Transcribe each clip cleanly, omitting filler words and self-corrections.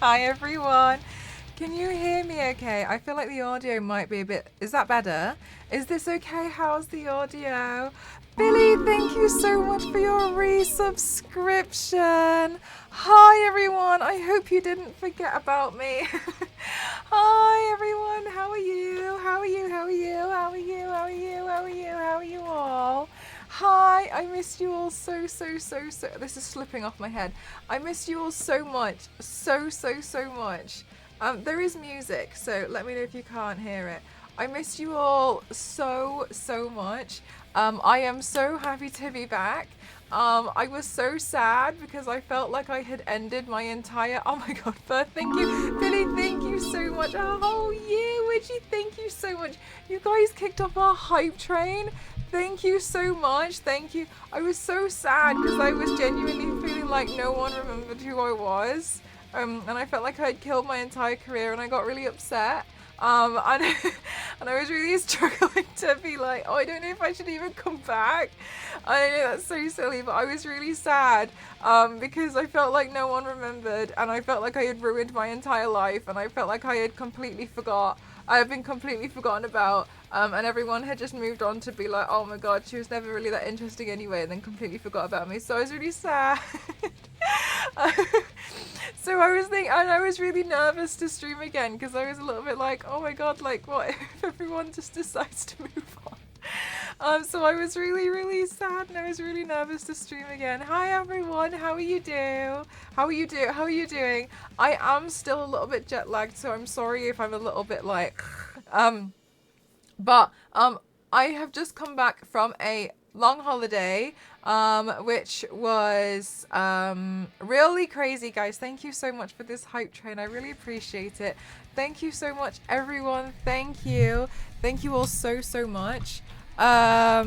Hi everyone. Can you hear me okay? I feel like the audio might be a bit... Is that better? Is this okay? How's the audio? Billy, thank you so much for your resubscription. Hi everyone. I hope you didn't forget about me. Hi everyone. How are you? How are you? How are you? How are you? How are you? How are you? How are you all? Hi, I missed you all so. This is slipping off my head. I missed you all so much. So much. There is music, so let me know if you can't hear it. I missed you all so much. I am so happy to be back. I was so sad because I felt like I had ended my entire... Oh my god, Bert, thank you. Billy, thank you so much. Oh, you, Widgie, thank you so much. You guys kicked off our hype train. Thank you so much. Thank you. I was so sad because I was genuinely feeling like no one remembered who I was. And I felt like I'd killed my entire career and I got really upset. And I was really struggling to be like, oh, I don't know if I should even come back. I know that's so silly, but I was really sad because I felt like no one remembered and I felt like I had ruined my entire life and I felt like I had completely I have been completely forgotten about, and everyone had just moved on to be like, oh my god, she was never really that interesting anyway, and then completely forgot about me. So I was really sad. So I was thinking, and I was really nervous to stream again because I was a little bit like, oh my god, like what if everyone just decides to move on? So I was really sad and I was really nervous to stream again. Hi everyone, how are you doing? How are you doing? I am still a little bit jet lagged, so I'm sorry if I'm a little bit like, but I have just come back from a long holiday, which was really crazy, guys. Thank you so much for this hype train. I really appreciate it. Thank you so much, everyone. Thank you all so much. A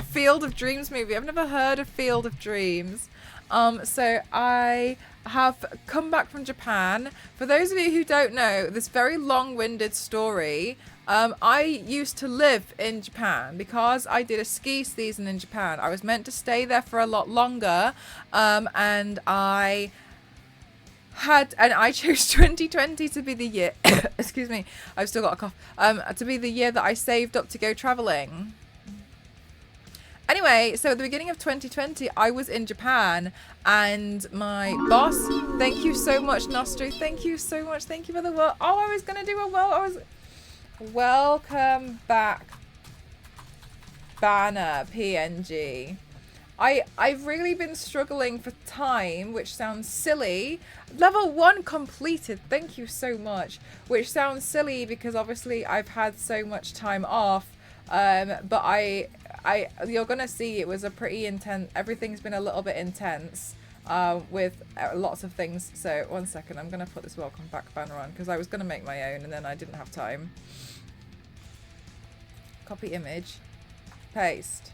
Field of Dreams movie. I've never heard of Field of Dreams. So I have come back from Japan. For those of you who don't know, this very long-winded story, I used to live in Japan because I did a ski season in Japan. I was meant to stay there for a lot longer, and I chose 2020 to be the year, excuse me, I've still got a cough, to be the year that I saved up to go traveling. Anyway, so at the beginning of 2020, I was in Japan and my boss, thank you so much, Nostri, thank you so much, thank you for the world. Oh, I was going to do a welcome back banner PNG. I've really been struggling for time, which sounds silly. Level 1 completed, thank you so much, which sounds silly because obviously I've had so much time off, but you're gonna see it was a pretty intense, everything's been a little bit intense with lots of things. So 1 second, I'm gonna put this welcome back banner on because I was gonna make my own and then I didn't have time. Copy image, paste.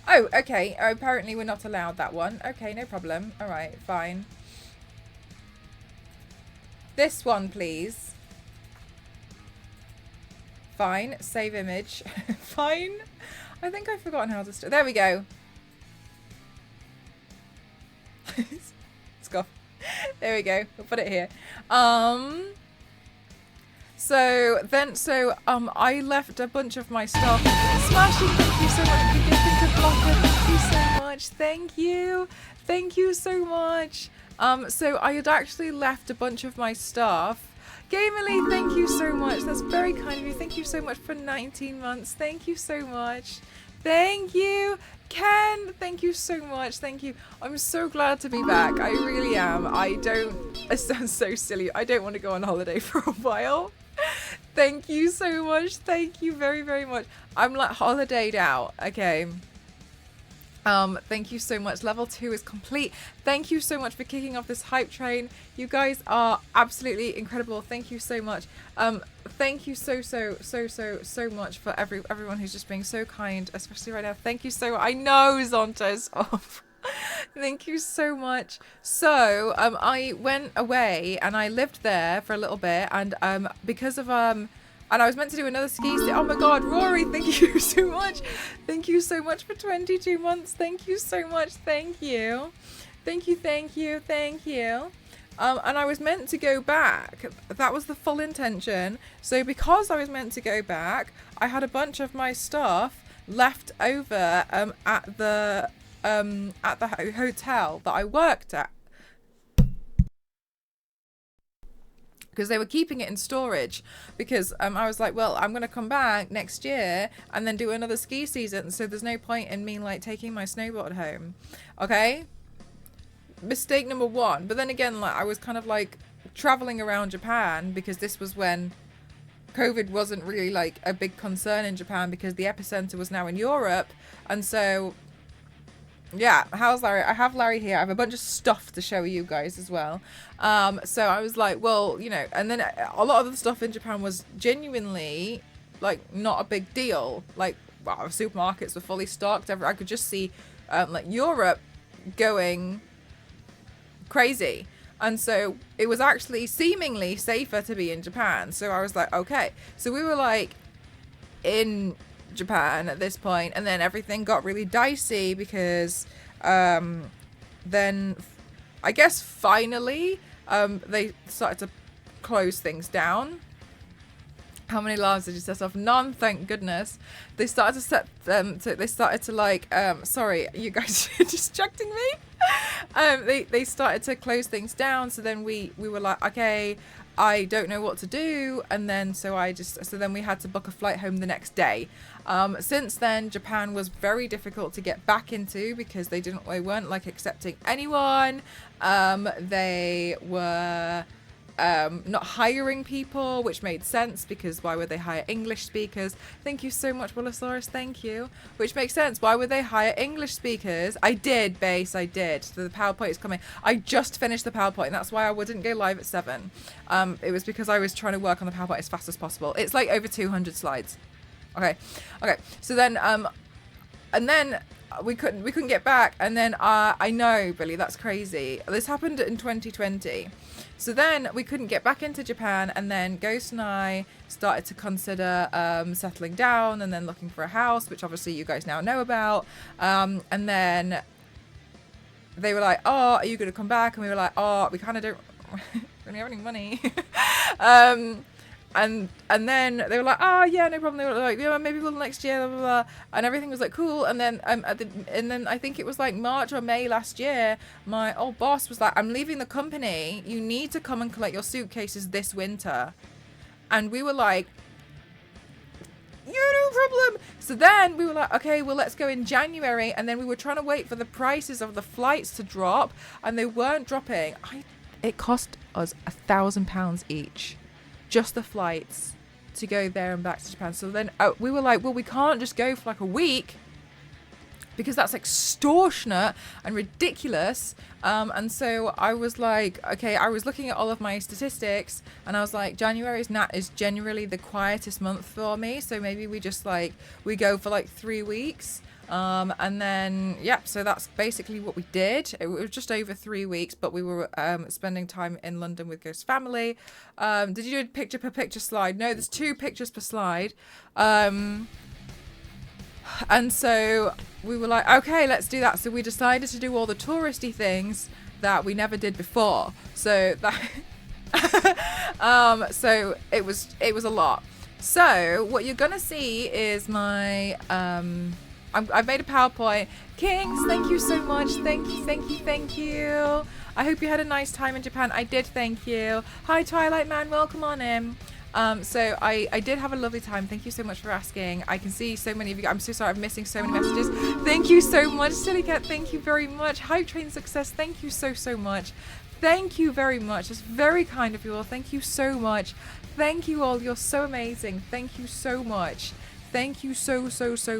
Oh, okay, apparently we're not allowed that one. Okay, no problem. All right, fine. This one, please. Fine, save image. Fine. I think I've forgotten how to there we go. Scoff. There we go. We'll put it here. So I left a bunch of my stuff. Smashing, thank you so much for gifting to Blocker. Thank you so much. Thank you. Thank you so much. So I had actually left a bunch of my stuff. Gamerly, thank you so much. That's very kind of you. Thank you so much for 19 months. Thank you so much. Thank you. Ken, thank you so much. Thank you. I'm so glad to be back. I really am. It sounds so silly. I don't want to go on holiday for a while. Thank you so much. Thank you very much. I'm like holidayed out. Okay. Thank you so much. Level 2 is complete. Thank you so much for kicking off this hype train. You guys are absolutely incredible. Thank you so much. Thank you so much for everyone who's just being so kind, especially right now. Thank you so much. I know Zonta's off. Thank you so much. So I went away and I lived there for a little bit, and because of and I was meant to do another ski season. Oh my god, Rory, thank you so much. Thank you so much for 22 months. Thank you so much. Thank you. Thank you. And I was meant to go back. That was the full intention. So because I was meant to go back, I had a bunch of my stuff left over at the hotel that I worked at, because they were keeping it in storage, because I was like, well, I'm going to come back next year and then do another ski season, so there's no point in me like taking my snowboard home. Okay, mistake number one. But then again, like, I was kind of like traveling around Japan, because this was when COVID wasn't really like a big concern in Japan, because the epicenter was now in Europe. And so yeah, how's Larry? I have Larry here. I have a bunch of stuff to show you guys as well. So I was like, well, you know, and then a lot of the stuff in Japan was genuinely like not a big deal. Like, wow, supermarkets were fully stocked. I could just see like Europe going crazy. And so it was actually seemingly safer to be in Japan. So I was like, okay. So we were like in Japan at this point, and then everything got really dicey, because then I guess finally they started to close things down. How many alarms did you set off? None, thank goodness. They started to set them to, they started to like sorry, you guys are distracting me. They started to close things down, so then we were like, okay, I don't know what to do. And then so then we had to book a flight home the next day. Since then, Japan was very difficult to get back into, because they weren't like accepting anyone. They were not hiring people, which made sense, because why would they hire English speakers? Thank you so much, Willosaurus, thank you. Which makes sense. Why would they hire English speakers? I did, Base, I did. So the PowerPoint is coming. I just finished the PowerPoint. That's why I wouldn't go live at 7. It was because I was trying to work on the PowerPoint as fast as possible. It's like over 200 slides. Okay. So then, and then we couldn't get back. And then I know, Billy, that's crazy. This happened in 2020. So then we couldn't get back into Japan, and then Ghost and I started to consider settling down and then looking for a house, which obviously you guys now know about. And then they were like, oh, are you going to come back? And we were like, oh, we kind of don't really have any money. And then they were like, oh yeah, no problem. They were like, yeah, maybe we'll next year, blah, blah, blah. And everything was like cool. And then and then I think it was like March or May last year, my old boss was like, I'm leaving the company. You need to come and collect your suitcases this winter. And we were like, yeah, no problem. So then we were like, okay, well, let's go in January. And then we were trying to wait for the prices of the flights to drop, and they weren't dropping. It cost us £1,000 each. Just the flights to go there and back to Japan. So then we were like, well, we can't just go for like a week, because that's extortionate and ridiculous. And so I was like, okay, I was looking at all of my statistics, and I was like, January is generally the quietest month for me. So maybe we just like, we go for like 3 weeks. And then, yeah, so that's basically what we did. It was just over 3 weeks, but we were spending time in London with Ghost's family. Did you do a picture per picture slide? No, there's 2 pictures per slide. And so we were like, okay, let's do that. So we decided to do all the touristy things that we never did before. So that, so it was a lot. So what you're gonna see is my I've made a PowerPoint. Kings, thank you so much. Thank you. I hope you had a nice time in Japan. I did, thank you. Hi, Twilight Man, welcome on in. So I did have a lovely time. Thank you so much for asking. I can see so many of you. I'm so sorry, I'm missing so many messages. Thank you so much, Silly Cat. Thank you very much. Hype Train Success, thank you so much. Thank you very much. It's very kind of you all. Thank you so much. Thank you all. You're so amazing. Thank you so much. Thank you so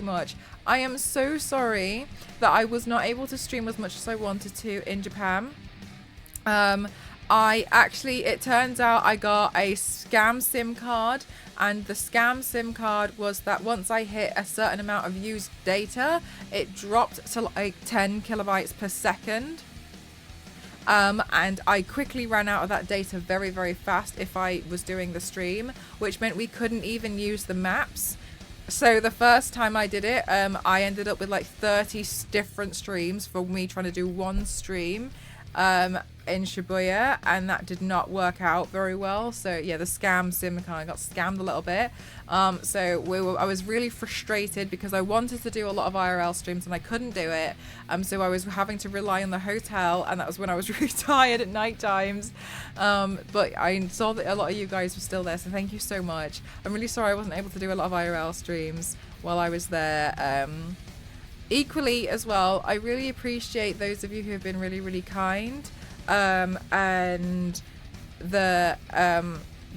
much. I am so sorry that I was not able to stream as much as I wanted to in Japan. It turns out I got a scam SIM card, and the scam SIM card was that once I hit a certain amount of used data, it dropped to like 10 kilobytes per second. And I quickly ran out of that data very fast if I was doing the stream, which meant we couldn't even use the maps. So the first time I did it, I ended up with like 30 different streams for me trying to do one stream. in Shibuya, and that did not work out very well. So yeah, the scam sim kind of got scammed a little bit. So I was really frustrated because I wanted to do a lot of IRL streams and I couldn't do it. So I was having to rely on the hotel, and that was when I was really tired at night times. But I saw that a lot of you guys were still there, so thank you so much. I'm really sorry I wasn't able to do a lot of IRL streams while I was there. Equally as well, I really appreciate those of you who have been really, really kind. And the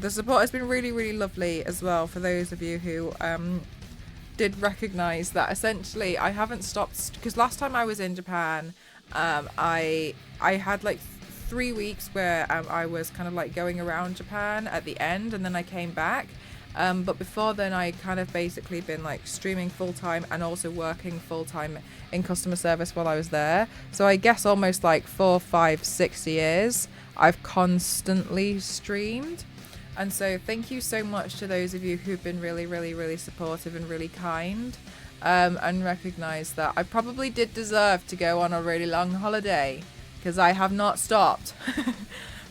support has been really, really lovely as well for those of you who did recognize that essentially I haven't stopped, because last time I was in Japan, I had like 3 weeks where I was kind of like going around Japan at the end, and then I came back. But before then, I kind of basically been like streaming full time and also working full time in customer service while I was there. So I guess almost like 4, 5, 6 years I've constantly streamed. And so thank you so much to those of you who've been really, really, really supportive and really kind, and recognize that I probably did deserve to go on a really long holiday, because I have not stopped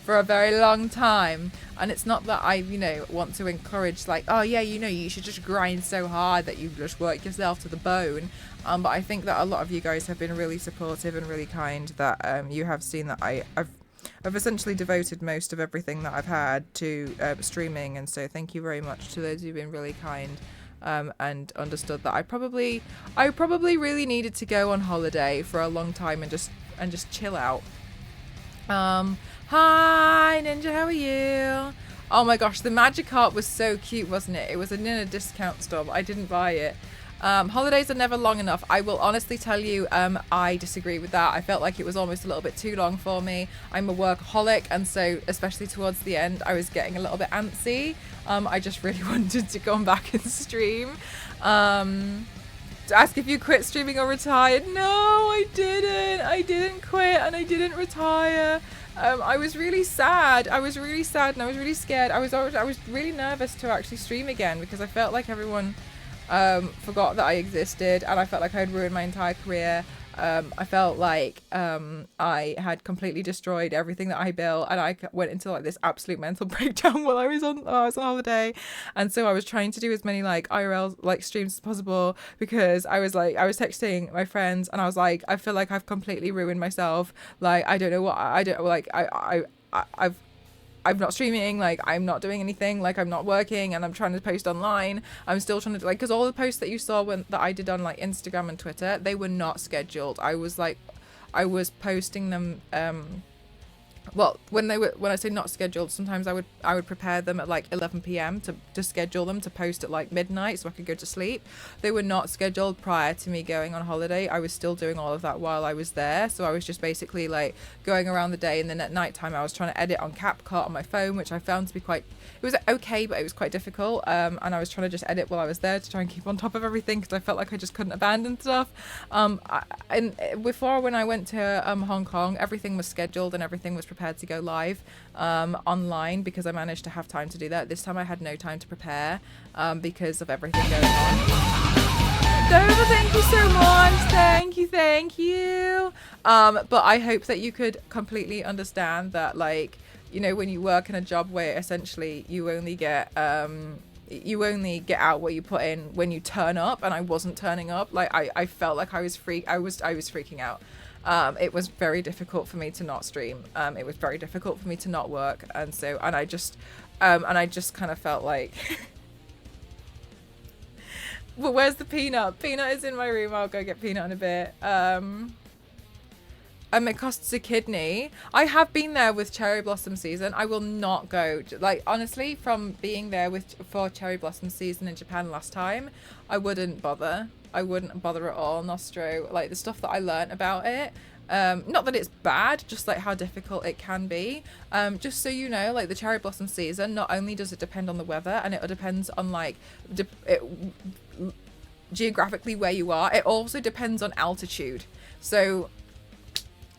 for a very long time. And it's not that I, want to encourage like, oh yeah, you should just grind so hard that you just work yourself to the bone. But I think that a lot of you guys have been really supportive and really kind, that you have seen that I've essentially devoted most of everything that I've had to streaming. And so thank you very much to those who've been really kind, and understood that I probably really needed to go on holiday for a long time and just chill out. Hi Ninja, how are you? Oh my gosh, the Magikarp was so cute, wasn't it? It was in a discount store, but I didn't buy it. Holidays are never long enough. I will honestly tell you, I disagree with that. I felt like it was almost a little bit too long for me. I'm a workaholic, and so especially towards the end, I was getting a little bit antsy. I just really wanted to come back and stream. To ask if you quit streaming or retired. No, I didn't. I didn't quit, and I didn't retire. I was really sad. I was really sad, and I was really scared. I was really nervous to actually stream again, because I felt like everyone forgot that I existed, and I felt like I had ruined my entire career. I felt like I had completely destroyed everything that I built, and I went into like this absolute mental breakdown while I was on holiday. And so I was trying to do as many like IRL like streams as possible, because I was texting my friends, and I was like, I feel like I've completely ruined myself. Like I don't know what I don't like. I'm not streaming, like I'm not doing anything, like I'm not working, and I'm trying to post online. I'm still trying to, like, because all the posts that you saw that I did on like Instagram and Twitter, they were not scheduled. I was posting them well, when I say not scheduled, sometimes I would prepare them at like 11 p.m. to schedule them to post at like midnight so I could go to sleep. They were not scheduled prior to me going on holiday. I was still doing all of that while I was there. So I was just basically like going around the day, and then at night time I was trying to edit on CapCut on my phone, which I found to be it was okay, but it was quite difficult. And I was trying to just edit while I was there to try and keep on top of everything, because I felt like I just couldn't abandon stuff. And before, when I went to Hong Kong, everything was scheduled and everything was prepared to go live online, because I managed to have time to do that. This time I had no time to prepare because of everything going on. Dover, thank you so much. Thank you. But I hope that you could completely understand that, like, when you work in a job where essentially you only get out what you put in when you turn up, and I wasn't turning up. Like I felt like I was freaking out. It was very difficult for me to not stream. It was very difficult for me to not work, and I just kind of felt like well, where's the Peanut? Peanut is in my room. I'll go get Peanut in a bit. It costs a kidney. I have been there with cherry blossom season. I will not go. Like, honestly, from being there for cherry blossom season in Japan last time, I wouldn't bother. I wouldn't bother at all. Nostro, like the stuff that I learnt about it. Not that it's bad, just like how difficult it can be. Just so you know, like the cherry blossom season, not only does it depend on the weather, and it depends on like geographically where you are, it also depends on altitude. So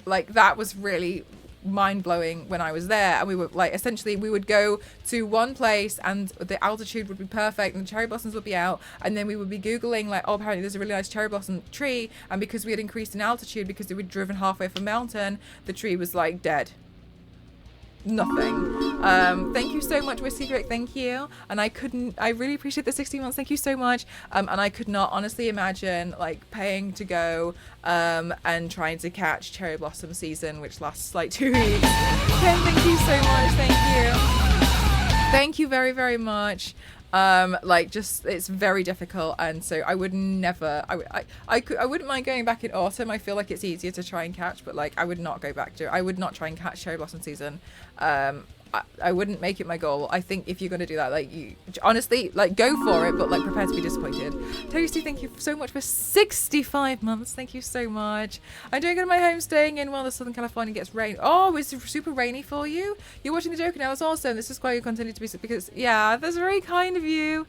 like that was really mind-blowing when I was there. And we were like, essentially we would go to one place and the altitude would be perfect and the cherry blossoms would be out, and then we would be googling like, oh, apparently there's a really nice cherry blossom tree, and because we had increased in altitude, because we'd driven halfway up a mountain, the tree was like dead. Nothing. Thank you so much, Whiskey Rick. Thank you. And I really appreciate the 60 months. Thank you so much. And I could not honestly imagine like paying to go and trying to catch cherry blossom season, which lasts like 2 weeks. Ken, thank you so much. Thank you. Thank you very, very much. Like, just, it's very difficult, and so I would never, I wouldn't mind going back in autumn. I feel like it's easier to try and catch, but like I would not go back to, I would not try and catch cherry blossom season. I wouldn't make it my goal. I think if you're going to do that, like, you honestly, like, go for it, but like prepare to be disappointed. Toasty, thank you so much for 65 months. Thank you so much. I'm doing good at my home, staying in while the Southern California gets rain. Oh, it's super rainy for you. You're watching the Joker now. That's awesome. This is why you continue to be, because yeah, that's very kind of you.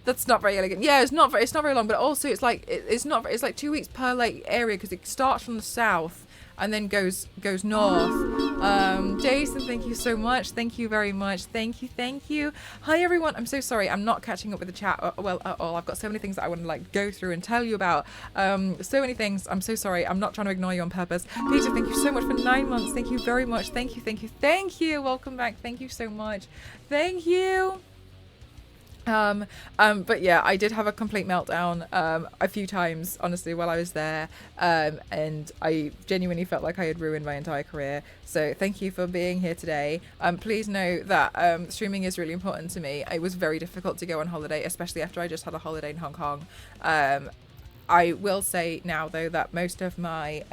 That's not very elegant. Yeah, it's not very long, but also it's like it's like 2 weeks per like area, because it starts from the south and then goes north. Jason, thank you so much. Thank you very much. Thank you. Hi everyone. I'm so sorry. I'm not catching up with the chat well at all. I've got so many things that I want to like go through and tell you about. So many things. I'm so sorry. I'm not trying to ignore you on purpose. Peter, thank you so much for 9 months. Thank you very much. Thank you. Welcome back. Thank you so much. Thank you. But yeah, I did have a complete meltdown a few times, honestly, while I was there, and I genuinely felt like I had ruined my entire career. So thank you for being here today. Please know that streaming is really important to me. It was very difficult to go on holiday, especially after I just had a holiday in Hong Kong. I will say now though that most of my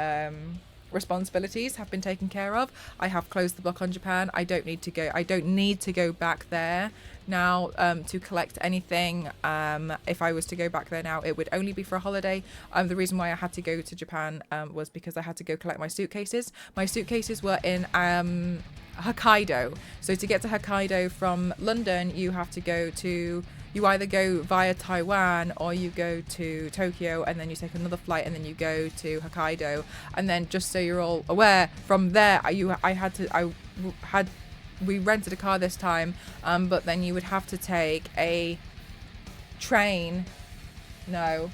responsibilities have been taken care of. I have closed the book on Japan. I don't need to go back there now to collect anything. If I was to go back there now, it would only be for a holiday. The reason why I had to go to Japan was because I had to go collect my suitcases. My suitcases were in Hokkaido. So to get to Hokkaido from London, you either go via Taiwan or you go to Tokyo, and then you take another flight and then you go to Hokkaido. And then, just so you're all aware, from there we rented a car this time, but then you would have to take a train. No.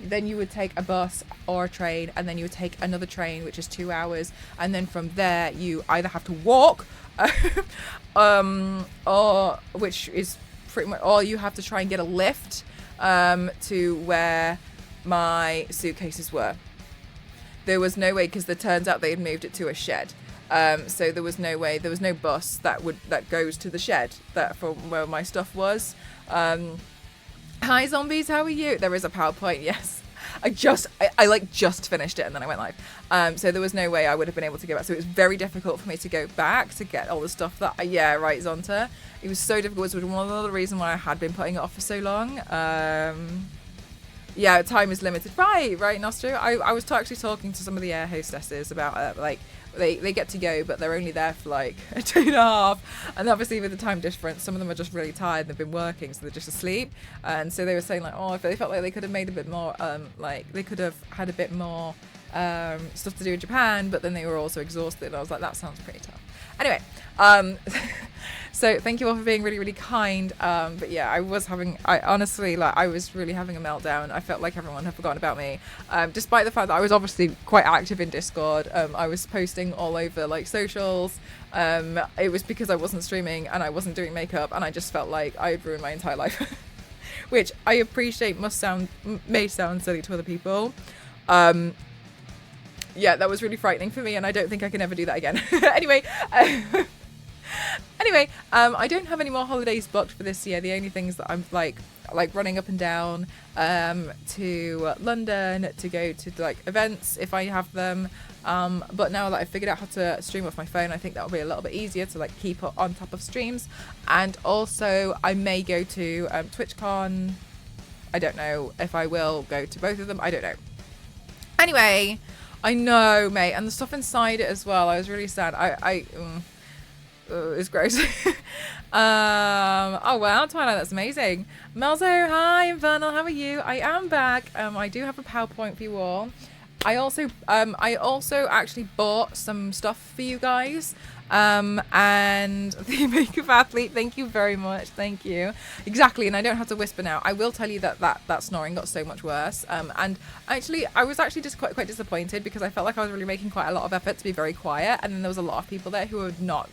Then you would take a bus or a train, and then you would take another train, which is 2 hours. And then from there, you either have to walk, or which is pretty much, or you have to try and get a lift to where my suitcases were. There was no way, because it turns out they had moved it to a shed. So there was no way, there was no bus that goes to the shed from where my stuff was. Hi zombies, how are you? There is a PowerPoint, yes. I just finished it and then I went live. So there was no way I would have been able to go back. So it was very difficult for me to go back to get all the stuff that, Zonta. It was so difficult. It was one of the reasons why I had been putting it off for so long. Yeah, time is limited. Right, Nostro. I was actually talking to some of the air hostesses about they get to go, but they're only there for like a 2.5. And obviously with the time difference, some of them are just really tired and they've been working, so they're just asleep. And so they were saying like, oh, if they felt like they could have made a bit more, like they could have had a bit more stuff to do in Japan, but then they were also exhausted. And I was like, that sounds pretty tough. Anyway, so thank you all for being really, really kind. But yeah, I was really having a meltdown. I felt like everyone had forgotten about me, despite the fact that I was obviously quite active in Discord. I was posting all over like socials. It was because I wasn't streaming and I wasn't doing makeup, and I just felt like I had ruined my entire life, which I appreciate may sound silly to other people. Yeah, that was really frightening for me, and I don't think I can ever do that again. Anyway, I don't have any more holidays booked for this year. The only things that I'm like running up and down to London to go to like events if I have them. But now that I've figured out how to stream off my phone, I think that will be a little bit easier to like keep on top of streams. And also, I may go to TwitchCon. I don't know if I will go to both of them. I don't know. Anyway. I know, mate, and the stuff inside it as well. I was really sad. It's gross. Oh wow, Twilight, that's amazing. Melzo, hi, Infernal, how are you? I am back. I do have a PowerPoint for you all. I also actually bought some stuff for you guys. And the makeup athlete, thank you very much. Thank you. Exactly. And I don't have to whisper now. I will tell you that snoring got so much worse. And actually, I was actually just quite disappointed because I felt like I was really making quite a lot of effort to be very quiet. And then there was a lot of people there who were not,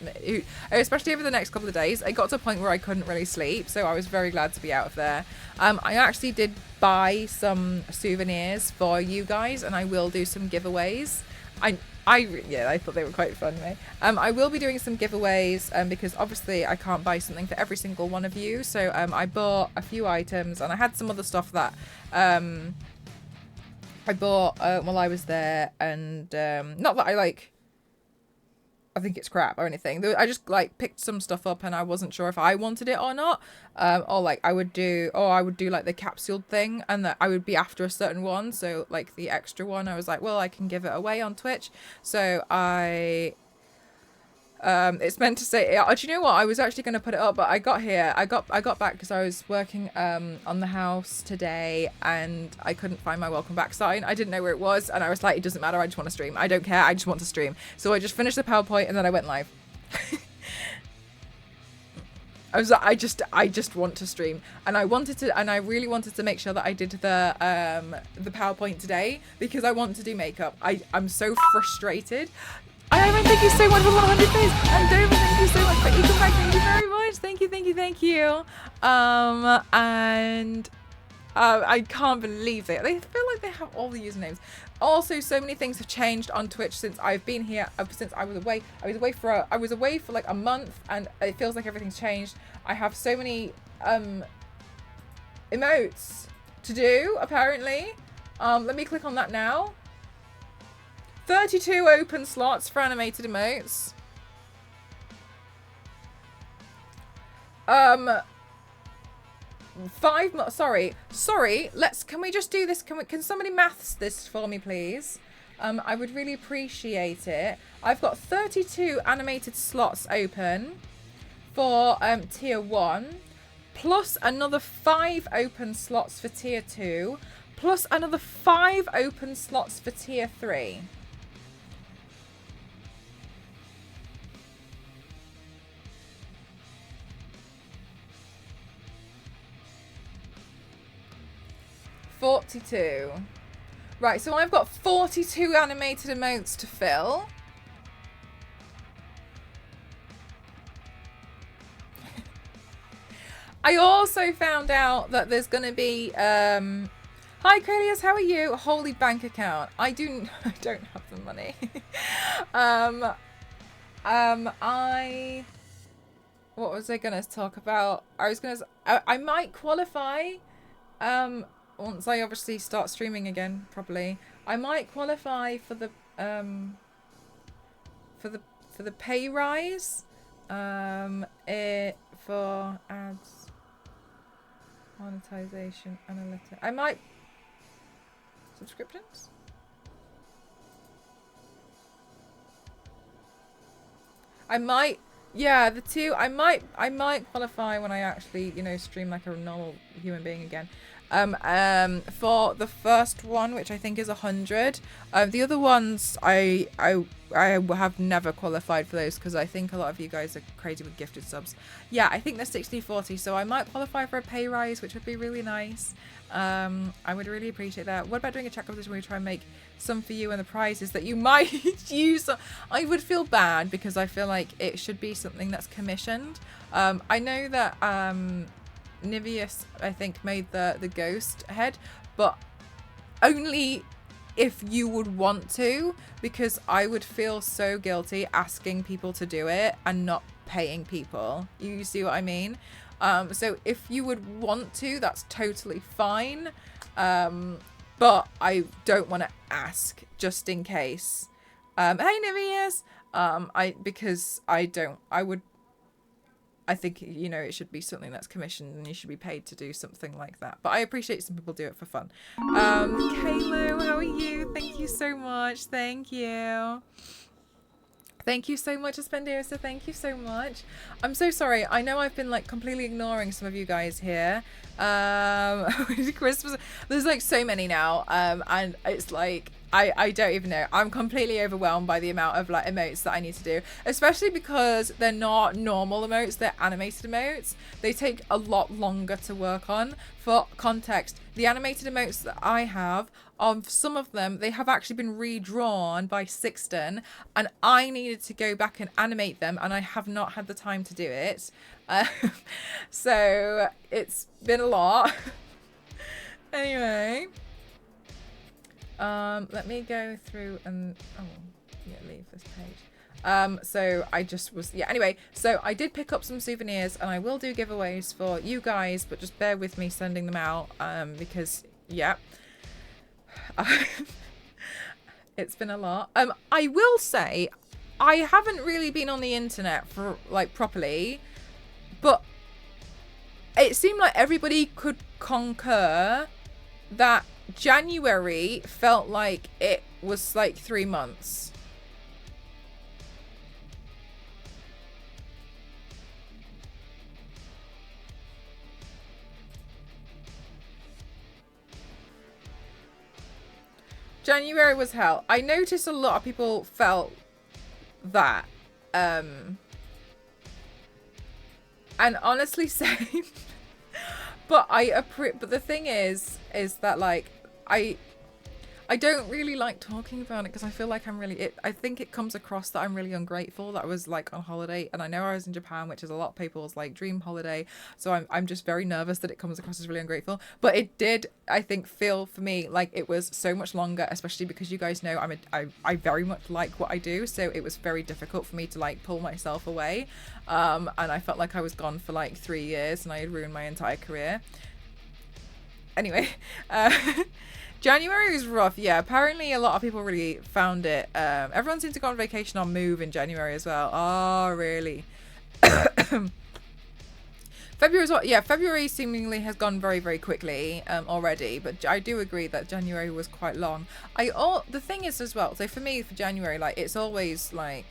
especially over the next couple of days, it got to a point where I couldn't really sleep. So I was very glad to be out of there. I actually did buy some souvenirs for you guys, and I will do some giveaways. I thought they were quite fun, mate. I will be doing some giveaways because obviously I can't buy something for every single one of you. So I bought a few items, and I had some other stuff that I bought while I was there, and not that I think it's crap or anything. I just picked some stuff up and I wasn't sure if I wanted it or not. Or I would do like the capsule thing, and that I would be after a certain one. So like the extra one, I was like, well, I can give it away on Twitch. So it's meant to say, do you know what? I was actually going to put it up, but I got back because I was working on the house today and I couldn't find my welcome back sign. I didn't know where it was, and I was like, it doesn't matter, I just want to stream. I don't care, I just want to stream. So I just finished the PowerPoint and then I went live. I was like, I just want to stream, and I really wanted to make sure that I did the PowerPoint today because I want to do makeup. I'm so frustrated. Ivan, thank you so much for 100 days. And Dover, thank you so much for Eco Pack. Thank you very much. Thank you. And I can't believe it. They feel like they have all the usernames. Also, so many things have changed on Twitch since I've been here. Since I was away. I was away for like a month, and it feels like everything's changed. I have so many emotes to do, apparently. Let me click on that now. 32 open slots for animated emotes. Sorry. Can we just do this? Can somebody maths this for me, please? I would really appreciate it. I've got 32 animated slots open for tier 1, plus another 5 open slots for tier 2, plus another 5 open slots for tier 3. $42. Right, so I've got 42 animated emotes to fill. I also found out that there's going to be... Hi, Crelius, how are you? Holy bank account. I don't have the money. What was I going to talk about? I might qualify... once I obviously start streaming again properly, I might qualify for the pay rise, for ads, monetization, analytics. I might subscriptions. I might, yeah, the two. I might qualify when I actually, stream like a normal human being again. For the first one, which I think is 100. The other ones, I have never qualified for those because I think a lot of you guys are crazy with gifted subs. Yeah, I think they're 60-40, so I might qualify for a pay rise, which would be really nice. I would really appreciate that. What about doing a chat competition where we try and make some for you and the prizes that you might use? I would feel bad because I feel like it should be something that's commissioned. I know that Niveus, I think, made the ghost head, but only if you would want to, because I would feel so guilty asking people to do it and not paying people. You see what I mean? So if you would want to, that's totally fine. But I don't want to ask just in case. Hey Niveus! I think, it should be something that's commissioned and you should be paid to do something like that. But I appreciate some people do it for fun. Kaylo, how are you? Thank you so much. Thank you. Thank you so much, Aspendosa. Thank you so much. I'm so sorry. I know I've been completely ignoring some of you guys here. Christmas. There's so many now. And it's I don't even know. I'm completely overwhelmed by the amount of like emotes that I need to do, especially because they're not normal emotes, they're animated emotes. They take a lot longer to work on. For context, the animated emotes that I have, some of them, they have actually been redrawn by Sixten, and I needed to go back and animate them, and I have not had the time to do it. So it's been a lot. Anyway. Let me go through and leave this page. So I just was anyway, so I did pick up some souvenirs and I will do giveaways for you guys, but just bear with me sending them out because it's been a lot. I will say I haven't really been on the internet for like properly, but it seemed like everybody could concur that January felt like it was like 3 months. January was hell. I noticed a lot of people felt that. And honestly, same. But but the thing is that like I don't really like talking about it because I feel like I think it comes across that I'm really ungrateful that I was like on holiday, and I know I was in Japan, which is a lot of people's like dream holiday, so I'm just very nervous that it comes across as really ungrateful. But it did, I think, feel for me like it was so much longer, especially because you guys know I very much like what I do, so it was very difficult for me to like pull myself away, and I felt like I was gone for like 3 years and I had ruined my entire career. Anyway, January was rough. Yeah, apparently a lot of people really found it. Everyone seemed to go on vacation or move in January as well. Oh, really? February as well. Yeah, February seemingly has gone very, very quickly already. But I do agree that January was quite long. The thing is as well, so for me, for January, like it's always like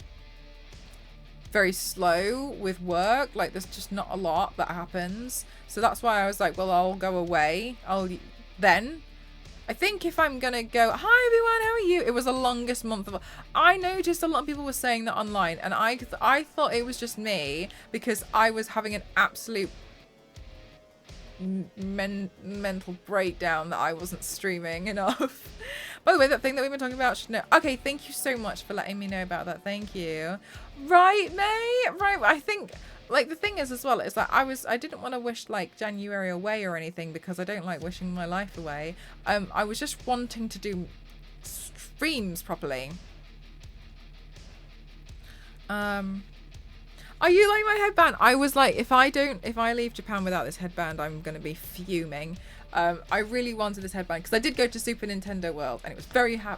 very slow with work. Like there's just not a lot that happens. So that's why I was like, well, I'll go away. I think if I'm gonna go, hi everyone, how are you? It was the longest month of. I noticed a lot of people were saying that online, and I thought it was just me because I was having an absolute mental breakdown that I wasn't streaming enough. By the way, that thing that we've been talking about should know. Okay, thank you so much for letting me know about that. Thank you. Right, May. Right, I think. Like the thing is as well, is that I didn't want to wish like January away or anything because I don't like wishing my life away. I was just wanting to do streams properly. Oh, you like my headband? I was like, if I leave Japan without this headband, I'm gonna be fuming. I really wanted this headband because I did go to Super Nintendo World and it was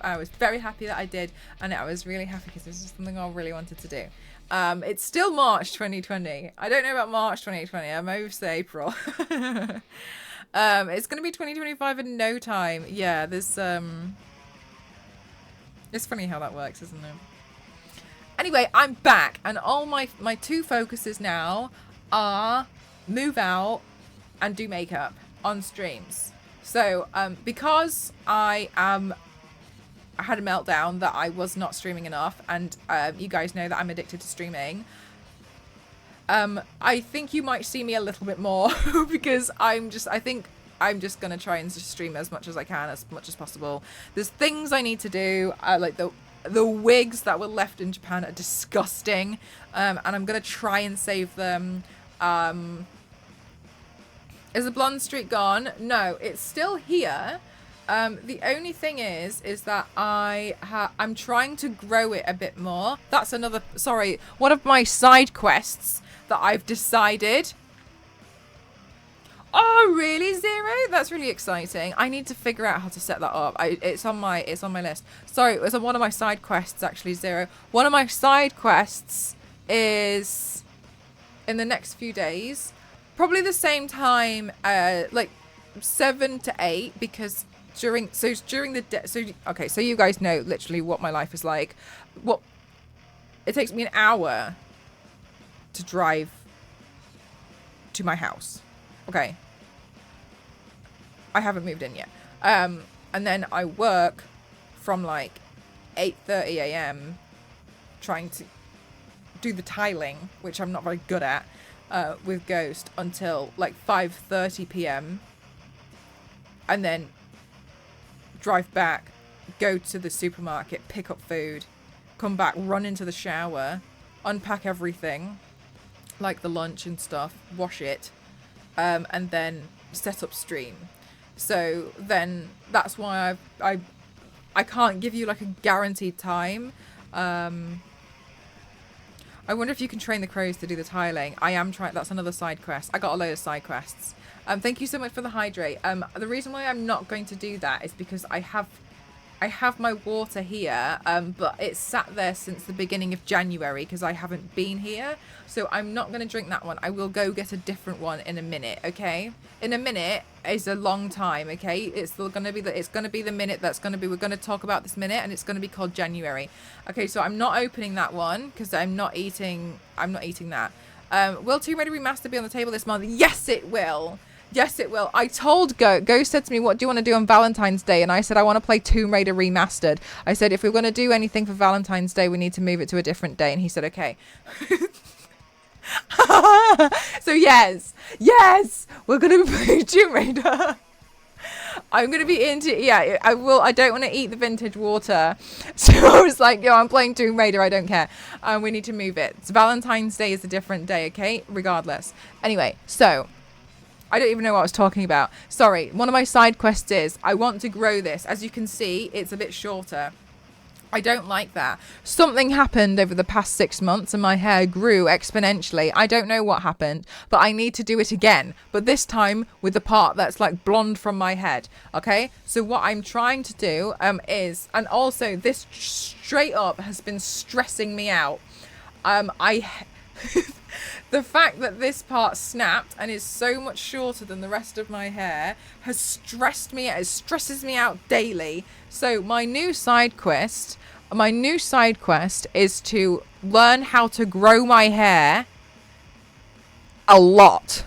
I was very happy that I did, and I was really happy because this is something I really wanted to do. It's still March 2020. I don't know about March 2020. I'm over to April. It's gonna be 2025 in no time. Yeah, there's it's funny how that works, isn't it? Anyway, I'm back, and all my two focuses now are move out and do makeup on streams. So because I had a meltdown that I was not streaming enough, and you guys know that I'm addicted to streaming, I think you might see me a little bit more because I think I'm just gonna try and just stream as much as I can, as much as possible. There's things I need to do, like the wigs that were left in Japan are disgusting, and I'm gonna try and save them. Is the blonde streak gone? No, it's still here. The only thing is that I'm trying to grow it a bit more. That's one of my side quests that I've decided. Oh, really, Zero? That's really exciting. I need to figure out how to set that up. It's on my list. Sorry, it was on one of my side quests, actually, Zero. One of my side quests is in the next few days. Probably the same time, like 7 to 8, because during the day, so you guys know literally what my life is like. It takes me an hour to drive to my house. Okay. I haven't moved in yet. And then I work from like 8:30 a.m. trying to do the tiling, which I'm not very good at, with Ghost, until like 5:30 p.m. and then drive back, go to the supermarket, pick up food, come back, run into the shower, unpack everything, like the lunch and stuff, wash it, and then set up stream. So then that's why I can't give you like a guaranteed time. I wonder if you can train the crows to do the tiling. I am trying. That's another side quest. I got a load of side quests. Thank you so much for the hydrate. The reason why I'm not going to do that is because I have my water here, but it's sat there since the beginning of January because I haven't been here. So I'm not going to drink that one. I will go get a different one in a minute, okay? In a minute is a long time, okay? It's going to be the minute that's going to be, we're going to talk about this minute, and it's going to be called January. Okay, so I'm not opening that one because I'm not eating that. Will Tomb Raider Remastered be on the table this month? Yes, it will. Yes, it will. I told Ghost said to me, what do you want to do on Valentine's Day? And I said, I want to play Tomb Raider Remastered. I said, if we're going to do anything for Valentine's Day, we need to move it to a different day. And he said, okay. So yes, we're going to be playing Tomb Raider. I'm going to be into, yeah, I will. I don't want to eat the vintage water. So I was like, yo, I'm playing Tomb Raider. I don't care. We need to move it. So Valentine's Day is a different day, okay? Regardless. Anyway, so I don't even know what I was talking about. Sorry. One of my side quests is I want to grow this. As you can see, it's a bit shorter. I don't like that. Something happened over the past 6 months and my hair grew exponentially. I don't know what happened, but I need to do it again. But this time with the part that's like blonde from my head. Okay? So what I'm trying to do is, and also this straight up has been stressing me out. The fact that this part snapped and is so much shorter than the rest of my hair has stressed me out. It stresses me out daily. So my new side quest is to learn how to grow my hair a lot.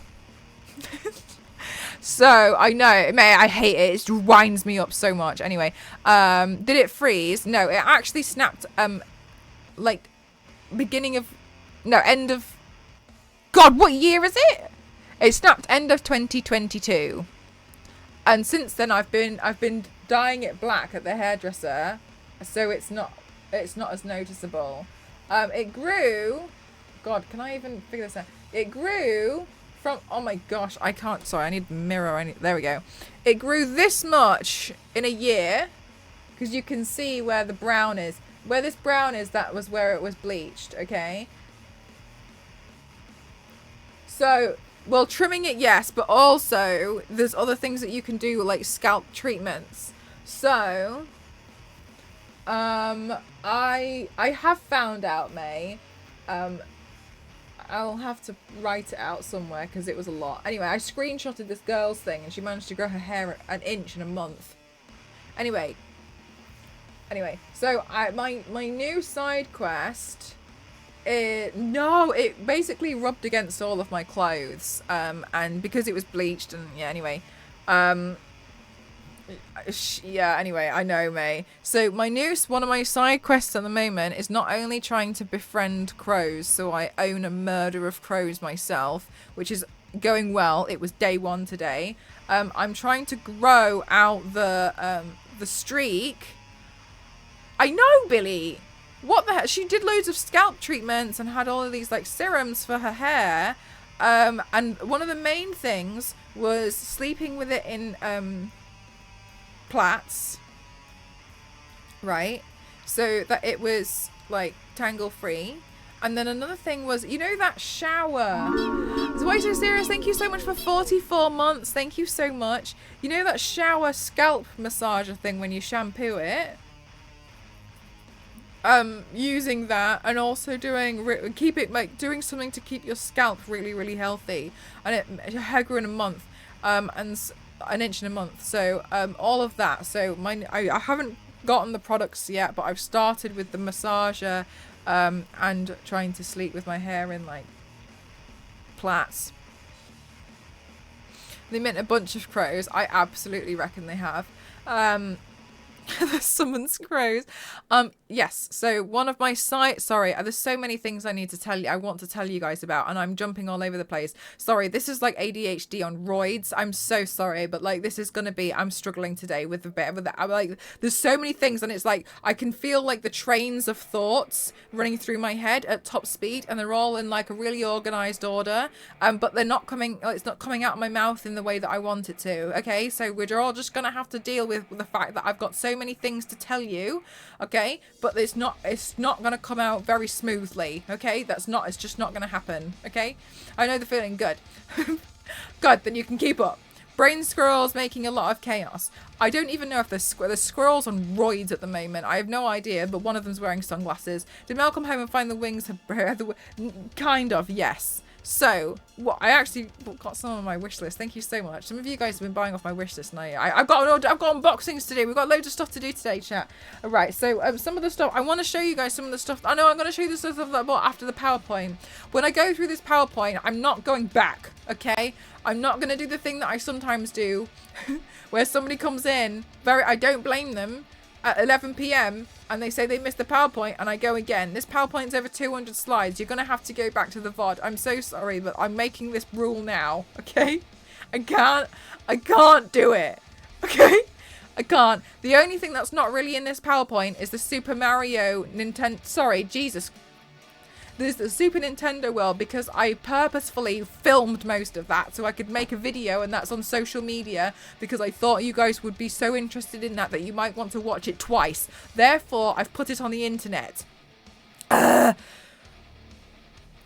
So I know, I hate it. It just winds me up so much. Anyway, did it freeze? No, it actually snapped. Like end of. God, what year is it? It snapped end of 2022, and since then I've been dyeing it black at the hairdresser, so it's not as noticeable. It grew. God, can I even figure this out? It grew from. Oh my gosh, I can't. Sorry, I need a mirror. There we go. It grew this much in a year, because you can see where the brown is. Where this brown is, that was where it was bleached. Okay. So, well, trimming it, yes, but also there's other things that you can do, like scalp treatments. So, I have found out, May. I'll have to write it out somewhere because it was a lot. Anyway, I screenshotted this girl's thing and she managed to grow her hair an inch in a month. Anyway, so my new side quest. It basically rubbed against all of my clothes, and because it was bleached, and yeah, anyway, anyway, I know, May. So one of my side quests at the moment is not only trying to befriend crows, so I own a murder of crows myself, which is going well. It was day 1 today. I'm trying to grow out the streak. I know, Billy. What the heck? She did loads of scalp treatments and had all of these like serums for her hair. And one of the main things was sleeping with it in plaits. Right? So that it was like tangle free. And then another thing was, you know, that shower. It's way too serious. Thank you so much for 44 months. Thank you so much. You know that shower scalp massager thing when you shampoo it? Using that and also doing something to keep your scalp really, really healthy. And it hair grew in a month, and an inch in a month. So all of that. So I haven't gotten the products yet, but I've started with the massager, and trying to sleep with my hair in like plaits. They meant a bunch of crows. I absolutely reckon they have. The summons crows. Yes. So one of my sites. Sorry, there's so many things I need to tell you. I want to tell you guys about, and I'm jumping all over the place. Sorry, this is like ADHD on roids. I'm so sorry, but like this is gonna be. I'm struggling today with the bit. I'm like, there's so many things, and it's like I can feel like the trains of thoughts running through my head at top speed, and they're all in like a really organized order. But they're not coming. It's not coming out of my mouth in the way that I want it to. Okay, so we're all just gonna have to deal with the fact that I've got so many things to tell you, okay, but it's not going to come out very smoothly, okay? It's just not going to happen, okay? I know the feeling. Good. Good, then you can keep up. Brain squirrels making a lot of chaos. I don't even know if there's squirrels on roids at the moment. I have no idea, but one of them's wearing sunglasses. Did Mel come home and find the wings? Kind of, yes. So, what I actually got some on my wish list. Thank you so much. Some of you guys have been buying off my wish list, and I've got unboxings to do. We've got loads of stuff to do today, chat. All right, so some of the stuff I want to show you guys. Some of the stuff I know I'm going to show you the stuff that I bought after the PowerPoint. When I go through this PowerPoint, I'm not going back. Okay, I'm not going to do the thing that I sometimes do, where somebody comes in. I don't blame them. At 11 p.m. and they say they missed the PowerPoint, and I go again. This PowerPoint's over 200 slides. You're going to have to go back to the VOD. I'm so sorry, but I'm making this rule now, okay? I can't do it, okay? I can't. The only thing that's not really in this PowerPoint is the Super Mario Nintendo... Sorry, Jesus. There's the Super Nintendo World, because I purposefully filmed most of that so I could make a video, and that's on social media because I thought you guys would be so interested in that you might want to watch it twice. Therefore, I've put it on the internet.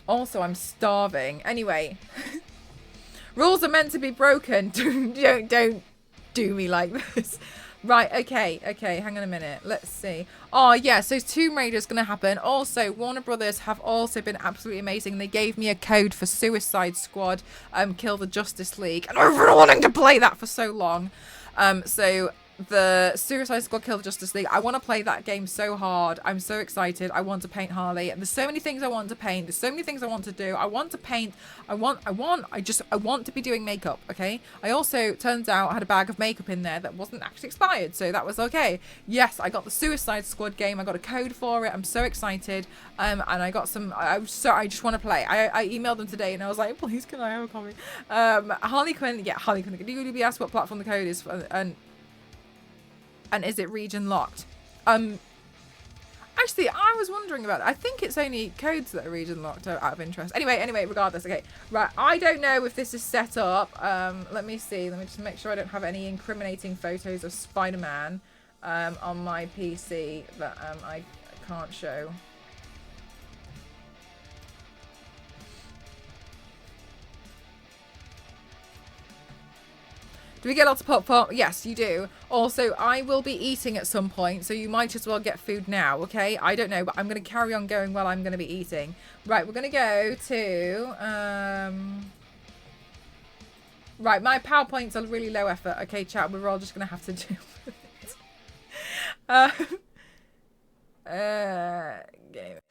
Also, I'm starving. Anyway, rules are meant to be broken. Don't do me like this. Right, okay, hang on a minute. Let's see. Oh, yeah, so Tomb Raider is going to happen. Also, Warner Brothers have also been absolutely amazing. They gave me a code for Suicide Squad, Kill the Justice League. And I've been wanting to play that for so long. So the Suicide Squad Kill the Justice League, I want to play that game so hard. I'm so excited. I want to paint Harley. There's so many things I want to paint. There's so many things I want to do. I want to paint. I want to be doing makeup, okay? I also, turns out, had a bag of makeup in there that wasn't actually expired, so that was okay. Yes, I got the Suicide Squad game. I got a code for it. I'm so excited. And I got some, I just want to play. I emailed them today and I was like, please, can I have a copy? Harley Quinn, can you be asked what platform the code is for, and is it region locked? Actually, I was wondering about it. I think it's only codes that are region locked out of interest. Anyway, regardless. Okay, right. I don't know if this is set up. Let me see. Let me just make sure I don't have any incriminating photos of Spider-Man on my PC that I can't show. Do we get lots of popcorn? Yes, you do. Also, I will be eating at some point, so you might as well get food now, okay? I don't know, but I'm going to carry on going while I'm going to be eating. Right, we're going to go to... Right, my PowerPoints are really low effort. Okay, chat, we're all just going to have to deal with it.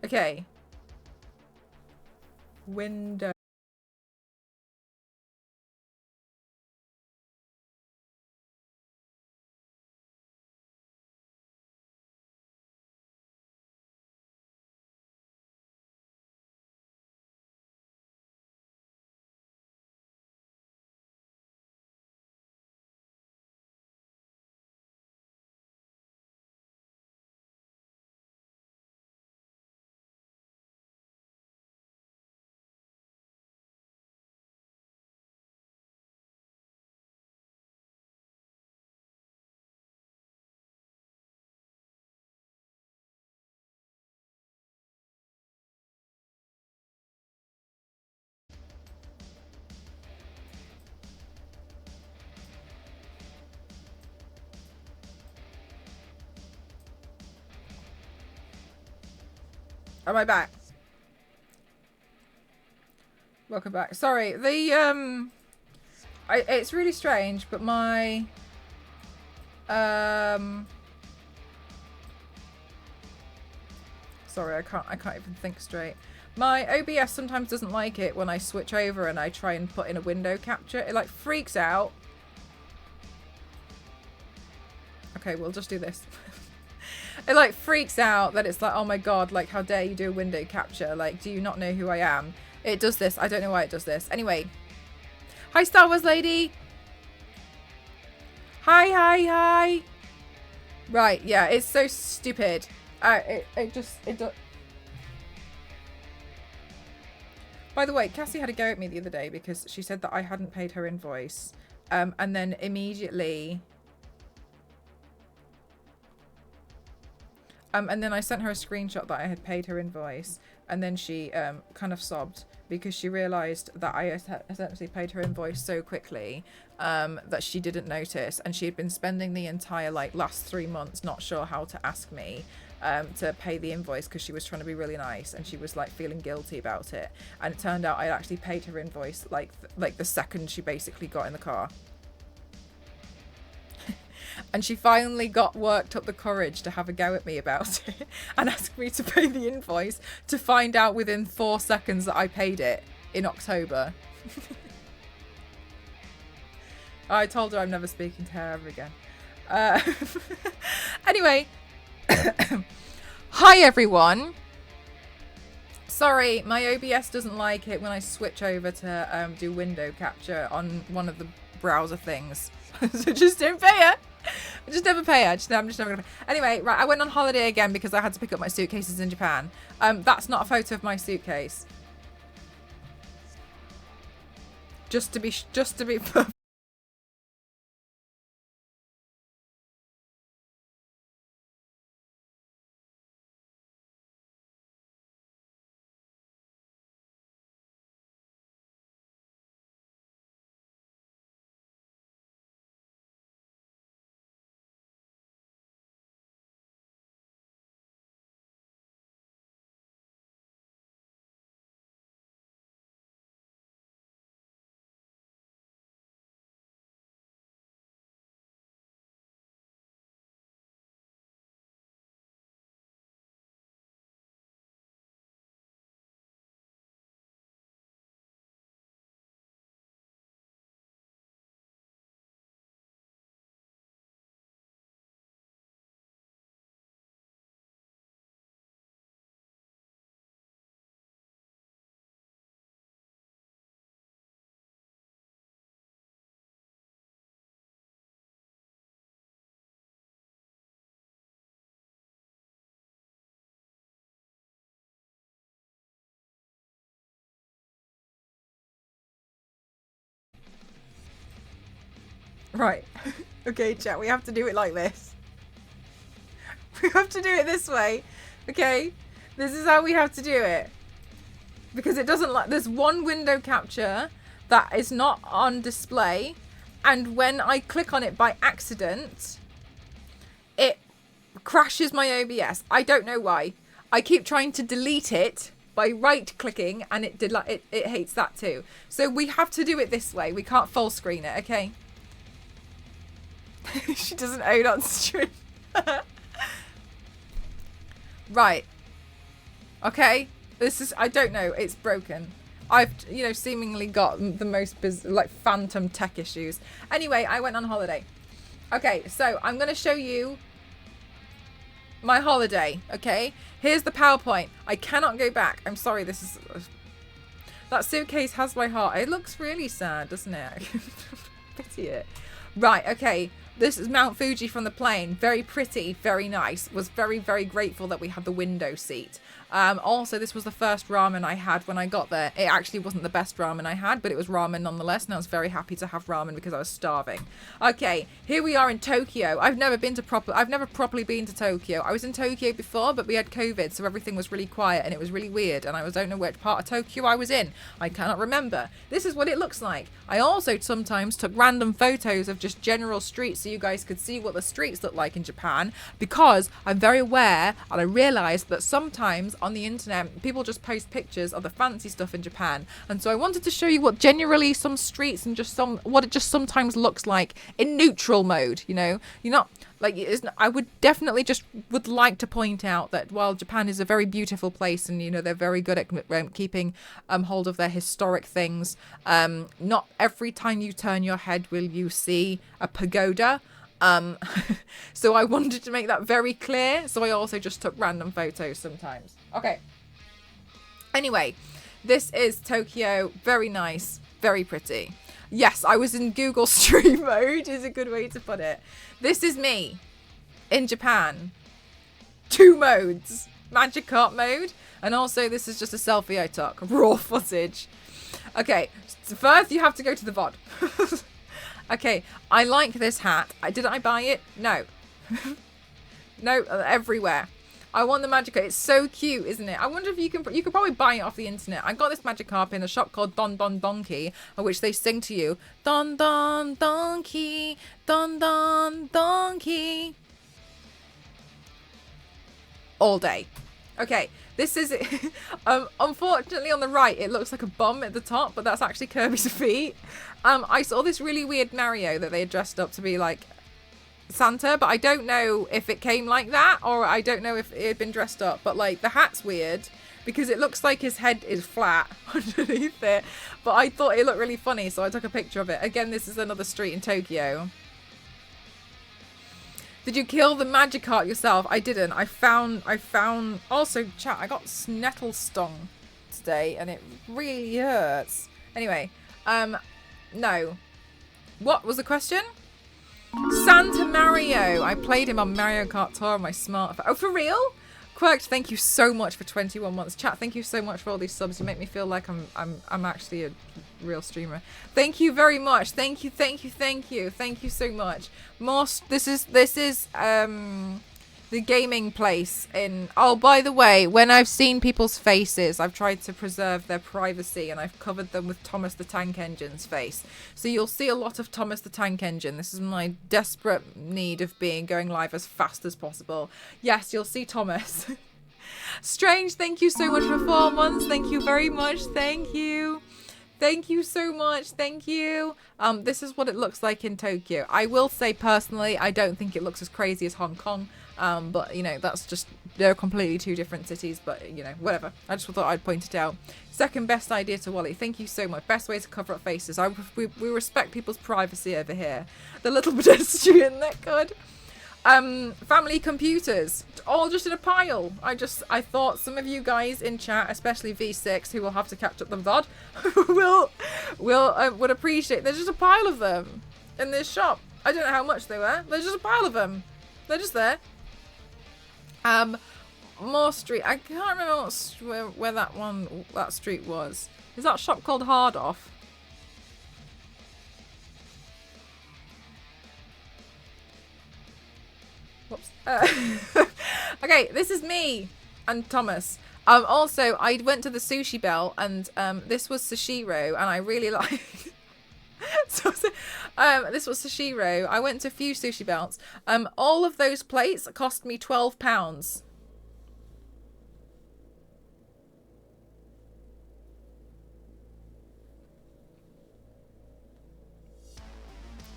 Okay. Window. Am I back? Welcome back. Sorry, the it's really strange, but my sorry, I can't even think straight. My OBS sometimes doesn't like it when I switch over and I try and put in a window capture. It like freaks out Okay, we'll just do this. It like freaks out that it's like, oh my god, like how dare you do a window capture? Like, do you not know who I am? It does this. I don't know why it does this. Anyway. Hi, Star Wars lady. Hi, hi, hi. Right, yeah, it's so stupid. It does. By the way, Cassie had a go at me the other day because she said that I hadn't paid her invoice. And then immediately... and then I sent her a screenshot that I had paid her invoice. And then she kind of sobbed because she realised that I essentially paid her invoice so quickly that she didn't notice. And she had been spending the entire last 3 months not sure how to ask me to pay the invoice because she was trying to be really nice and she was like feeling guilty about it. And it turned out I actually paid her invoice like the second she basically got in the car. And she finally got worked up the courage to have a go at me about it and ask me to pay the invoice, to find out within 4 seconds that I paid it in October. I told her I'm never speaking to her ever again. Anyway. Hi everyone. Sorry, my OBS doesn't like it when I switch over to do window capture on one of the browser things. So just don't pay her. I just never pay her. I'm just never gonna pay. Anyway, right, I went on holiday again because I had to pick up my suitcases in Japan. That's not a photo of my suitcase. Just to be right. Okay, chat, we have to do it like this. We have to do it this way. Okay? This is how we have to do it. Because it doesn't like... There's one window capture that is not on display. And when I click on it by accident, it crashes my OBS. I don't know why. I keep trying to delete it by right-clicking, and it hates that too. So we have to do it this way. We can't full screen it, okay? She doesn't own on stream. Right. Okay. This is, I don't know. It's broken. I've, seemingly got the most phantom tech issues. Anyway, I went on holiday. Okay, so I'm going to show you my holiday. Okay. Here's the PowerPoint. I cannot go back. I'm sorry. This is... That suitcase has my heart. It looks really sad, doesn't it? Pity it. Right. Okay. This is Mount Fuji from the plane. Very pretty, very nice. Was very, very grateful that we had the window seat. Also, this was the first ramen I had when I got there. It actually wasn't the best ramen I had, but it was ramen nonetheless, and I was very happy to have ramen because I was starving. Okay, here we are in Tokyo. I've never properly been to Tokyo. I was in Tokyo before, but we had COVID, so everything was really quiet, and it was really weird, and I don't know which part of Tokyo I was in. I cannot remember. This is what it looks like. I also sometimes took random photos of just general streets so you guys could see what the streets look like in Japan, because I'm very aware, and I realised that sometimes on the internet people just post pictures of the fancy stuff in Japan, and so I wanted to show you what generally some streets and what it just sometimes looks like in neutral mode. You're not like, I would definitely would like to point out that while Japan is a very beautiful place and they're very good at keeping hold of their historic things, not every time you turn your head will you see a pagoda. Um, so I wanted to make that very clear. So I also just took random photos sometimes. Okay. Anyway, this is Tokyo. Very nice. Very pretty. Yes, I was in Google Stream mode is a good way to put it. This is me in Japan. 2 modes. Magic Carp mode. And also this is just a selfie I took. Raw footage. Okay. So first you have to go to the VOD. Okay. I like this hat. Did I buy it? No. No, everywhere. I want the Magikarp. It's so cute, isn't it? I wonder if you could probably buy it off the internet. I got this Magikarp in a shop called Don Don Donkey, which they sing to you. Don Don Donkey, Don Don Donkey. All day. Okay, this is it. Unfortunately on the right, it looks like a bum at the top, but that's actually Kirby's feet. I saw this really weird Mario that they had dressed up to be like Santa, but I don't know if it came like that, or I don't know if it had been dressed up, but like the hat's weird because it looks like his head is flat underneath it, but I thought it looked really funny, so I took a picture of it. Again, this is another street in Tokyo. Did you kill the Magikarp yourself? I didn't. I found also, chat, I got nettle stung today and it really hurts. Anyway, no. What was the question? Santa Mario. I played him on Mario Kart Tour on my smartphone. Oh, for real? Quirked, thank you so much for 21 months. Chat, thank you so much for all these subs. You make me feel like I'm actually a real streamer. Thank you very much. Thank you so much. This is the gaming place in... Oh, by the way, when I've seen people's faces, I've tried to preserve their privacy and I've covered them with Thomas the Tank Engine's face. So you'll see a lot of Thomas the Tank Engine. This is my desperate need of going live as fast as possible. Yes, you'll see Thomas. Strange, thank you so much for 4 months. Thank you very much. Thank you. Thank you so much. Thank you. This is what it looks like in Tokyo. I will say personally, I don't think it looks as crazy as Hong Kong. But, you know, that's just, they're completely 2 different cities, but, you know, whatever. I just thought I'd point it out. Second best idea to Wally. Thank you so much. Best way to cover up faces. We respect people's privacy over here. The little pedestrian, that good. Family computers. All just in a pile. I thought some of you guys in chat, especially V6, who will have to catch up the VOD, would appreciate. There's just a pile of them in this shop. I don't know how much they were. There's just a pile of them. They're just there. More street. I can't remember where that street was. Is that shop called Hard Off? Whoops. Okay, this is me and Thomas. Also, I went to the Sushi Bell and this was Sashiro, and I really liked. This was Sashiro. I went to a few sushi belts. All of those plates cost me £12.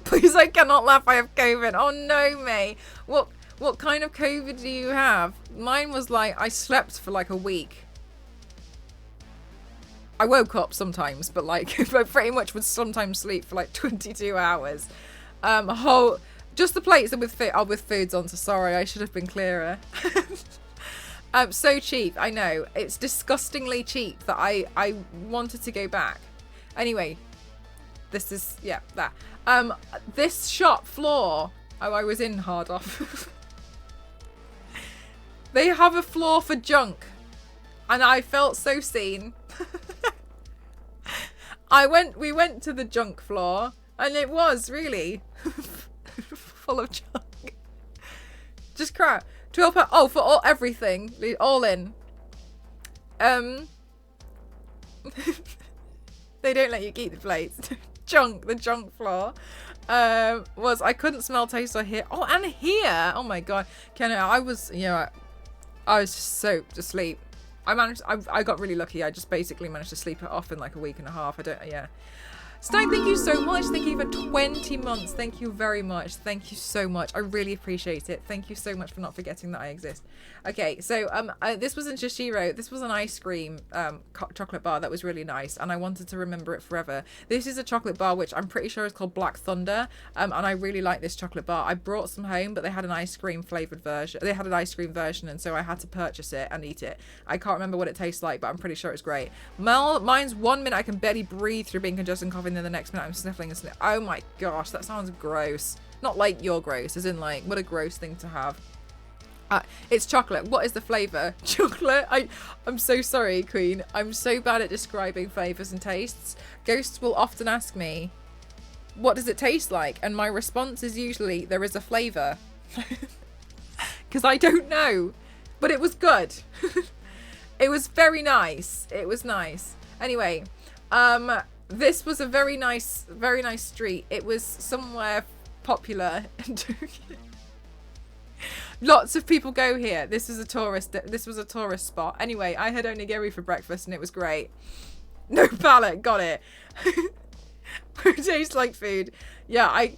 Please, I cannot laugh. I have COVID. Oh no, May. What kind of COVID do you have? Mine was like I slept for like a week. I woke up sometimes, but like I pretty much would sometimes sleep for like 22 hours. Just the plates are with foods on, so sorry, I should have been clearer. So cheap, I know. It's disgustingly cheap that I wanted to go back. Anyway, this is, yeah, that. This shop floor, I was in Hard Off. They have a floor for junk. And I felt so seen. We went to the junk floor, and it was really full of junk. Just crap. £12. Oh, for everything, all in. They don't let you keep the plates. The junk floor. I couldn't smell, taste, or hear. Oh, and hear. Oh my god, Ken, I was just soaked asleep. I got really lucky. I just basically managed to sleep it off in like a week and a half. Stein, thank you so much. Thank you for 20 months. Thank you very much. Thank you so much. I really appreciate it. Thank you so much for not forgetting that I exist. Okay, so this wasn't Shishiro. This was an ice cream chocolate bar that was really nice, and I wanted to remember it forever. This is a chocolate bar which I'm pretty sure is called Black Thunder, and I really like this chocolate bar. I brought some home, but they had an ice cream flavored version. They had an ice cream version, and so I had to purchase it and eat it. I can't remember what it tastes like, but I'm pretty sure it's great. Mine's 1 minute I can barely breathe through being congested and coughing, then the next minute I'm sniffling and sniffling. Oh my gosh, that sounds gross. Not like you're gross, as in like, what a gross thing to have. It's chocolate. What is the flavour? Chocolate? I'm so sorry, Queen. I'm so bad at describing flavours and tastes. Ghosts will often ask me, what does it taste like? And my response is usually, there is a flavour. Because I don't know. But it was good. It was very nice. It was nice. Anyway, this was a very nice street. It was somewhere popular in Tokyo. Lots of people go here. This was a tourist spot. Anyway, I had onigiri for breakfast and it was great. No palate, got it. It tastes like food. Yeah, I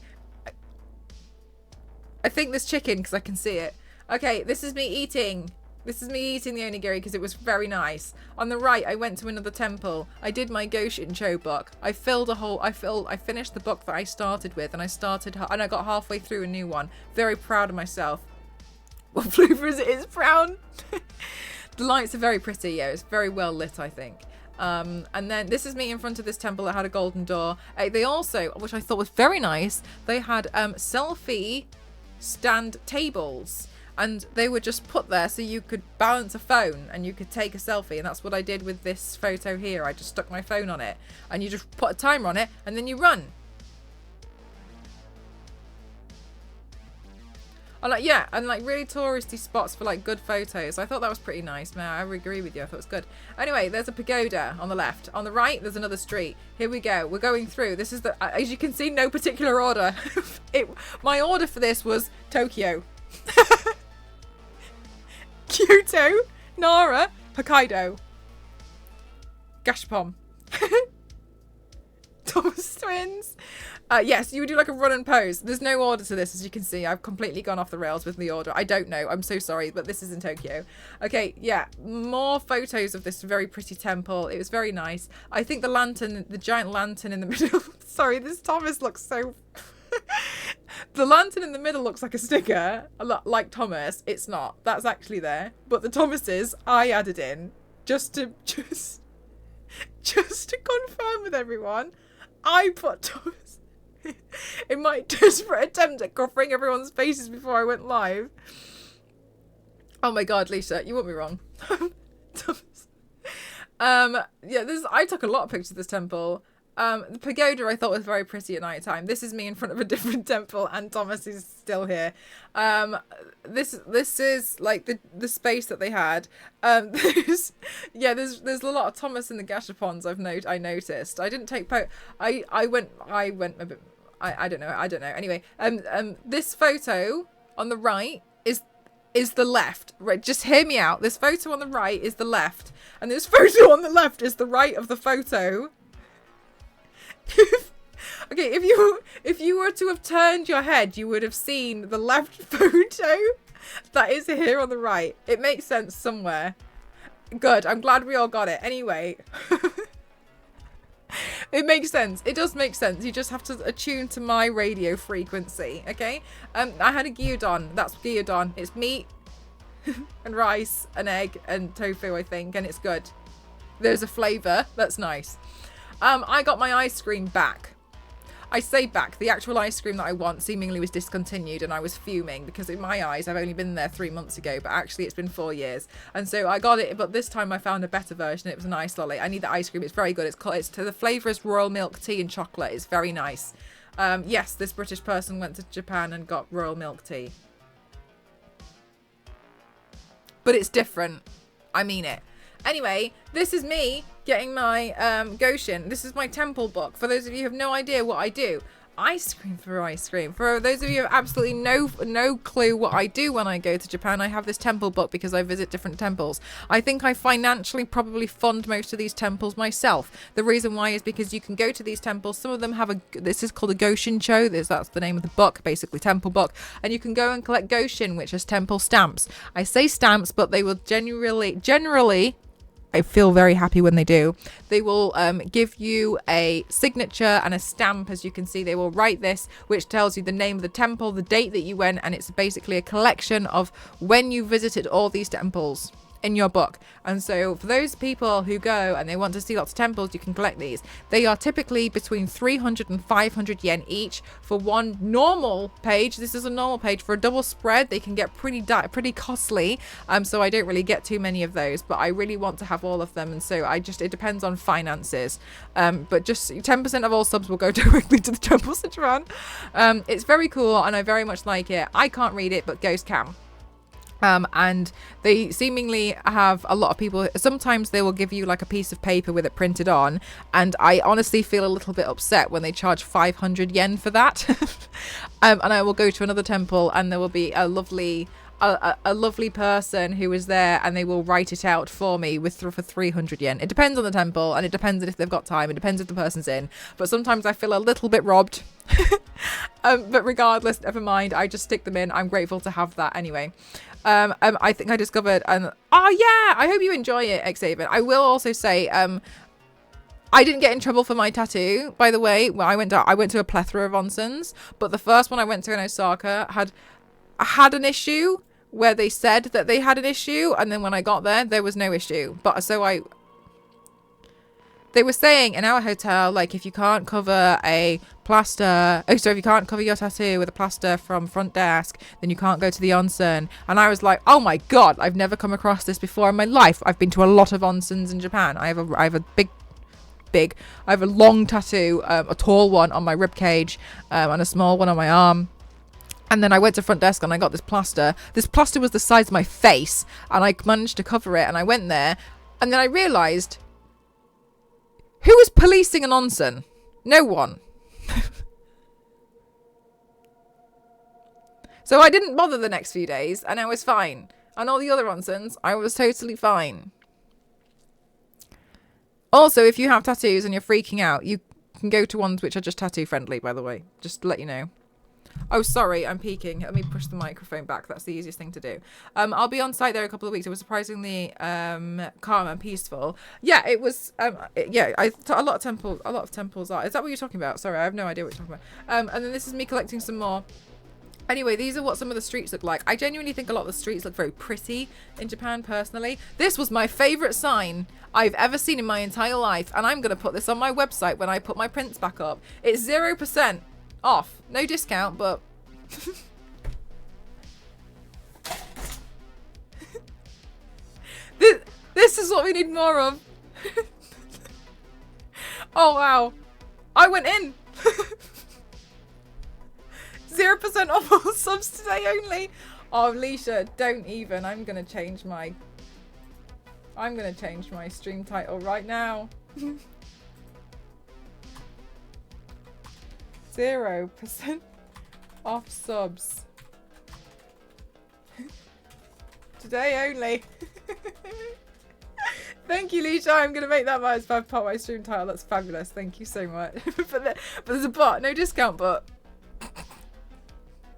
think there's chicken because I can see it. Okay, this is me eating. This is me eating the onigiri because it was very nice. On the right, I went to another temple. I did my Goshincho book. I finished the book that I started with, and I got halfway through a new one. Very proud of myself. What flavour is it? It's brown. The lights are very pretty. Yeah, it's very well lit, I think. And then this is me in front of this temple that had a golden door. They also, which I thought was very nice, they had selfie stand tables. And they were just put there so you could balance a phone and you could take a selfie. And that's what I did with this photo here. I just stuck my phone on it. And you just put a timer on it and then you run. And like really touristy spots for like good photos. I thought that was pretty nice. Man, I agree with you. I thought it was good. Anyway, there's a pagoda on the left. On the right, there's another street. Here we go. We're going through. This is as you can see, no particular order. My order for this was Tokyo. Kyoto, Nara, Hokkaido, Gashapon. Thomas Twins. Yes, you would do like a run and pose. There's no order to this, as you can see. I've completely gone off the rails with the order. I don't know. I'm so sorry, but this is in Tokyo. Okay, yeah, more photos of this very pretty temple. It was very nice. I think the giant lantern in the middle. Sorry, this Thomas looks so... The lantern in the middle looks like a sticker, like Thomas. It's not. That's actually there. But the Thomases I added in just to confirm with everyone. I put Thomas in my desperate attempt at covering everyone's faces before I went live. Oh my god, Lisa, you won't be wrong. Thomas. Yeah, I took a lot of pictures of this temple. The pagoda I thought was very pretty at night time. This is me in front of a different temple, and Thomas is still here. This is like the space that they had. There's a lot of Thomas in the Gashapons. I noticed. I didn't take I went a bit. I don't know. Anyway, this photo on the right is the left. Right, just hear me out. This photo on the right is the left, and this photo on the left is the right of the photo. Okay, if you were to have turned your head, you would have seen the left photo that is here on the right. It makes sense somewhere. Good, I'm glad we all got it. Anyway, it makes sense. It does make sense. You just have to attune to my radio frequency, okay? I had a gyudon. That's gyudon. It's meat and rice and egg and tofu, I think, and it's good. There's a flavour. That's nice. I got my ice cream back. I say back. The actual ice cream that I want seemingly was discontinued, and I was fuming because in my eyes I've only been there 3 months ago, but actually it's been 4 years. And so I got it, but this time I found a better version. It was a nice lolly. I need the ice cream. It's very good. The flavour is royal milk tea and chocolate. It's very nice. Yes, this British person went to Japan and got royal milk tea. But it's different. I mean it. Anyway, this is me getting my Goshin. This is my temple book. For those of you who have no idea what I do, ice cream for ice cream. For those of you who have absolutely no clue what I do when I go to Japan, I have this temple book because I visit different temples. I think I financially probably fund most of these temples myself. The reason why is because you can go to these temples. Some of them have this is called a Goshin-cho. That's the name of the book, basically temple book. And you can go and collect Goshin, which is temple stamps. I say stamps, but they will generally I feel very happy when they do. They will give you a signature and a stamp. As you can see, they will write this, which tells you the name of the temple, the date that you went, and it's basically a collection of when you visited all these temples in your book. And so for those people who go and they want to see lots of temples, you can collect these. They are typically between 300 and 500 yen each for one normal page. This is a normal page. For a double spread, they can get pretty costly. So I don't really get too many of those, but I really want to have all of them. And so it depends on finances. But just 10% of all subs will go directly to the temples in Japan. It's very cool and I very much like it. I can't read it, but Ghost can. And they seemingly have a lot of people. Sometimes they will give you like a piece of paper with it printed on, and I honestly feel a little bit upset when they charge 500 yen for that. And I will go to another temple and there will be a lovely person who is there and they will write it out for me for 300 yen. It depends on the temple and it depends if they've got time. It depends if the person's in, but sometimes I feel a little bit robbed. But regardless, never mind, I just stick them in. I'm grateful to have that anyway. I think I discovered, and I hope you enjoy it, Xavier. I will also say, I didn't get in trouble for my tattoo, by the way. Well, I went to a plethora of onsens, but the first one I went to in Osaka had an issue where they said that they had an issue, and then when I got there was no issue. But so they were saying in our hotel, like, if you can't cover if you can't cover your tattoo with a plaster from front desk, then you can't go to the onsen. And I was like, oh my god, I've never come across this before in my life. I've been to a lot of onsens in Japan. I have a long tattoo, a tall one on my rib cage, and a small one on my arm. And then I went to front desk and I got this plaster. This plaster was the size of my face, and I managed to cover it. And I went there, and then I realised, who was policing an onsen? No one. So I didn't bother the next few days, and I was fine. And all the other onsens, I was totally fine. Also, if you have tattoos and you're freaking out, you can go to ones which are just tattoo friendly, by the way. Just to let you know. Oh, sorry, I'm peeking. Let me push the microphone back. That's the easiest thing to do. I'll be on site there a couple of weeks. It was surprisingly calm and peaceful. Yeah, it was. A lot of temples are. Is that what you're talking about? Sorry, I have no idea what you're talking about. And then this is me collecting some more. Anyway, these are what some of the streets look like. I genuinely think a lot of the streets look very pretty in Japan, personally. This was my favourite sign I've ever seen in my entire life, and I'm going to put this on my website when I put my prints back up. It's 0% off. No discount, but... This is what we need more of. Oh, wow. I went in. 0% off all subs today only. Oh, Leisha, don't even. I'm going to change my stream title right now. 0% off subs. Today only. Thank you, Leisha. I'm going to make that as part of my stream title. That's fabulous. Thank you so much. But there's a bot. No discount, but...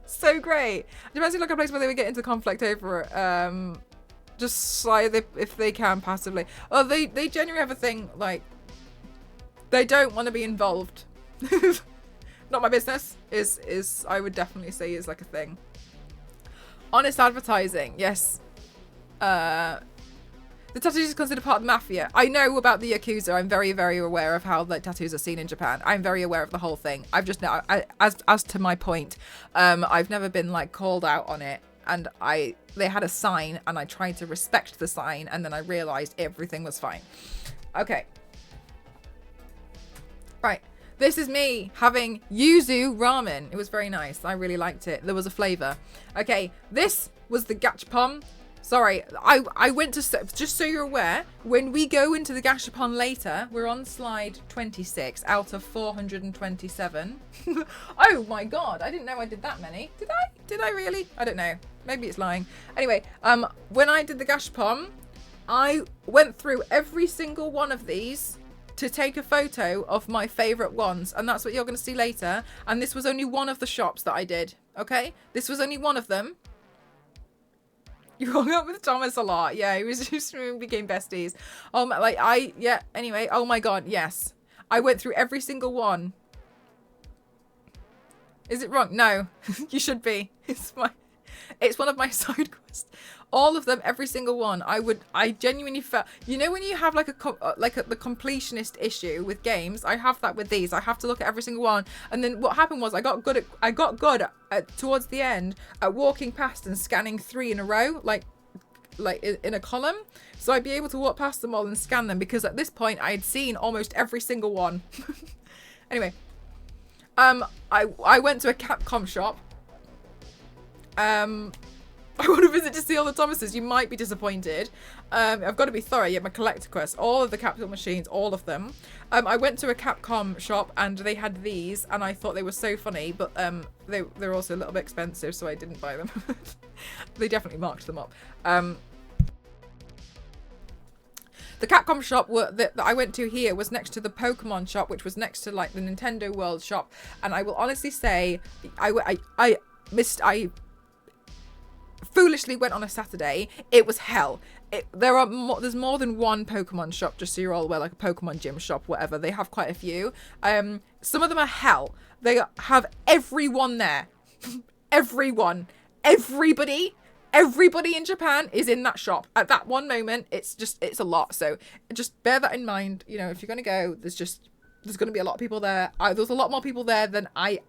So great. Japan seems like a place where they would get into conflict over just like if they can passively. Oh, they genuinely have a thing, like, they don't want to be involved. Not my business is I would definitely say is like a thing. Honest advertising, yes. The tattoos is considered part of the mafia. I know about the Yakuza. I'm very, very aware of how like tattoos are seen in Japan. I'm very aware of the whole thing. I've just now, as to my point, I've never been like called out on it. And they had a sign and I tried to respect the sign and then I realized everything was fine. Okay. Right. This is me having yuzu ramen. It was very nice. I really liked it. There was a flavor. Okay. This was the gachapon. Sorry, I went to, just so you're aware, when we go into the gashapon later, we're on slide 26 out of 427. Oh my god, I didn't know I did that many. Did I? Did I really? I don't know. Maybe it's lying. Anyway, when I did the gashapon, I went through every single one of these to take a photo of my favorite ones, and that's what you're going to see later. And this was only one of the shops that I did, okay? This was only one of them. You hung up with Thomas a lot. Yeah, he was just, we became besties. Anyway, oh my god, yes. I went through every single one. Is it wrong? No, you should be. It's one of my side quests. All of them, every single one. I genuinely felt, you know, when you have like the completionist issue with games, I have that with these. I have to look at every single one. And then what happened was I got good at towards the end at walking past and scanning 3 in a row, like in a column. So I'd be able to walk past them all and scan them, because at this point I had seen almost every single one. Anyway, I went to a Capcom shop. I want to visit to see all the Thomases. You might be disappointed. I've got to be thorough. Yeah, my collector quest, all of the Capcom machines, all of them. I went to a Capcom shop and they had these, and I thought they were so funny, but they're also a little bit expensive, so I didn't buy them. They definitely marked them up. The Capcom shop that I went to here was next to the Pokemon shop, which was next to like the Nintendo World shop, and I will honestly say I foolishly went on a Saturday. It was hell. There's more than one Pokemon shop, just so you're all aware, like a Pokemon gym shop, whatever. They have quite a few. Some of them are hell. They have everyone there. Everyone. Everybody in Japan is in that shop at that one moment. It's a lot. So just bear that in mind. You know, if you're going to go, there's going to be a lot of people there. There's a lot more people there than I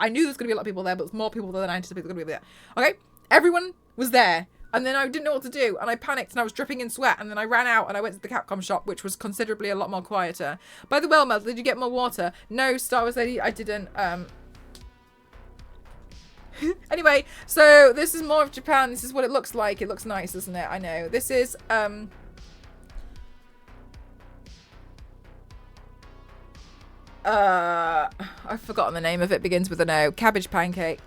knew there's going to be a lot of people there, but there's more people there than I anticipated there going to be there. Okay? Everyone was there. And then I didn't know what to do, and I panicked, and I was dripping in sweat, and then I ran out, and I went to the Capcom shop, which was considerably a lot more quieter. By the way, Mel, did you get more water? No, Star Wars Lady, I didn't. Anyway, so this is more of Japan. This is what it looks like. It looks nice, doesn't it? I know. This is, I've forgotten the name of it. Begins with an O. Cabbage pancake.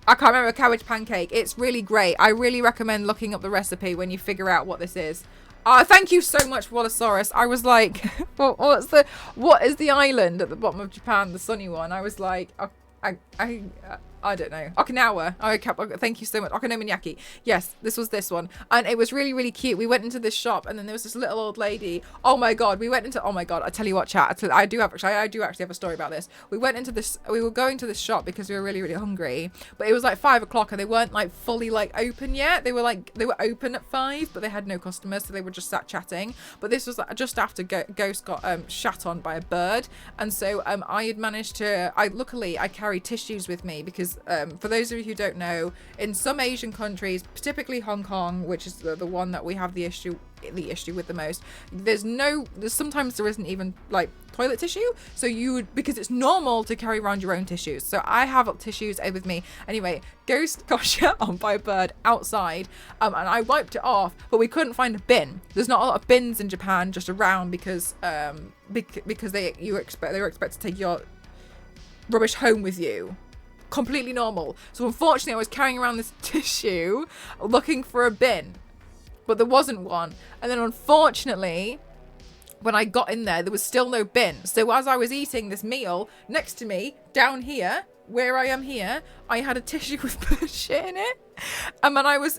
I can't remember. Cabbage pancake. It's really great. I really recommend looking up the recipe when you figure out what this is. Thank you so much, Wallasaurus. I was like, what is the island at the bottom of Japan, the sunny one? I was like, I don't know. Okinawa. Thank you so much. Okonomiyaki. Yes, this was this one. And it was really, really cute. We went into this shop, and then there was this little old lady. Oh my god. Oh my god. I tell you what, chat. I do actually have a story about this. We were going to this shop because we were really, really hungry. But it was like 5 o'clock, and they weren't like fully like open yet. They were open at 5, but they had no customers, so they were just sat chatting. But this was just after Ghost got shat on by a bird. And so I had managed to, luckily I carry tissues with me, because for those of you who don't know, in some Asian countries, typically Hong Kong, which is the one that we have the issue with the most, sometimes there isn't even like toilet tissue, so because it's normal to carry around your own tissues. So I have tissues with me. Anyway, Ghost got shot on by a bird outside, and I wiped it off, but we couldn't find a bin. There's not a lot of bins in Japan just around, because they were expected to take your rubbish home with you. Completely normal. So unfortunately I was carrying around this tissue looking for a bin, but there wasn't one. And then unfortunately when I got in there was still no bin. So as I was eating this meal, next to me down here where I am here, I had a tissue with bird shit in it. And then I was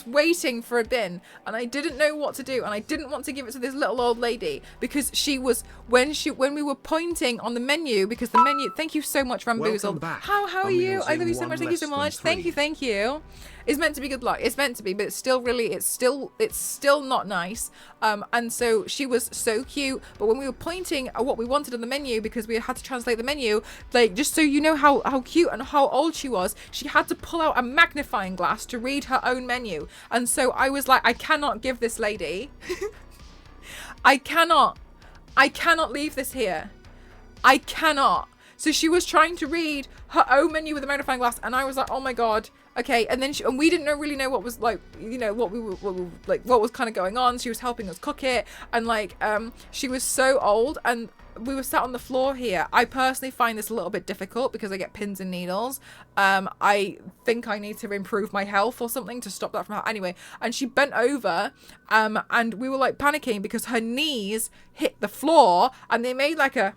waiting for a bin, and I didn't know what to do, and I didn't want to give it to this little old lady, because she was, when we were pointing on the menu, because the menu, thank you so much, Ramboozled. How are you? I love you so much. Thank you so much. Thank you. It's meant to be good luck. It's meant to be, but it's still not nice. And so she was so cute, but when we were pointing at what we wanted on the menu, because we had to translate the menu, like, just so you know how cute and how old she was, she had to pull out a magnifying glass to read her own menu. And so I was like, I cannot give this lady I cannot leave this here. I cannot. So she was trying to read her own menu with a magnifying glass, and I was like, oh my god, okay. And then and we didn't really know what was like, you know, what was kind of going on. She was helping us cook it, and like she was so old, and we were sat on the floor here. I personally find this a little bit difficult because I get pins and needles. I think I need to improve my health or something to stop that from happening. Anyway, and she bent over, and we were like panicking because her knees hit the floor, and they made like a...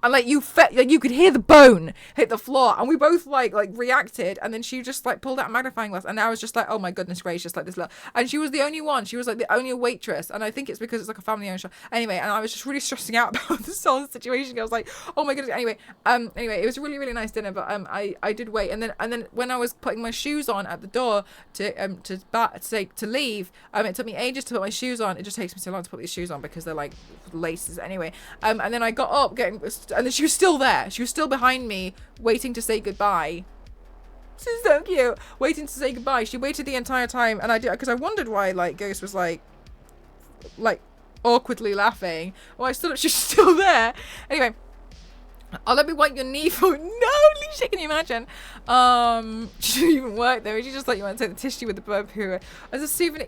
And like you could hear the bone hit the floor, and we both like reacted, and then she just like pulled out a magnifying glass, and I was just like, oh my goodness gracious, like this little... And she was the only one. She was like the only waitress, and I think it's because it's like a family-owned shop. Anyway, and I was just really stressing out about this whole situation. I was like, oh my goodness. Anyway, it was a really really nice dinner, but I did wait, and then when I was putting my shoes on at the door to leave, it took me ages to put my shoes on. It just takes me so long to put these shoes on because they're like laces. Anyway, and then I got up and then she was still there. She was still behind me, waiting to say goodbye. This is so cute. Waiting to say goodbye. She waited the entire time, and I did, because I wondered why like Ghost was like awkwardly laughing. Well, I stood up. She's still there. Anyway, let me wipe your knee for... No, Alicia, can you imagine? She didn't even work though. She just thought you want to take the tissue with the poo as a souvenir.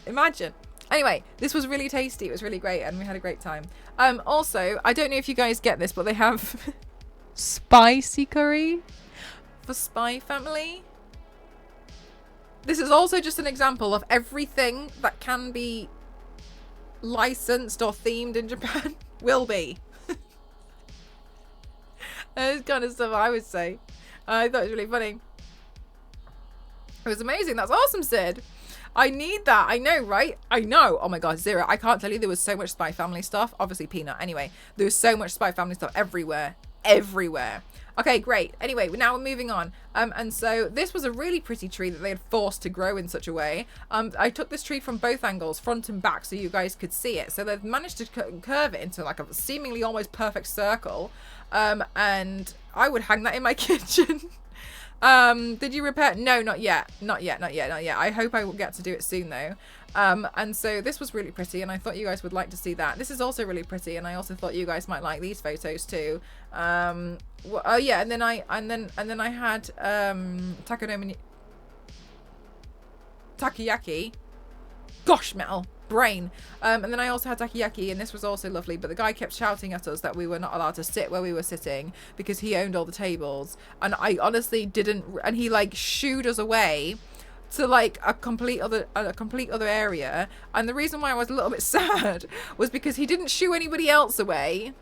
Imagine. Anyway, this was really tasty. It was really great, and we had a great time. Also, I don't know if you guys get this, but they have spicy curry for Spy Family. This is also just an example of everything that can be licensed or themed in Japan will be. This kind of stuff I would say. I thought it was really funny. It was amazing. That's awesome, Sid. I need that. I know, right? I know. Oh my god, Zero. I can't tell you, there was so much Spy Family stuff. Obviously Peanut. Anyway, there was so much Spy Family stuff everywhere. Everywhere. Okay, great. Anyway, now we're moving on. And so this was a really pretty tree that they had forced to grow in such a way. I took this tree from both angles, front and back, so you guys could see it. So they've managed to curve it into like a seemingly almost perfect circle. And I would hang that in my kitchen. Did you repair? No, not yet. Not yet. I hope I will get to do it soon though. And so this was really pretty, and I thought you guys would like to see that. This is also really pretty, and I also thought you guys might like these photos too. Oh yeah, and then I had takoyaki. Gosh, Mel. Brain. And then I also had takoyaki, and this was also lovely, but the guy kept shouting at us that we were not allowed to sit where we were sitting because he owned all the tables, and I honestly didn't, and he like shooed us away to like a complete other area. And the reason why I was a little bit sad was because he didn't shoo anybody else away,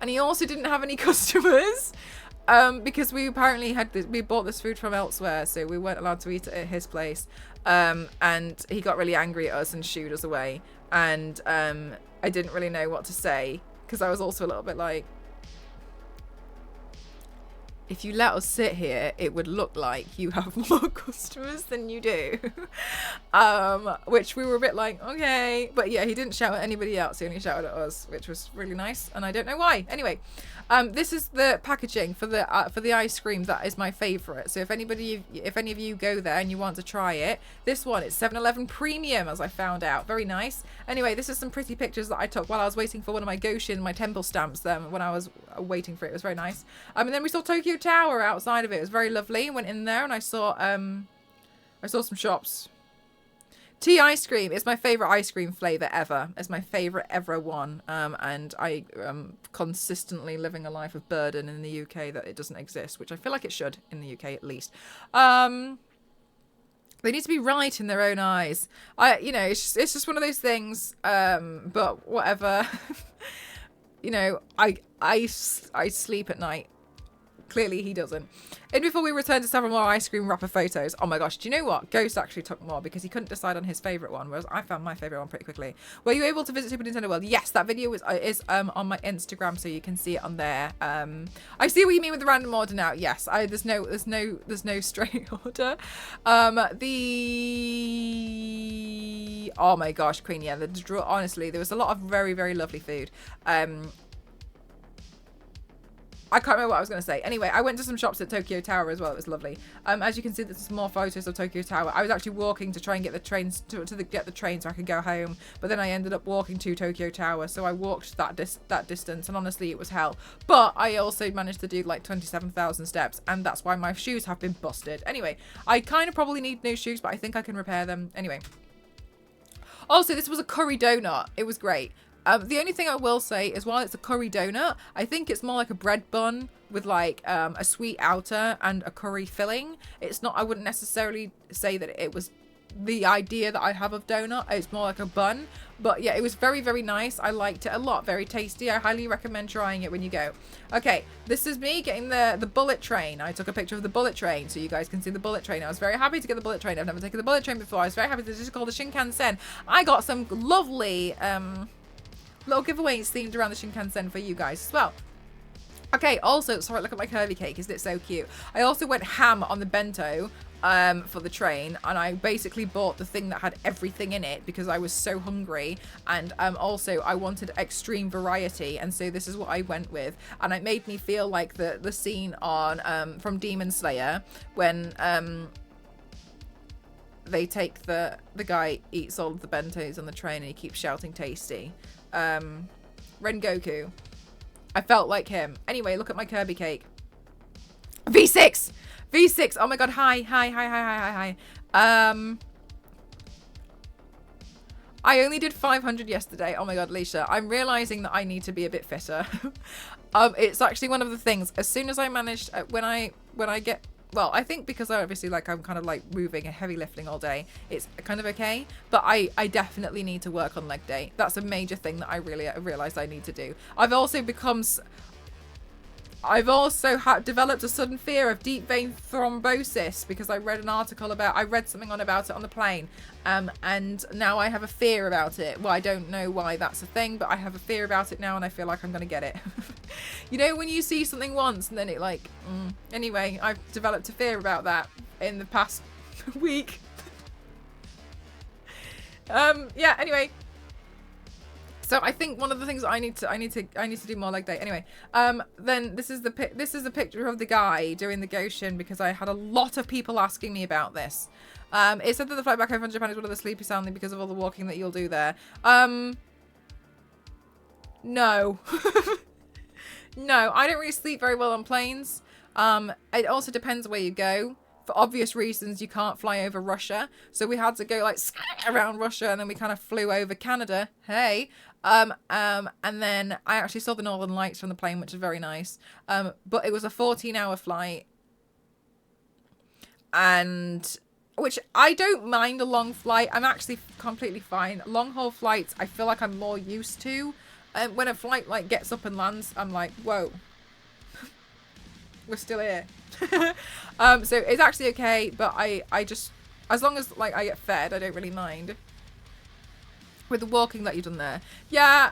and he also didn't have any customers. Because we apparently we bought this food from elsewhere, so we weren't allowed to eat it at his place. And he got really angry at us and shooed us away. And I didn't really know what to say, because I was also a little bit like, if you let us sit here, it would look like you have more customers than you do. Which we were a bit like, okay. But yeah, he didn't shout at anybody else. He only shouted at us, which was really nice. And I don't know why. Anyway, this is the packaging for the ice cream. That is my favorite. So if any of you go there and you want to try it, this one, it's 7-Eleven Premium, as I found out. Very nice. Anyway, this is some pretty pictures that I took while I was waiting for one of my Goshin, my temple stamps, when I was waiting for it. It was very nice. And then we saw Tokyo Tower outside of it. It was very lovely. Went in there and I saw some shops. Tea ice cream is my favorite ice cream flavor ever. It's my favorite ever one. And I am consistently living a life of burden in the UK that it doesn't exist, which I feel like it should in the UK at least. They need to be right in their own eyes. It's just one of those things. But whatever. I sleep at night. Clearly he doesn't. And before we return to several more ice cream wrapper photos, oh my gosh, do you know what? Ghost actually took more because he couldn't decide on his favourite one, whereas I found my favourite one pretty quickly. Were you able to visit Super Nintendo World? Yes, that video is on my Instagram, so you can see it on there. I see what you mean with the random order now. Yes, there's no straight order. Oh my gosh, Queen, yeah, honestly, there was a lot of very, very lovely food. I can't remember what I was going to say. Anyway, I went to some shops at Tokyo Tower as well. It was lovely. As you can see, there's more photos of Tokyo Tower. I was actually walking to try and get the trains get the train so I could go home. But then I ended up walking to Tokyo Tower. So I walked that distance, and honestly, it was hell. But I also managed to do like 27,000 steps, and that's why my shoes have been busted. Anyway, I kind of probably need new shoes, but I think I can repair them. Anyway. Also, this was a curry donut. It was great. The only thing I will say is while it's a curry donut, I think it's more like a bread bun with like a sweet outer and a curry filling. It's not, I wouldn't necessarily say that it was the idea that I have of donut. It's more like a bun. But yeah, it was very, very nice. I liked it a lot. Very tasty. I highly recommend trying it when you go. Okay, this is me getting the bullet train. I took a picture of the bullet train so you guys can see the bullet train. I was very happy to get the bullet train. I've never taken the bullet train before. I was very happy. This is called the Shinkansen. I got some lovely little giveaways themed around the Shinkansen for you guys as well. Okay, also, sorry, look at my curvy cake. Isn't it so cute? I also went ham on the bento for the train, and I basically bought the thing that had everything in it because I was so hungry, and also I wanted extreme variety, and so this is what I went with, and it made me feel like the scene on from Demon Slayer when they take the guy eats all of the bentos on the train and he keeps shouting tasty. Rengoku. I felt like him. Anyway, look at my Kirby cake. V6! V6! Oh my god, hi. I only did 500 yesterday. Oh my god, Leisha. I'm realizing that I need to be a bit fitter. It's actually one of the things. As soon as I managed, when I get, well, I think because I obviously like I'm kind of like moving and heavy lifting all day, it's kind of okay. But I definitely need to work on leg day. That's a major thing that I really realized I need to do. I've also developed a sudden fear of deep vein thrombosis because I read something about it on the plane. And now I have a fear about it. Well, I don't know why that's a thing, but I have a fear about it now and I feel like I'm going to get it. You know, when you see something once and then it like, anyway, I've developed a fear about that in the past week. Yeah, anyway. So I think one of the things I need to do more leg day. Anyway, then this is the picture of the guy doing the Goshin because I had a lot of people asking me about this. It said that the flight back home from Japan is one of the sleepy soundly because of all the walking that you'll do there. No. No, I don't really sleep very well on planes. It also depends where you go. For obvious reasons, you can't fly over Russia. So we had to go like around Russia and then we kind of flew over Canada. Hey. And then I actually saw the Northern Lights from the plane, which is very nice. But it was a 14-hour flight. And which I don't mind a long flight. I'm actually completely fine. Long haul flights, I feel like I'm more used to. When a flight like gets up and lands, I'm like, whoa, we're still here. So it's actually okay, but I just, as long as like I get fed, I don't really mind. With the walking that you've done there. Yeah,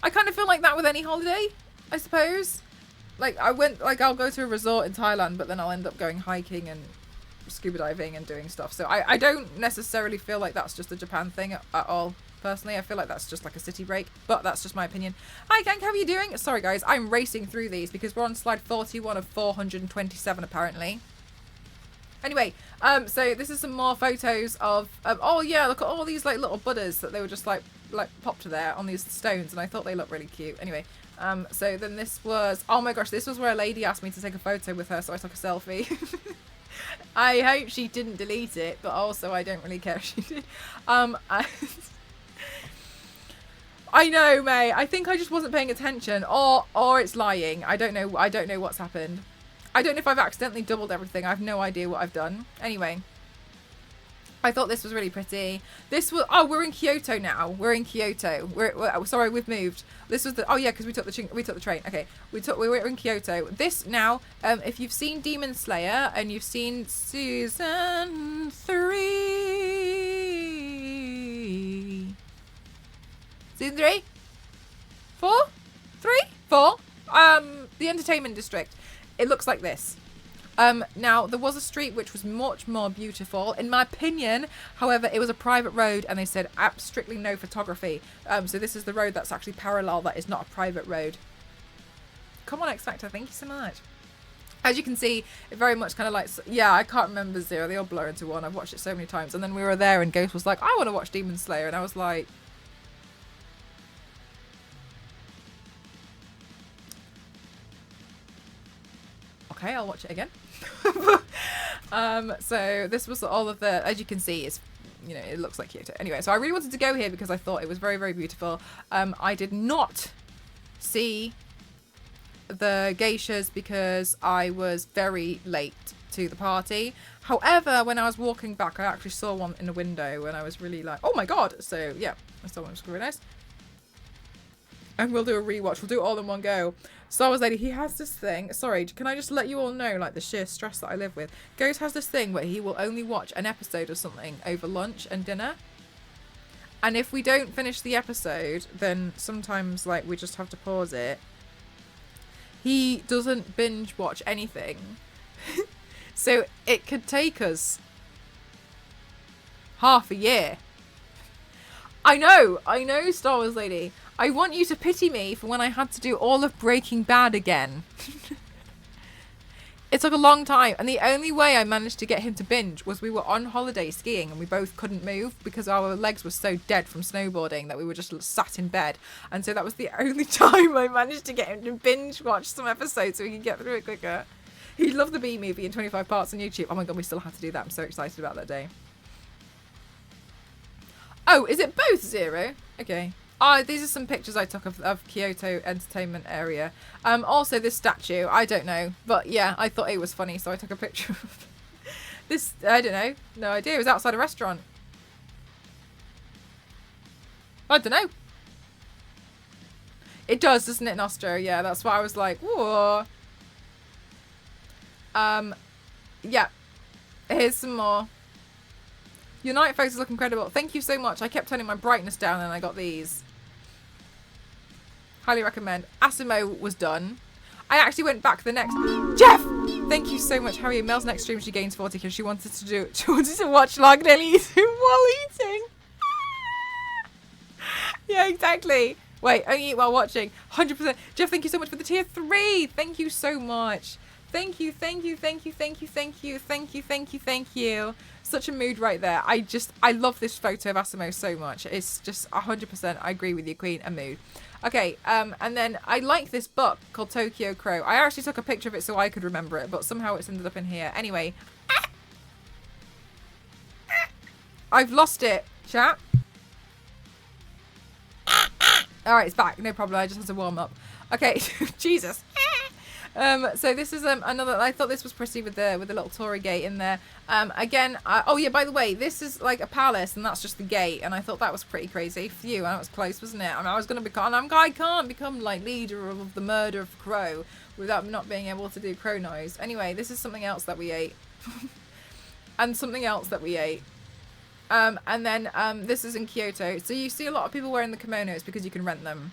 I kind of feel like that with any holiday, I suppose. Like I'll go to a resort in Thailand, but then I'll end up going hiking and scuba diving and doing stuff. So I don't necessarily feel like that's just a Japan thing at all. Personally, I feel like that's just like a city break, but that's just my opinion. Hi, Gank, how are you doing? Sorry, guys, I'm racing through these because we're on slide 41 of 427, apparently. Anyway, so this is some more photos of oh yeah, look at all these like little Buddhas that they were just like popped there on these stones, and I thought they looked really cute. Anyway, so then this was, oh my gosh, this was where a lady asked me to take a photo with her, so I took a selfie. I hope she didn't delete it, but also I don't really care if she did. I know, May. I think I just wasn't paying attention, or it's lying. I don't know what's happened. I don't know if I've accidentally doubled everything. I have no idea what I've done. Anyway, I thought this was really pretty. This was, oh, we're in Kyoto now. We're in Kyoto. We're sorry, we've moved. This was the, oh yeah, because we took the train. Okay, we were in Kyoto. This now, if you've seen Demon Slayer and you've seen season 3. Season 3? 4? 3? 4? The entertainment district. It looks like this. Now, there was a street which was much more beautiful, in my opinion. However, it was a private road, and they said strictly no photography. So this is the road that's actually parallel. That is not a private road. Come on, X Factor. Thank you so much. As you can see, it very much kind of like, yeah, I can't remember Zero. They all blur into one. I've watched it so many times. And then we were there and Ghost was like, I want to watch Demon Slayer. And I was like, okay, I'll watch it again. So this was all of the, as you can see, it's, you know, it looks like Kyoto. Anyway, so I really wanted to go here because I thought it was very, very beautiful. I did not see the geishas because I was very late to the party. However, when I was walking back, I actually saw one in the window and I was really like, oh my god. So yeah, I saw one, which was really nice. And we'll do a rewatch. We'll do it all in one go. Star Wars Lady, he has this thing. Sorry, can I just let you all know, like, the sheer stress that I live with? Ghost has this thing where he will only watch an episode or something over lunch and dinner. And if we don't finish the episode, then sometimes, like, we just have to pause it. He doesn't binge watch anything. So it could take us half a year. I know, Star Wars Lady. I want you to pity me for when I had to do all of Breaking Bad again. It took a long time, and the only way I managed to get him to binge was we were on holiday skiing and we both couldn't move because our legs were so dead from snowboarding that we were just sat in bed. And so that was the only time I managed to get him to binge watch some episodes so we could get through it quicker. He loved the B movie in 25 parts on YouTube. Oh my god, we still have to do that. I'm so excited about that day. Oh, is it both Zero? Okay. Oh, these are some pictures I took of Kyoto Entertainment Area. Also, this statue, I don't know. But yeah, I thought it was funny, so I took a picture of this. I don't know. No idea. It was outside a restaurant. I don't know. It does, doesn't it, Nostro? Yeah, that's why I was like, whoa. Yeah. Here's some more. Your night photos look incredible. Thank you so much. I kept turning my brightness down and I got these. Highly recommend. Asimo was done. I actually went back the next... Jeff! Thank you so much. How are you? Mel's next stream, she gains 40 because she wanted to watch Lagnelli while eating. Yeah, exactly. Wait, only eat while watching. 100%. Jeff, thank you so much for the tier 3. Thank you so much. Thank you, thank you, thank you, thank you, thank you, thank you, thank you, thank you. Such a mood right there. I love this photo of Asimo so much. It's just 100%. I agree with you, Queen. A mood. Okay, and then I like this book called Tokyo Crow. I actually took a picture of it so I could remember it, but somehow it's ended up in here. Anyway. I've lost it, chat. Alright, it's back. No problem. I just had to warm up. Okay, Jesus. So this is another. I thought this was pretty with the little Torii gate in there. Again, oh yeah, by the way, this is like a palace, and that's just the gate. And I thought that was pretty crazy. Phew, and it was close, wasn't it? I mean, I was gonna become. I can't become like leader of the murder of Crow without not being able to do crow noise. Anyway, this is something else that we ate, and something else that we ate. And then this is in Kyoto. So you see a lot of people wearing the kimonos because you can rent them.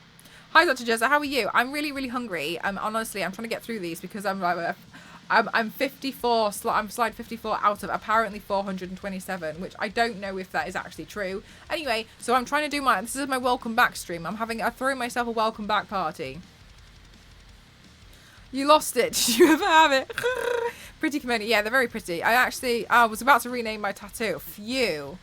Hi, Dr. Jezza. How are you? I'm really, really hungry. Honestly, I'm trying to get through these because I'm 54. I'm slide 54 out of apparently 427, which I don't know if that is actually true. Anyway, so I'm trying to do this is my welcome back stream. I'm throwing myself a welcome back party. You lost it. Did you ever have it? Pretty kimono. Yeah, they're very pretty. I was about to rename my tattoo. Phew.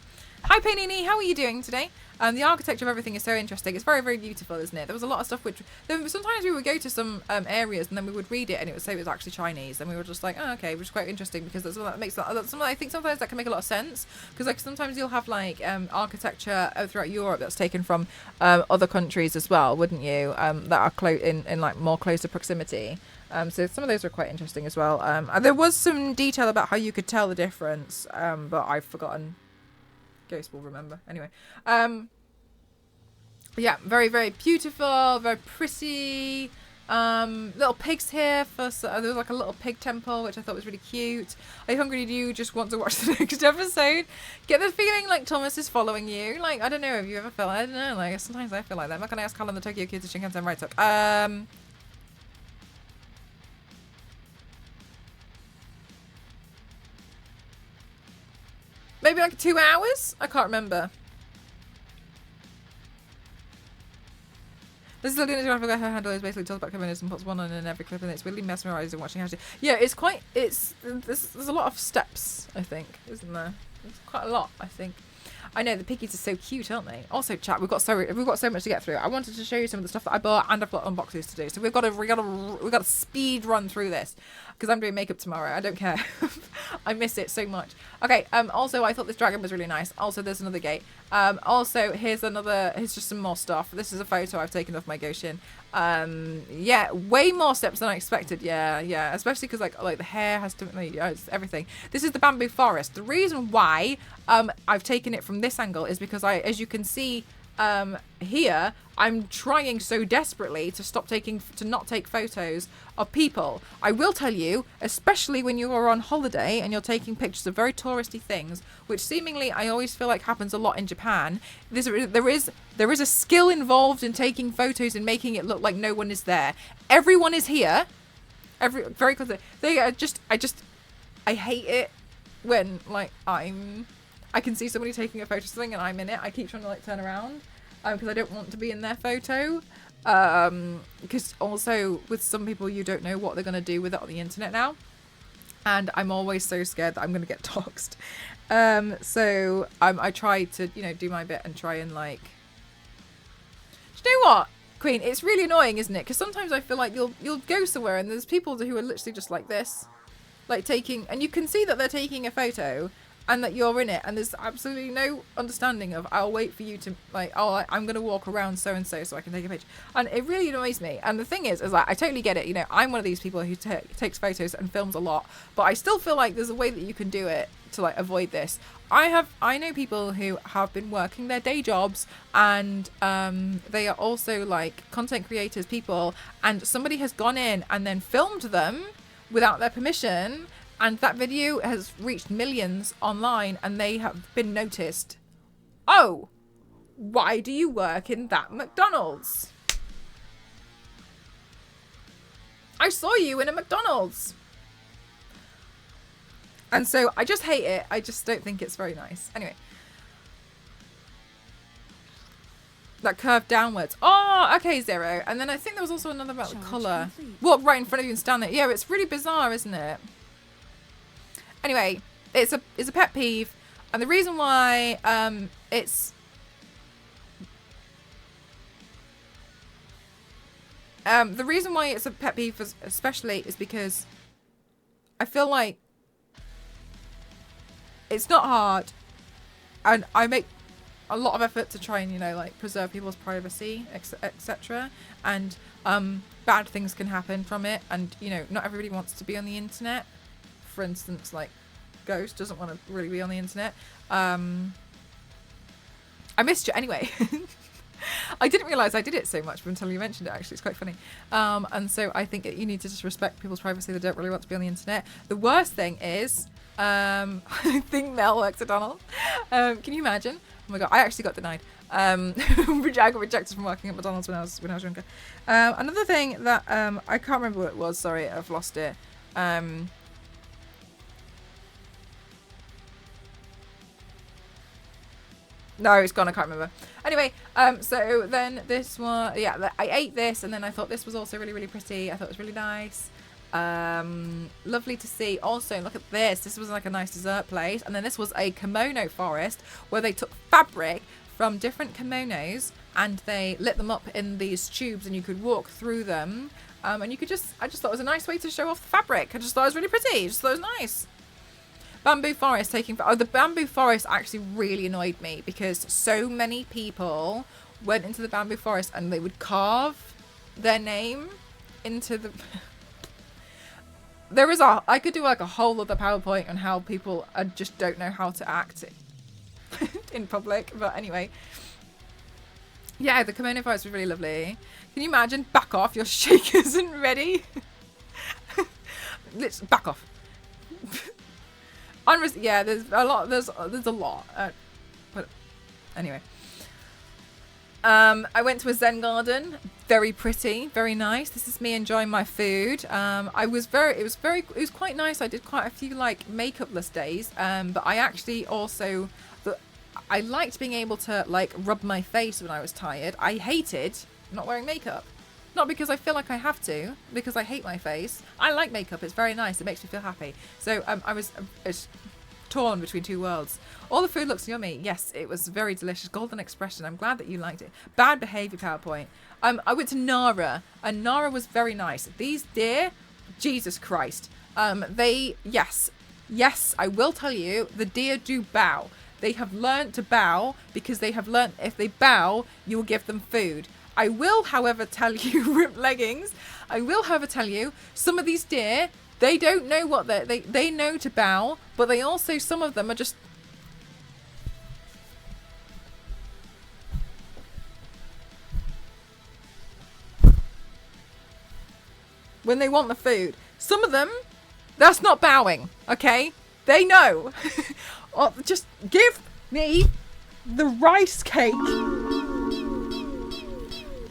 Hi, Panini. How are you doing today? The architecture of everything is so interesting. It's very, very beautiful, isn't it? There was a lot of stuff which... Sometimes we would go to some areas and then we would read it and it would say it was actually Chinese. And we were just like, oh, okay, which is quite interesting because that's something that makes... I think sometimes that can make a lot of sense. Because like sometimes you'll have like architecture throughout Europe that's taken from other countries as well, wouldn't you? That are in like more closer proximity. So some of those are quite interesting as well. There was some detail about how you could tell the difference, but I've forgotten. Ghost will remember. Anyway. Yeah, very, very beautiful, very pretty. Little pigs here. There was like a little pig temple, which I thought was really cute. Are you hungry? Do you just want to watch the next episode? Get the feeling like Thomas is following you. Like, I don't know if you ever felt, I don't know, like sometimes I feel like that. I'm not going to ask Colin the Tokyo Kids to Shinkansen right up. Maybe like 2 hours? I can't remember. This is Alina Graphic. Her handle is basically talks about kimonos and puts one on in every clip, and it's really mesmerising watching how she. Yeah, it's quite. There's a lot of steps, I think, isn't there? There's quite a lot, I think. I know the piggies are so cute, aren't they? Also, chat, we've got so much to get through. I wanted to show you some of the stuff that I bought, and I've got unboxings to do. So we've got to speed run through this because I'm doing makeup tomorrow. I don't care. I miss it so much. Okay. Also, I thought this dragon was really nice. Also, there's another gate. Also, here's just some more stuff. This is a photo I've taken of my Goshin. Yeah, way more steps than I expected. Yeah, especially because like the hair has to, it's everything. This is the bamboo forest. The reason why I've taken it from this angle is because as you can see here, I'm trying so desperately to not take photos of people. I will tell you, especially when you are on holiday and you're taking pictures of very touristy things, which seemingly I always feel like happens a lot in Japan. There is a skill involved in taking photos and making it look like no one is there. Everyone is here. Very close. I hate it when like I can see somebody taking a photo of something and I'm in it. I keep trying to like turn around because I don't want to be in their photo. Because also with some people you don't know what they're going to do with it on the internet now. And I'm always so scared that I'm going to get doxxed. So I try to, do my bit and try and like... Do you know what, Queen? It's really annoying, isn't it? Because sometimes I feel like you'll go somewhere and there's people who are literally just like this. Like taking... And you can see that they're taking a photo... And that you're in it, and there's absolutely no understanding of I'll wait for you to like, oh, I'm gonna walk around so and so I can take a picture, and it really annoys me. And the thing is like I totally get it. I'm one of these people who takes photos and films a lot, but I still feel like there's a way that you can do it to like avoid this. I know people who have been working their day jobs, and they are also like content creators, people, and somebody has gone in and then filmed them without their permission. And that video has reached millions online and they have been noticed. Oh, why do you work in that McDonald's? I saw you in a McDonald's. And so I just hate it. I just don't think it's very nice. Anyway. That curve downwards. Oh, okay, Zero. And then I think there was also another about the colour. Walk right in front of you and stand there. Yeah, it's really bizarre, isn't it? Anyway, it's a pet peeve, and the reason why it's a pet peeve especially is because I feel like it's not hard, and I make a lot of effort to try and like preserve people's privacy, etc. And bad things can happen from it, and not everybody wants to be on the internet. For instance, like Ghost doesn't want to really be on the internet. I missed you anyway. I didn't realise I did it so much until you mentioned it. Actually, it's quite funny. And so I think that you need to just respect people's privacy. They don't really want to be on the internet. The worst thing is, I think Mel works at Donald. Can you imagine? Oh my god, I actually got denied. I got rejected from working at McDonald's when I was younger. Another thing that I can't remember what it was. Sorry, I've lost it. No, it's gone. I can't remember. Anyway, so then this one, yeah, I ate this, and then I thought this was also really, really pretty. I thought it was really nice. Lovely to see. Also, look at this. This was like a nice dessert place, and then this was a kimono forest where they took fabric from different kimonos and they lit them up in these tubes, and you could walk through them. And you could I just thought it was a nice way to show off the fabric. I just thought it was really pretty. I just thought it was nice. Bamboo forest the bamboo forest actually really annoyed me because so many people went into the bamboo forest and they would carve their name into the I could do like a whole other PowerPoint on how people just don't know how to act in public, but anyway, yeah, the kimono forest was really lovely. Can you imagine? Back off, your shake isn't ready. Let's back off. Yeah, there's a lot. There's a lot. But anyway, I went to a Zen garden. Very pretty, very nice. This is me enjoying my food. It was quite nice. I did quite a few like makeupless days. But I actually I liked being able to like rub my face when I was tired. I hated not wearing makeup. Not because I feel like I have to, because I hate my face. I like makeup. It's very nice. It makes me feel happy. So I was torn between two worlds. All the food looks yummy. Yes, it was very delicious. Golden expression. I'm glad that you liked it. Bad behavior, PowerPoint. I went to Nara, and Nara was very nice. These deer, Jesus Christ. Yes, I will tell you, the deer do bow. They have learned to bow because they have learned if they bow, you will give them food. I will, however, tell you, ripped leggings, I will, however, tell you, some of these deer, they don't know what they know to bow, but they also, some of them are just... when they want the food. Some of them, that's not bowing, okay? They know. Or just give me the rice cake.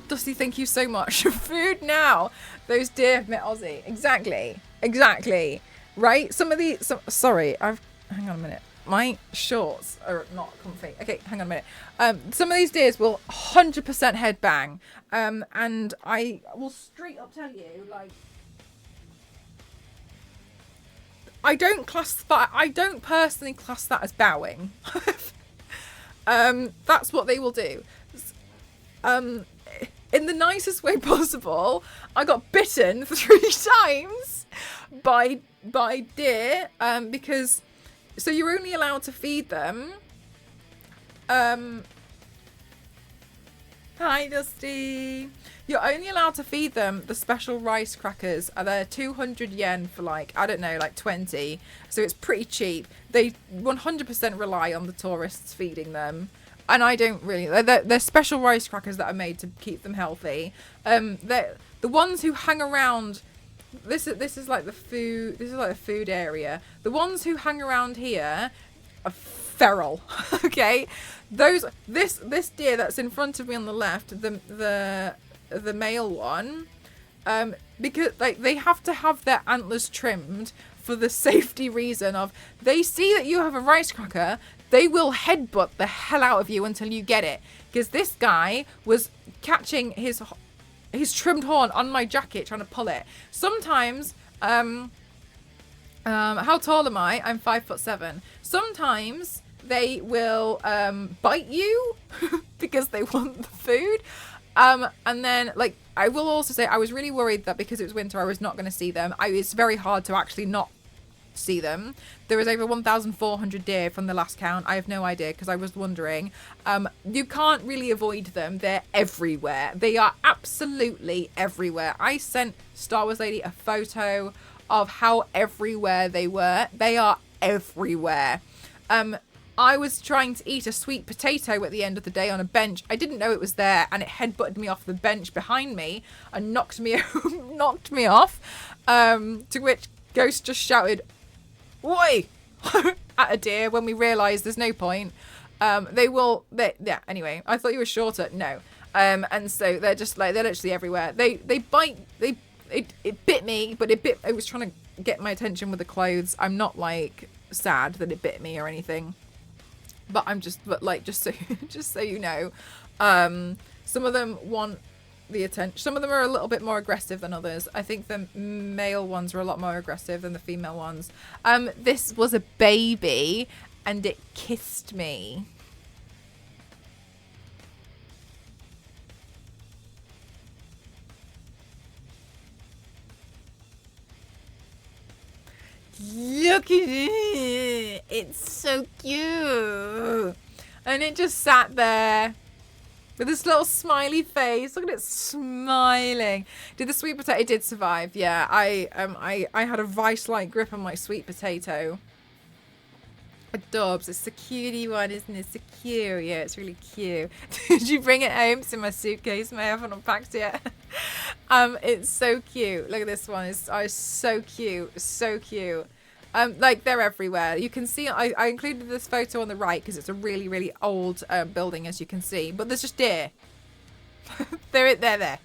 Dusty, thank you so much. Food now. Those deer met Aussie. Exactly. Right? Some of the... sorry, hang on a minute. My shorts are not comfy. Okay, hang on a minute. Some of these deers will 100% head bang. And I will straight up tell you, like... I don't personally class that as bowing. That's what they will do. In the nicest way possible, I got bitten 3 times by deer, because so you're only allowed to feed them. Hi, Dusty. You're only allowed to feed them the special rice crackers. They're 200 yen for like, I don't know, like 20. So it's pretty cheap. They 100% rely on the tourists feeding them. And I don't really... They're special rice crackers that are made to keep them healthy. The ones who hang around... This is like the food... This is like the food area. The ones who hang around here are feral. Okay? This deer that's in front of me on the left, the male one, because like they have to have their antlers trimmed for the safety reason of they see that you have a rice cracker, they will headbutt the hell out of you until you get it. Because this guy was catching his trimmed horn on my jacket trying to pull it. Sometimes, how tall am I? I'm 5'7". Sometimes they will bite you because they want the food. And then, like, I will also say I was really worried that because it was winter, I was not going to see them. It's very hard to actually not see them. There was over 1,400 deer from the last count. I have no idea because I was wondering. You can't really avoid them. They're everywhere. They are absolutely everywhere. I sent Star Wars Lady a photo of how everywhere they were. They are everywhere. I was trying to eat a sweet potato at the end of the day on a bench. I didn't know it was there, and it headbutted me off the bench behind me and knocked me off. To which Ghost just shouted, "Oi!" at a deer when we realised there's no point. Yeah, anyway, I thought you were shorter. No. And so they're literally everywhere. They bite, it bit me, but it was trying to get my attention with the clothes. I'm not like sad that it bit me or anything. But just so you know, some of them want the attention. Some of them are a little bit more aggressive than others. I think the male ones are a lot more aggressive than the female ones. This was a baby and it kissed me. Look at it. It's so cute. And it just sat there with this little smiley face. Look at it smiling. Did the sweet potato... It did survive, yeah. I had a vice-like grip on my sweet potato. Adorbs. It's the cutie one, isn't it? It's so cute. Yeah, it's really cute. Did you bring it home? It's in my suitcase. I haven't unpacked it yet. It's so cute. Look at this one. It's so cute. So cute. Like, they're everywhere. You can see, I included this photo on the right because it's a really, really old building, as you can see. But there's just deer. They're there.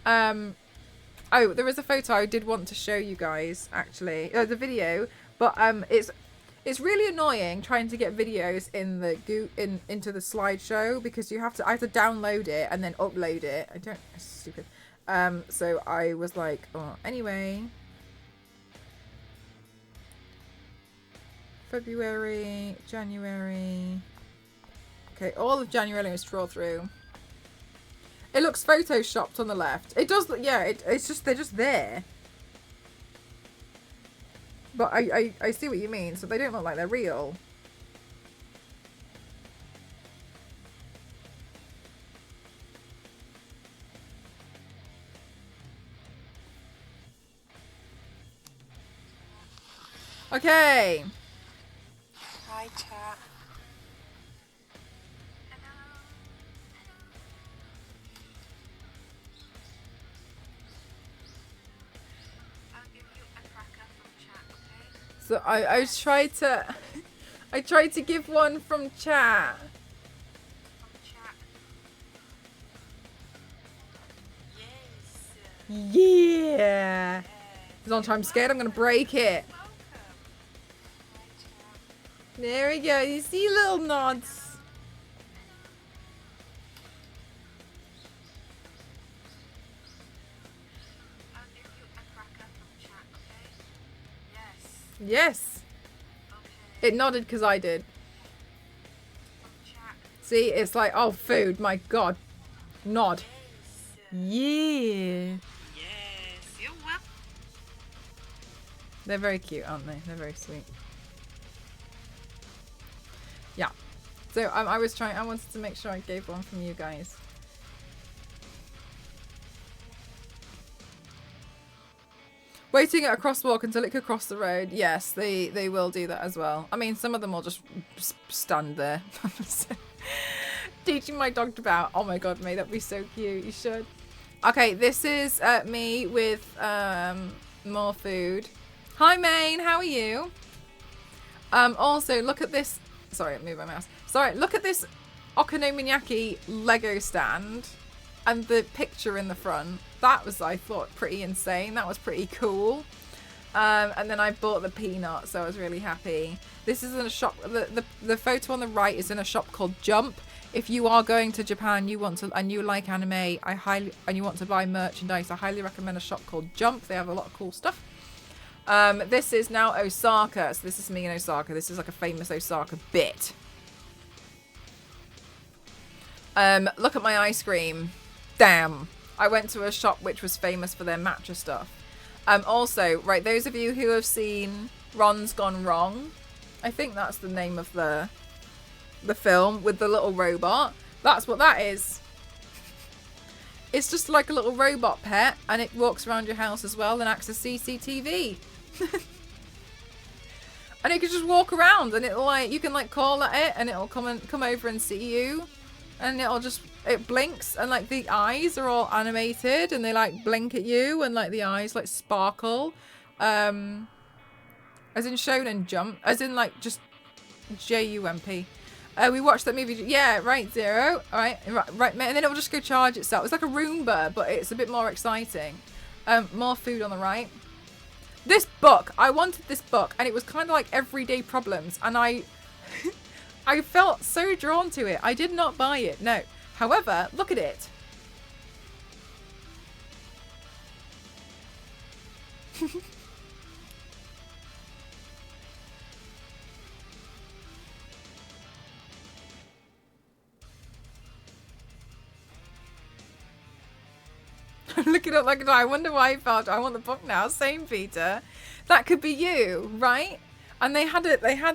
Oh, there is a photo I did want to show you guys, actually. The video. But it's It's really annoying trying to get videos in the into the slideshow because I have to download it and then upload it. It's stupid. So I was like, oh, anyway. February, January. Okay, all of January let's draw through. It looks photoshopped on the left. It does, yeah, it's just, they're just there. But I see what you mean, so they don't look like they're real. Okay. Hi, chat. So I tried to I tried to give one from chat. Yes. Yeah. Because I'm scared I'm gonna break it. There we go. You see little nods. Yes. Okay. It nodded because I did. See, it's like, oh, food. My God. Nod. Yes. Yeah. Yes. You're welcome. They're very cute, aren't they? They're very sweet. Yeah. So I wanted to make sure I gave one from you guys. Waiting at a crosswalk until it could cross the road. Yes, they will do that as well. I mean, some of them will just stand there. Teaching my dog about. Oh my God, May, that'd be so cute. You should. Okay, this is me with more food. Hi, Maine. How are you? Also, look at this. Sorry, move my mouse. Sorry, look at this okonomiyaki Lego stand and the picture in the front. That was, I thought, pretty insane. That was pretty cool. And then I bought the peanut, so I was really happy. This is in a shop. The photo on the right is in a shop called Jump. If you are going to Japan, and you like anime, and you want to buy merchandise, I highly recommend a shop called Jump. They have a lot of cool stuff. This is now Osaka. So this is me in Osaka. This is like a famous Osaka bit. Look at my ice cream. Damn. I went to a shop which was famous for their matcha stuff. Also, right, those of you who have seen Ron's Gone Wrong, I think that's the name of the film with the little robot. That's what that is. It's just like a little robot pet, and it walks around your house as well and acts as CCTV. And it can just walk around, and it'll you can call at it, and it'll come over and see you, and it blinks, and the eyes are all animated, and they blink at you, and the eyes sparkle, as in Shonen Jump, as in just JUMP. We watched that movie. Yeah, right, Zero. All right, right, and then it will just go charge itself. It's like a Roomba, but it's a bit more exciting. More food on the right. This book, I wanted this book, and it was kind of like Everyday Problems, and I felt so drawn to it. I did not buy it, no. However, look at it. Look it up like that. I wonder why I felt I want the book now. Same, Peter. That could be you, right? And they had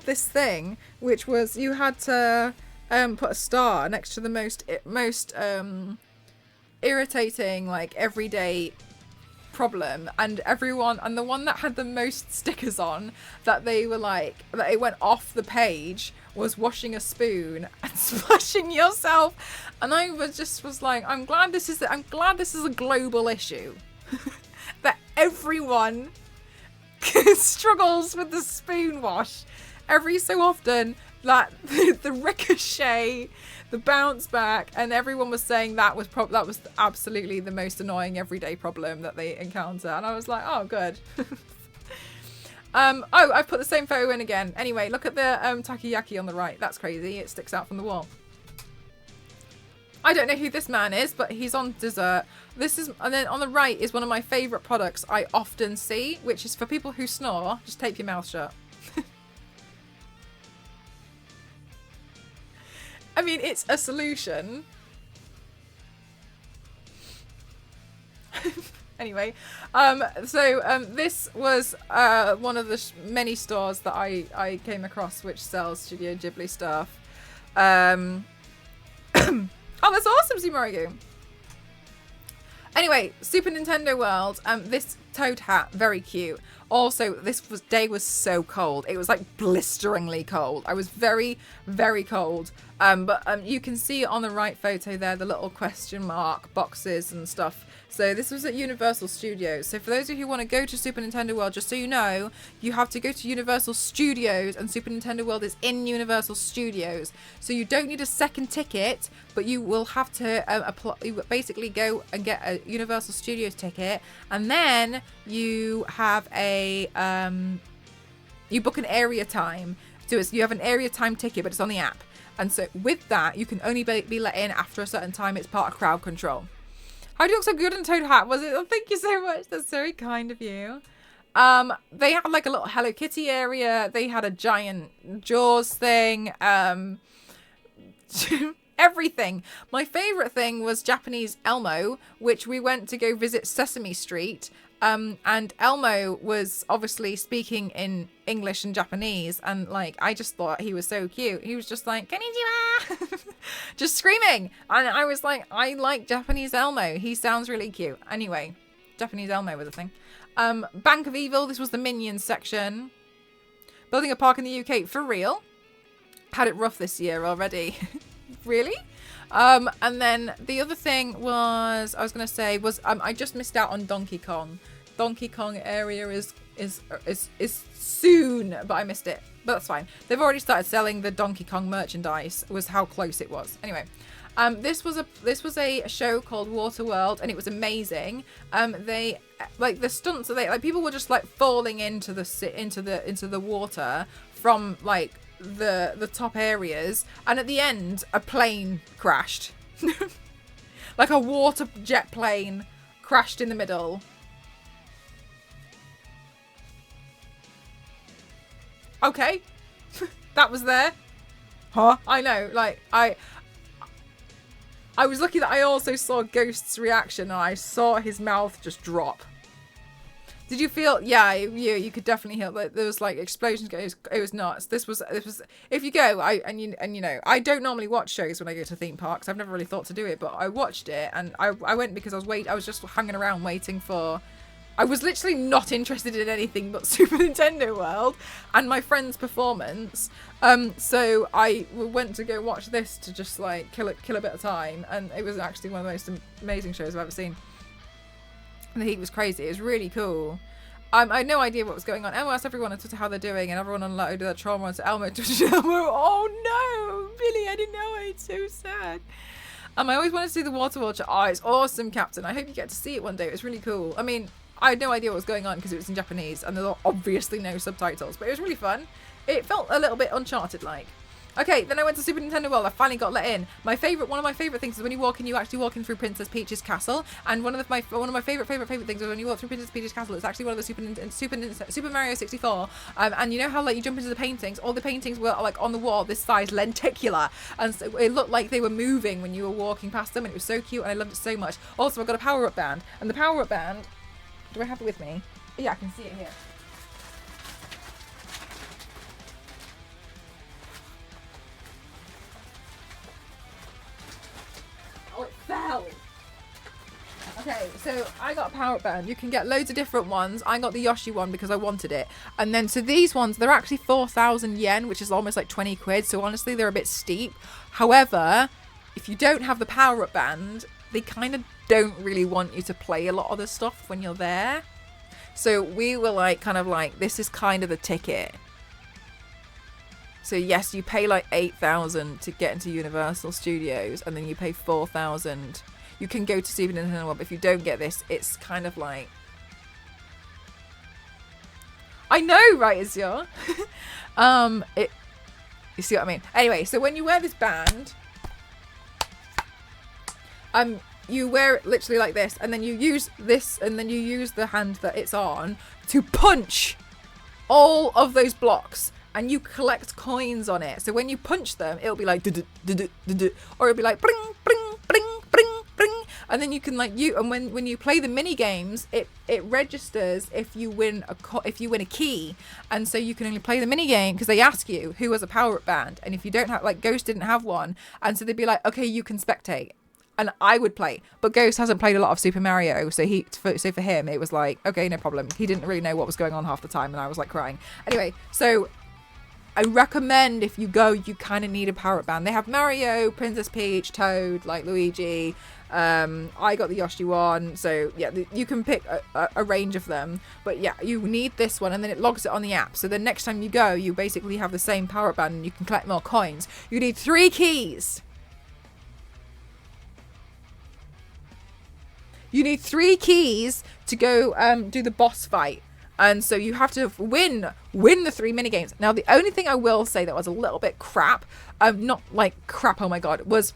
this thing which was you had to put a star next to the most irritating everyday problem, and the one that had the most stickers on that they were that it went off the page was washing a spoon and splashing yourself. And I was like, I'm glad this is a global issue. That everyone struggles with the spoon wash every so often. That the ricochet, the bounce back, and everyone was saying that was absolutely the most annoying everyday problem that they encounter. And I was like, oh, good. Oh, I've put the same photo in again. Anyway, look at the takoyaki on the right. That's crazy. It sticks out from the wall. I don't know who this man is, but he's on dessert. And then on the right is one of my favourite products I often see, which is for people who snore. Just tape your mouth shut. I mean, it's a solution. Anyway, this was one of the many stores that I came across which sells Studio Ghibli stuff. Oh, that's awesome, Sumarigu. Anyway, Super Nintendo World. This toad hat, very cute. Also, day was so cold. It was like blisteringly cold. I was very, very cold. But you can see on the right photo there the little question mark boxes and stuff. So this was at Universal Studios. So for those of you who want to go to Super Nintendo World, just so you know, you have to go to Universal Studios, and Super Nintendo World is in Universal Studios. So you don't need a second ticket, but you will have to basically go and get a Universal Studios ticket, and then you have you book an area time. So you have an area time ticket, but it's on the app. And so with that, you can only be let in after a certain time. It's part of crowd control. How do you look so good in a toad hat? Was it? Oh, thank you so much. That's very kind of you. They had like a little Hello Kitty area. They had a giant Jaws thing. Everything. My favorite thing was Japanese Elmo, which we went to go visit Sesame Street. And Elmo was obviously speaking in English and Japanese, and like I just thought he was so cute. He was just like konnichiwa, just screaming, and I was like, I like Japanese Elmo. He sounds really cute. Anyway, Japanese Elmo was a thing. Bank of Evil. This was the Minions section. Building a park in the UK for real. Had it rough this year already. Really? And then the other thing was I just missed out on Donkey Kong. Donkey Kong area is soon, but I missed it. But that's fine. They've already started selling the Donkey Kong merchandise. Was how close it was. Anyway, this was a show called Water World, and it was amazing. They like the stunts that people were just like falling into the water from like the top areas, and at the end a plane crashed. Like a water jet plane crashed in the middle. Okay. That was there. Huh? I know, like I was lucky that I also saw Ghost's reaction, and I saw his mouth just drop. Did you feel? Yeah, you could definitely hear like there was like explosions going. It was nuts. This was if you go, I don't normally watch shows when I go to theme parks. I've never really thought to do it, but I watched it, and I went because I was just hanging around waiting for. I was literally not interested in anything but Super Nintendo World and my friend's performance. So I went to go watch this to just like kill a bit of time, and it was actually one of the most amazing shows I've ever seen. And the heat was crazy. It was really cool. I had no idea what was going on. Elmo asked everyone on Twitter how they're doing, and everyone unloaded their trauma onto Elmo. Oh no, Billy, I didn't know it. It's so sad. I always wanted to see the Water Watcher. Oh, it's awesome, Captain. I hope you get to see it one day. It was really cool. I mean, I had no idea what was going on because it was in Japanese, and there were obviously no subtitles, but it was really fun. It felt a little bit Uncharted-like. Okay, then I went to Super Nintendo World. I finally got let in. One of my favorite things is when you walk in, you actually walk in through Princess Peach's castle. And one of my favorite things is when you walk through Princess Peach's castle. It's actually one of the Super Mario 64. And you know how like you jump into the paintings. All the paintings were like on the wall this size, lenticular, and so it looked like they were moving when you were walking past them. And it was so cute, and I loved it so much. Also, I got a power-up band, and the power-up band. Do I have it with me? Yeah, I can see it here. Oh, it fell. Okay, so I got a power band. You can get loads of different ones. I got the Yoshi one because I wanted it. And then, so these ones, they're actually 4,000 yen, which is almost like 20 quid. So honestly, they're a bit steep. However, if you don't have the power-up band, they kind of don't really want you to play a lot of the stuff when you're there. So we were like, kind of like, this is kind of the ticket. So yes, you pay like 8,000 to get into Universal Studios, and then you pay 4,000. You can go to Super Nintendo World, but if you don't get this, it's kind of like... I know, right, Azure? You see what I mean? Anyway, so when you wear this band, you wear it literally like this, and then you use this, and then you use the hand that it's on to punch all of those blocks, and you collect coins on it. So when you punch them, it'll be like, or it'll be like, bring, bring, bring, bring, bring. And then you can and when you play the mini games, it registers if you win a key, and so you can only play the mini game because they ask you who has a power-up band, and if you don't have, like Ghost didn't have one, and so they'd be like, okay, you can spectate. And I would play, but Ghost hasn't played a lot of Super Mario, so for him it was like, okay, no problem. He didn't really know what was going on half the time, and I was like crying. Anyway, so I recommend if you go, you kind of need a power-up band. They have Mario, Princess Peach, Toad, like Luigi. I got the Yoshi one, so yeah, you can pick a range of them. But yeah, you need this one, and then it logs it on the app. So the next time you go, you basically have the same power-up band, and you can collect more coins. You need 3 keys. You need 3 keys to go do the boss fight. And so you have to win the 3 minigames. Now, the only thing I will say that was a little bit crap, not like crap, oh my god, was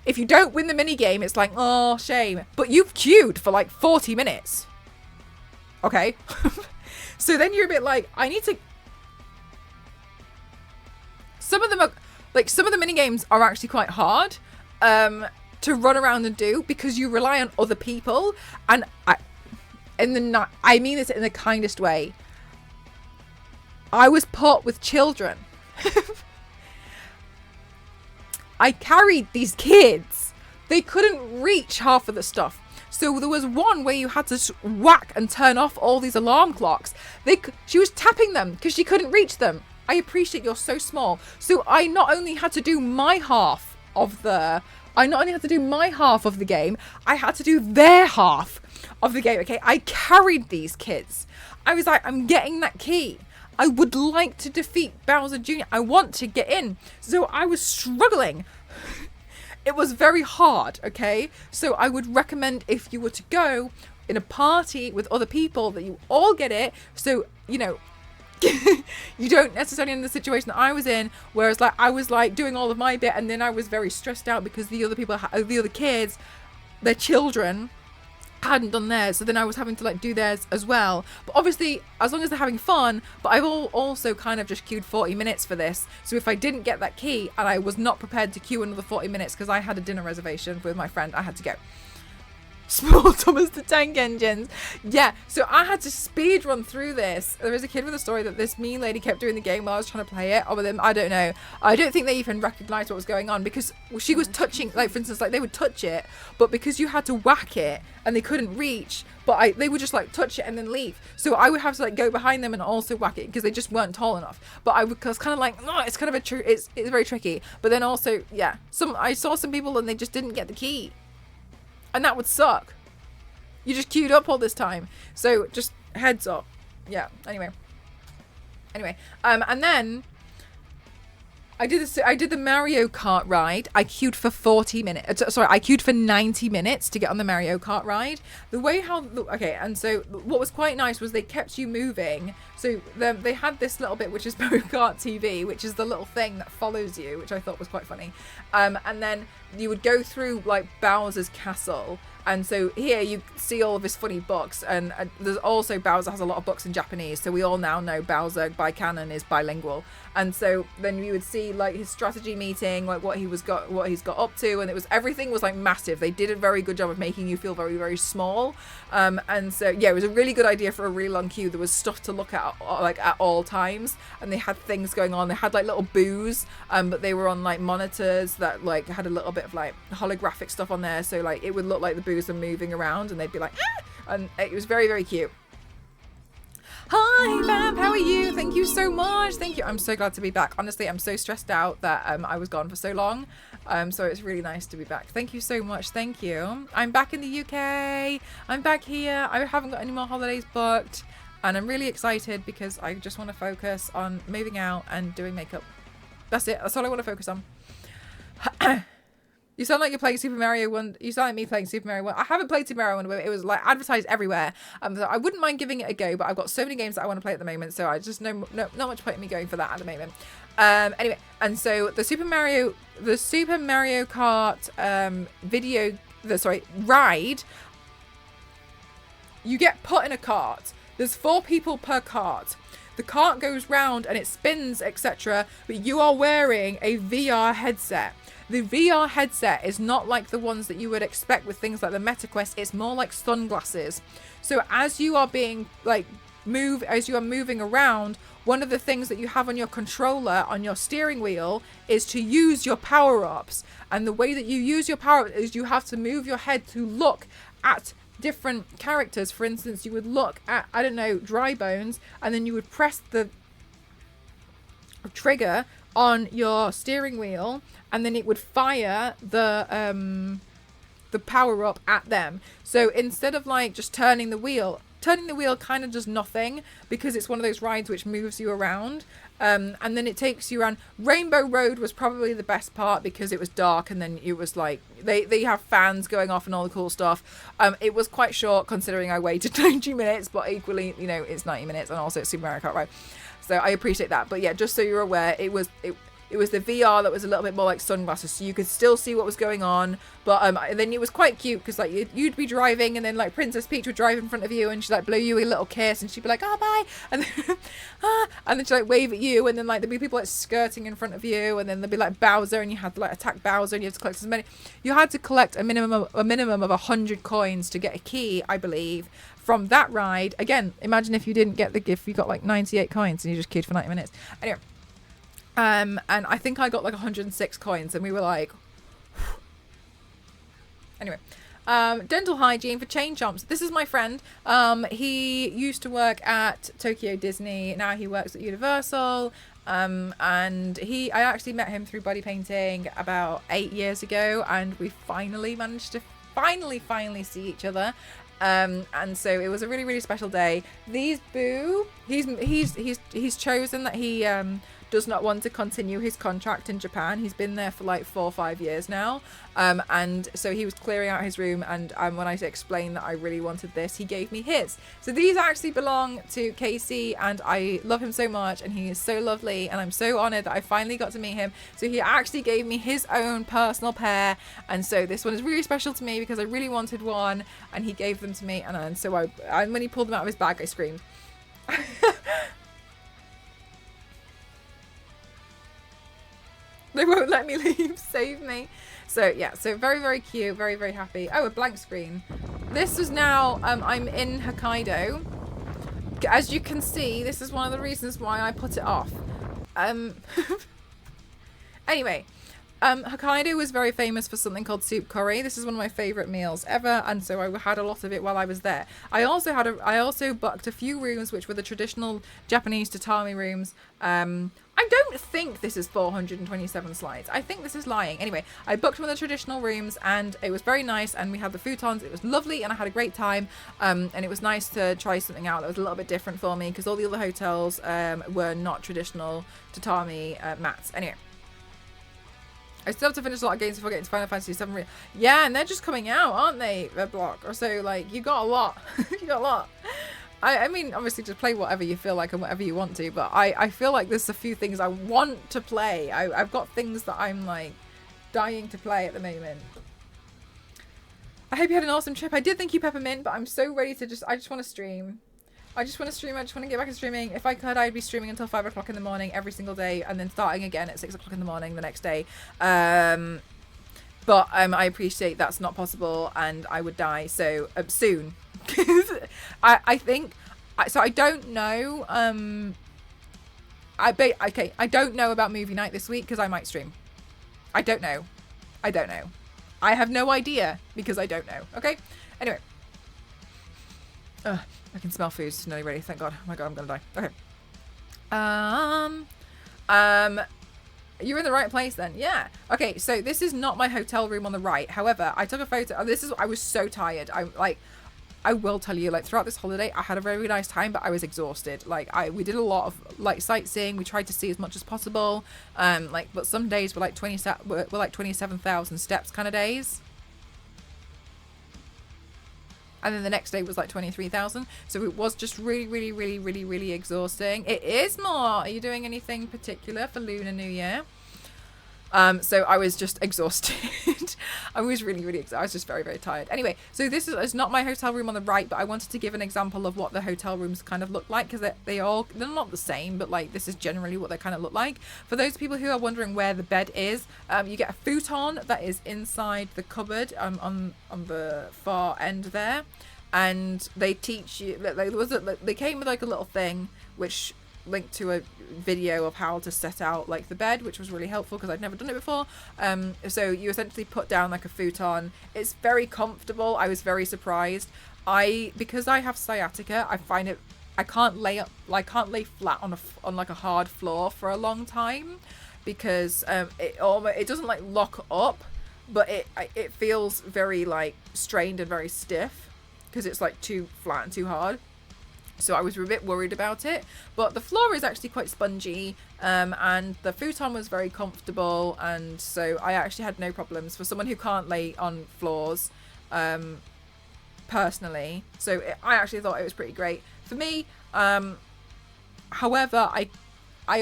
if you don't win the minigame, it's like, oh, shame. But you've queued for like 40 minutes. Okay? So then you're a bit like, I need to... Some of them are... Like, some of the minigames are actually quite hard. To run around and do, because you rely on other people, and I mean this in the kindest way. I was put with children. I carried these kids. They couldn't reach half of the stuff. So there was one where you had to whack and turn off all these alarm clocks. She was tapping them because she couldn't reach them. I appreciate you're so small. So I not only had to do my half of the game, I had to do their half of the game. Okay, I carried these kids. I was like, I'm getting that key. I would like to defeat Bowser Jr. I want to get in. So I was struggling. It was very hard, okay? So I would recommend, if you were to go in a party with other people, that you all get it. So, you know, you don't necessarily in the situation that I was in, whereas like I was like doing all of my bit, and then I was very stressed out because the other kids, their children, hadn't done theirs, so then I was having to like do theirs as well. But obviously, as long as they're having fun, but I've also kind of just queued 40 minutes for this, so if I didn't get that key and I was not prepared to queue another 40 minutes because I had a dinner reservation with my friend, I had to go. Small Thomas the Tank Engines. Yeah, so I had to speed run through this. There was a kid with a story that this mean lady kept doing the game while I was trying to play it. Or with them, I don't know. I don't think they even recognised what was going on, because she was touching, like for instance, like they would touch it, but because you had to whack it and they couldn't reach, but they would just like touch it and then leave. So I would have to like go behind them and also whack it because they just weren't tall enough. But I was kind of like, oh, it's kind of it's very tricky. But then also, yeah, I saw some people and they just didn't get the key. And that would suck. You just queued up all this time. So just heads up. Yeah, anyway. And then I did the Mario Kart ride. I queued for 40 minutes. Sorry, I queued for 90 minutes to get on the Mario Kart ride. And so what was quite nice was they kept you moving. So they had this little bit, which is Mario Kart TV, which is the little thing that follows you, which I thought was quite funny. And then you would go through like Bowser's castle. And so here you see all of his funny books, and there's also Bowser has a lot of books in Japanese, so we all now know Bowser by canon is bilingual. And so then you would see like his strategy meeting, like what he's got up to, and everything was like massive. They did a very good job of making you feel very, very small. And so yeah, it was a really good idea for a really long queue. There was stuff to look at like at all times, and they had things going on. They had like little booths, but they were on like monitors that like had a little bit of like holographic stuff on there, so like it would look like the booths are moving around, and they'd be like, ah! And it was very, very cute. Hi Bam, how are you? Thank you so much. Thank you. I'm so glad to be back. Honestly, I'm so stressed out that I was gone for so long. So it's really nice to be back. Thank you so much. Thank you. I'm back in the UK. I'm back here. I haven't got any more holidays booked, and I'm really excited because I just want to focus on moving out and doing makeup. That's it. That's all I want to focus on. You sound like you're playing Super Mario Wonder. You sound like me playing Super Mario Wonder. I haven't played Super Mario Wonder. It was like advertised everywhere. So I wouldn't mind giving it a go, but I've got so many games that I want to play at the moment. So I just not much point in me going for that at the moment. Anyway, and so the Super Mario Kart ride. You get put in a cart. There's 4 people per cart. The cart goes round and it spins, etc. But you are wearing a VR headset. The VR headset is not like the ones that you would expect with things like the MetaQuest. It's more like sunglasses. So as you are moving around, one of the things that you have on your controller, on your steering wheel, is to use your power-ups. And the way that you use your power-ups is you have to move your head to look at different characters. For instance, you would look at, I don't know, Dry Bones, and then you would press the trigger on your steering wheel, and then it would fire the power up at them. So instead of like just turning the wheel kind of does nothing, because it's one of those rides which moves you around. And then it takes you around. Rainbow Road was probably the best part because it was dark, and then it was like they have fans going off and all the cool stuff. It was quite short considering I waited 90 minutes, but equally, you know, it's 90 minutes, and also it's Super Mario Kart ride. So I appreciate that. But yeah, just so you're aware, it was the VR that was a little bit more like sunglasses, so you could still see what was going on. But then it was quite cute because like you'd be driving, and then like Princess Peach would drive in front of you, and she'd like blow you a little kiss, and she'd be like, "Oh, bye," and then, and then she'd like wave at you, and then like there'd be people like skirting in front of you, and then there'd be like Bowser, and you had to like attack Bowser, and you had to collect as many. You had to collect a minimum of 100 coins to get a key, I believe, from that ride. Again, imagine if you didn't get the gift, you got like 98 coins, and you just queued for 90 minutes. Anyway. And I think I got like 106 coins, and we were like, anyway, dental hygiene for chain chomps. This is my friend. He used to work at Tokyo Disney. Now he works at Universal. And I actually met him through body painting about 8 years ago, and we finally managed to finally see each other. And so it was a really, really special day. He's chosen that he does not want to continue his contract in Japan. He's been there for like 4 or 5 years now. And so he was clearing out his room, and when I explained that I really wanted this, he gave me his. So these actually belong to Casey, and I love him so much, and he is so lovely, and I'm so honoured that I finally got to meet him. So he actually gave me his own personal pair, and so this one is really special to me because I really wanted one, and he gave them to me, and so when he pulled them out of his bag, I screamed. They won't let me leave. Save me. So yeah, so very, very cute, very, very happy. Oh, a blank screen. This is now I'm in Hokkaido. As you can see, this is one of the reasons why I put it off. Anyway, Hokkaido was very famous for something called soup curry. This is one of my favorite meals ever, and so I had a lot of it while I was there. I also booked a few rooms which were the traditional Japanese tatami rooms. I don't think this is 427 slides. I think this is lying. Anyway, I booked one of the traditional rooms, and it was very nice, and we had the futons. It was lovely, and I had a great time. And it was nice to try something out that was a little bit different for me, because all the other hotels were not traditional tatami mats. Anyway, I still have to finish a lot of games before getting to Final Fantasy VII. Yeah, and they're just coming out, aren't they? Red Block. Or so, like, you got a lot. You got a lot. I mean, obviously, just play whatever you feel like and whatever you want to, but I feel like there's a few things I want to play. I've got things that I'm, like, dying to play at the moment. I hope you had an awesome trip. I did thank you, Peppermint, but I'm so ready to I just want to stream. I just want to stream. I just want to get back to streaming. If I could, I'd be streaming until 5 o'clock in the morning every single day, and then starting again at 6 o'clock in the morning the next day. But I appreciate that's not possible, and I would die so soon. I think so. I don't know. I don't know about movie night this week because I might stream. I don't know. I have no idea because I don't know. Okay. Anyway. I can smell food. It's nearly ready. Thank God. Oh my God, I'm gonna die. Okay. You're in the right place then. Yeah. Okay, so this is not my hotel room on the right. However, I took a photo. I was so tired. I will tell you, like, throughout this holiday, I had a very nice time, but I was exhausted. Like, we did a lot of like sightseeing. We tried to see as much as possible. Like, but some days were like 27,000 steps kind of days. And then the next day was like 23,000. So it was just really, really, really, really, really exhausting. It is more. Are you doing anything particular for Lunar New Year? So I was just exhausted. I was really, really exhausted. I was just very, very tired. Anyway, so this is not my hotel room on the right, but I wanted to give an example of what the hotel rooms kind of look like, because they're not the same, but like this is generally what they kind of look like. For those people who are wondering where the bed is, you get a futon that is inside the cupboard on the far end there, and they teach you. They came with like a little thing which linked to a video of how to set out like the bed, which was really helpful because I'd never done it before. So you essentially put down like a futon. It's very comfortable. I was very surprised. Because I have sciatica, I find it, I can't lay flat on like a hard floor for a long time, because it doesn't like lock up, but it feels very like strained and very stiff because it's like too flat and too hard. So I was a bit worried about it, but the floor is actually quite spongy, and the futon was very comfortable, and so I actually had no problems for someone who can't lay on floors, personally. So I actually thought it was pretty great for me. However, I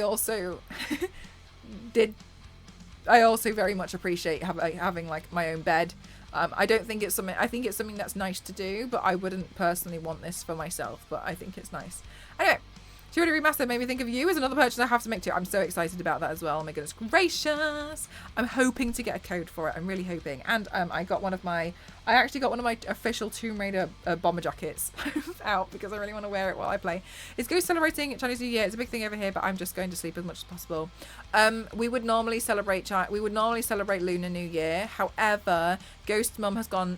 also I also very much appreciate having like my own bed. I don't think it's something. I think it's something that's nice to do, but I wouldn't personally want this for myself. But I think it's nice. Anyway, Security Remaster made me think of you as another purchase I have to make too. I'm so excited about that as well. Oh my goodness gracious! I'm hoping to get a code for it. I'm really hoping. And I actually got one of my official Tomb Raider bomber jackets out because I really want to wear it while I play. It's Ghost celebrating Chinese New Year. It's a big thing over here, but I'm just going to sleep as much as possible. We would normally celebrate Lunar New Year. However, Ghost Mum has gone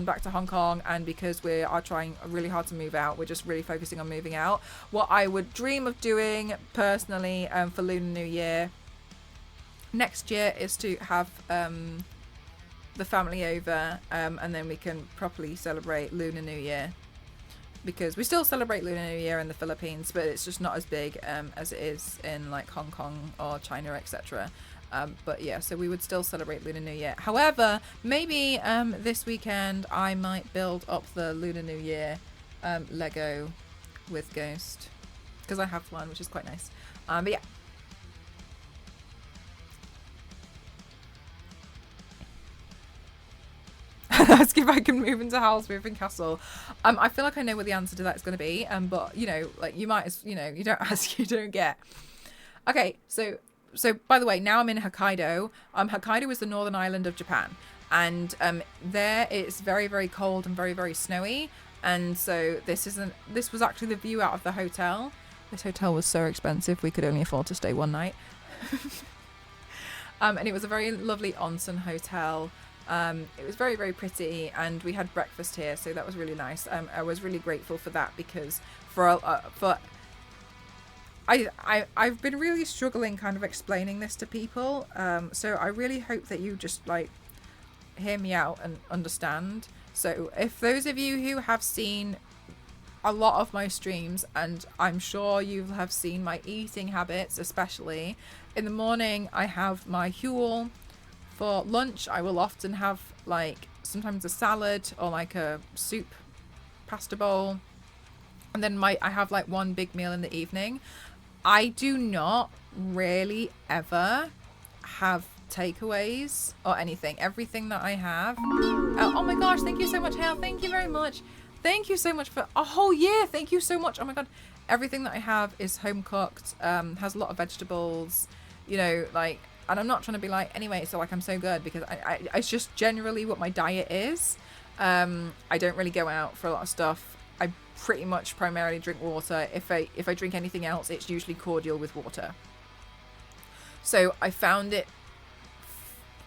back to Hong Kong, and because we are trying really hard to move out, we're just really focusing on moving out. What I would dream of doing personally for Lunar New Year next year is to have the family over, and then we can properly celebrate Lunar New Year, because we still celebrate Lunar New Year in the Philippines, but it's just not as big as it is in like Hong Kong or China, etc. But yeah, so we would still celebrate Lunar New Year. However, maybe this weekend I might build up the Lunar New Year Lego with Ghost, because I have one, which is quite nice. But yeah. Ask if I can move into Howlsmith Castle. I feel like I know what the answer to that is going to be, but you know, like you might, you don't ask, you don't get. Okay, so by the way, now I'm in Hokkaido. Hokkaido is the northern island of Japan, and there it's very, very cold and very, very snowy. And so this was actually the view out of the hotel. This hotel was so expensive, we could only afford to stay one night. And it was a very lovely onsen hotel. It was very, very pretty, and we had breakfast here, so that was really nice. I was really grateful for that, because I've been really struggling kind of explaining this to people. So I really hope that you just like hear me out and understand. So if those of you who have seen a lot of my streams, and I'm sure you have seen my eating habits, especially in the morning, I have my Huel. For lunch, I will often have like sometimes a salad or like a soup pasta bowl, and then I have like one big meal in the evening. I do not really ever have takeaways or anything. Everything that I have, oh my gosh, thank you so much, Hale, thank you very much, thank you so much for a whole year, thank you so much. Oh my god, everything that I have is home cooked, has a lot of vegetables, you know, like. And I'm not trying to be like, anyway, so like I'm so good, because I it's just generally what my diet is. I don't really go out for a lot of stuff. I pretty much primarily drink water. If I drink anything else, it's usually cordial with water. So I found it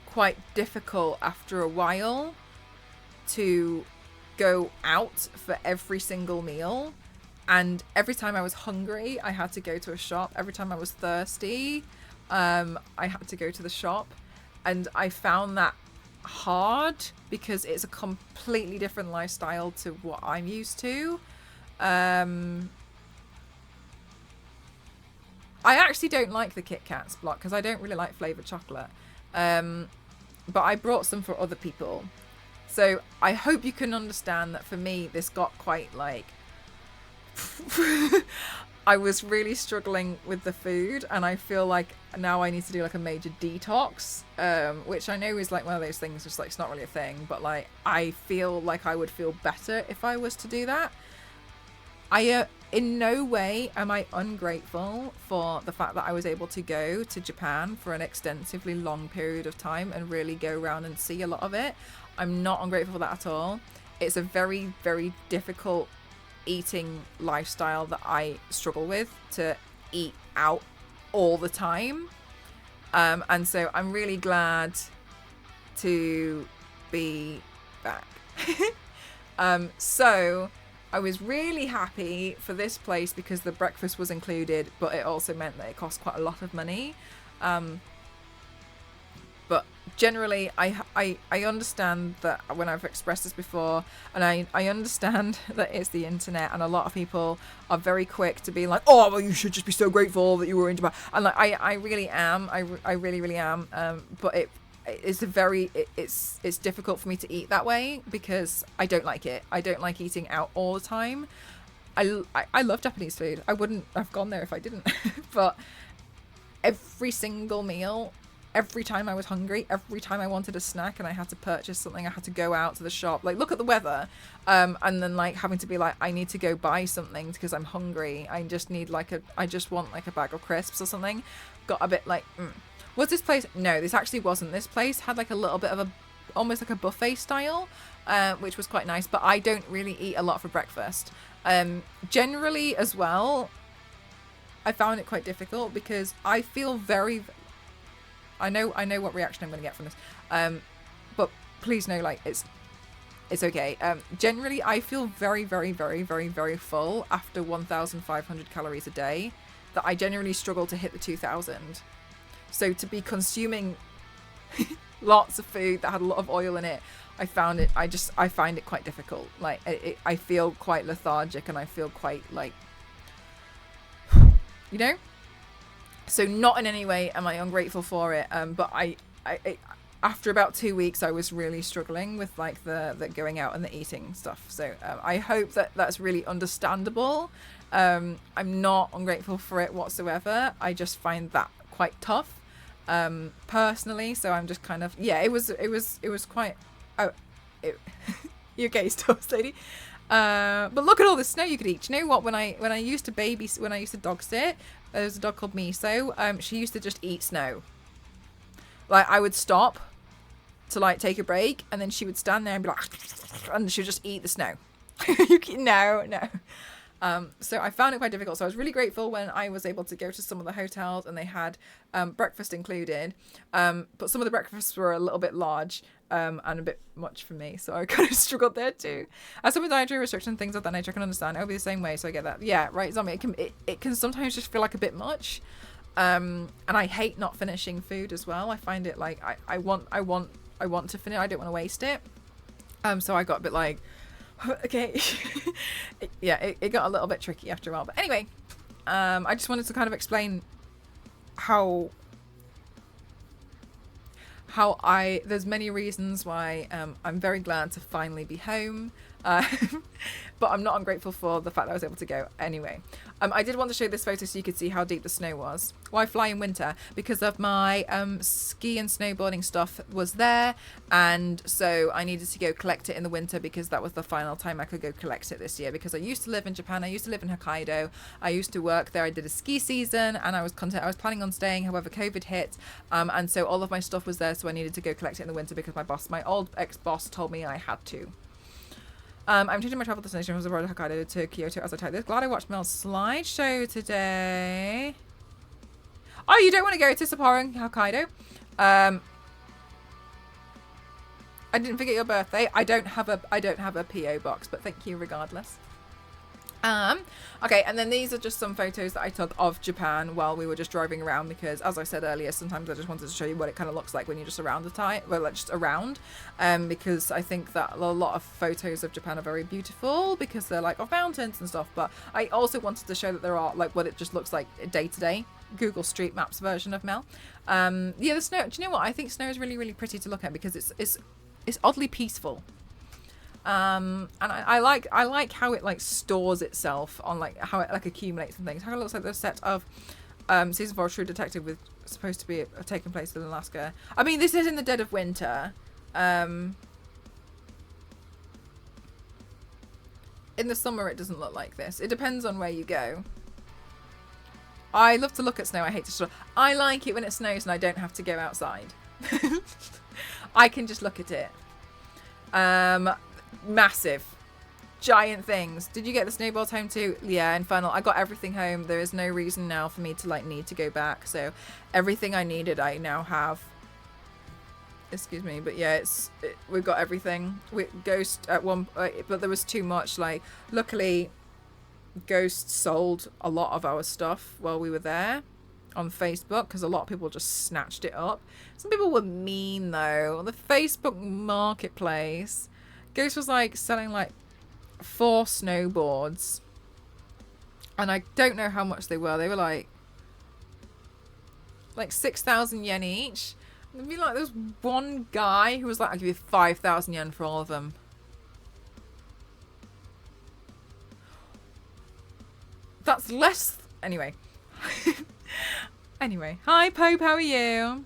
quite difficult after a while to go out for every single meal. And every time I was hungry, I had to go to a shop. Every time I was thirsty, I had to go to the shop, and I found that hard because it's a completely different lifestyle to what I'm used to. I actually don't like the Kit Kats block because I don't really like flavoured chocolate. But I brought some for other people. So I hope you can understand that for me, this got quite like... I was really struggling with the food, and I feel like now I need to do like a major detox, which I know is like one of those things, just like it's not really a thing, but like I feel like I would feel better if I was to do that. I in no way am I ungrateful for the fact that I was able to go to Japan for an extensively long period of time and really go around and see a lot of it. I'm not ungrateful for that at all. It's a very, very difficult eating lifestyle that I struggle with, to eat out all the time. And so I'm really glad to be back. So I was really happy for this place because the breakfast was included, but it also meant that it cost quite a lot of money. But generally, I understand that when I've expressed this before, and I understand that it's the internet, and a lot of people are very quick to be like, oh, well, you should just be so grateful that you were in Japan. And like, I really am. I really, really am. But it's it's difficult for me to eat that way because I don't like it. I don't like eating out all the time. I love Japanese food. I wouldn't have gone there if I didn't. But every single meal, every time I was hungry, every time I wanted a snack and I had to purchase something, I had to go out to the shop, like look at the weather, and then like having to be like, I need to go buy something because I'm hungry. I just want like a bag of crisps or something. Got a bit like, was this place? No, this actually wasn't. This place had like a little bit of almost like a buffet style, which was quite nice, but I don't really eat a lot for breakfast. Generally as well, I found it quite difficult because I feel very... I know what reaction I'm going to get from this, but please know, like, it's okay. Generally, I feel very, very, very, very, very full after 1,500 calories a day, that I generally struggle to hit the 2,000. So to be consuming lots of food that had a lot of oil in it, I find it quite difficult. Like, I feel quite lethargic, and I feel quite like, you know? So not in any way am I ungrateful for it, but I after about 2 weeks I was really struggling with like the going out and the eating stuff. So I hope that that's really understandable. I'm not ungrateful for it whatsoever. I just find that quite tough, personally. So I'm just kind of, yeah, it was quite. Oh, you okay, Stars Lady? But look at all the snow you could eat. You know what? When I used to dog sit, there was a dog called Miso. She used to just eat snow. Like, I would stop to like take a break, and then she would stand there and be like, and she would just eat the snow. No. So I found it quite difficult. So I was really grateful when I was able to go to some of the hotels and they had breakfast included. But some of the breakfasts were a little bit large, and a bit much for me. So I kind of struggled there too. As some with dietary restrictions, things of that nature, I can understand. It'll be the same way. So I get that. Yeah, right, Zombie. It can sometimes just feel like a bit much. And I hate not finishing food as well. I find it like I want to finish. I don't want to waste it. So I got a bit like, okay. It got a little bit tricky after a while. But anyway, I just wanted to kind of explain how there's many reasons why I'm very glad to finally be home. But I'm not ungrateful for the fact that I was able to go anyway. I did want to show this photo so you could see how deep the snow was. Why fly in winter? Because of my ski and snowboarding stuff was there, and so I needed to go collect it in the winter because that was the final time I could go collect it this year. Because I used to live in Japan, I used to live in Hokkaido, I used to work there, I did a ski season, and I was planning on staying. However, COVID hit, and so all of my stuff was there, so I needed to go collect it in the winter because my old ex-boss told me I had to. I'm changing my travel destination from Sapporo to Hokkaido to Kyoto as I type this. Glad I watched Mel's slideshow today. Oh, you don't want to go to Sapporo and Hokkaido? I didn't forget your birthday. I don't have a PO box, but thank you regardless. Okay, and then these are just some photos that I took of Japan while we were just driving around, because as I said earlier, sometimes I just wanted to show you what it kind of looks like when you're just around the time, well, like just around, because I think that a lot of photos of Japan are very beautiful because they're like of mountains and stuff, but I also wanted to show that there are like what it just looks like day to day. Google Street Maps version of Mel. Yeah, the snow, do you know what? I think snow is really, really pretty to look at because it's oddly peaceful. And I like how it like stores itself on like how it like accumulates and things. How it looks like the set of season 4 of True Detective with supposed to be taking place in Alaska. I mean, this is in the dead of winter. In the summer it doesn't look like this. It depends on where you go. I love to look at snow. I hate to store. I like it when it snows and I don't have to go outside. I can just look at it. Massive giant things. Did you get the snowballs home too? Yeah, infernal. I got everything home. There is no reason now for me to like need to go back, so everything I needed I now have. Excuse me, but yeah, we've got everything. Ghost at one, but there was too much. Like, luckily Ghost sold a lot of our stuff while we were there on Facebook, because a lot of people just snatched it up. Some people were mean though. The Facebook marketplace, Ghost was like selling like 4 snowboards, and I don't know how much they were. They were like 6,000 yen each. And there'd be like, there was one guy who was like, I'll give you 5,000 yen for all of them. That's less. Anyway. Anyway. Hi, Pope. How are you?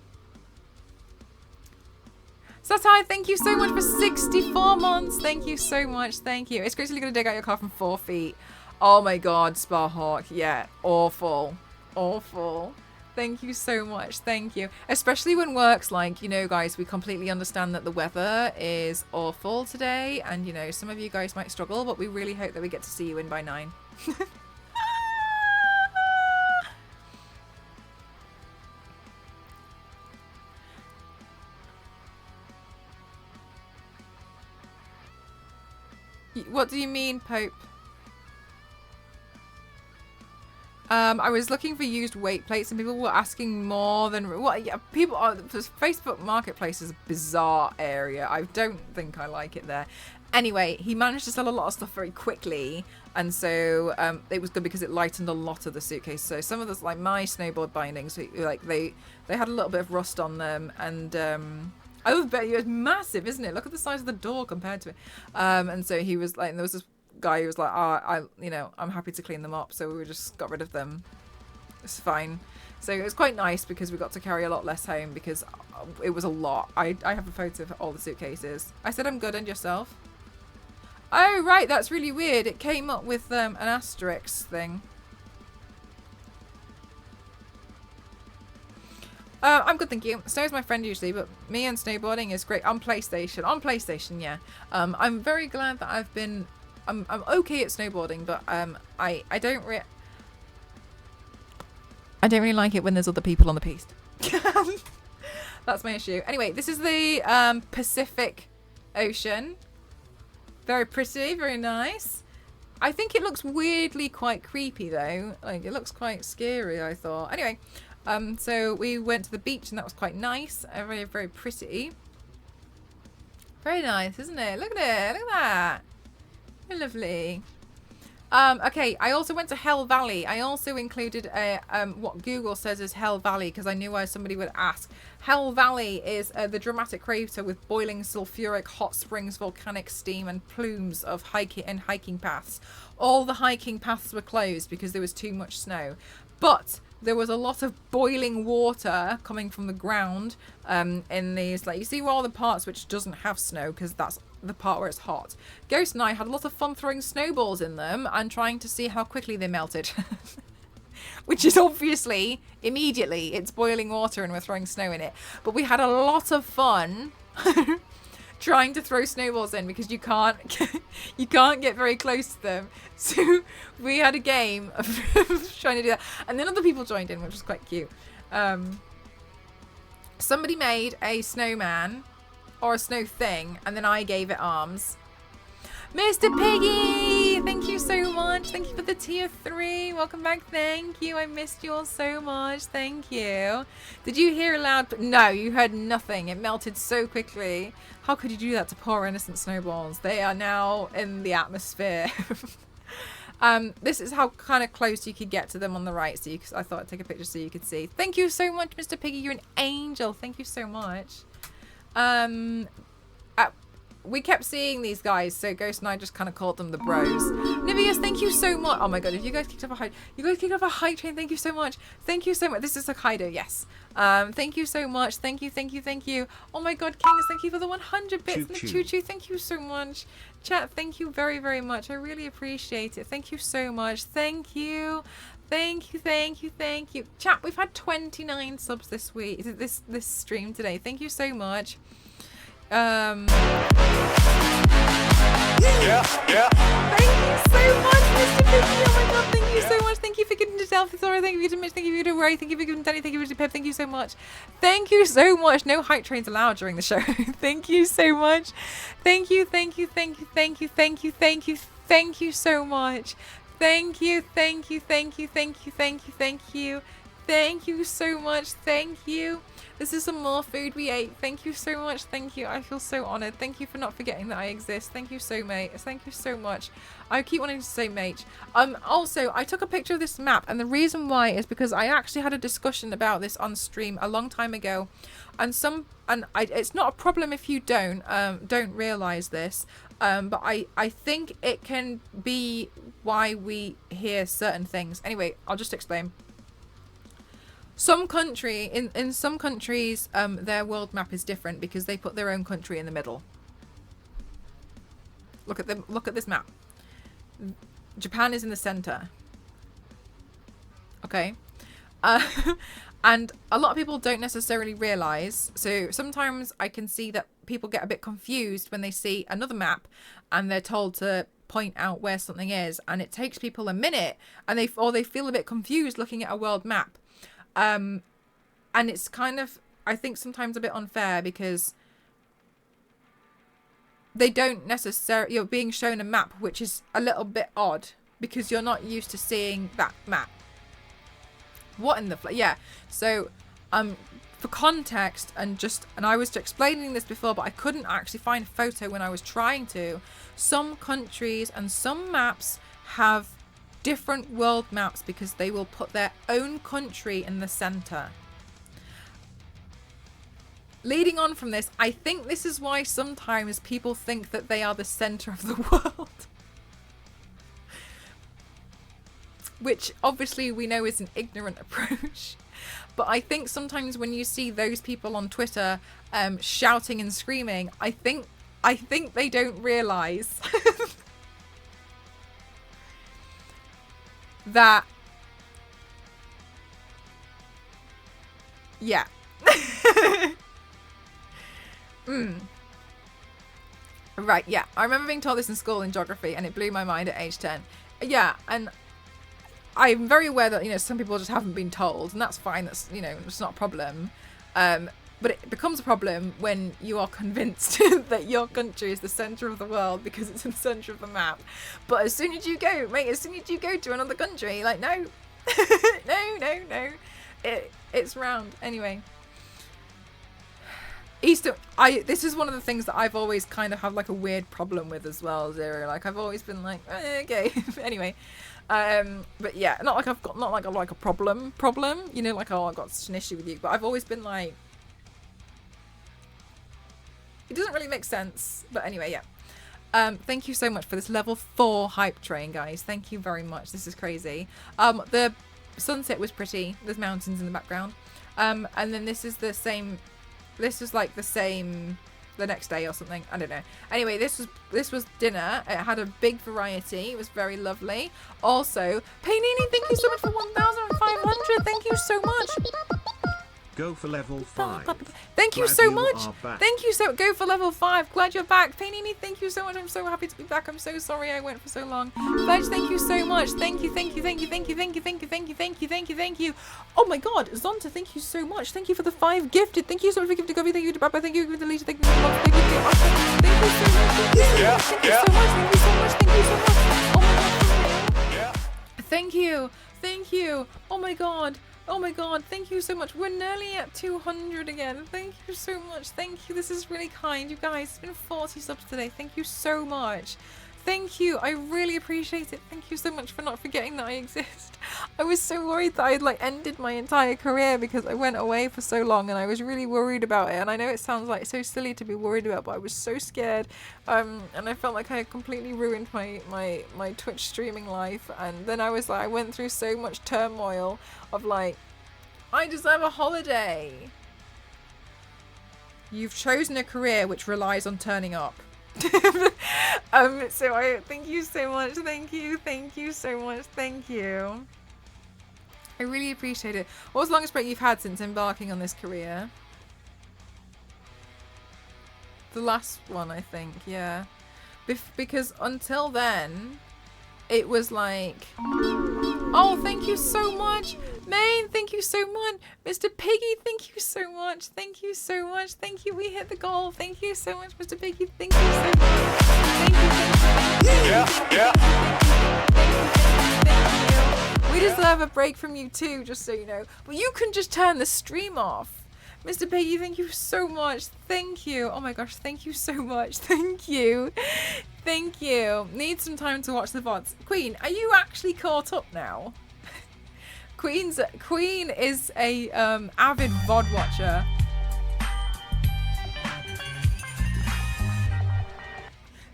Satai, thank you so much for 64 months. Thank you so much. Thank you. It's gracefully going to dig out your car from 4 feet. Oh my god, Sparhawk. Yeah, awful. Awful. Thank you so much. Thank you. Especially when work's like, you know, guys, we completely understand that the weather is awful today. And, you know, some of you guys might struggle, but we really hope that we get to see you in by 9. What do you mean, Pope? I was looking for used weight plates and people were asking more than what. Yeah, people are. Facebook Marketplace is a bizarre area. I don't think I like it there. Anyway, he managed to sell a lot of stuff very quickly, and so it was good because it lightened a lot of the suitcase. So some of the, like my snowboard bindings, like they had a little bit of rust on them, and I would bet you it's massive, isn't it? Look at the size of the door compared to it. And so he was like, and there was this guy who was like, I'm happy to clean them up. So we just got rid of them. It's fine. So it was quite nice because we got to carry a lot less home because it was a lot. I have a photo of all the suitcases. I said I'm good, and yourself? Oh, right. That's really weird. It came up with an asterisk thing. I'm good, thank you. Snow's my friend usually, but me and snowboarding is great on PlayStation. On PlayStation, yeah. I'm very glad that I've been. I'm okay at snowboarding, but I don't really like it when there's other people on the piste. That's my issue. Anyway, this is the Pacific Ocean. Very pretty, very nice. I think it looks weirdly quite creepy though. Like, it looks quite scary, I thought. Anyway. So we went to the beach and that was quite nice. Very, very pretty. Very nice, isn't it? Look at it. Look at that. Very lovely. Okay, I also went to Hell Valley. I also included what Google says is Hell Valley because I knew why somebody would ask. Hell Valley is the dramatic crater with boiling sulfuric hot springs, volcanic steam, and plumes of hiking paths. All the hiking paths were closed because there was too much snow. But there was a lot of boiling water coming from the ground in these, like, you see all the parts which doesn't have snow because that's the part where it's hot. Ghost and I had a lot of fun throwing snowballs in them and trying to see how quickly they melted. Which is obviously, immediately, it's boiling water and we're throwing snow in it. But we had a lot of fun trying to throw snowballs in because you can't get very close to them. So we had a game of trying to do that, and then other people joined in, which was quite cute. Somebody made a snowman or a snow thing, and then I gave it arms. Mr. Piggy! Piggy, thank you so much. Thank you for the tier 3. Welcome back. Thank you. I missed you all so much. Thank you. Did you hear a loud... No, you heard nothing. It melted so quickly. How could you do that to poor innocent snowballs? They are now in the atmosphere. This is how kind of close you could get to them on the right. So I thought I'd take a picture so you could see. Thank you so much, Mr. Piggy. You're an angel. Thank you so much. We kept seeing these guys, so Ghost and I just kind of called them the bros. Nivius, thank you so much. Oh my god, if you guys kicked off a hype train, thank you so much. Thank you so much. This is Hokkaido, yes. Thank you so much. Thank you. Oh my god, Kings, thank you for the 100 bits and the choo-choo. Thank you so much. Chat, thank you very, very much. I really appreciate it. Thank you so much. Thank you. Thank you. Chat, we've had 29 subs this week. This stream today. Thank you so much. Thank you so much, Mr. Piggy. Oh my god, thank you so much. Thank you for giving to Delphi, Thora. Thank you to Mitch. Thank you to Ray. Thank you for giving to Danny. Thank you to Pip. Thank you so much. Thank you so much. No hype trains allowed during the show. Thank you so much. Thank you so much. Thank you so much. Thank you. This is some more food we ate. Thank you so much. Thank you. I feel so honoured. Thank you for not forgetting that I exist. Thank you so, mate. Thank you so much. I keep wanting to say mate. Also, I took a picture of this map, and the reason why is because I actually had a discussion about this on stream a long time ago, and it's not a problem if you don't realise this, but I think it can be why we hear certain things. Anyway, I'll just explain. In some countries, their world map is different because they put their own country in the middle. Look at this map. Japan is in the center. Okay. And a lot of people don't necessarily realize. So sometimes I can see that people get a bit confused when they see another map and they're told to point out where something is, and it takes people a minute, and they feel a bit confused looking at a world map. And it's kind of, I think, sometimes a bit unfair because they don't necessarily, you're being shown a map which is a little bit odd because you're not used to seeing that map. What in the yeah. So for context and I was explaining this before, but I couldn't actually find a photo when I was trying to. Some countries and some maps have different world maps because they will put their own country in the center. Leading on from this, I think this is why sometimes people think that they are the center of the world. Which obviously we know is an ignorant approach. But I think sometimes when you see those people on Twitter shouting and screaming, I think they don't realize that, yeah. Right, yeah. I remember being taught this in school in geography, and it blew my mind at age 10. Yeah, and I'm very aware that, some people just haven't been told, and that's fine. That's, it's not a problem. But it becomes a problem when you are convinced that your country is the center of the world because it's in the center of the map. But as soon as you go, to another country, like, no, no. It's round. Anyway. This is one of the things that I've always kind of had like a weird problem with as well, Zero. Like, I've always been like, okay. Anyway. But yeah, not like a problem, like, oh, I've got such an issue with you, but I've always been like, it doesn't really make sense. But anyway, yeah. Thank you so much for this level 4 hype train, guys. Thank you very much. This is crazy. The sunset was pretty. There's mountains in the background. And then this is the same. This was like the same the next day or something. I don't know. Anyway, this was dinner. It had a big variety. It was very lovely. Also, Painini, thank you so much for 1,500. Thank you so much. Go for level 5. Thank you so much. Thank you so go for level 5. Glad you're back. Painini, thank you so much. I'm so happy to be back. I'm so sorry I went for so long. Fudge, thank you so much. Thank you. Oh my god, Zonta, thank you so much. Thank you for the 5 gifted. Thank you so much for gifting Gobi. Thank you to Baba. Thank you for the Lisa. Thank you so much. Thank you so much. Thank you so much. Thank you so much. Thank you so much. Thank you. Thank you. Oh my god. Oh my god. Thank you so much. We're nearly at 200 again. Thank you so much. Thank you. This is really kind. You guys, it's been 40 subs today. Thank you so much. Thank you. I really appreciate it. Thank you so much for not forgetting that I exist. I was so worried that I'd like ended my entire career because I went away for so long and I was really worried about it. And I know it sounds like so silly to be worried about, but I was so scared. And I felt like I had completely ruined my Twitch streaming life. And then I was like, I went through so much turmoil of like, I deserve a holiday. You've chosen a career which relies on turning up. So I thank you so much. Thank you so much. Thank you. I really appreciate it. What's the longest break you've had since embarking on this career? The last one, I think. Yeah, because until then, it was like, oh, thank you so much, Maine. Thank you so much, Mr. Piggy. Thank you so much. Thank you so much. Thank you. We hit the goal. Thank you so much, Mr. Piggy. Thank you so much. Thank you. Thank you. We deserve a break from you too, just so you know. But you can just turn the stream off. Mr. Piggy, thank you so much. Thank you. Oh my gosh, thank you so much. Thank you. Thank you. Need some time to watch the VODs. Queen, are you actually caught up now? Queen is a avid VOD watcher.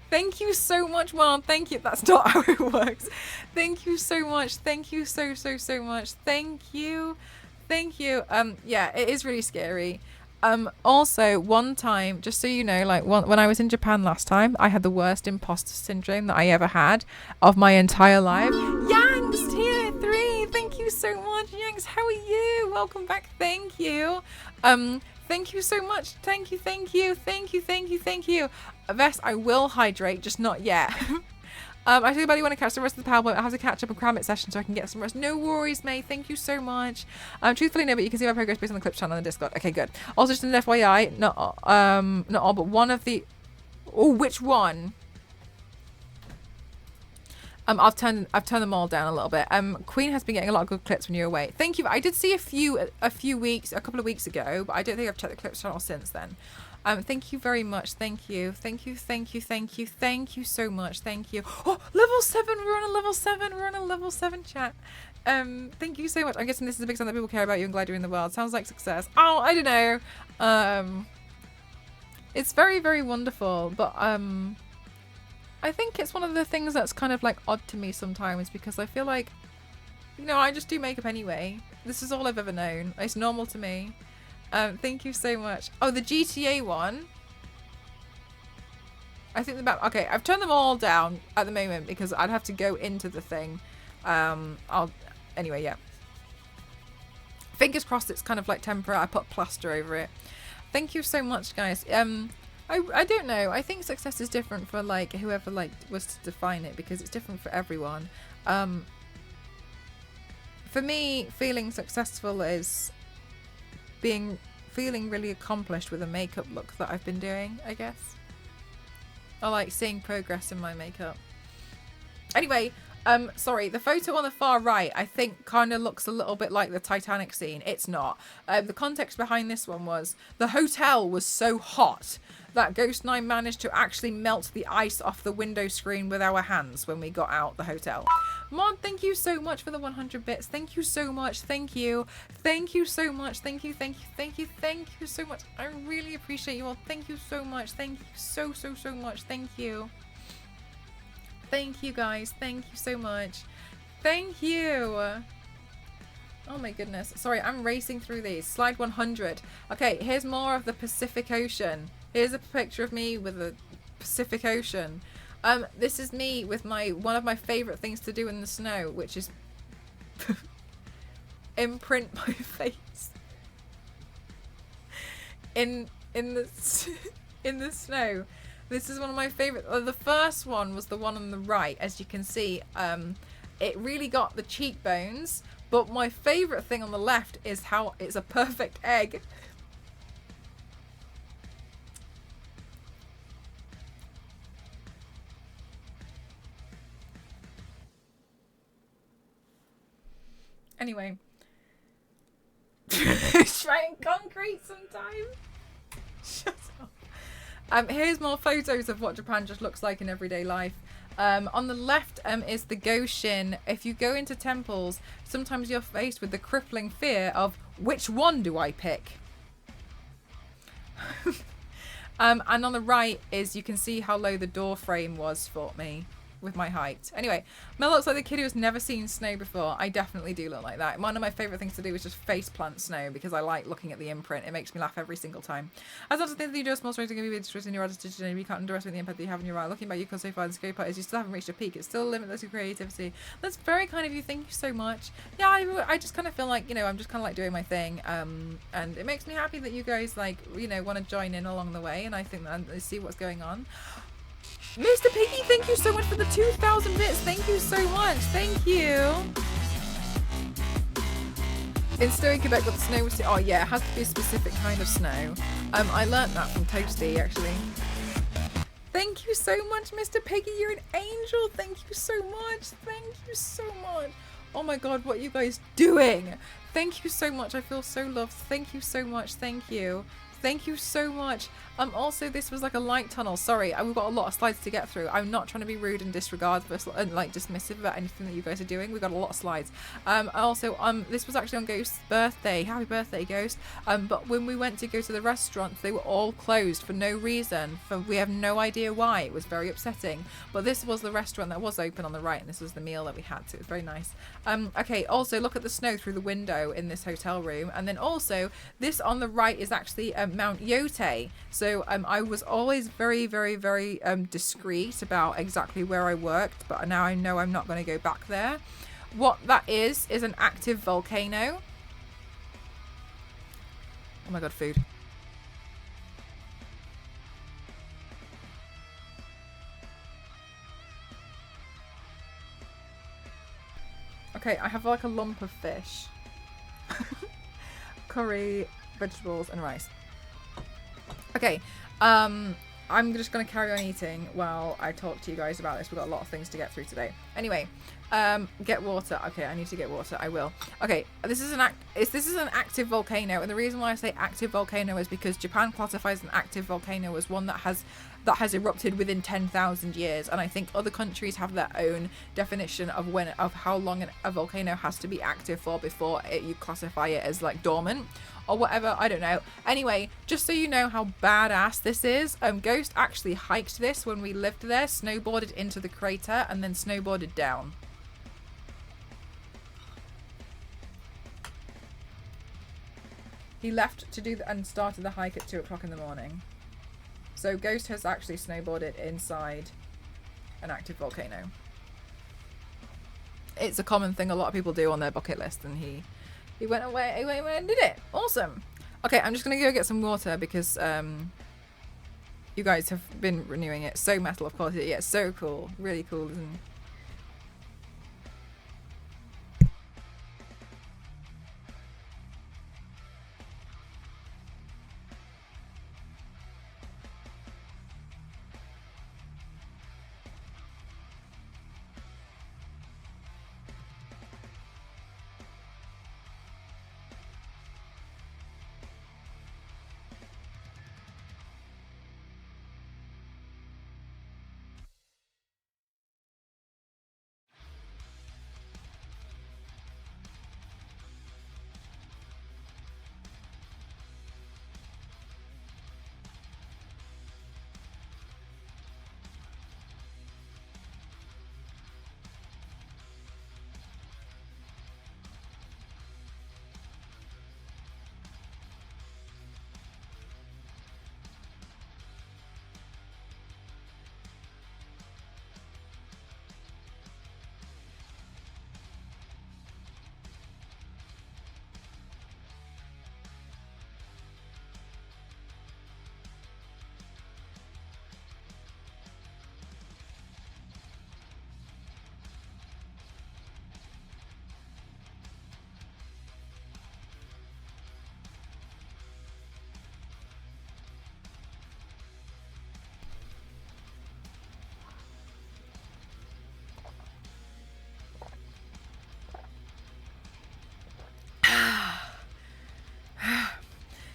Thank you so much, Mom. Thank you. That's not how it works. Thank you so much. Thank you so much. Thank you. Thank you. Yeah, it is really scary. Also, one time, just so you know, like when I was in Japan last time, I had the worst imposter syndrome that I ever had of my entire life. Yanks tier 3. Thank you so much, Yanks. How are you? Welcome back. Thank you. Thank you so much. Thank you. Vest, I will hydrate, just not yet. I think you want to catch the rest of the PowerPoint. I have to catch up a cram it session so I can get some rest. No worries, May. Thank you so much. Truthfully, no, but you can see my progress based on the clips channel on the Discord. Okay, good. Also, just an FYI, not all, but one of the. Oh, which one? I've turned them all down a little bit. Queen has been getting a lot of good clips when you're away. Thank you. I did see a couple of weeks ago, but I don't think I've checked the clips channel since then. Thank you very much. Thank you so much. Thank you. Oh, level 7. We're on a level 7. We're on a level 7 chat. Thank you so much. I'm guessing this is a big sign that people care about you and glad you're in the world. Sounds like success. Oh, I don't know. It's very, very wonderful, but I think it's one of the things that's kind of like odd to me sometimes because I feel like, you know, I just do makeup anyway. This is all I've ever known. It's normal to me. Thank you so much. Oh, the GTA one. I think okay, I've turned them all down at the moment because I'd have to go into the thing. Anyway, yeah. Fingers crossed it's kind of like temporary. I put plaster over it. Thank you so much, guys. I don't know. I think success is different for like whoever like was to define it because it's different for everyone. For me, feeling successful is feeling really accomplished with a makeup look that I've been doing, I guess. I like seeing progress in my makeup. Anyway, sorry, the photo on the far right I think kind of looks a little bit like the Titanic scene. It's not. The context behind this one was the hotel was so hot that Ghost and I managed to actually melt the ice off the window screen with our hands when we got out the hotel. Mod, thank you so much for the 100 bits. Thank you so much. Thank you. Thank you so much. Thank you so much. I really appreciate you all. Thank you so much. Thank you so much. Thank you. Thank you, guys. Thank you so much. Thank you. Oh my goodness. Sorry, I'm racing through these. Slide 100. Okay, here's more of the Pacific Ocean. Here's a picture of me with the Pacific Ocean. This is me with one of my favorite things to do in the snow, which is imprint my face in the snow. This is one of my favorite. The first one was the one on the right, as you can see. It really got the cheekbones, but my favorite thing on the left is how it's a perfect egg. Anyway. Trying concrete sometime. Shut up. Here's more photos of what Japan just looks like in everyday life. On the left is the Goshin. If you go into temples, sometimes you're faced with the crippling fear of which one do I pick? And on the right is you can see how low the door frame was for me with my height. Anyway, Mel looks like the kid who has never seen snow before. I definitely do look like that. One of my favourite things to do is just face plant snow because I like looking at the imprint. It makes me laugh every single time. As I think that you do a small story to give you interest in your artist and you can't underestimate the impact that you have in your art. Looking back, you can so far the scary part is you still haven't reached a peak. It's still limitless of creativity. That's very kind of you. Thank you so much. Yeah, I just kind of feel like, you know, I'm just kind of like doing my thing. And it makes me happy that you guys like, you know, want to join in along the way. And I think that I see what's going on. Mr. Piggy, thank you so much for the 2,000 bits. Thank you so much. Thank you. In snowy Quebec, got the snow was... Oh, yeah, it has to be a specific kind of snow. I learnt that from Toasty, actually. Thank you so much, Mr. Piggy. You're an angel. Thank you so much. Thank you so much. Oh, my God, what are you guys doing? Thank you so much. I feel so loved. Thank you so much. Thank you. Thank you so much. Also, this was like a light tunnel. Sorry, we've got a lot of slides to get through. I'm not trying to be rude and disregardless and like dismissive about anything that you guys are doing. We've got a lot of slides. Also, this was actually on Ghost's birthday. Happy birthday, Ghost. But when we went to go to the restaurants, they were all closed for no reason. We have no idea why. It was very upsetting. But this was the restaurant that was open on the right, and this was the meal that we had. So it was very nice. Okay. Also, look at the snow through the window in this hotel room, and then also this on the right is actually Mount Yote. So I was always very, very, very discreet about exactly where I worked, but now I know I'm not going to go back there. What that is an active volcano. Oh my God, food. Okay, I have like a lump of fish. Curry, vegetables, and rice. Okay, I'm just going to carry on eating while I talk to you guys about this. We've got a lot of things to get through today. Anyway, get water. Okay, I need to get water. I will. Okay, this is an active volcano, and the reason why I say active volcano is because Japan classifies an active volcano as one that has erupted within 10,000 years, and I think other countries have their own definition of how long a volcano has to be active for before you classify it as like dormant or whatever. I don't know. Anyway, just so you know how badass this is, Ghost actually hiked this when we lived there, snowboarded into the crater, and then snowboarded down. He left to do and started the hike at 2 o'clock in the morning. So Ghost has actually snowboarded inside an active volcano. It's a common thing a lot of people do on their bucket list, and he went away and did it. Awesome. Okay, I'm just gonna go get some water because you guys have been renewing it. So metal, of course. Yeah, so cool. Really cool, isn't it?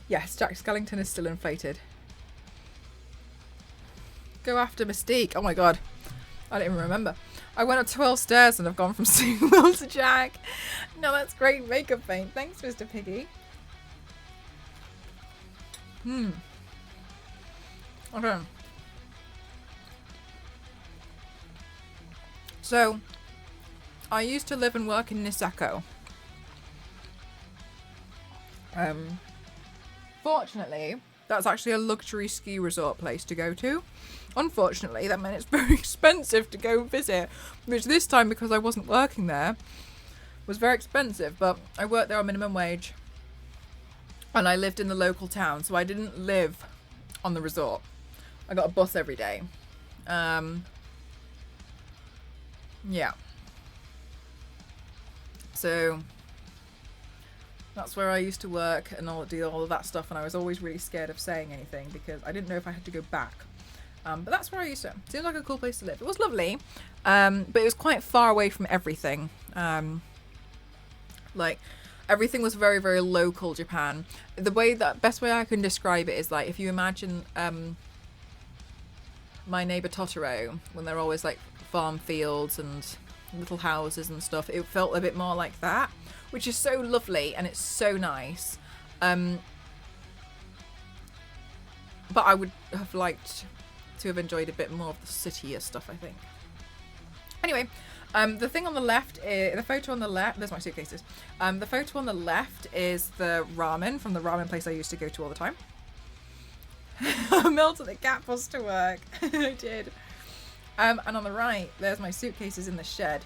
Yes, Jack Skellington is still inflated. Go after Mystique. Oh my god. I don't even remember. I went up 12 stairs and I've gone from seeing Will to Jack. No, that's great makeup paint. Thanks, Mr. Piggy. Okay. So, I used to live and work in Niseko. Fortunately, that's actually a luxury ski resort place to go to. Unfortunately, that meant it's very expensive to go visit, which this time, because I wasn't working there, was very expensive, but I worked there on minimum wage and I lived in the local town, so I didn't live on the resort. I got a bus every day. Yeah. So that's where I used to work and do all of that stuff, and I was always really scared of saying anything because I didn't know if I had to go back. But that's where I used to. Seems like a cool place to live. It was lovely, but it was quite far away from everything. Like, everything was very, very local Japan. Best way I can describe it is like if you imagine My Neighbor Totoro, when they're always like farm fields and little houses and stuff. It felt a bit more like that, which is so lovely and it's so nice. But I would have liked to have enjoyed a bit more of the cityier stuff, I think. Anyway, the thing on the left, the photo on the left, there's my suitcases. The photo on the left is the ramen from the ramen place I used to go to all the time. I melted the cat bus to work. I did. And on the right, there's my suitcases in the shed.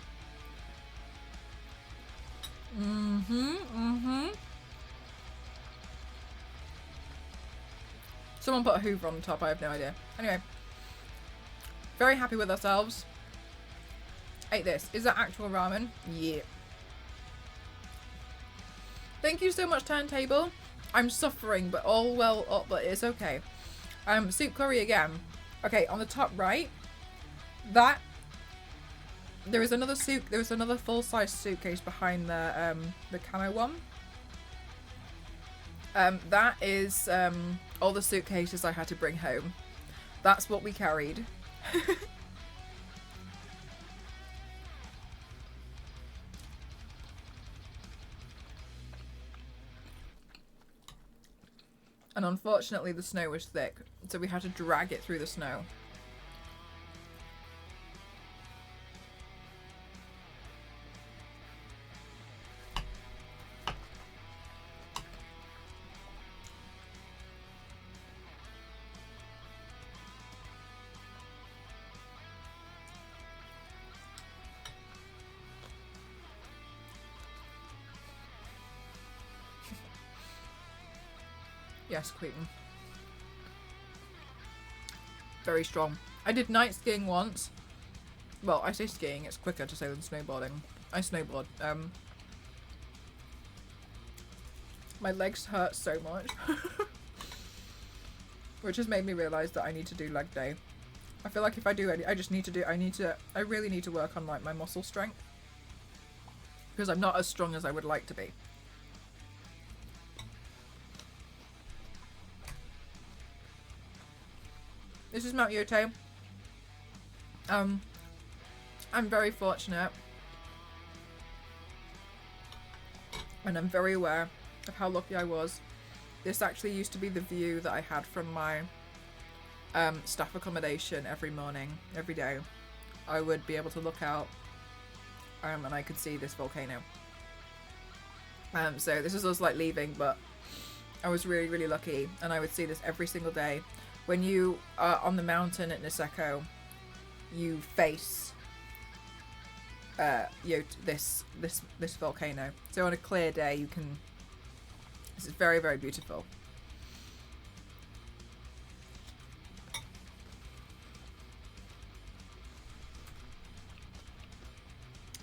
Someone put a Hoover on the top, I have no idea. Anyway, very happy with ourselves. Ate this. Is that actual ramen? Yeah. Thank you so much, Turntable. I'm suffering, but all well up, but it's okay. Soup curry again. Okay, on the top right, there is another full-size suitcase behind the camo one. That is all the suitcases I had to bring home. That's what we carried. And unfortunately the snow was thick, so we had to drag it through the snow. Yes, Queen. Very strong. I did night skiing once. Well, I say skiing, it's quicker to say than snowboarding. I snowboard. My legs hurt so much. Which has made me realise that I need to do leg day. I feel like if I do any, I really need to work on like my muscle strength. Because I'm not as strong as I would like to be. This is Mount Yote. I'm very fortunate. And I'm very aware of how lucky I was. This actually used to be the view that I had from my staff accommodation every morning, every day. I would be able to look out and I could see this volcano. So this is us like leaving, but I was really, really lucky and I would see this every single day. When you are on the mountain at Niseko, you face this volcano. So on a clear day, you can. This is very, very beautiful.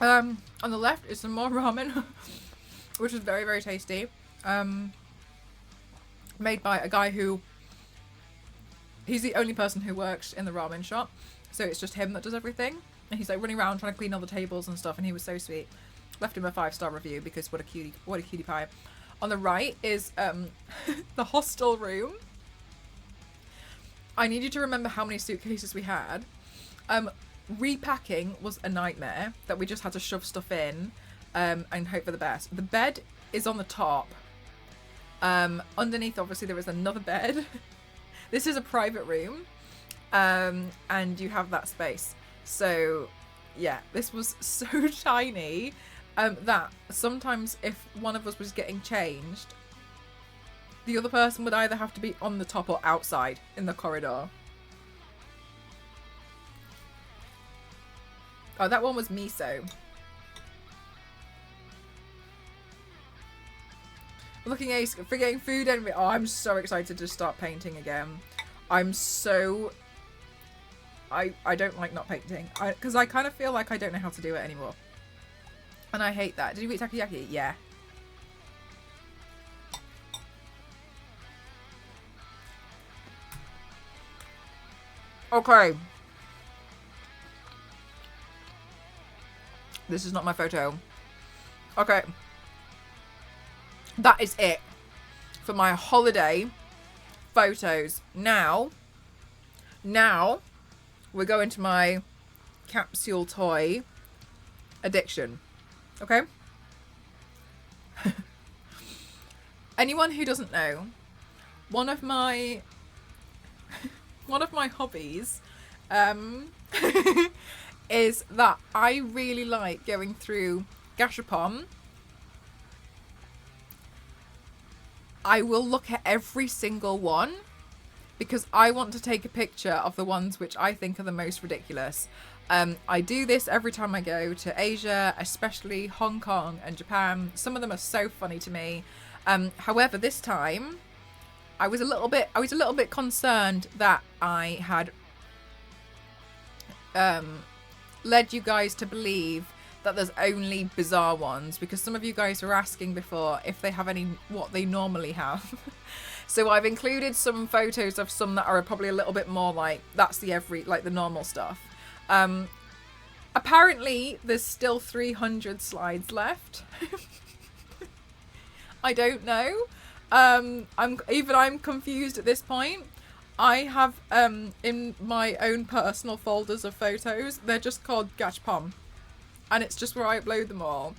On the left is some more ramen, which is very, very tasty. Made by a guy who. He's the only person who works in the ramen shop, so it's just him that does everything. And he's like running around trying to clean all the tables and stuff, and he was so sweet. Left him a 5-star review because what a cutie pie. On the right is the hostel room. I need you to remember how many suitcases we had. Repacking was a nightmare that we just had to shove stuff in and hope for the best. The bed is on the top. Underneath, obviously, there is another bed. This is a private room, and you have that space. So, yeah, this was so tiny that sometimes if one of us was getting changed, the other person would either have to be on the top or outside in the corridor. Oh, that one was miso. Looking ace for getting food and oh, I'm so excited to start painting again. I'm so I don't like not painting because I kind of feel like I don't know how to do it anymore, and I hate that. Did you eat takoyaki? Yeah. Okay. This is not my photo. Okay. That is it for my holiday photos. Now we're going to my capsule toy addiction. Okay? Anyone who doesn't know, one of my hobbies is that I really like going through Gashapon. I will look at every single one because I want to take a picture of the ones which I think are the most ridiculous. I do this every time I go to Asia, especially Hong Kong and Japan. Some of them are so funny to me. However, this time I was a little bit concerned that I had led you guys to believe that there's only bizarre ones, because some of you guys were asking before if they have any what they normally have. So I've included some photos of some that are probably a little bit more like that's the normal stuff. Apparently there's still 300 slides left. I don't know. I'm confused at this point. I have in my own personal folders of photos, they're just called Gachpom, and it's just where I upload them all.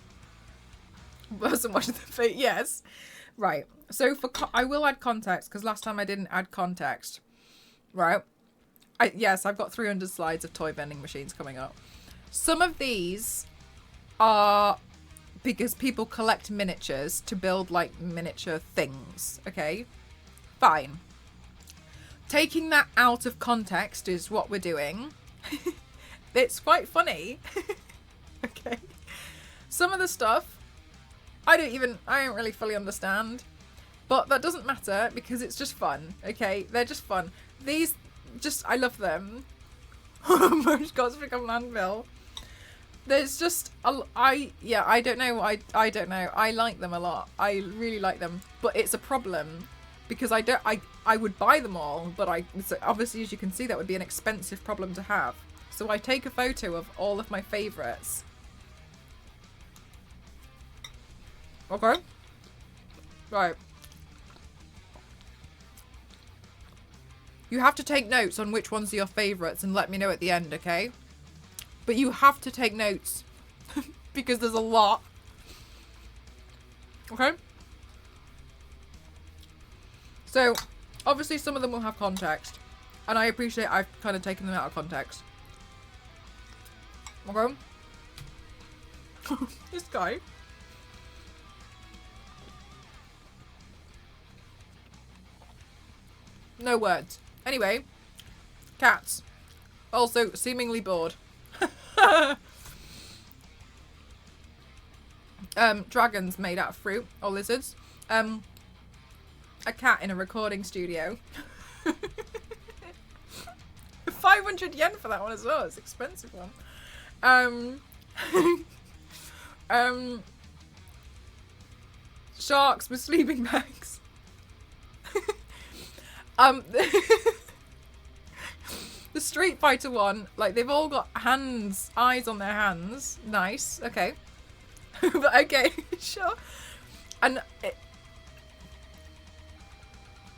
Wasn't watching the feet. Yes, right. So I will add context because last time I didn't add context. Right. Yes, I've got 300 slides of toy vending machines coming up. Some of these are because people collect miniatures to build like miniature things. Okay, fine. Taking that out of context is what we're doing. It's quite funny. Okay. Some of the stuff I don't really fully understand, but that doesn't matter because it's just fun. Okay, they're just fun. These I love them. Most gods become landfill. There's just I don't know. I don't know. I like them a lot. I really like them, but it's a problem because I would buy them all, but so obviously, as you can see, that would be an expensive problem to have. So I take a photo of all of my favorites. Okay. Right. You have to take notes on which ones are your favorites and let me know at the end, okay? But you have to take notes because there's a lot. Okay? So, obviously some of them will have context, and I appreciate I've kind of taken them out of context. Okay? This guy. No words. Anyway, cats. Also seemingly bored. Dragons made out of fruit or lizards. A cat in a recording studio. 500 yen for that one as well. It's an expensive one. Sharks with sleeping bags. The Street Fighter one, like they've all got eyes on their hands. Nice. Okay. But okay, sure. And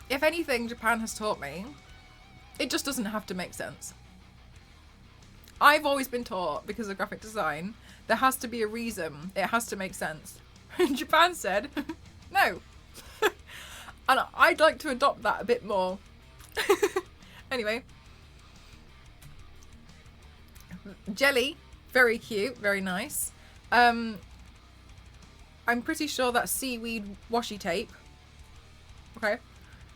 if anything Japan has taught me, it just doesn't have to make sense. I've always been taught, because of graphic design, there has to be a reason. It has to make sense. Japan said, no. And I'd like to adopt that a bit more. Anyway. Jelly. Very cute. Very nice. I'm pretty sure that's seaweed washi tape. Okay.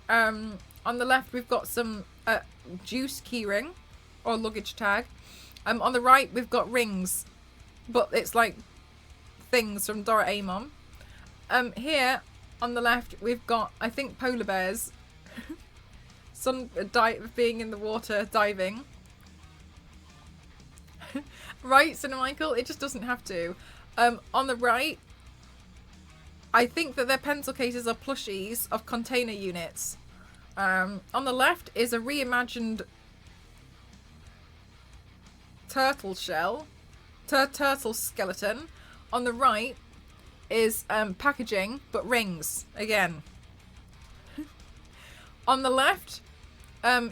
On the left, we've got some juice keyring or luggage tag. On the right, we've got rings, but it's like things from Doraemon. Here on the left, we've got, I think, polar bears. Some being in the water, diving. Right, Cinnamon Michael? It just doesn't have to. On the right, I think that their pencil cases are plushies of container units. On the left is a reimagined turtle shell. Turtle skeleton. On the right is packaging, but rings again. On the left,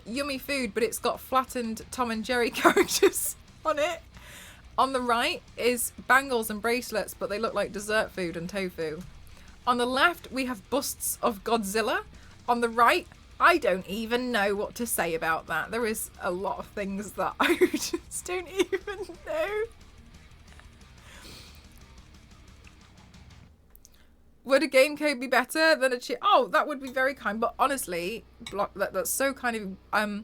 yummy food, but it's got flattened Tom and Jerry characters on it. On the right is bangles and bracelets, but they look like dessert food and tofu. On the left, we have busts of Godzilla. On the right, I don't even know what to say about that. There is a lot of things that I just don't even know. Would a game code be better than a cheat? Oh, that would be very kind. But honestly, that's so kind of...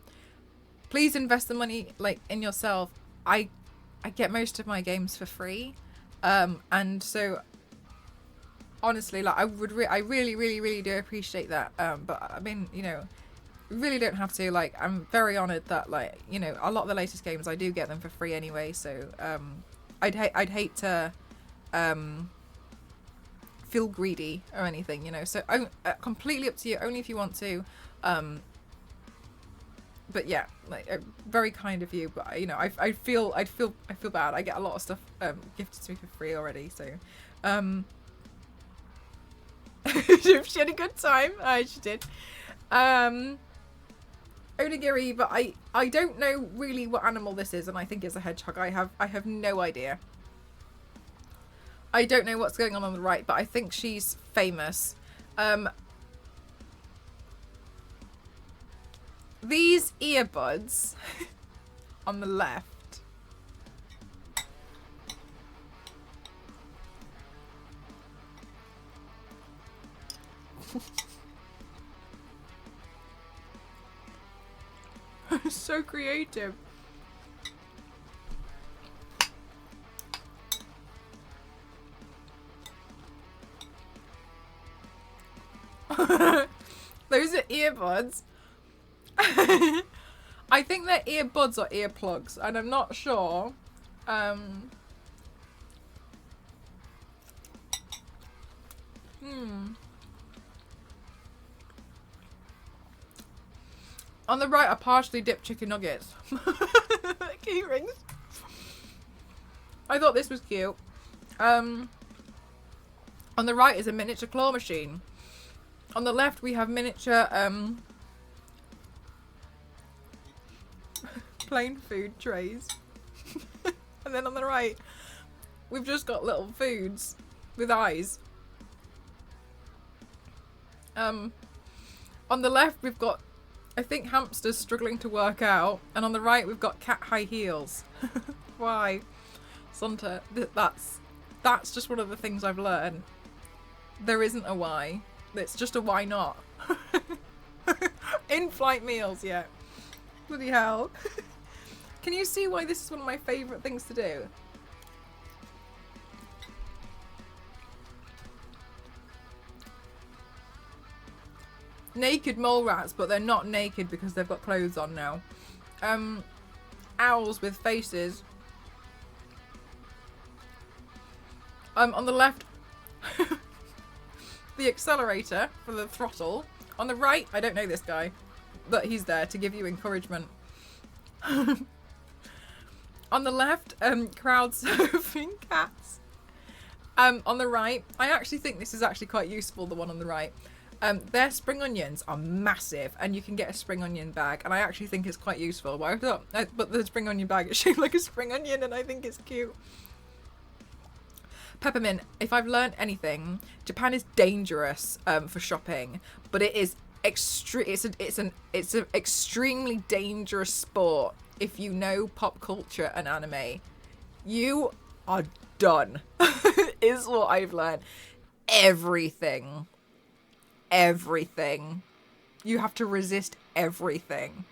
please invest the money in yourself. I get most of my games for free. And so... honestly, I really do appreciate that. But I mean, really don't have to. I'm very honoured that a lot of the latest games I do get them for free anyway. So I'd hate to feel greedy or anything, So completely up to you. Only if you want to. But yeah, very kind of you. But I feel bad. I get a lot of stuff gifted to me for free already. So. She had a good time. She did. Onigiri, but I don't know really what animal this is, and I think it's a hedgehog. I have no idea. I don't know what's going on the right, but I think she's famous. These earbuds on the left. So creative. Those are earbuds. I think they're earbuds or earplugs, and I'm not sure. On the right are partially dipped chicken nuggets. Key rings. I thought this was cute. On the right is a miniature claw machine. On the left we have miniature plain food trays. And then on the right we've just got little foods with eyes. On the left we've got, I think, hamsters struggling to work out, and on the right we've got cat high heels. Why? Santa, that's just one of the things I've learned. There isn't a why. It's just a why not. In-flight meals, yeah. Bloody hell. Can you see why this is one of my favourite things to do? Naked mole rats, but they're not naked because they've got clothes on now. Owls with faces. On the left, the accelerator for the throttle. On the right, I don't know this guy, but he's there to give you encouragement. On the left, crowd surfing cats. On the right, I actually think this is actually quite useful, the one on the right. Their spring onions are massive, and you can get a spring onion bag, and I actually think it's quite useful. But I thought, but the spring onion bag is shaped like a spring onion, and I think it's cute. Peppermint. If I've learned anything, Japan is dangerous for shopping, but it is It's an extremely dangerous sport if you know pop culture and anime. You are done. Is what I've learned. Everything. You have to resist everything.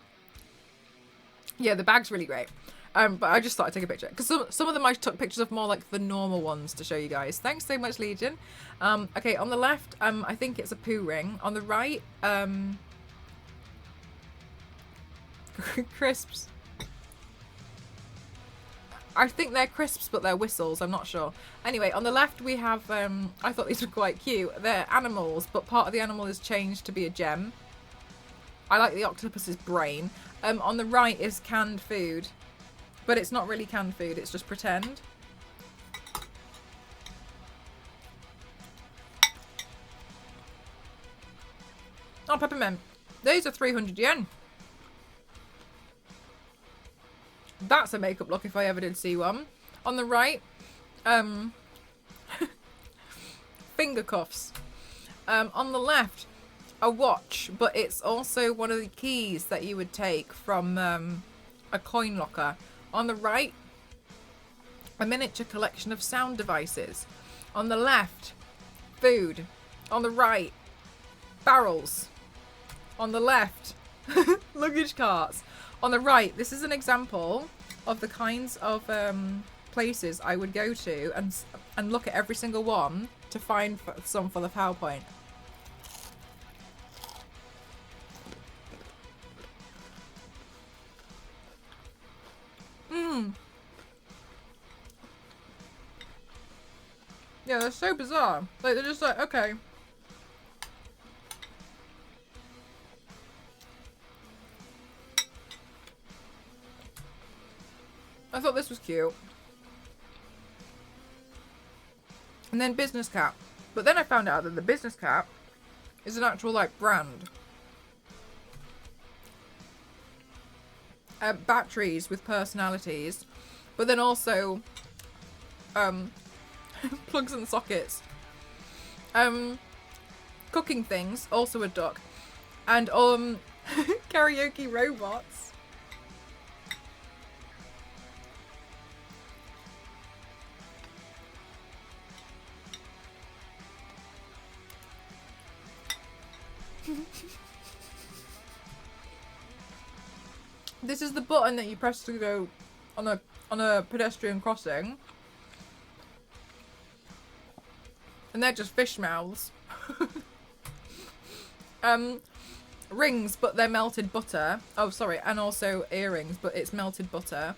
Yeah, the bag's really great. But I just thought I'd take a picture because some of them I took pictures of more like the normal ones to show you guys. Thanks so much, Legion. Okay, on the left, I think it's a poo ring. On the right, crisps. I think they're crisps, but they're whistles. I'm not sure. Anyway, on the left we have, I thought these were quite cute. They're animals, but part of the animal is changed to be a gem. I like the octopus's brain. On the right is canned food. But it's not really canned food, it's just pretend. Oh, peppermint. Those are 300 yen. That's a makeup look if I ever did see one. On the right, finger cuffs. On the left, a watch, but it's also one of the keys that you would take from a coin locker. On the right, a miniature collection of sound devices. On the left, food. On the right, barrels. On the left, luggage carts. On the right, this is an example of the kinds of places I would go to and look at every single one to find some for the PowerPoint. Yeah, they're so bizarre. Like, they're just like, okay. I thought this was cute. And then business cap. But then I found out that the business cap is an actual, like, brand. Batteries with personalities. But then also, plugs and sockets. Cooking things, also a duck. And, karaoke robots. This is the button that you press to go on a pedestrian crossing. And they're just fish mouths. Rings, but they're melted butter. Oh, sorry, and also earrings, but it's melted butter.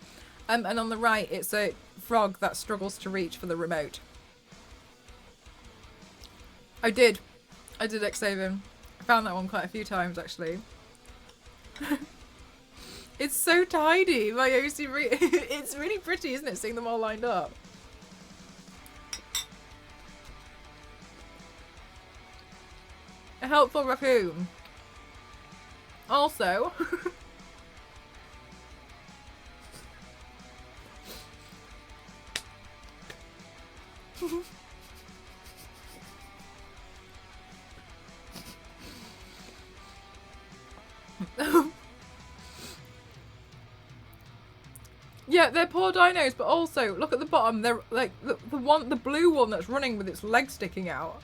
And on the right, it's a frog that struggles to reach for the remote. I did X-save him. I found that one quite a few times, actually. It's so tidy. My OC, it's really pretty, isn't it? Seeing them all lined up. A helpful raccoon. Also, yeah, they're poor dinos, but also look at the bottom. They're like the blue one that's running with its leg sticking out.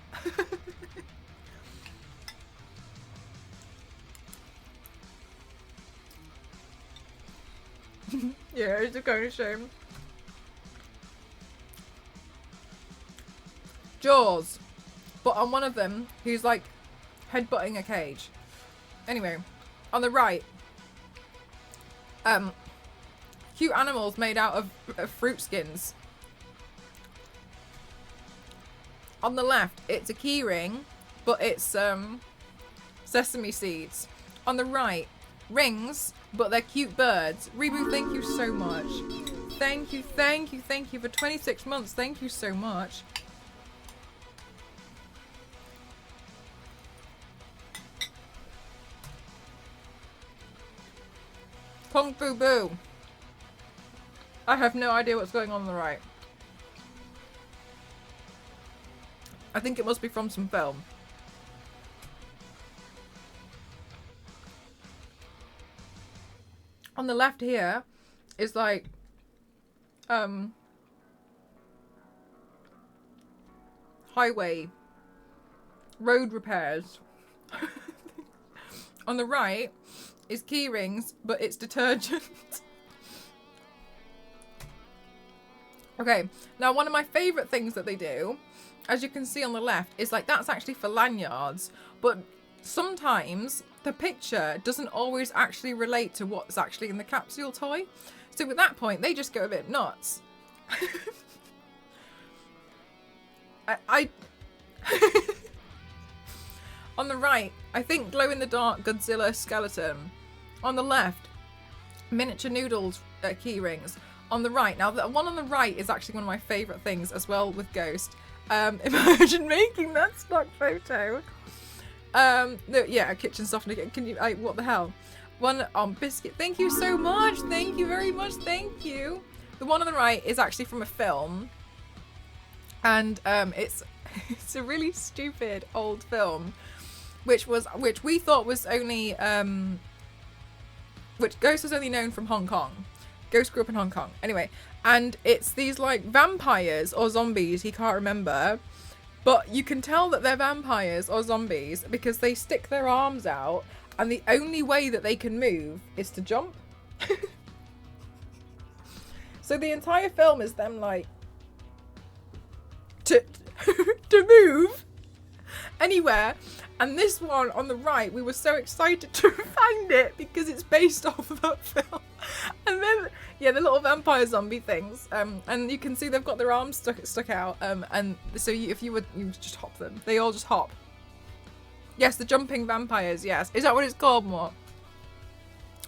Yeah, it's a kind of shame. Jaws, but on one of them, he's like headbutting a cage. Anyway, on the right, cute animals made out of fruit skins. On the left, it's a key ring, but it's sesame seeds. On the right, rings, but they're cute birds. Reboot, thank you so much. Thank you for 26 months. Thank you so much. Kung Fu Boo. I have no idea what's going on the right. I think it must be from some film. On the left here is like highway road repairs. On the right is key rings, but it's detergent. Okay, now one of my favourite things that they do, as you can see on the left, is like that's actually for lanyards, but sometimes the picture doesn't always actually relate to what's actually in the capsule toy. So at that point, they just go a bit nuts. I On the right, I think glow-in-the-dark Godzilla skeleton. On the left, miniature noodles key rings. On the right, now the one on the right is actually one of my favourite things as well with Ghost. Imagine making that stock photo. No, yeah, kitchen softener. Can you? What the hell? One on biscuit. Thank you so much. Thank you very much. Thank you. The one on the right is actually from a film, and it's a really stupid old film, which we thought was only which Ghost was only known from Hong Kong. Ghost grew up in Hong Kong. Anyway, and it's these like vampires or zombies, he can't remember. But you can tell that they're vampires or zombies because they stick their arms out and the only way that they can move is to jump. So the entire film is them like to move anywhere. And this one on the right, we were so excited to find it because it's based off of that film. And then, yeah, the little vampire zombie things. And you can see they've got their arms stuck out. And so you just hop them. They all just hop. Yes, the jumping vampires, yes. Is that what it's called, more?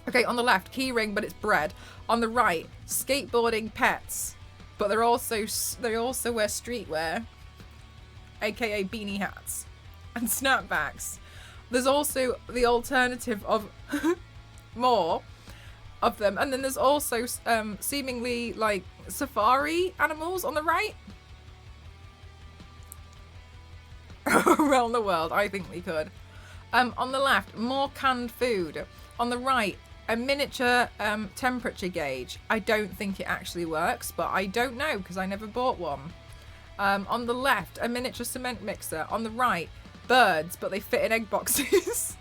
Okay, on the left, keyring, but it's bread. On the right, skateboarding pets. But they also wear streetwear, aka beanie hats. And snapbacks. There's also the alternative of more of them, and then there's also seemingly like safari animals on the right. Around the world, I think we could. On the left, more canned food. On the right, a miniature temperature gauge. I don't think it actually works, but I don't know because I never bought one. On the left, a miniature cement mixer. On the right, birds, but they fit in egg boxes.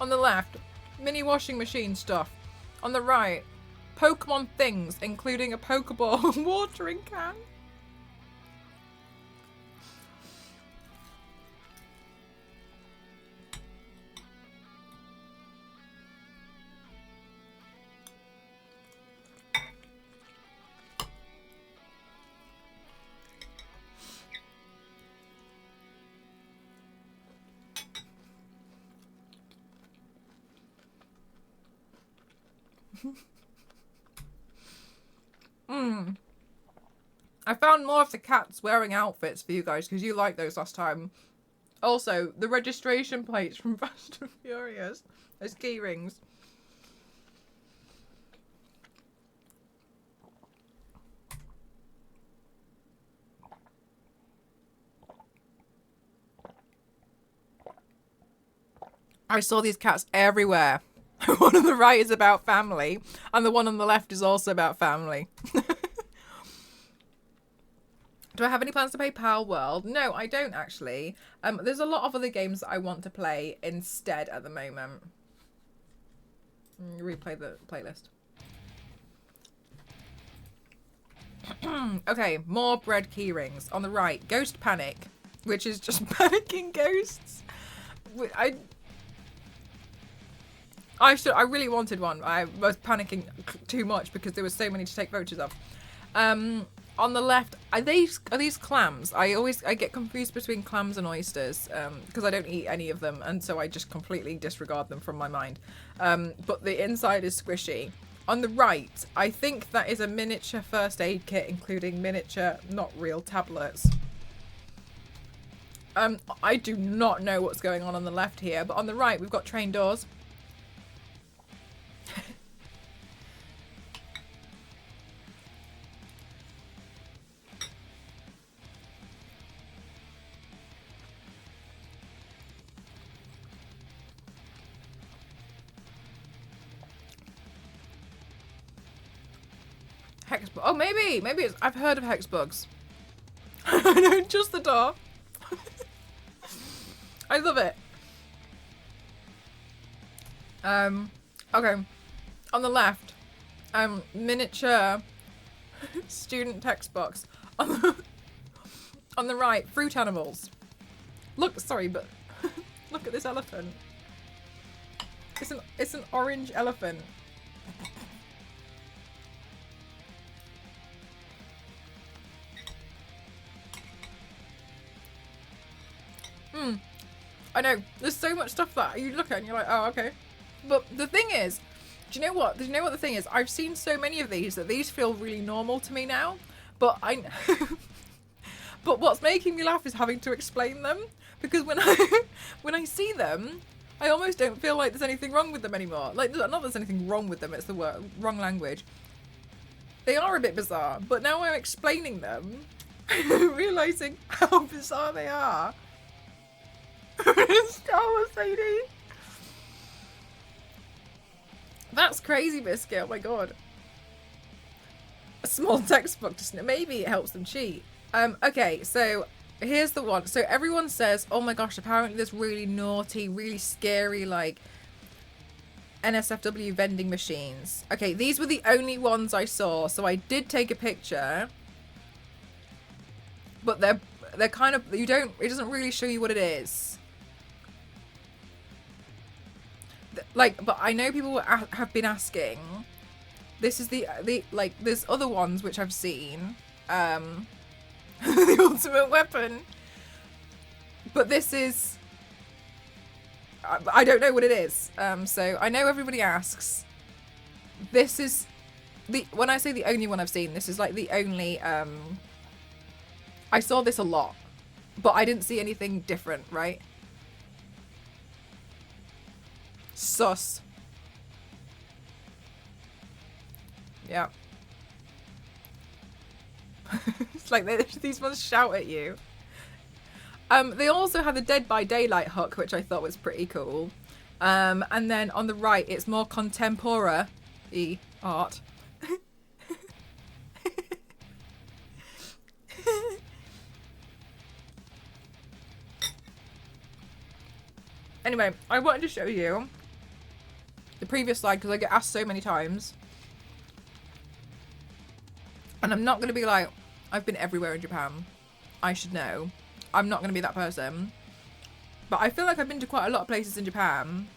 On the left, mini washing machine stuff. On the right, Pokemon things, including a Pokeball and watering can. I found more of the cats wearing outfits for you guys because you liked those last time. Also, the registration plates from Fast and Furious as key rings. I saw these cats everywhere. One on the right is about family, and the one on the left is also about family. Do I have any plans to play Pal World? No, I don't actually. There's a lot of other games that I want to play instead at the moment. Replay the playlist. Okay, more bread key rings. On the right, Ghost Panic, which is just panicking ghosts. I really wanted one. I was panicking too much because there were so many to take photos of. On the left, are these clams? I get confused between clams and oysters because I don't eat any of them, and so I just completely disregard them from my mind. But the inside is squishy. On the right, I think that is a miniature first aid kit, including miniature, not real tablets. I do not know what's going on the left here, but on the right, we've got train doors. Hex. Oh, maybe it's. I've heard of hex bugs. No, just the door. I love it. Okay. On the left, miniature student text box. On the right, fruit animals. Look, sorry, but look at this elephant. It's an orange elephant. I know. There's so much stuff that you look at and you're like, oh, okay. But the thing is, do you know what? Do you know what the thing is? I've seen so many of these that these feel really normal to me now. But but what's making me laugh is having to explain them, because when I see them, I almost don't feel like there's anything wrong with them anymore. Like, not there's anything wrong with them. It's the wrong language. They are a bit bizarre, but now I'm explaining them, realizing how bizarre they are. Star Wars lady. That's crazy, Biscuit. Oh my god. A small textbook, just maybe it helps them cheat. Okay, so here's the one. So everyone says, oh my gosh, apparently there's really naughty, really scary, like, NSFW vending machines. Okay, these were the only ones I saw, so I did take a picture. But they're kind of, it doesn't really show you what it is. Like, but I know people have been asking. This is the like, there's other ones which I've seen. The ultimate weapon. But this is, I don't know what it is. So I know everybody asks. This is when I say the only one I've seen, this is like the only, I saw this a lot, but I didn't see anything different, right? Sus. Yeah. It's like these ones shout at you. They also have the Dead by Daylight hook, which I thought was pretty cool. And then on the right, it's more contemporary art. Anyway, I wanted to show you the previous slide because I get asked so many times. And I'm not going to be like, I've been everywhere in Japan. I should know. I'm not going to be that person. But I feel like I've been to quite a lot of places in Japan.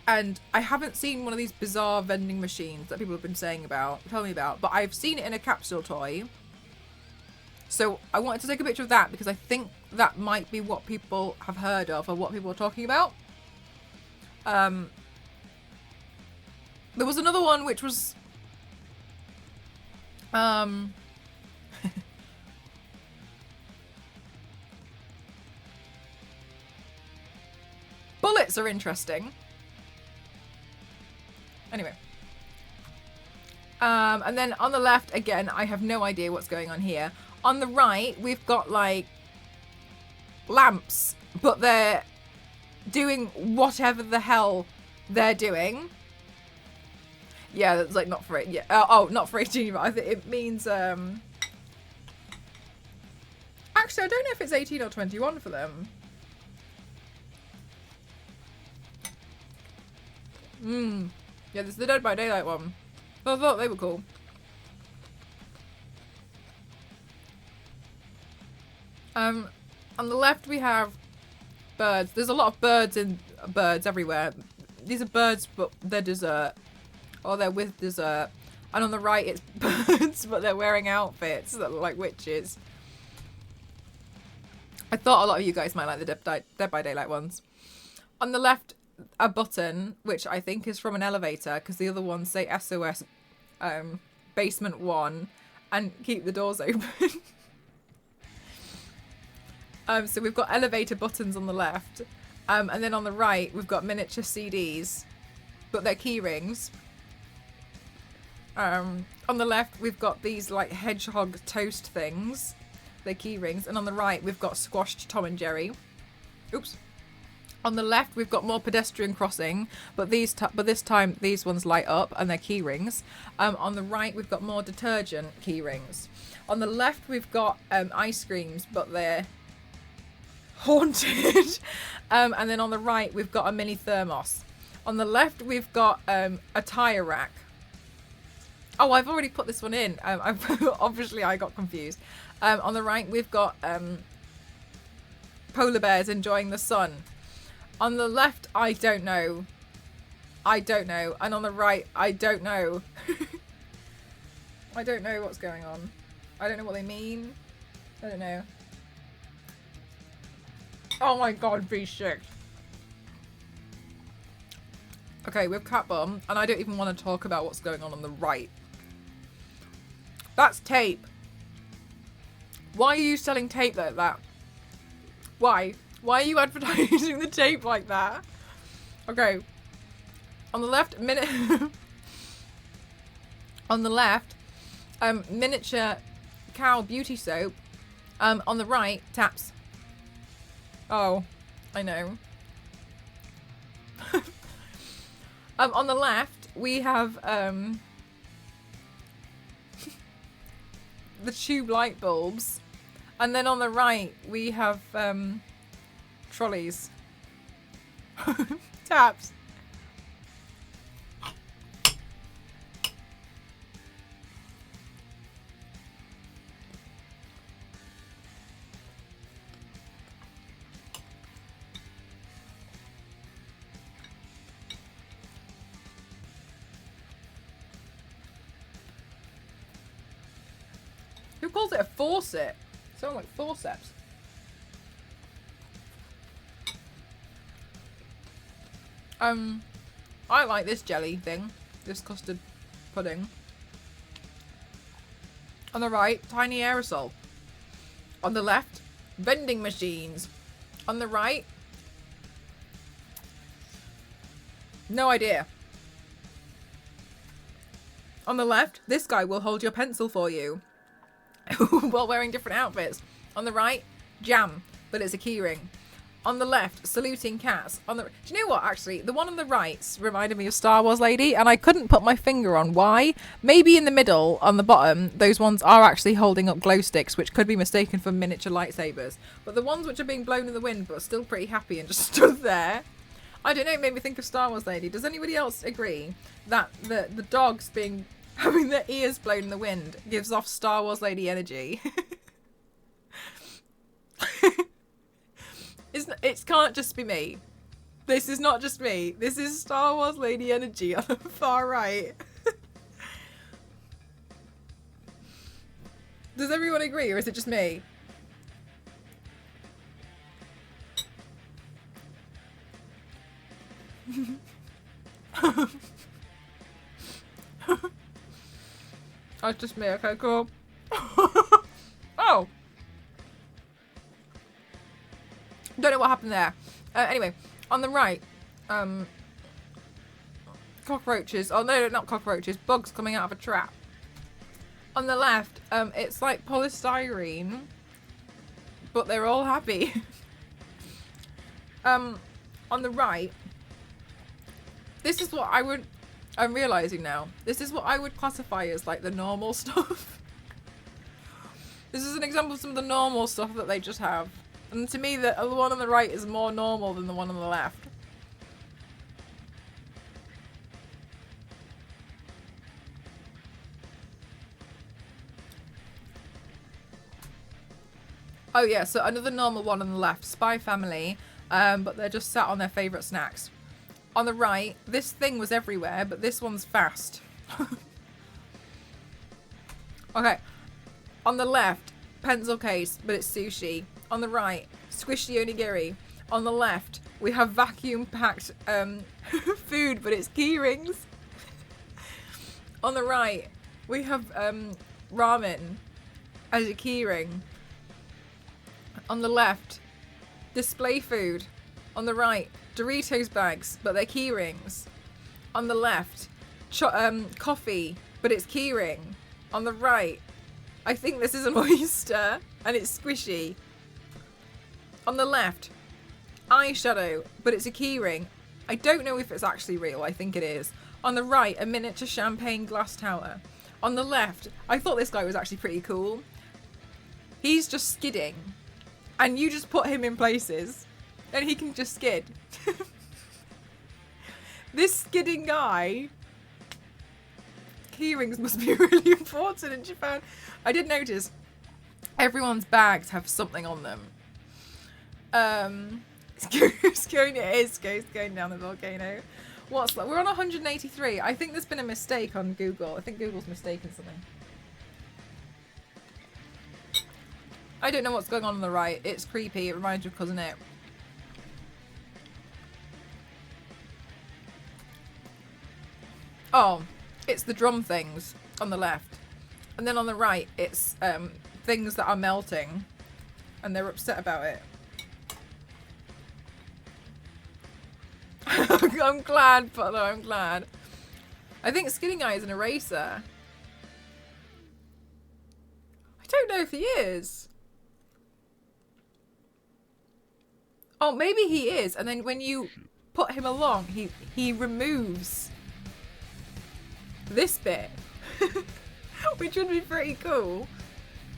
And I haven't seen one of these bizarre vending machines that people have been telling me about. But I've seen it in a capsule toy. So I wanted to take a picture of that because I think that might be what people have heard of or what people are talking about. There was another one which was bullets are interesting. Anyway. And then on the left, again, I have no idea what's going on here. On the right, we've got, like, lamps, but they're doing whatever the hell they're doing. Yeah, that's, like, not for it. Yeah. Not for 18, but I think it means, actually, I don't know if it's 18 or 21 for them. Yeah, this is the Dead by Daylight one. I thought they were cool. On the left we have birds. There's a lot of birds everywhere. These are birds, but they're dessert. Or they're with dessert. And on the right it's birds, but they're wearing outfits that look like witches. I thought a lot of you guys might like the Dead by Daylight ones. On the left, a button, which I think is from an elevator, because the other ones say SOS basement 1 and keep the doors open. So we've got elevator buttons on the left, and then on the right we've got miniature CDs, but they're key rings. On the left we've got these like hedgehog toast things, they're key rings, and on the right we've got squashed Tom and Jerry. Oops. On the left we've got more pedestrian crossing, but this time these ones light up and they're key rings. On the right we've got more detergent key rings. On the left we've got ice creams, but they're haunted. And then on the right we've got a mini thermos. On the left we've got a tire rack. Oh, I've already put this one in. Obviously I got confused. On the right we've got polar bears enjoying the sun. On the left, I don't know. And on the right, I don't know. I don't know what's going on. I don't know what they mean. I don't know. Oh my god, V6. Okay, we've cat bum, and I don't even want to talk about what's going on the right. That's tape. Why are you selling tape like that? Why? Why are you advertising the tape like that? Okay. On the left, on the left, miniature cow beauty soap. On the right, taps. Oh, I know. On the left, we have the tube light bulbs, and then on the right we have trolleys. Taps. Who calls it a faucet? Sounds like forceps. I like this jelly thing. This custard pudding. On the right, tiny aerosol. On the left, vending machines. On the right, no idea. On the left, this guy will hold your pencil for you while wearing different outfits. On the right, jam, but it's a keyring. On the left, saluting cats. Do you know what, actually? The one on the right reminded me of Star Wars Lady, and I couldn't put my finger on why. Maybe in the middle, on the bottom, those ones are actually holding up glow sticks, which could be mistaken for miniature lightsabers. But the ones which are being blown in the wind, but are still pretty happy and just stood there, I don't know, it made me think of Star Wars Lady. Does anybody else agree that the dogs having their ears blown in the wind gives off Star Wars Lady energy? It can't just be me. This is not just me. This is Star Wars Lady energy on the far right. Does everyone agree, or is it just me? Oh, it's just me. Okay, cool. Oh. Don't know what happened there. Anyway, on the right, cockroaches. Oh no, not cockroaches. Bugs coming out of a trap. On the left, it's like polystyrene, but they're all happy. On the right, this is what I'm realizing now. This is what I would classify as like the normal stuff. This is an example of some of the normal stuff that they just have. And to me, the one on the right is more normal than the one on the left. Oh yeah, so another normal one on the left, Spy Family, but they're just sat on their favourite snacks. On the right, this thing was everywhere, but this one's fast. Okay, on the left, pencil case, but it's sushi. On the right, squishy onigiri. On the left, we have vacuum packed food, but it's key rings. On the right, we have ramen as a key ring. On the left, display food. On the right, Doritos bags, but they're key rings. On the left, coffee, but it's key ring. On the right, I think this is an oyster, and it's squishy. On the left, eyeshadow, but it's a key ring. I don't know if it's actually real, I think it is. On the right, a miniature champagne glass tower. On the left, I thought this guy was actually pretty cool. He's just skidding. And you just put him in places. And he can just skid. This skidding guy... Key rings must be really important in Japan. I did notice everyone's bags have something on them. It's going down the volcano. What's that? We're on 183. I think there's been a mistake on Google. I think Google's mistaken something. I don't know what's going on the right. It's creepy. It reminds me of Cousin It. Oh, it's the drum things on the left. And then on the right, it's things that are melting. And they're upset about it. I'm glad, Butler, I'm glad. I think Skinny Eye is an eraser. I don't know if he is. Oh, maybe he is. And then when you put him along, he removes this bit. Which would be pretty cool.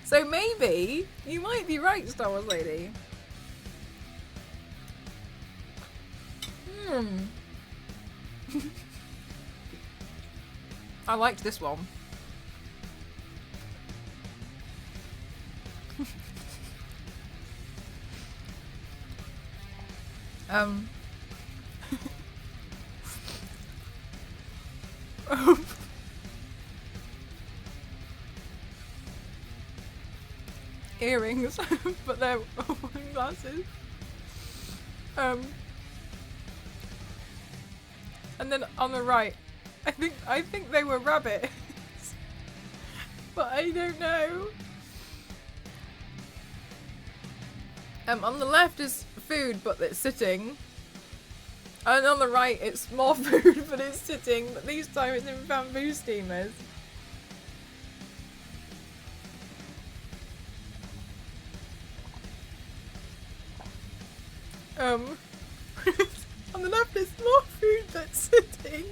So maybe you might be right, Star Wars Lady. I liked this one. Earrings, but they're glasses. And then on the right, I think they were rabbits, but I don't know. On the left is food, but it's sitting. And on the right, it's more food, but it's sitting. But this time it's in bamboo steamers. On the left is more food that's sitting.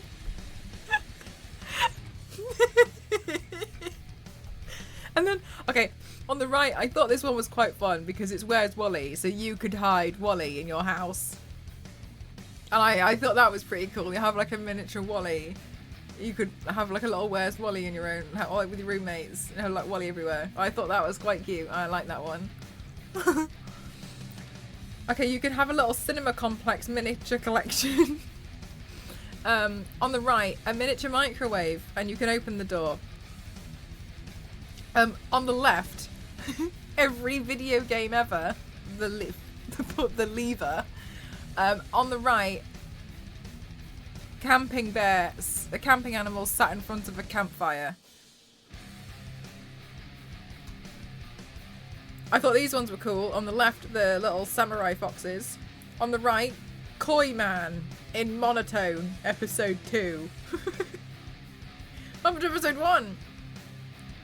And then, okay, on the right, I thought this one was quite fun because it's Where's Wally, so you could hide Wally in your house. And I thought that was pretty cool. You have like a miniature Wally. You could have like a little Where's Wally in your own, like with your roommates. You have like Wally everywhere. I thought that was quite cute. I like that one. Okay, you can have a little cinema complex miniature collection. On the right, a miniature microwave, and you can open the door. On the left, every video game ever, the lever. On the right, camping bears, the camping animals sat in front of a campfire. I thought these ones were cool. On the left, the little samurai foxes. On the right, Koi Man in monotone, episode 2. Up to episode 1.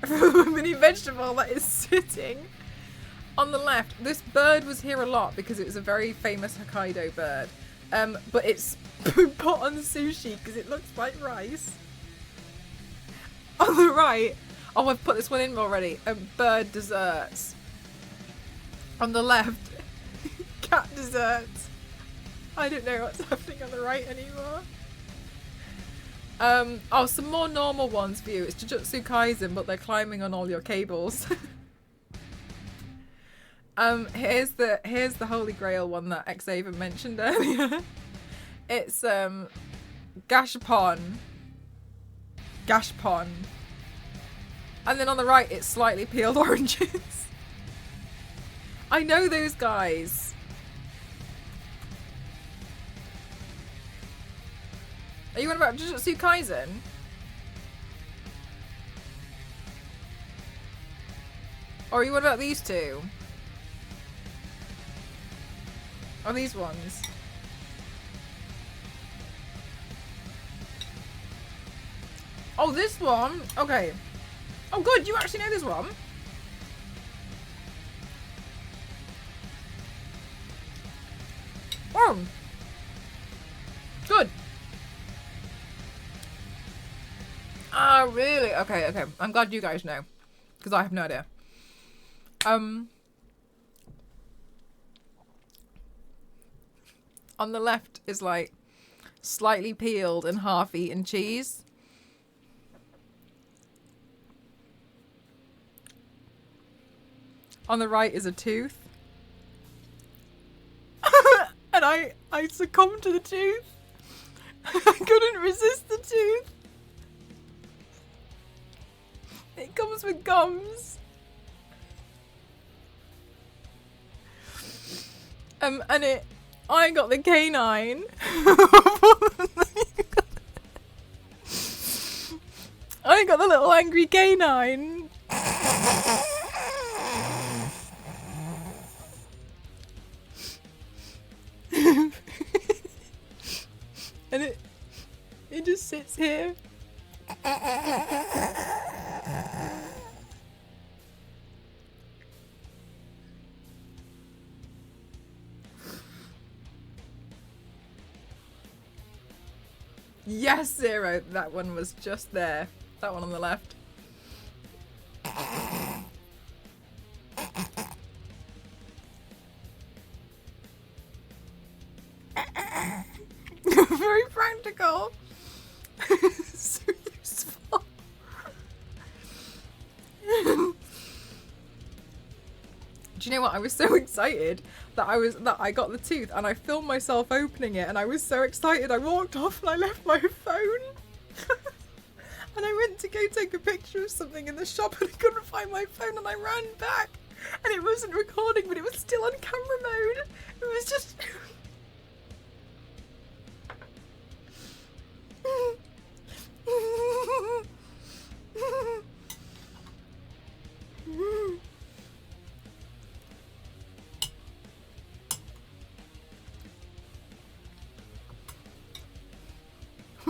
A mini vegetable that is sitting. On the left, this bird was here a lot because it was a very famous Hokkaido bird. But it's put on sushi because it looks like rice. On the right, oh, I've put this one in already. Bird desserts. On the left, cat desserts. I don't know what's happening on the right anymore. Oh, some more normal ones for you. It's Jujutsu Kaisen, but they're climbing on all your cables. Here's the Holy Grail one that Xavier mentioned earlier. It's Gashapon. And then on the right, it's slightly peeled oranges. I know those guys. Are you on about Jujutsu Kaisen? Or are you on about these two? Or these ones? Oh, this one? Okay. Oh, good. You actually know this one. Oh. Good. Ah, really? Okay, okay. I'm glad you guys know. Because I have no idea. On the left is like slightly peeled and half eaten cheese. On the right is a tooth. And I succumbed to the tooth. I couldn't resist the tooth. It comes with gums. And I got the canine. I got the little angry canine. And it just sits here. Yes, Zero. That one was just there. That one on the left. Very practical. So useful. Do you know what? I was so excited that I got the tooth and I filmed myself opening it, and I was so excited I walked off and I left my phone. And I went to go take a picture of something in the shop and I couldn't find my phone, and I ran back and it wasn't recording, but it was still on camera mode. It was just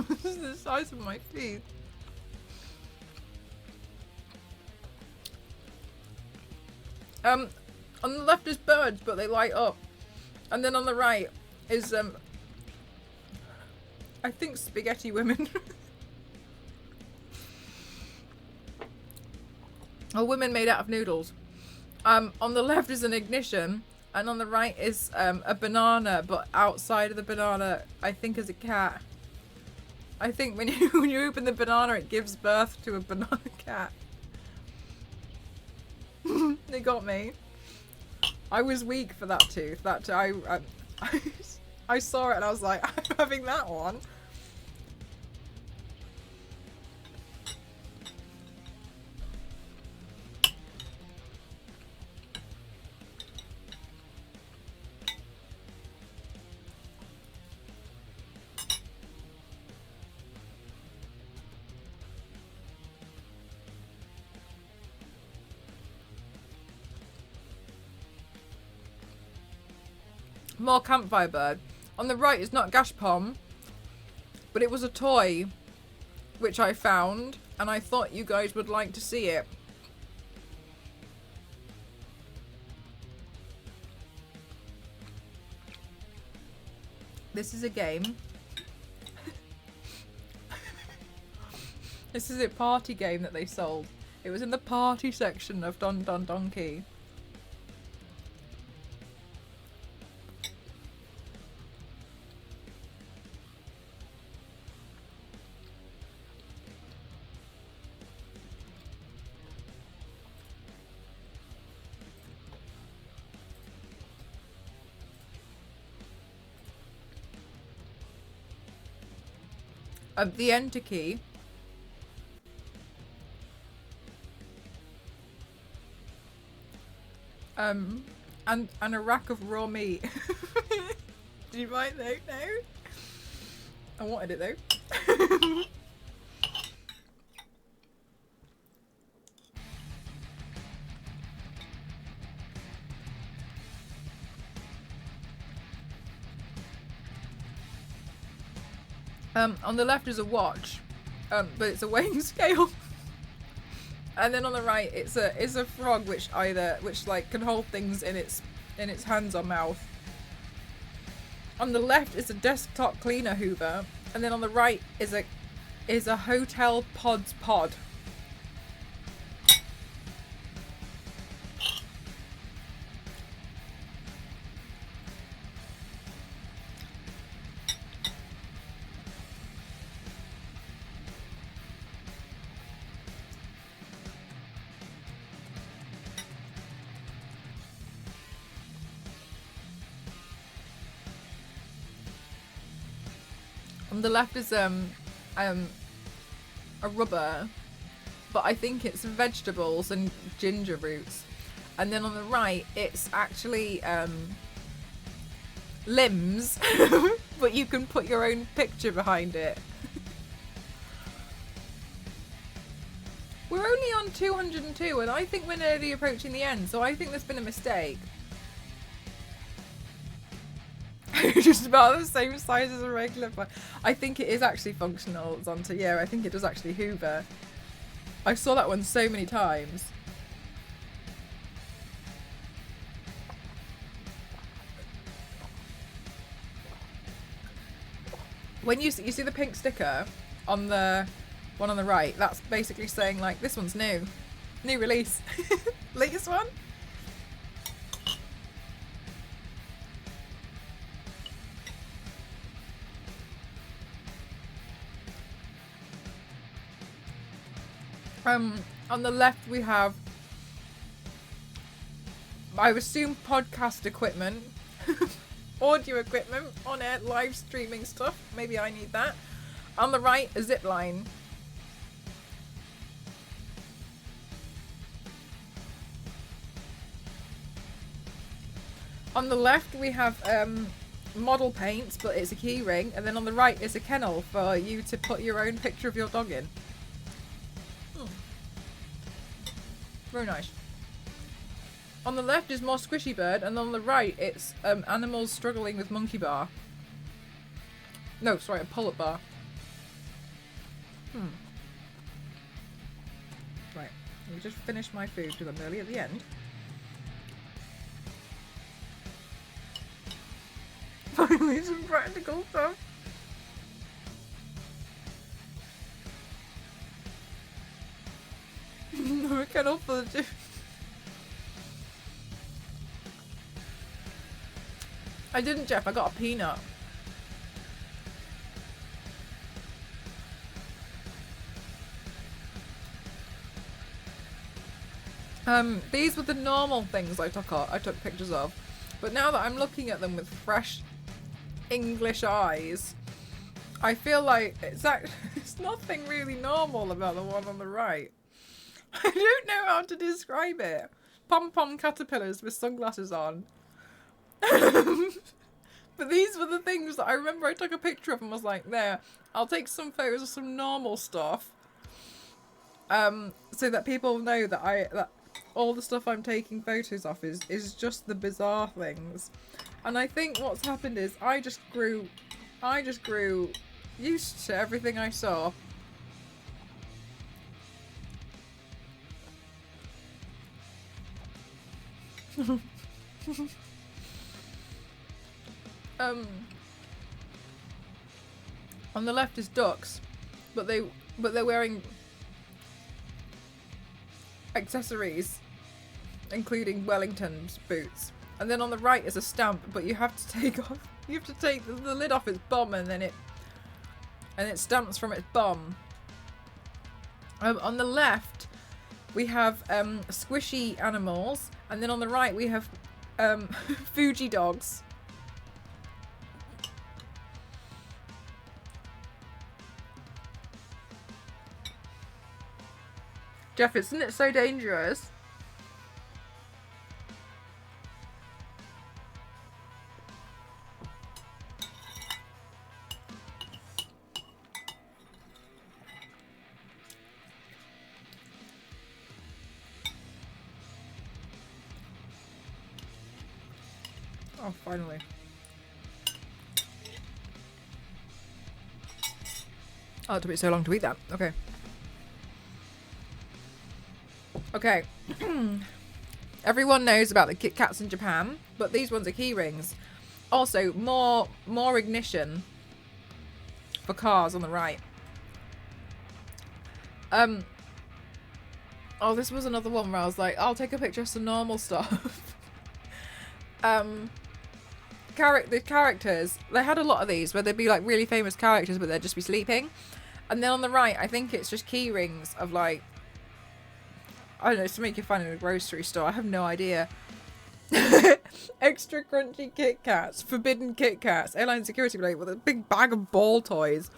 this is the size of my teeth. On the left is birds, but they light up. And then on the right is, I think spaghetti women. Or women made out of noodles. On the left is an ignition, and on the right is a banana, but outside of the banana, I think, is a cat. I think when you open the banana, it gives birth to a banana cat. They got me. I was weak for that tooth. I saw it and I was like, I'm having that one. More campfire bird. On the right is not Gashpom, but it was a toy which I found, and I thought you guys would like to see it. This is a game. This is a party game that they sold. It was in the party section of Don Don Donkey. The enter key. And a rack of raw meat. Did you buy it though? No? I wanted it though. On the left is a watch, but it's a weighing scale. And then on the right, it's a frog which like can hold things in its hands or mouth. On the left is a desktop cleaner hoover, and then on the right is a hotel pod's pod. On the left is a rubber, but I think it's vegetables and ginger roots. And then on the right, it's actually limbs, but you can put your own picture behind it. We're only on 202, and I think we're nearly approaching the end, so I think there's been a mistake. Just about the same size as a regular one. I think it is actually functional, Zonta. Yeah, I think it does actually hoover. I saw that one so many times. When you see the pink sticker on the one on the right, that's basically saying like, this one's new release. Latest one. On the left we have, I assume, podcast equipment, audio equipment, on air live streaming stuff. Maybe I need that. On the right, a zip line. On the left we have model paints, but it's a key ring, and then on the right is a kennel for you to put your own picture of your dog in. Very nice. On the left is more squishy bird, and on the right it's animals struggling with monkey bar. No, sorry, a pull-up bar. Right, let me just finish my food because I'm nearly at the end. Finally, some practical stuff. No, I can't offer the I didn't, Jeff. I got a peanut. These were the normal things I took pictures of, but now that I'm looking at them with fresh English eyes, I feel like it's nothing really normal about the one on the right. I don't know how to describe it. Pom-pom caterpillars with sunglasses on. But these were the things that I remember I took a picture of and was like, there, I'll take some photos of some normal stuff. So that people know that all the stuff I'm taking photos of is just the bizarre things. And I think what's happened is I just grew used to everything I saw. On the left is ducks, but they're wearing accessories, including Wellington's boots. And then on the right is a stamp, but you have to take the lid off its bum, and then it stamps from its bum. On the left we have squishy animals, and then on the right we have Fuji dogs. Jeff, isn't it so dangerous? Oh, finally. Oh, it took me so long to eat that. Okay. Okay. Everyone knows about the Kit Kats in Japan, but these ones are key rings. Also, more ignition for cars on the right. Oh, this was another one where I was like, I'll take a picture of some normal stuff. The characters, they had a lot of these where they'd be like really famous characters, but they'd just be sleeping. And then on the right, I think it's just key rings of like, I don't know, to make you find in a grocery store. I have no idea. Extra crunchy Kit Kats, forbidden Kit Kats, airline security plate with a big bag of ball toys.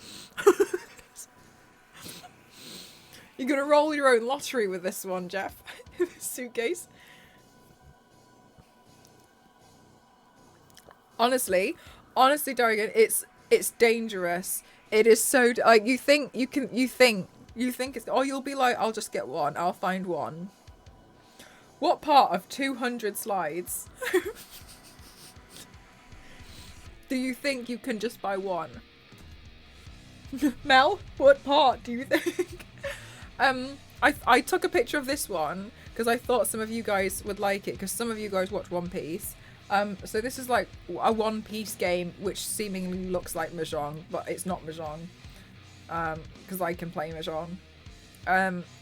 You're gonna roll your own lottery with this one, Jeff. This suitcase. Honestly, Dorian, it's dangerous. It is so like you think it's, or you'll be like, I'll just get one. I'll find one. What part of 200 slides do you think you can just buy one? Mel, what part do you think? I took a picture of this one because I thought some of you guys would like it, because some of you guys watch One Piece. So this is like a One Piece game which seemingly looks like Mahjong, but it's not Mahjong. Because I can play Mahjong.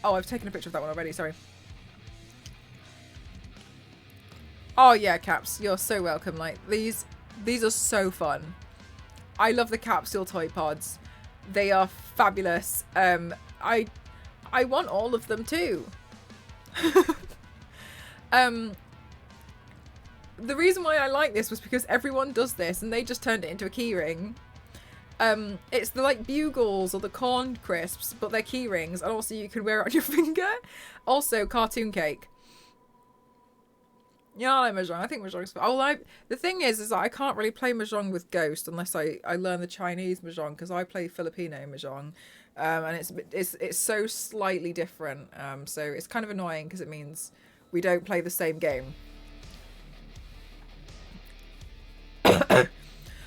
Oh, I've taken a picture of that one already, sorry. Oh yeah, Caps, you're so welcome. Like, these are so fun. I love the capsule toy pods. They are fabulous. I want all of them too. The reason why I like this was because everyone does this and they just turned it into a keyring. It's the like bugles or the corn crisps, but they're key rings, and also you can wear it on your finger. Also, cartoon cake. Yeah, I like Mahjong. I think Mahjong's fun. Oh, the thing is that I can't really play Mahjong with Ghost unless I learn the Chinese Mahjong, because I play Filipino Mahjong, and it's so slightly different. So it's kind of annoying because it means we don't play the same game.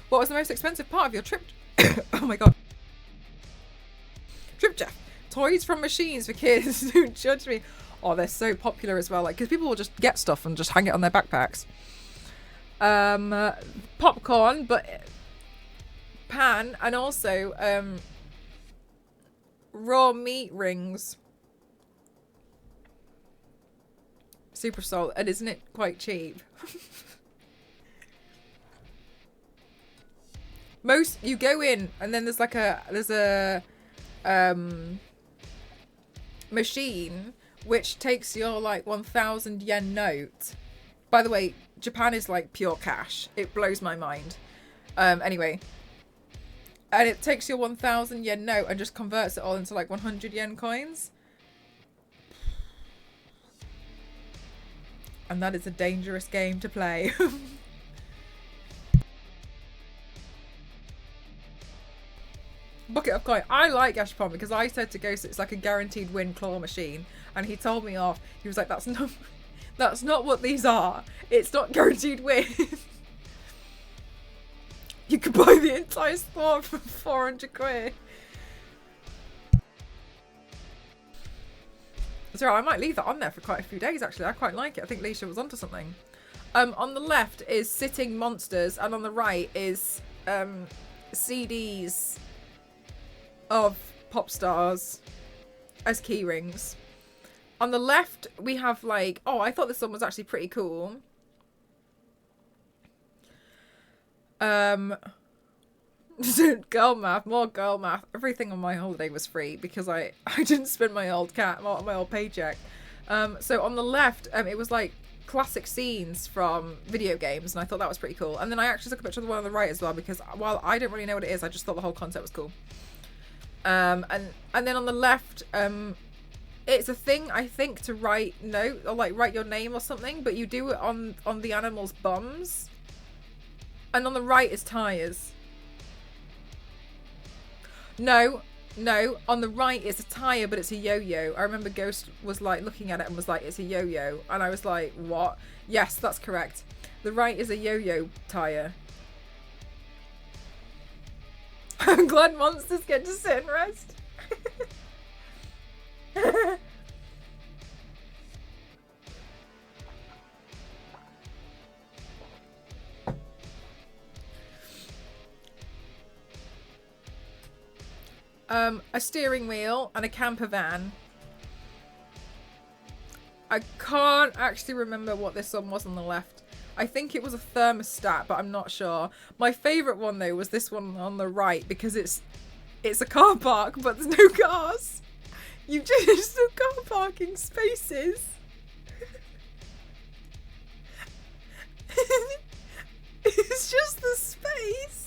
What was the most expensive part of your trip? Oh my god. Trip, Jeff. Toys from machines for kids who judge me. Oh, they're so popular as well. Like, because people will just get stuff and just hang it on their backpacks. Popcorn, but pan, and also raw meat rings. Super salt, and isn't it quite cheap? Most, you go in and then there's a machine which takes your like 1,000 yen note. By the way, Japan is like pure cash. It blows my mind. Anyway, and it takes your 1,000 yen note and just converts it all into like 100 yen coins. And that is a dangerous game to play. Bucket of coin. I like Gashapon because I said to Ghost it's like a guaranteed win claw machine, and he told me off. He was like, that's not what these are. It's not guaranteed win. You could buy the entire store for 400 quid. So I might leave that on there for quite a few days actually. I quite like it. I think Leisha was onto something. On the left is Sitting Monsters, and on the right is CDs of pop stars as key rings. On the left we have like, oh, I thought this one was actually pretty cool. Girl math, more girl math. Everything on my holiday was free because I didn't spend my old paycheck. So on the left, it was like classic scenes from video games, and I thought that was pretty cool. And then I actually took a picture of the one on the right as well, because while I don't really know what it is, I just thought the whole concept was cool. And then on the left, it's a thing I think to write note or like write your name or something, but you do it on the animal's bums. And on the right is tires. No, No, on the right it's a tyre, but it's a yo-yo. I remember Ghost was like looking at it and was like, it's a yo-yo. And I was like, what? Yes, that's correct. The right is a yo-yo tyre. I'm glad monsters get to sit and rest. A steering wheel and a camper van. I can't actually remember what this one was on the left. I think it was a thermostat, but I'm not sure. My favourite one though was this one on the right because it's a car park, but there's no cars. You just have car parking spaces. It's just the space.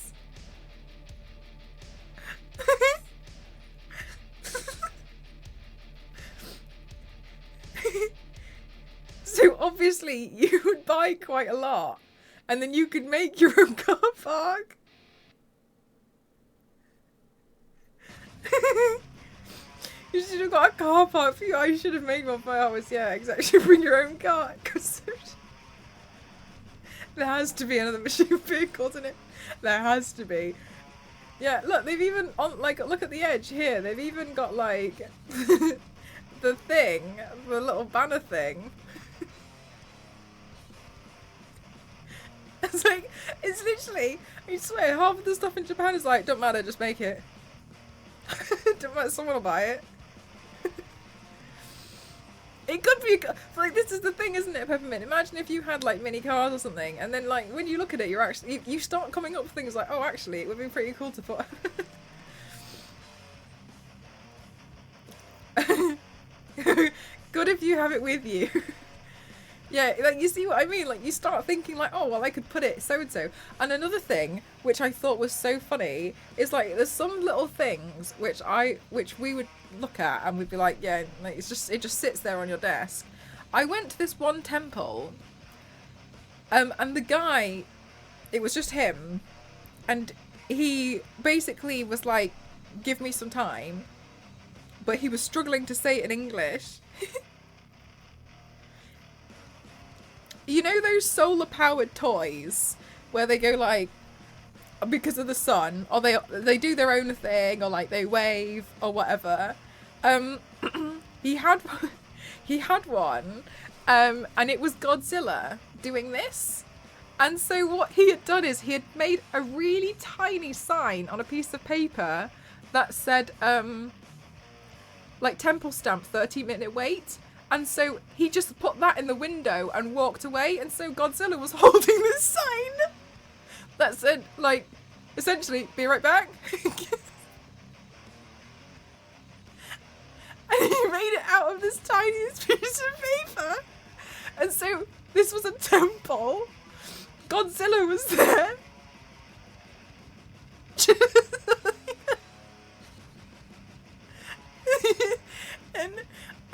So obviously you would buy quite a lot and then you could make your own car park. You should have got a car park for you. I should have made one for ours. Yeah, exactly. Bring your own car. Cause there has to be another machine vehicle, doesn't it? There has to be. Yeah, look, they've even on like look at the edge here. They've even got like the thing, the little banner thing. It's like, it's literally, I swear, half of the stuff in Japan is like, don't matter, just make it. Don't matter, someone will buy it. It could be, like, this is the thing, isn't it, Peppermint? Imagine if you had, like, mini cars or something, and then, like, when you look at it, you're actually, you start coming up with things like, oh, actually, it would be pretty cool to put. Good if you have it with you. Yeah, like, you see what I mean? Like, you start thinking, like, oh, well, I could put it so-and-so. And another thing, which I thought was so funny, is, like, there's some little things which we would look at and we'd be like, yeah, like, it just sits there on your desk. I went to this one temple, and the guy, it was just him, and he basically was like, give me some time, but he was struggling to say it in English. You know those solar powered toys where they go like, because of the sun, or they do their own thing, or like they wave or whatever. He had one, and it was Godzilla doing this. And so what he had done is he had made a really tiny sign on a piece of paper that said like temple stamp 30-minute wait. And so he just put that in the window and walked away. And so Godzilla was holding this sign that said, like, essentially, be right back. And he made it out of this tiniest piece of paper. And so this was a temple. Godzilla was there.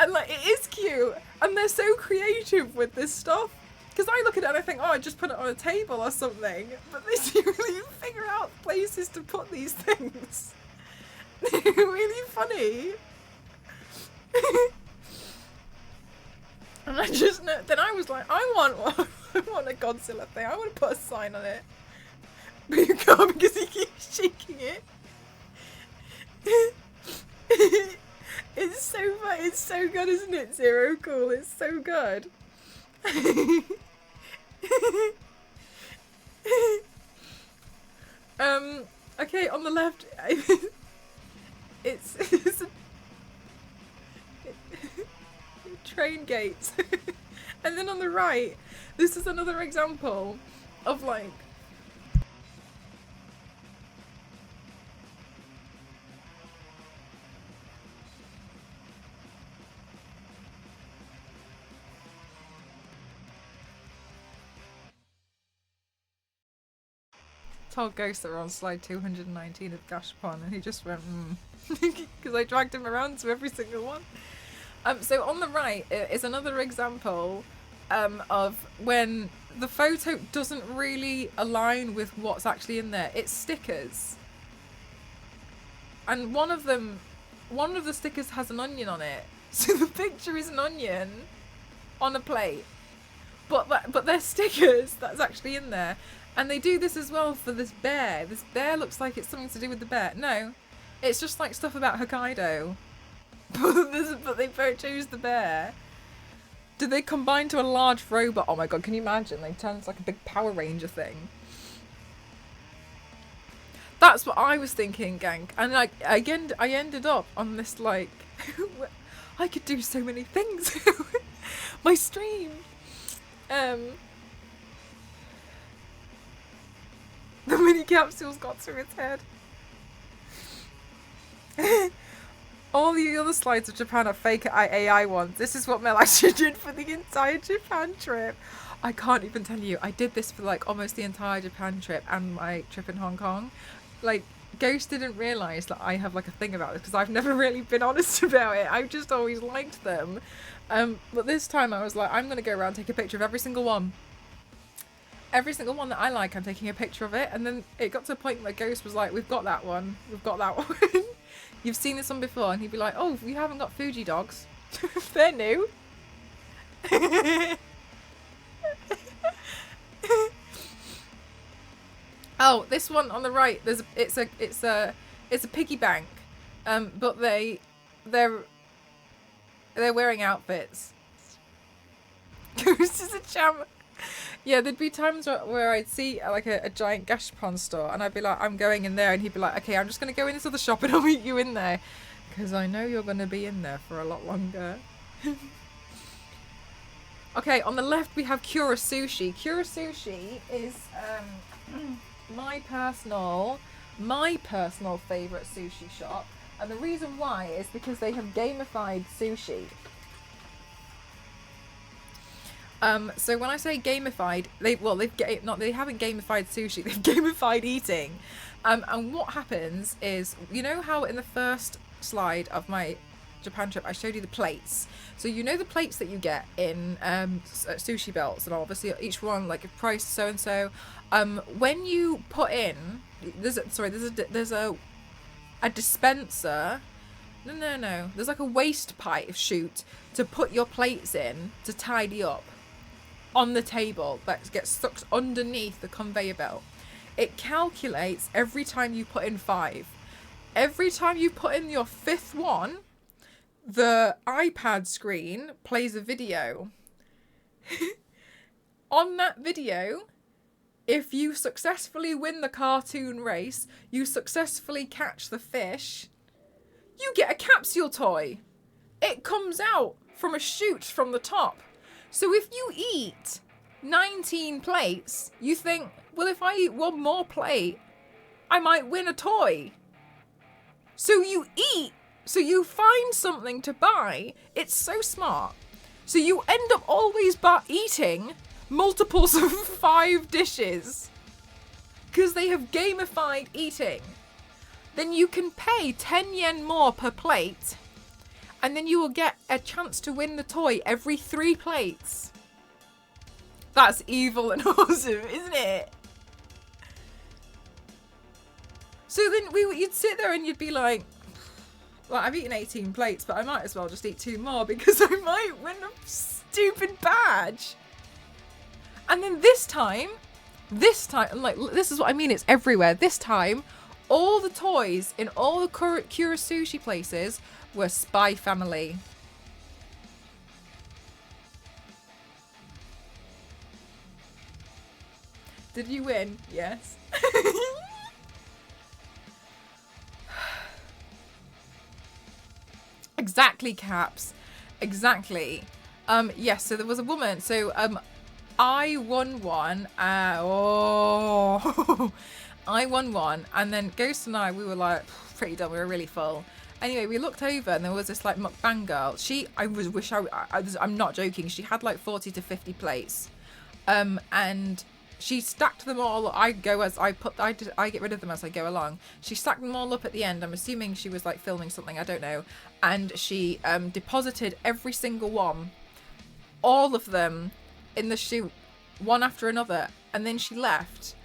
And like, it is cute, and they're so creative with this stuff. Because I look at it and I think, oh, I just put it on a table or something. But they do really figure out places to put these things. They're really funny. And I just know, then I was like, I want one. I want a Godzilla thing. I want to put a sign on it. But you can't because he keeps shaking it. It's so fun. It's so good, isn't it? Zero Cool. It's so good. Okay, on the left, it's a train gates. And then on the right, this is another example of like, told Ghost that we're on slide 219 of Gashapon, and he just went, because I dragged him around to every single one. So on the right is another example of when the photo doesn't really align with what's actually in there. It's stickers. and one of the stickers has an onion on it. So the picture is an onion on a plate. But they're stickers that's actually in there. And they do this as well for this bear. This bear looks like it's something to do with the bear. No, it's just like stuff about Hokkaido. But they both chose the bear. Did they combine to a large robot? Oh my god, can you imagine? They turned into like a big Power Ranger thing. That's what I was thinking, gang. And like again, I ended up on this like I could do so many things. My stream. The mini capsules got through its head. All the other slides of Japan are fake AI ones. This is what Mel actually did for the entire Japan trip. I can't even tell you. I did this for like almost the entire Japan trip and my trip in Hong Kong. Like, Ghost didn't realise that I have like a thing about this because I've never really been honest about it. I've just always liked them. But this time I was like, I'm going to go around and take a picture of every single one. Every single one that I like, I'm taking a picture of it. And then it got to a point where Ghost was like, we've got that one. We've got that one. You've seen this one before. And he'd be like, oh, we haven't got Fuji dogs. They're new. Oh, this one on the right, it's a piggy bank. But they're wearing outfits. Ghost is a champ. Yeah, there'd be times where I'd see like a giant gashapon store and I'd be like, I'm going in there, and he'd be like, okay, I'm just going to go in this other shop and I'll meet you in there because I know you're going to be in there for a lot longer. Okay, on the left we have Kura Sushi. Kura Sushi is my personal favourite sushi shop, and the reason why is because they have gamified sushi. So when I say gamified, they haven't gamified sushi, they've gamified eating. And what happens is, you know how in the first slide of my Japan trip I showed you the plates. So you know the plates that you get in sushi belts, and obviously each one like a price so and so. When you put in, there's a dispenser. No. There's like a waste pipe chute to put your plates in to tidy up on the table that gets stuck underneath the conveyor belt. It calculates every time you put in 5. Every time you put in your 5th one, the iPad screen plays a video. On that video, if you successfully win the cartoon race, you successfully catch the fish, you get a capsule toy. It comes out from a chute from the top. So if you eat 19 plates, you think, well, if I eat one more plate, I might win a toy. So you eat, so you find something to buy. It's so smart. So you end up always eating multiples of 5 dishes because they have gamified eating. Then you can pay 10 yen more per plate, and then you will get a chance to win the toy every 3 plates. That's evil and awesome, isn't it? So then you'd sit there and you'd be like, well, I've eaten 18 plates, but I might as well just eat 2 more because I might win a stupid badge. And then this time, like, this is what I mean, it's everywhere. This time, all the toys in all the Kura Sushi places were Spy Family. Did you win? Yes. Exactly, Caps. Exactly. Yes, so there was a woman. So I won one. I won one, and then Ghost and I, we were like pretty done. We were really full. Anyway, we looked over and there was this like mukbang girl. I'm not joking. She had like 40 to 50 plates, and she stacked them all. I get rid of them as I go along. She stacked them all up at the end. I'm assuming she was like filming something. I don't know. And she deposited every single one, all of them, in the chute, one after another. And then she left,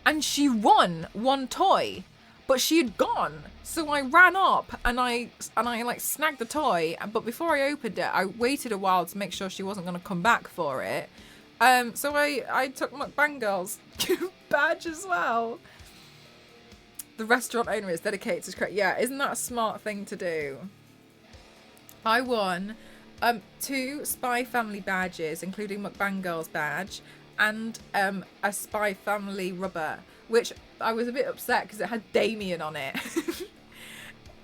and she won one toy. but she had gone. So I ran up and I like snagged the toy. But before I opened it, I waited a while to make sure she wasn't going to come back for it. So I took Mukbang Girl's badge as well. The restaurant owner is dedicated to correct. Yeah, isn't that a smart thing to do? I won 2 Spy Family badges, including Mukbang Girl's badge, and a Spy Family rubber, which I was a bit upset because it had Damien on it.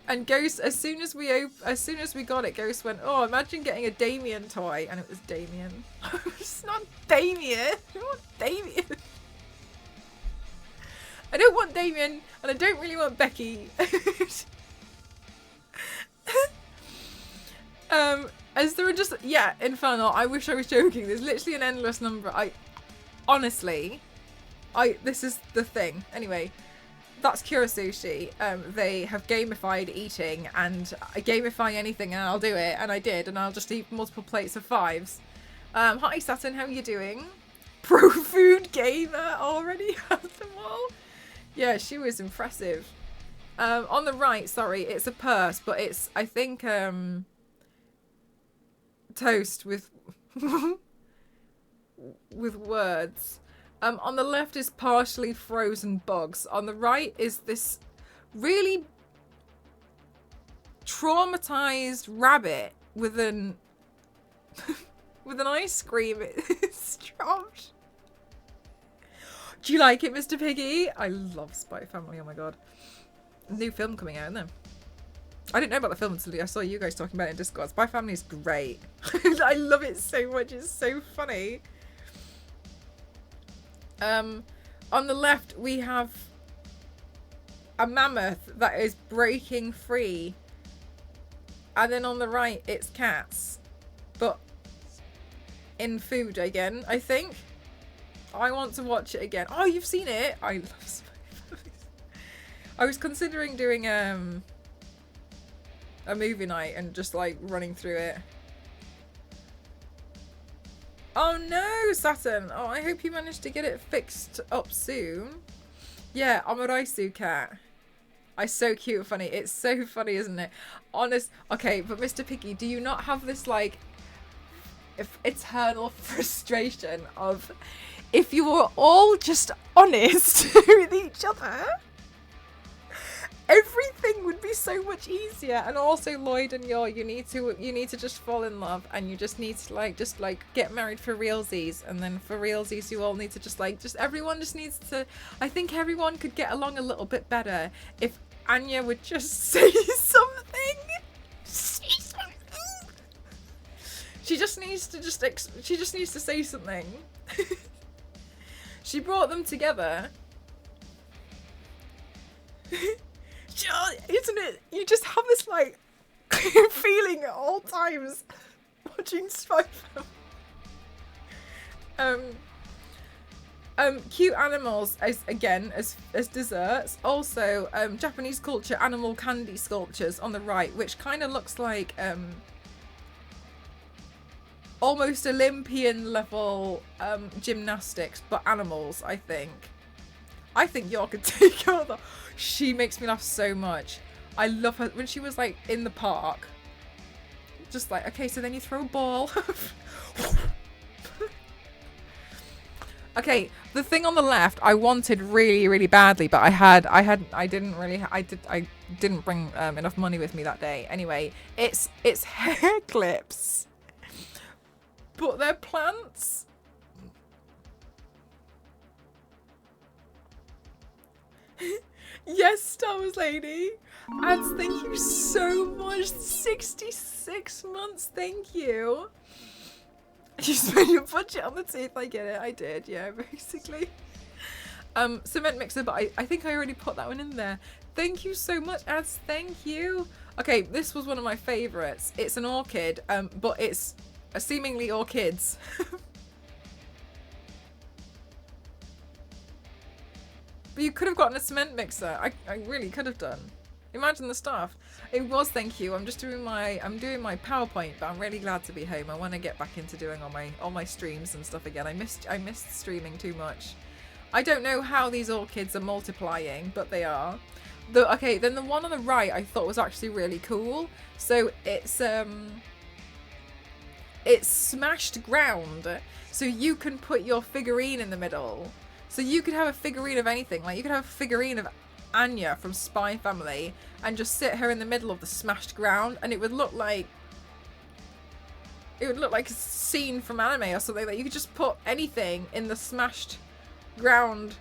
And Ghost, as soon as we got it, Ghost went, "Oh, imagine getting a Damien toy," and it was Damien. It's not Damien. I don't want Damien. I don't want Damien, and I don't really want Becky. As there are just, yeah, Infernal, I wish I was joking. There's literally an endless number. Honestly, this is the thing. Anyway, that's Kura Sushi. They have gamified eating, and I gamify anything and I'll do it, and I did, and I'll just eat multiple plates of 5s. Hi Saturn, how are you doing? Pro food gamer already has them all. Yeah, she was impressive. On the right, sorry, it's a purse, but it's, I think, toast with with words. On the left is partially frozen bugs. On the right is this really traumatized rabbit with an with an ice cream. It's trash. Do you like it, Mr. Piggy? I love Spy Family. Oh my god. New film coming out, isn't there? I didn't know about the film until I saw you guys talking about it in Discord. Spy Family is great. I love it so much. It's so funny. On the left, we have a mammoth that is breaking free. And then on the right, it's cats. But in food again, I think. I want to watch it again. Oh, you've seen it? I love Spy Family. I was considering doing a movie night and just like running through it. Oh no, Saturn. Oh, I hope you managed to get it fixed up soon. Yeah, Amaraisu cat. It's so cute and funny. It's so funny, isn't it? Honest. Okay, but Mr. Piggy, do you not have this like eternal frustration of if you were all just honest with each other, everything would be so much easier. And also, Lloyd and you need to just fall in love, and you just need to just get married for realsies, and then for realsies you all need to just everyone just needs to. I think everyone could get along a little bit better if Anya would just say something. Say something. She just needs to say something. She brought them together. Isn't it? You just have this like feeling at all times watching Spy Family. Cute animals as desserts. Also, Japanese culture animal candy sculptures on the right, which kind of looks like almost Olympian level gymnastics, but animals. I think y'all could take over. She makes me laugh so much. I love her when she was like in the park. Just like, okay, so then you throw a ball. Okay, the thing on the left I wanted really, really badly, but I didn't bring enough money with me that day. Anyway, it's hair clips, but they're plants. Yes, Star Wars Lady. And thank you so much. 66 months, thank you. You spent your budget on the teeth, I get it. I did, yeah, basically. Cement mixer, but I think I already put that one in there. Thank you so much, Ads, thank you. Okay, this was one of my favourites. It's an orchid, but it's seemingly orchids. But you could have gotten a cement mixer. I really could have done. Imagine the stuff. It was, thank you. I'm doing my PowerPoint, but I'm really glad to be home. I want to get back into doing all my streams and stuff again. I missed streaming too much. I don't know how these orchids are multiplying, but they are. Okay, then the one on the right I thought was actually really cool. So it's smashed ground, so you can put your figurine in the middle. So you could have a figurine of anything. Like you could have a figurine of Anya from Spy Family and just sit her in the middle of the smashed ground, and it would look like a scene from anime or something. Like you could just put anything in the smashed ground.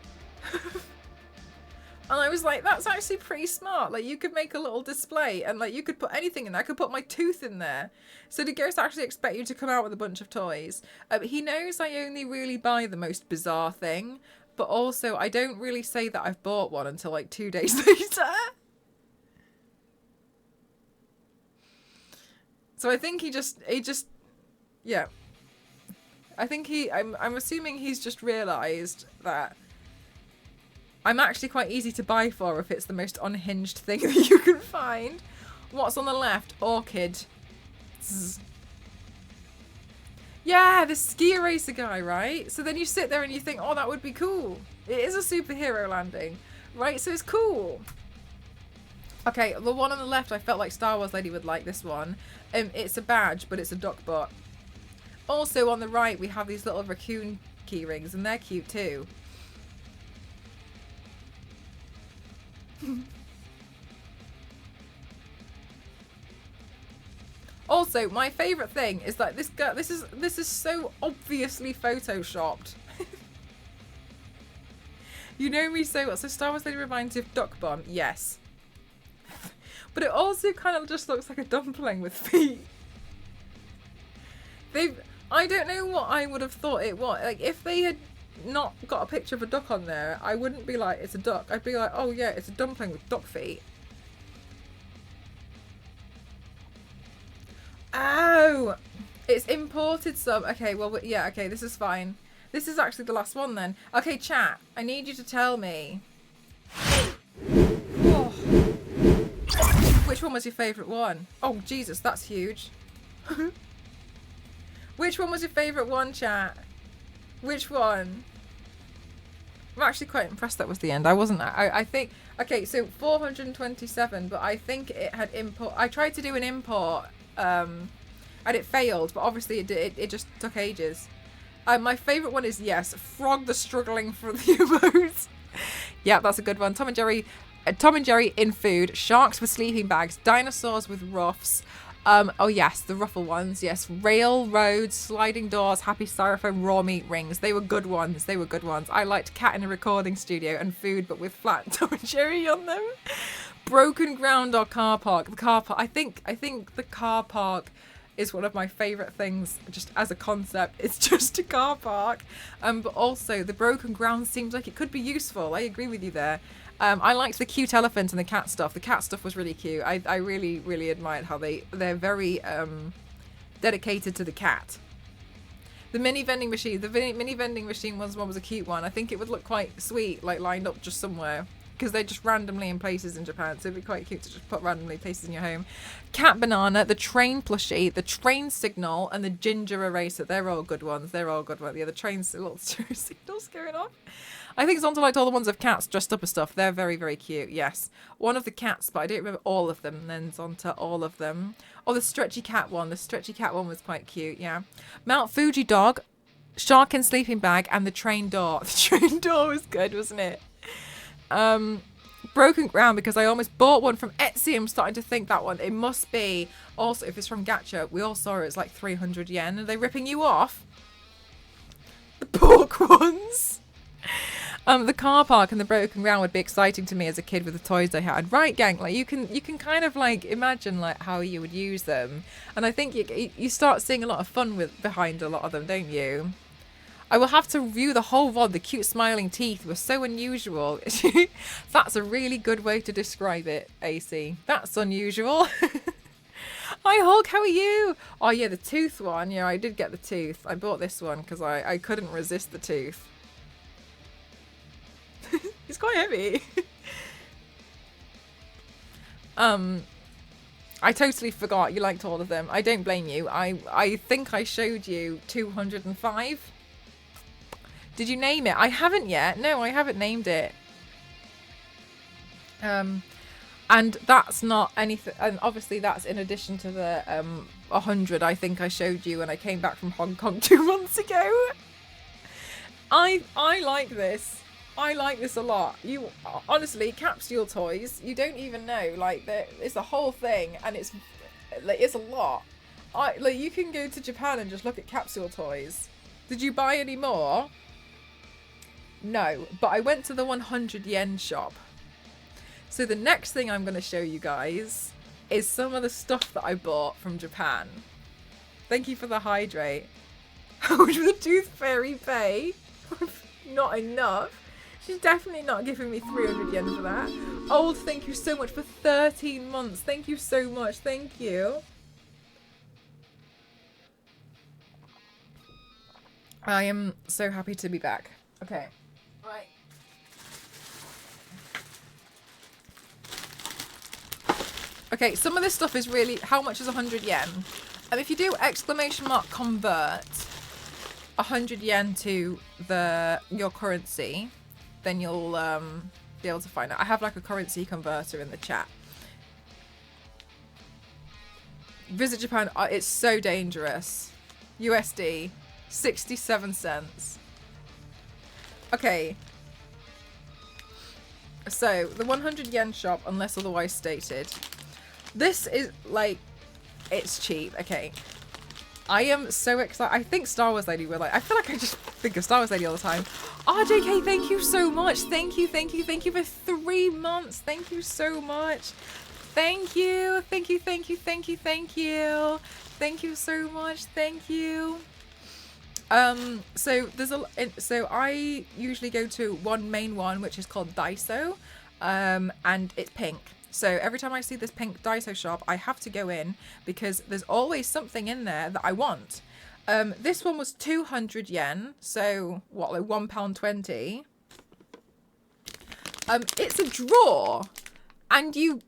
And I was like, that's actually pretty smart. Like you could make a little display and like you could put anything in there. I could put my tooth in there. So the ghost actually expect you to come out with a bunch of toys. He knows I only really buy the most bizarre thing, but also I don't really say that I've bought one until like 2 days later. So I think he just, yeah. I think I'm assuming he's just realised that I'm actually quite easy to buy for if it's the most unhinged thing that you can find. What's on the left? Orchid. Zzz. Yeah, the ski racer guy, right? So then you sit there and you think, oh, that would be cool. It is a superhero landing, right? So it's cool. Okay, the one on the left, I felt like Star Wars Lady would like this one. It's a badge, but it's a duck butt. Also on the right, we have these little raccoon key rings, and they're cute too. Also, my favourite thing is that this girl, this is so obviously photoshopped. You know me so well. So Star Wars Lady reminds you of Duck Bun, yes. But it also kind of just looks like a dumpling with feet. I don't know what I would have thought it was. Like if they had not got a picture of a duck on there, I wouldn't be like, it's a duck. I'd be like, oh yeah, it's a dumpling with duck feet. Oh, it's imported sub. Okay, well, yeah, okay, this is fine. This is actually the last one then. Okay, chat, I need you to tell me. Oh. Which one was your favourite one? Oh, Jesus, that's huge. Which one was your favourite one, chat? Which one? I'm actually quite impressed that was the end. I wasn't. I think. Okay, so 427, but I think it had import. I tried to do an import, and it failed. But obviously, it just took ages. My favourite one is yes, Frog the struggling for the emotes. Yeah, that's a good one. Tom and Jerry in food, sharks with sleeping bags, dinosaurs with ruffs. Oh yes, the ruffle ones. Yes, railroads, sliding doors, happy styrofoam, raw meat rings. They were good ones. They were good ones. I liked cat in a recording studio and food, but with flat Tom and Jerry on them. Broken ground or car park. The car park. I think the car park is one of my favourite things. Just as a concept, it's just a car park. But also the broken ground seems like it could be useful. I agree with you there. I liked the cute elephant and the cat stuff. The cat stuff was really cute. I really, really admired how they're very dedicated to the cat. The mini vending machine. The mini vending machine one was a cute one. I think it would look quite sweet, like lined up just somewhere. Because they're just randomly in places in Japan. So it'd be quite cute to just put randomly places in your home. Cat banana, the train plushie, the train signal, and the ginger eraser. They're all good ones. They're all good ones. Yeah, the train's little signals going off. I think Zonta liked all the ones of cats dressed up as stuff. They're very, very cute, yes. One of the cats, but I don't remember all of them. And then Zonta, all of them. Oh, the stretchy cat one. The stretchy cat one was quite cute, yeah. Mount Fuji dog, shark in sleeping bag, and the train door. The train door was good, wasn't it? Broken ground, because I almost bought one from Etsy. I'm starting to think that one. It must be. Also, if it's from Gacha, we all saw it. It's like 300 yen. Are they ripping you off? The pork ones. The car park and the broken ground would be exciting to me as a kid with the toys I had. Right, gang? Like you can kind of like imagine like how you would use them, and I think you start seeing a lot of fun behind a lot of them, don't you? I will have to review the whole VOD. The cute smiling teeth were so unusual. That's a really good way to describe it, AC. That's unusual. Hi Hulk, how are you? Oh yeah, the tooth one. Yeah, I did get the tooth. I bought this one because I couldn't resist the tooth. It's quite heavy. I totally forgot you liked all of them. I don't blame you. I think I showed you 205. Did you name it? I haven't yet. No, I haven't named it. And that's not anything, and obviously that's in addition to the 100 I think I showed you when I came back from Hong Kong 2 months ago. I like this. I like this a lot. You honestly, capsule toys, you don't even know, like, it's a whole thing, and it's a lot. Like, you can go to Japan and just look at capsule toys. Did you buy any more? No, but I went to the 100 yen shop. So the next thing I'm going to show you guys is some of the stuff that I bought from Japan. Thank you for the hydrate. How much would the tooth fairy pay? Not enough. She's definitely not giving me 300 yen for that. Old, thank you so much for 13 months. Thank you so much. Thank you. I am so happy to be back. Okay. Right. Okay, some of this stuff is really... How much is 100 yen? And if you do exclamation mark convert 100 yen to your currency, then you'll be able to find out. I have like a currency converter in the chat. Visit Japan. It's so dangerous. USD, 67 cents. Okay. So, the 100 yen shop, unless otherwise stated. This is, like, it's cheap. Okay. I am so excited. I think Star Wars Lady will like. I feel like I just think of Star Wars Lady all the time. RJK, thank you so much. Thank you for 3 months. Thank you so much. Thank you. Thank you so much. Thank you. So I usually go to one main one, which is called Daiso, and it's pink. So every time I see this pink Daiso shop, I have to go in because there's always something in there that I want. This one was 200 yen, so what, like £1.20. It's a drawer, and you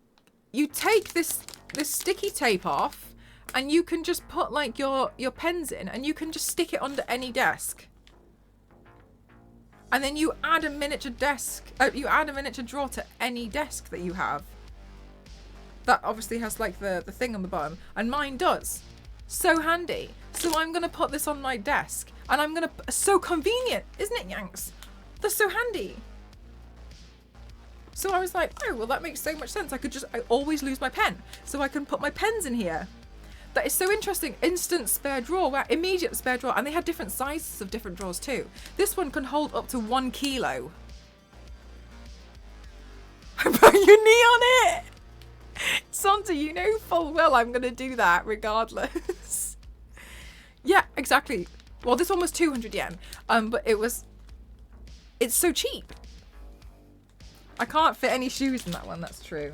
take this sticky tape off. And you can just put like your pens in, and you can just stick it under any desk. And then you add a miniature drawer to any desk that you have. That obviously has like the thing on the bottom, and mine does. So handy. So I'm gonna put this on my desk, and so convenient, isn't it, Yanks? That's so handy. So I was like, oh well, that makes so much sense. I always lose my pen, so I can put my pens in here. That is so interesting. Instant spare drawer, immediate spare drawer. And they had different sizes of different drawers too. This one can hold up to 1 kilo. Put your knee on it. Santa, you know full well I'm going to do that regardless. Yeah, exactly. Well, this one was 200 yen. But it's so cheap. I can't fit any shoes in that one, that's true.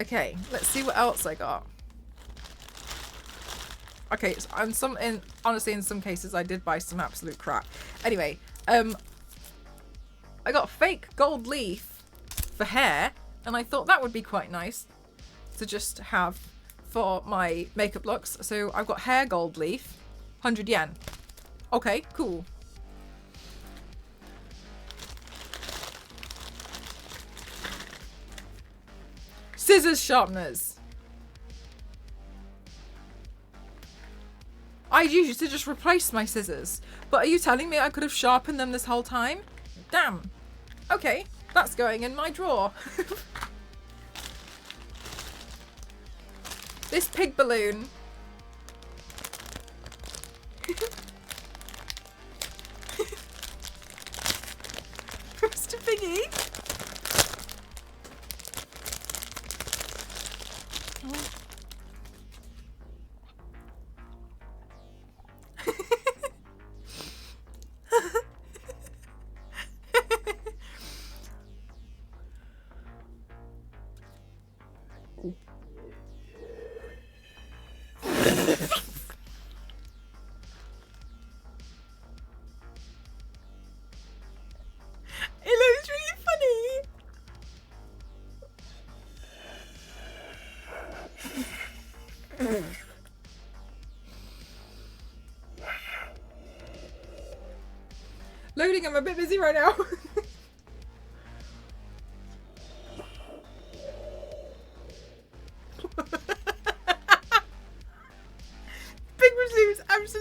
Okay, let's see what else I got. Okay, so honestly, in some cases, I did buy some absolute crap. Anyway, I got fake gold leaf for hair, and I thought that would be quite nice to just have for my makeup looks. So I've got hair gold leaf, 100 yen. Okay, cool. Scissors sharpeners. I used to just replace my scissors. But are you telling me I could have sharpened them this whole time? Damn. Okay, that's going in my drawer. This pig balloon. Mr. Piggy. Loading, I'm a bit busy right now.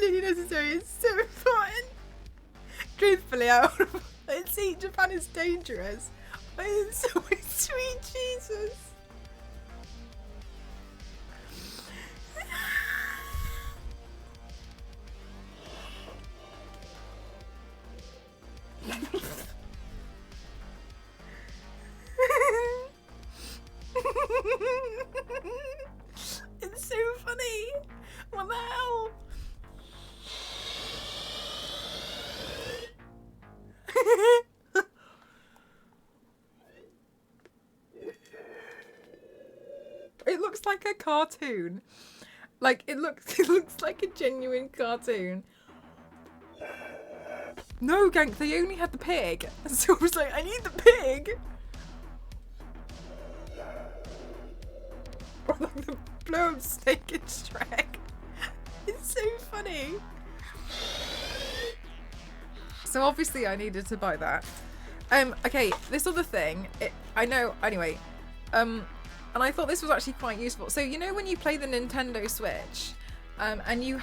absolutely necessary. It's so important. Truthfully, I see Japan is dangerous. But it's so sweet, Jesus. It's so funny. What the hell? It looks like a cartoon. Like it looks like a genuine cartoon. No, Gank, they only had the pig. So I was like, I need the pig. Or like the blow up snake in Shrek. It's so funny. So obviously I needed to buy that. Okay, this other thing, I know, anyway, and I thought this was actually quite useful. So you know when you play the Nintendo Switch, and you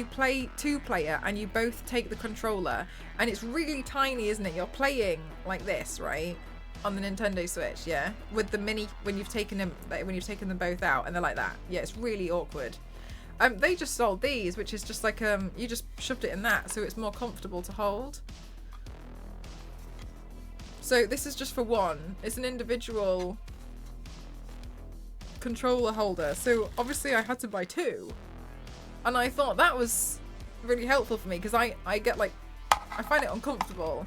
play 2-player and you both take the controller, and it's really tiny, isn't it? You're playing like this, right? On the Nintendo Switch, yeah? With the mini, when you've taken them both out, and they're like that. Yeah, it's really awkward. They just sold these, which is just like, you just shoved it in that, so it's more comfortable to hold. So this is just for one. It's an individual controller holder. So obviously I had to buy 2. And I thought that was really helpful for me, because I get like, I find it uncomfortable.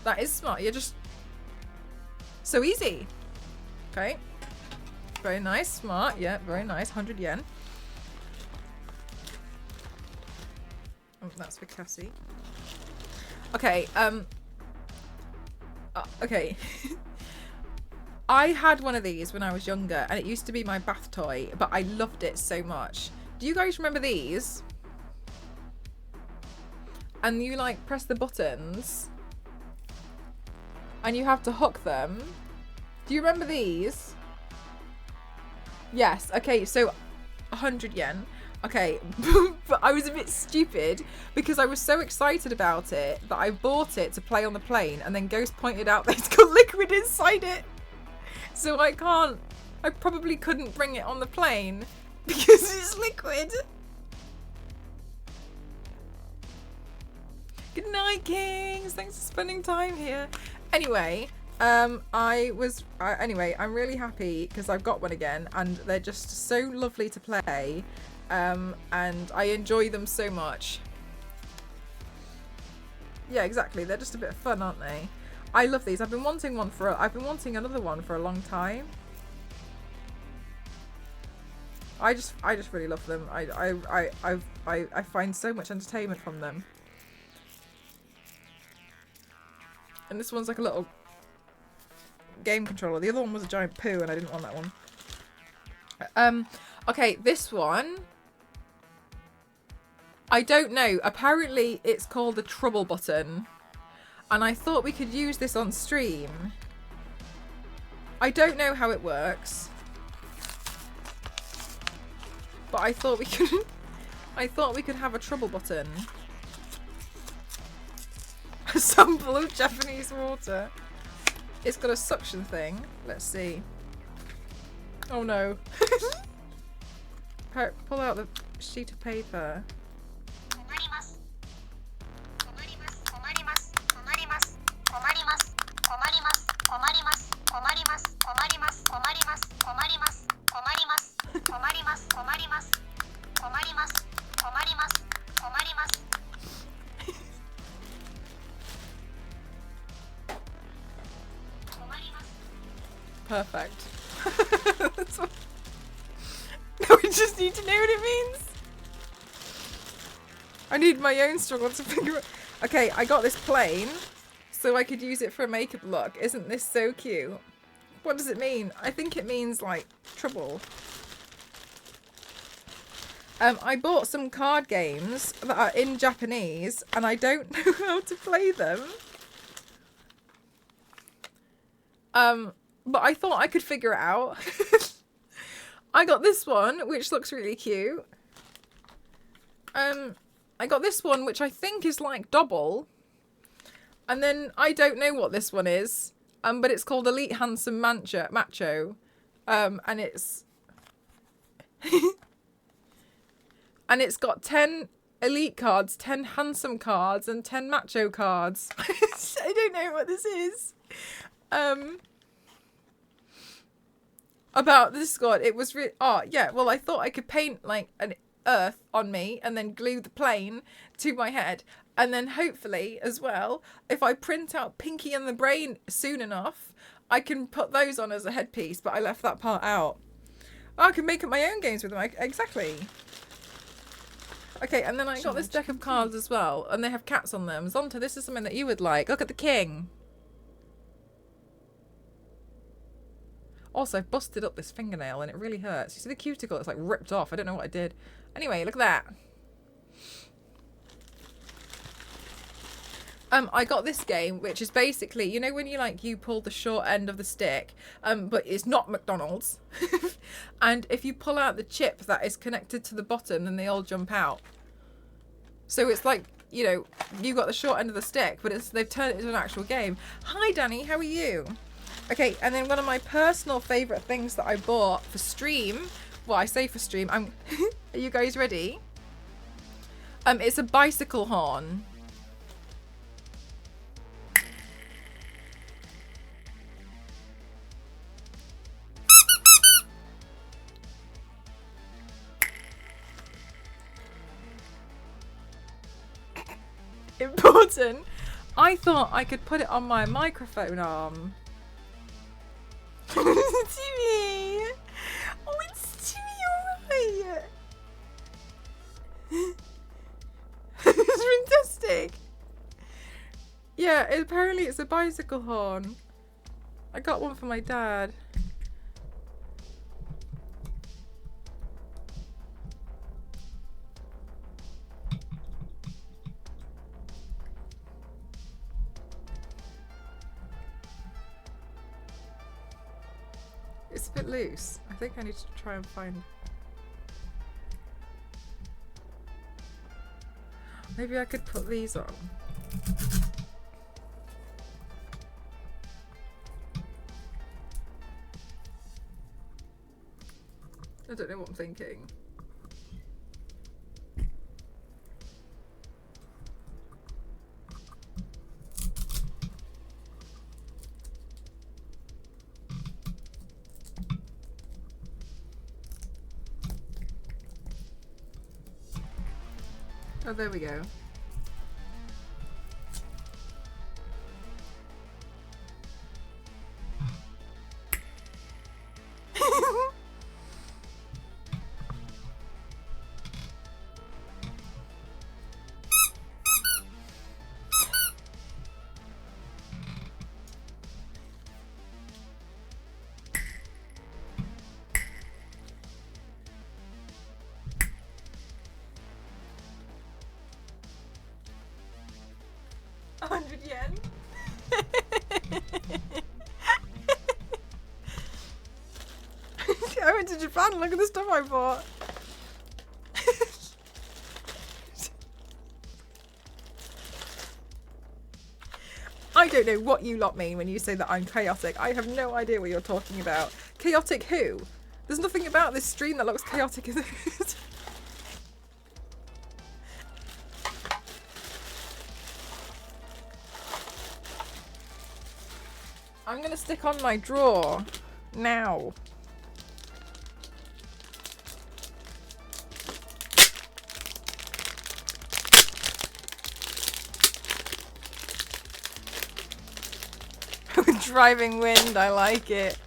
That is smart. You're just so easy. Okay. Very nice. Smart. Yeah, very nice. 100 yen. Oh, that's for Cassie. Okay, okay. I had one of these when I was younger, and it used to be my bath toy, but I loved it so much. Do you guys remember these? And you like press the buttons, and you have to hook them. Do you remember these? Yes. Okay, so 100 yen. Okay, but I was a bit stupid because I was so excited about it that I bought it to play on the plane, and then Ghost pointed out that it's got liquid inside it. So I probably couldn't bring it on the plane because it's liquid. Good night, Kings. Thanks for spending time here. Anyway, anyway, I'm really happy because I've got one again, and they're just so lovely to play. And I enjoy them so much. Yeah, exactly. They're just a bit of fun, aren't they? I love these. I've been wanting another one for a long time. I just really love them. I find so much entertainment from them. And this one's like a little game controller. The other one was a giant poo, and I didn't want that one. Okay, this one, I don't know. Apparently it's called the trouble button. And I thought we could use this on stream. I don't know how it works. But I thought we could have a trouble button. A sample of Japanese water. It's got a suction thing. Let's see. Oh no. Pull out the sheet of paper. Perfect. That's what... No, we just need to know what it means. I need my own struggle to figure it. Okay, I got this plane so I could use it for a makeup look. Isn't this so cute? What does it mean? I think it means like trouble. I bought some card games that are in Japanese, and I don't know how to play them. But I thought I could figure it out. I got this one, which looks really cute. I got this one, which I think is like double. And then I don't know what this one is. But it's called Elite Handsome Macho. And it's... and it's got 10 Elite cards, 10 Handsome cards, and 10 Macho cards. I don't know what this is. About this squad, it was oh yeah, well I thought I could paint like an earth on me and then glue the plane to my head, and then hopefully as well, if I print out Pinky and the Brain soon enough, I can put those on as a headpiece, but I left that part out. Oh, I can make up my own games with them, exactly. Okay, and then I got this deck of cards as well, and they have cats on them. Zonta, this is something that you would like. Look at the king. Also, I've busted up this fingernail and it really hurts. You see the cuticle? It's like ripped off. I don't know what I did. Anyway, look at that. I got this game, which is basically, you know when you pull the short end of the stick, but it's not McDonald's. And if you pull out the chip that is connected to the bottom, then they all jump out. So it's like, you know, you got the short end of the stick, but they've turned it into an actual game. Hi, Danny. How are you? Okay, and then one of my personal favourite things that I bought for stream, well, I say for stream, are you guys ready? It's a bicycle horn. Important. I thought I could put it on my microphone arm. Timmy! Oh, it's Timmy, alright! It's fantastic! Yeah, apparently it's a bicycle horn. I got one for my dad. It's a bit loose. I think I need to try and find... Maybe I could put these on. I don't know what I'm thinking. Oh, there we go. yen. I went to Japan, look at the stuff I bought. I don't know what you lot mean when you say that I'm chaotic. I have no idea what you're talking about. Chaotic who? There's nothing about this stream that looks chaotic, is it? I'm gonna stick on my drawer now. Driving wind, I like it.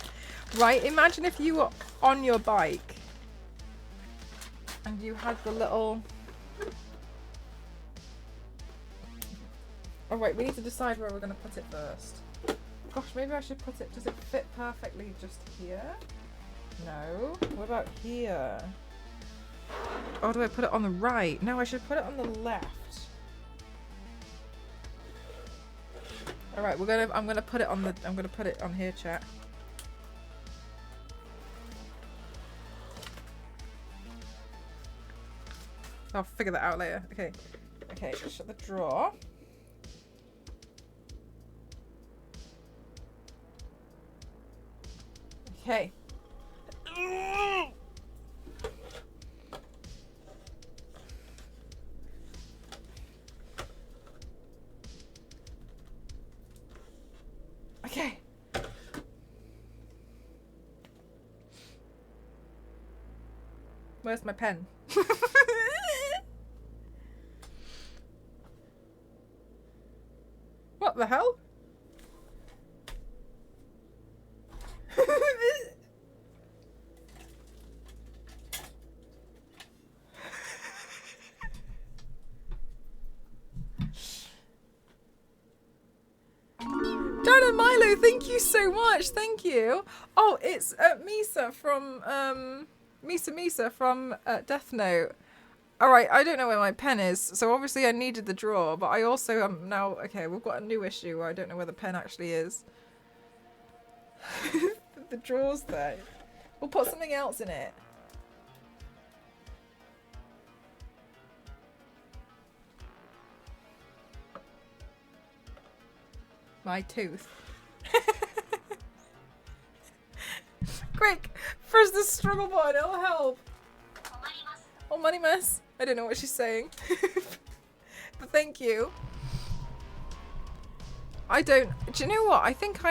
Right, imagine if you were on your bike and you had the little... Oh wait, we need to decide where we're going to put it first. Gosh, maybe I should put it... Does it fit perfectly just here? No. What about here? Oh, do I put it on the right? No, I should put it on the left. All right, I'm gonna put it on here, chat. I'll figure that out later. Okay. Okay, shut the drawer. Okay. Okay. Where's my pen? What the hell? Dana Milo, thank you so much. Thank you. Oh, it's Misa from Misa from Death Note. All right, I don't know where my pen is, so obviously I needed the drawer, but I also am now okay. We've got a new issue where I don't know where the pen actually is. The drawer's there. We'll put something else in it. My tooth. Quick, press the struggle button, it'll help. Oh, money mess. I don't know what she's saying. But thank you. I don't... Do you know what? I think...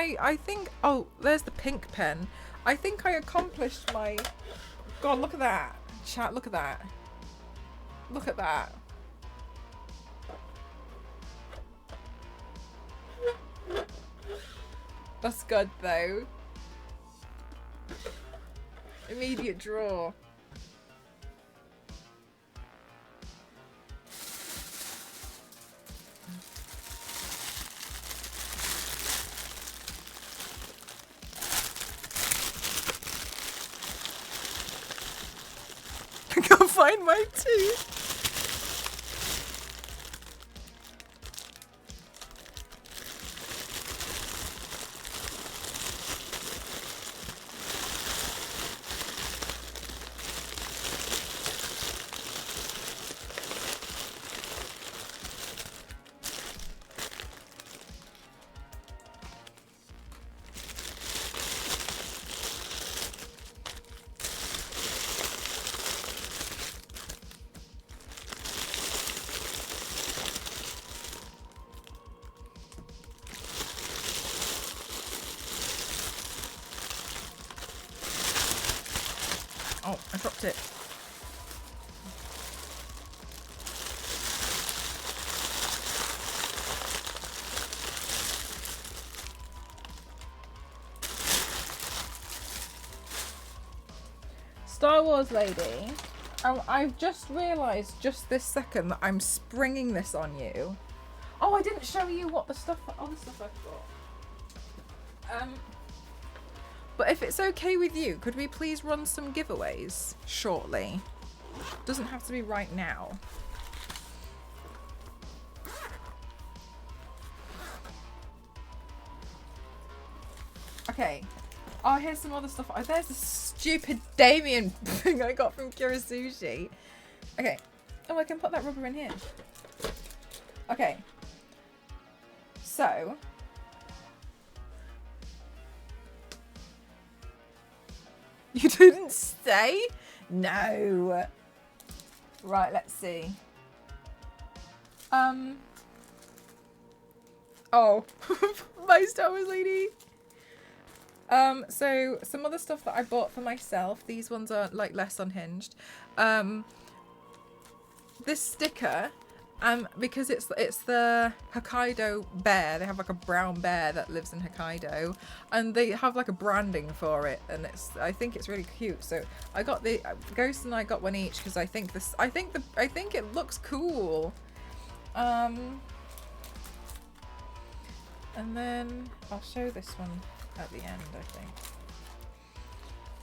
Oh, there's the pink pen. I think I accomplished my... God, look at that. Chat, look at that. Look at that. That's good, though. Immediate draw. I can't find my tooth. Oh, I dropped it. Star Wars lady, I've just realised just this second that I'm springing this on you. Oh, I didn't show you what the stuff, other stuff I've got. But if it's okay with you, could we please run some giveaways shortly? Doesn't have to be right now. Okay. Oh, here's some other stuff. Oh, there's the stupid Damien thing I got from Kirisushi. Okay. Oh, I can put that rubber in here. Okay. So... You didn't stay? No. Right, let's see. Oh. My Star Wars lady. So some other stuff that I bought for myself. These ones are like less unhinged. This sticker, because it's the Hokkaido bear. They have like a brown bear that lives in Hokkaido, and they have like a branding for it, and I think it's really cute. So I got the Ghost and I got one each because I think it looks cool. And then I'll show this one at the end, I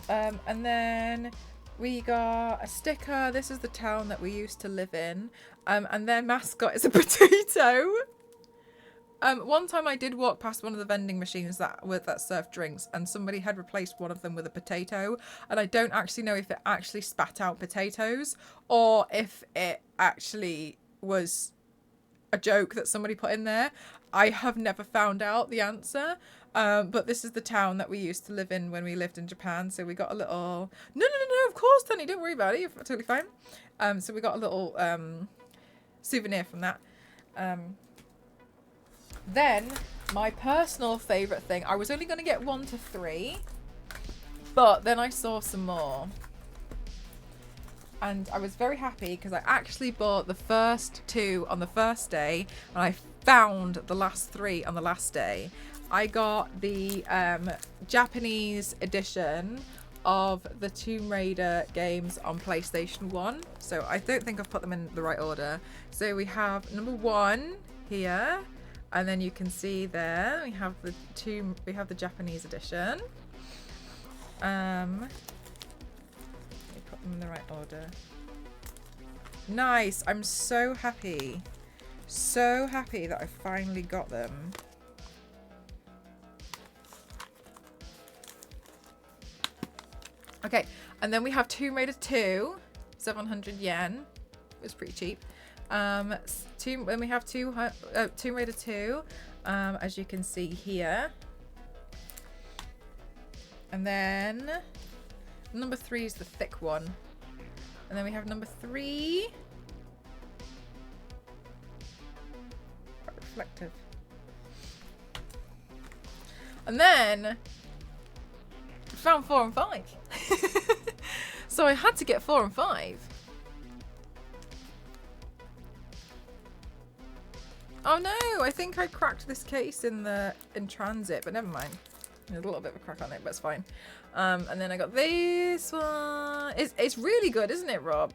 think. And then we got a sticker. This is the town that we used to live in. And their mascot is a potato. One time I did walk past one of the vending machines that served drinks, and somebody had replaced one of them with a potato, and I don't actually know if it actually spat out potatoes or if it actually was a joke that somebody put in there. I have never found out the answer. But this is the town that we used to live in when we lived in Japan. So we got a little... No, of course, Danny, don't worry about it. You're totally fine. So we got a little souvenir from that. Then, my personal favourite thing. I was only going to get 1 to 3. But then I saw some more. And I was very happy because I actually bought the first 2 on the first day. And I found the last 3 on the last day. I got the Japanese edition of the Tomb Raider games on PlayStation 1. So I don't think I've put them in the right order. So we have number 1 here, and then you can see there we have the Japanese edition. Let me put them in the right order. Nice. I'm so happy. So happy that I finally got them. Okay, and then we have Tomb Raider 2, 700 yen. It's pretty cheap. Then we have Tomb Raider 2, as you can see here. And then number 3 is the thick one. And then we have number 3. Quite reflective. And then found 4 and 5. So I had to get 4 and 5. Oh no, I think I cracked this case in transit, but never mind. There's a little bit of a crack on it, but it's fine. And then I got this one. It's really good, isn't it, Rob?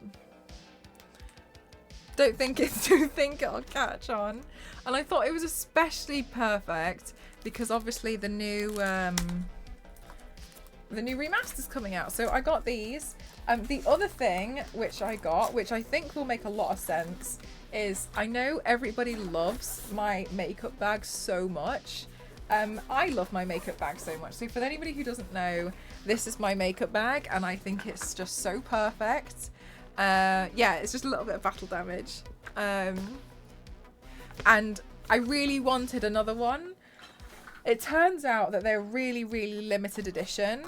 Don't think it'll catch on. And I thought it was especially perfect because obviously the new remaster's coming out. So I got these. The other thing which I got, which I think will make a lot of sense, is I know everybody loves my makeup bag so much. I love my makeup bag so much. So for anybody who doesn't know, this is my makeup bag, and I think it's just so perfect. Yeah, it's just a little bit of battle damage. And I really wanted another one. It turns out that they're really, really limited edition.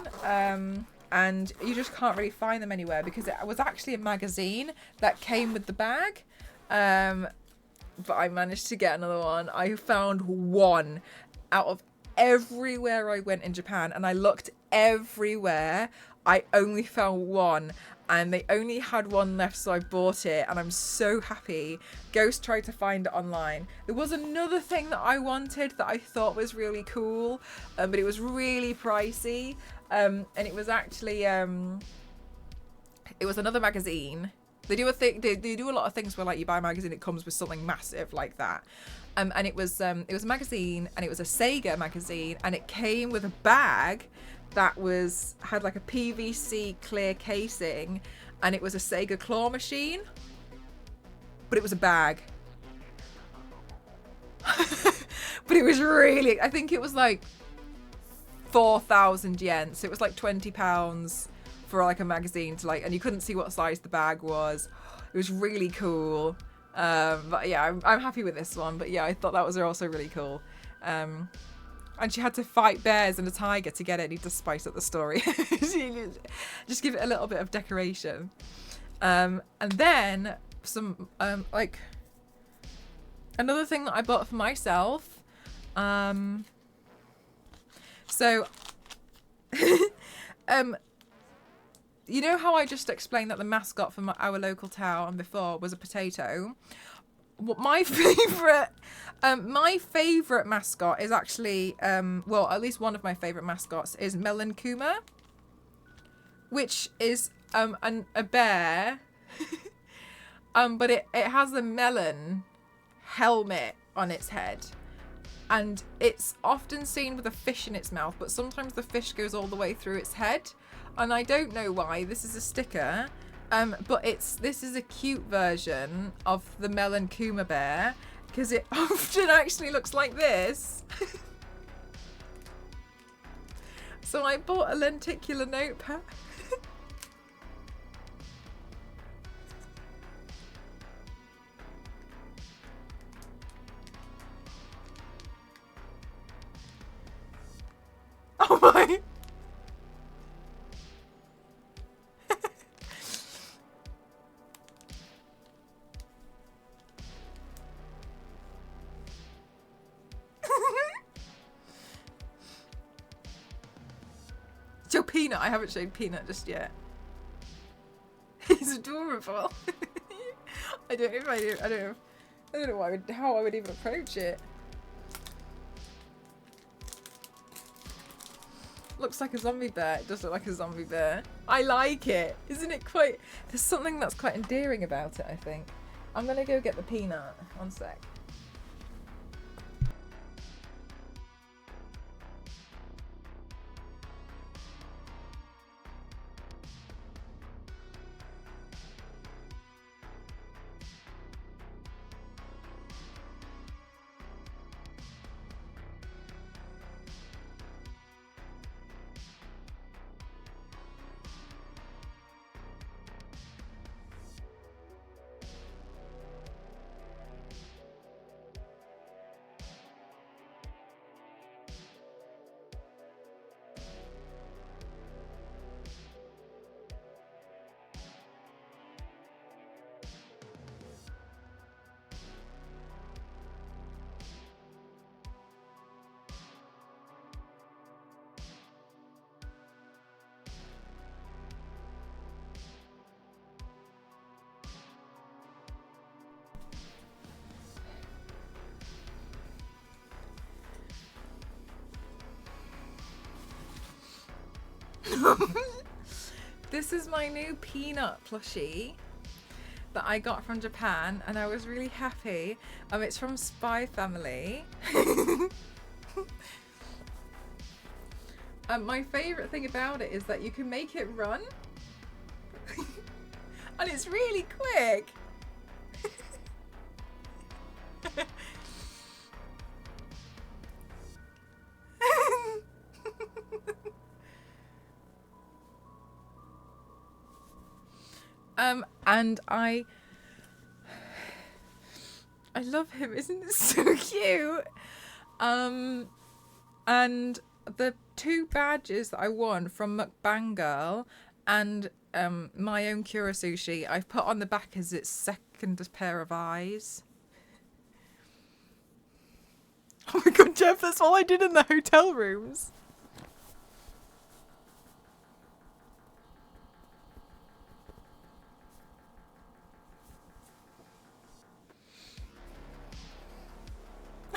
And you just can't really find them anywhere because it was actually a magazine that came with the bag. But I managed to get another one. I found one out of everywhere I went in Japan, and I looked everywhere. I only found one, and they only had one left, so I bought it, and I'm so happy. Ghost tried to find it online. There was another thing that I wanted that I thought was really cool, but it was really pricey, and it was actually it was another magazine. They do a lot of things where, like, you buy a magazine, it comes with something massive like that. And it was a magazine, and it was a Sega magazine, and it came with a bag that had like a PVC clear casing, and it was a Sega claw machine, but it was a bag. But it was really, I think it was like 4,000 yen, so it was like £20 for like a magazine to like, and you couldn't see what size the bag was. It was really cool. But yeah, I'm happy with this one. But yeah, I thought that was also really cool. And she had to fight bears and a tiger to get it. Need to spice up the story. Just give it a little bit of decoration. And then some like another thing that I bought for myself. So you know how I just explained that the mascot for our local town before was a potato? What my favorite mascot is actually, well, at least one of my favorite mascots is Melon Kuma, which is a bear, but it has a melon helmet on its head. And it's often seen with a fish in its mouth, but sometimes the fish goes all the way through its head. And I don't know why. This is a sticker, but this is a cute version of the Melon Kuma bear, because it often actually looks like this. So I bought a lenticular notepad. Oh my. Show Peanut. I haven't showed Peanut just yet. He's adorable. I don't know if I do. I don't know how I would even approach it. Looks like a zombie bear. It does look like a zombie bear. I like it. Isn't it quite... There's something that's quite endearing about it, I think. I'm going to go get the Peanut. One sec. This is my new Peanut plushie that I got from Japan, and I was really happy. It's from Spy Family. My favourite thing about it is that you can make it run. And it's really quick. And I love him. Isn't it so cute? And the 2 badges that I won from Mukbang Girl and my own Kura Sushi, I've put on the back as its second pair of eyes. Oh my god, Jeff, that's all I did in the hotel rooms.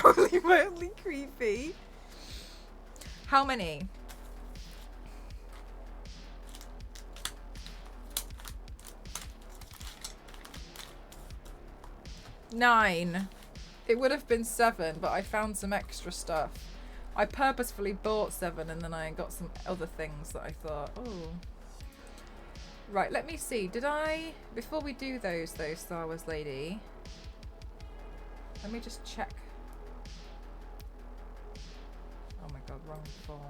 Only mildly creepy. How many? Nine. It would have been 7, but I found some extra stuff. I purposefully bought 7 and then I got some other things that I thought, oh. Right, let me see. Did I, before we do those though, Star Wars lady, let me just check. Oh my god, wrong form.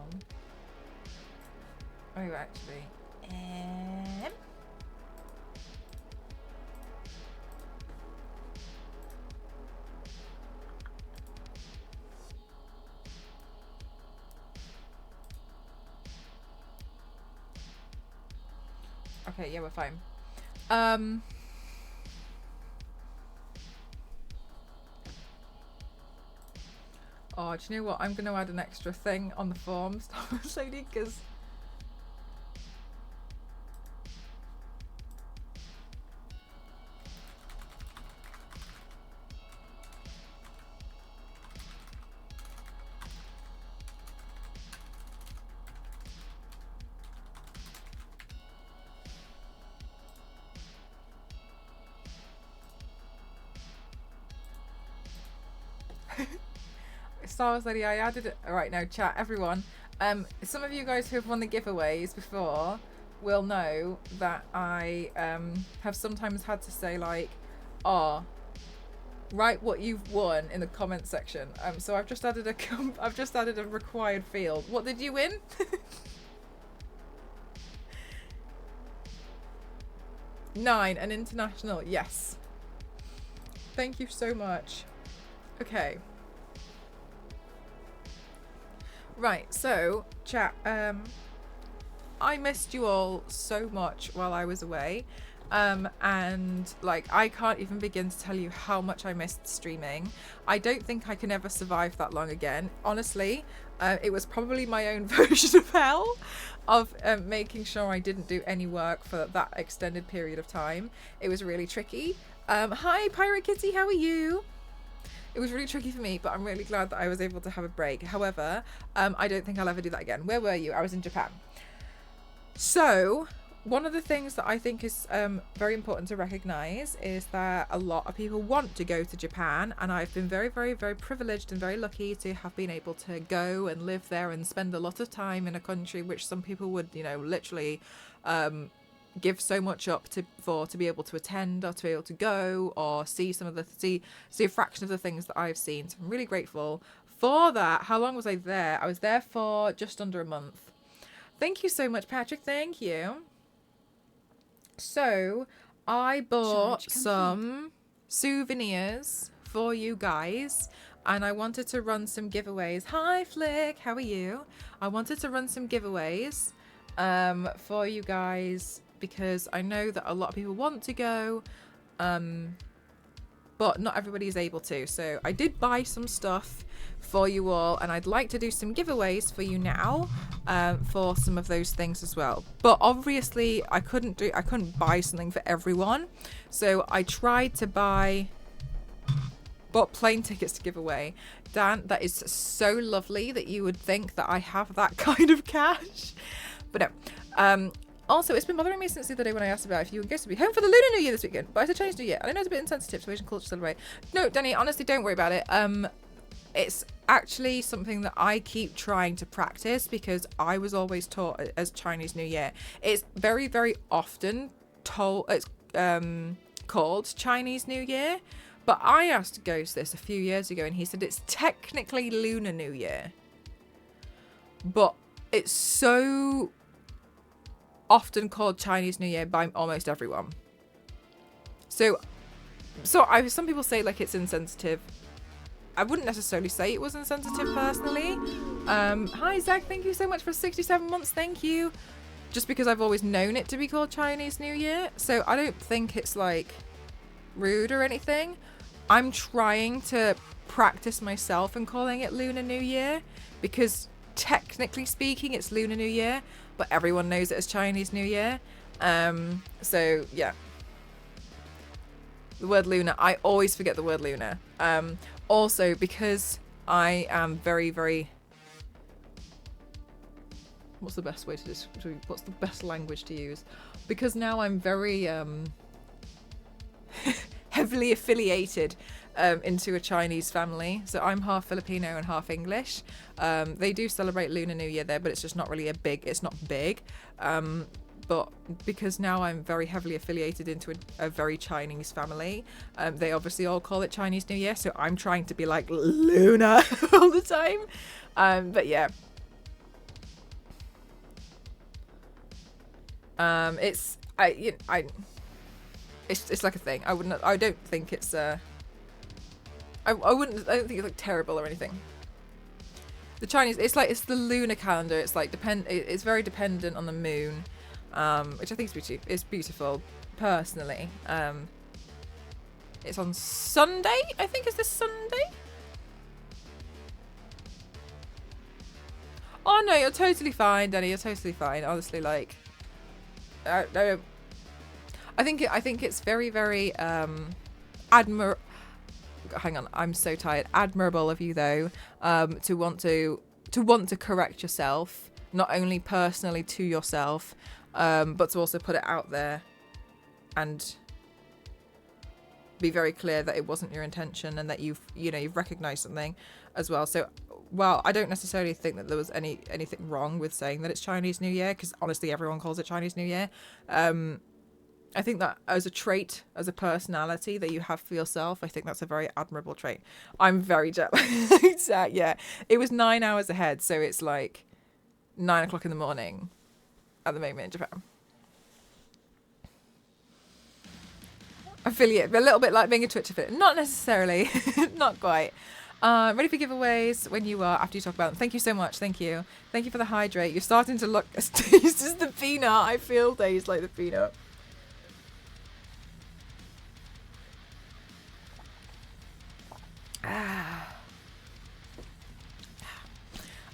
Oh, actually. Okay, yeah, we're fine. Oh, do you know what? I'm going to add an extra thing on the form, Star Wars lady, because Star Wars lady, I added it. All right, now chat, everyone. Some of you guys who have won the giveaways before will know that I have sometimes had to say like, oh, write what you've won in the comment section. So I've just added a required field. What did you win? 9, an international. Yes. Thank you so much. Okay. Right, so chat, I missed you all so much while I was away. And like I can't even begin to tell you how much I missed streaming. I don't think I can ever survive that long again. Honestly, it was probably my own version of hell of making sure I didn't do any work for that extended period of time. It was really tricky. Hi Pirate Kitty, how are you? It was really tricky for me, but I'm really glad that I was able to have a break. However, I don't think I'll ever do that again. Where were you? I was in Japan. So one of the things that I think is very important to recognize is that a lot of people want to go to Japan, and I've been very, very, very privileged and very lucky to have been able to go and live there and spend a lot of time in a country which some people would, you know, literally give so much up to be able to attend or to be able to go or see some of the see a fraction of the things that I've seen. So I'm really grateful for that. How long was I there? I was there for just under a month. Thank you so much, Patrick. Thank you. So I bought some souvenirs for you guys, and I wanted to run some giveaways. Hi Flick, how are you? I wanted to run some giveaways for you guys because I know that a lot of people want to go, but not everybody is able to. So I did buy some stuff for you all, and I'd like to do some giveaways for you now for some of those things as well. But obviously I couldn't buy something for everyone, so I tried to bought plane tickets to give away. Dan, that is so lovely that you would think that I have that kind of cash, but no. Also, it's been bothering me since the other day when I asked about if you were going to be home for the Lunar New Year this weekend, but I said Chinese New Year, and I know it's a bit insensitive to Asian culture to celebrate. No, Danny, honestly, don't worry about it. It's actually something that I keep trying to practice because I was always taught as Chinese New Year. It's very, very often it's called Chinese New Year, but I asked Ghost this a few years ago, and he said it's technically Lunar New Year, but it's so often called Chinese New Year by almost everyone. So some people say like it's insensitive. I wouldn't necessarily say it was insensitive personally. Hi Zach, thank you so much for 67 months. Thank you. Just because I've always known it to be called Chinese New Year, so I don't think it's like rude or anything. I'm trying to practice myself and calling it Lunar New Year because technically speaking it's Lunar New Year, but everyone knows it as Chinese New Year. So yeah, the word lunar, I always forget the word lunar. Also because I am very, very, what's the best way to describe, what's the best language to use? Because now I'm very heavily affiliated into a Chinese family. So I'm half Filipino and half English. They do celebrate Lunar New Year there, but it's just not really it's not big. But because now I'm very heavily affiliated into a very Chinese family, they obviously all call it Chinese New Year. So I'm trying to be like Lunar all the time. But yeah. It's like a thing. I don't think it's I don't think it's like terrible or anything. The Chinese, it's the lunar calendar. It's like it's very dependent on the moon, which I think is beautiful personally. It's on Sunday, I think. Is this Sunday? Oh no, you're totally fine, Danny. You're totally fine. Honestly, like, I think it's very, very hang on, I'm so tired. Admirable of you though, to want to correct yourself, not only personally to yourself, but to also put it out there and be very clear that it wasn't your intention and that you've recognized something as well. So while I don't necessarily think that there was anything wrong with saying that it's Chinese New Year, because honestly everyone calls it Chinese New Year, I think that as a trait, as a personality that you have for yourself, I think that's a very admirable trait. I'm very jet lagged. Yeah, it was 9 hours ahead, so it's like 9 o'clock in the morning at the moment in Japan. Affiliate, a little bit like being a Twitch affiliate. Not necessarily, not quite. Ready for giveaways when you are, after you talk about them. Thank you so much. Thank you. Thank you for the hydrate. You're starting to look as dazed as the peanut. I feel dazed like the peanut.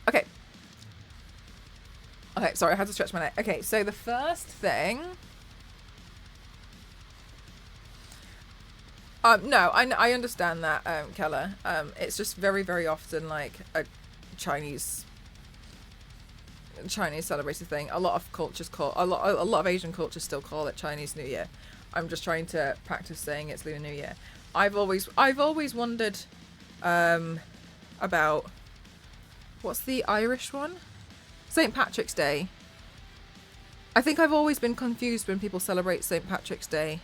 Okay. Okay, sorry, I had to stretch my neck. Okay, so the first thing... no, I understand that, Keller. It's just very, very often like a Chinese celebrated thing. A lot of cultures a lot of Asian cultures still call it Chinese New Year. I'm just trying to practice saying it's Lunar New Year. I've always wondered about what's the Irish one? St. Patrick's Day. I think I've always been confused when people celebrate St. Patrick's Day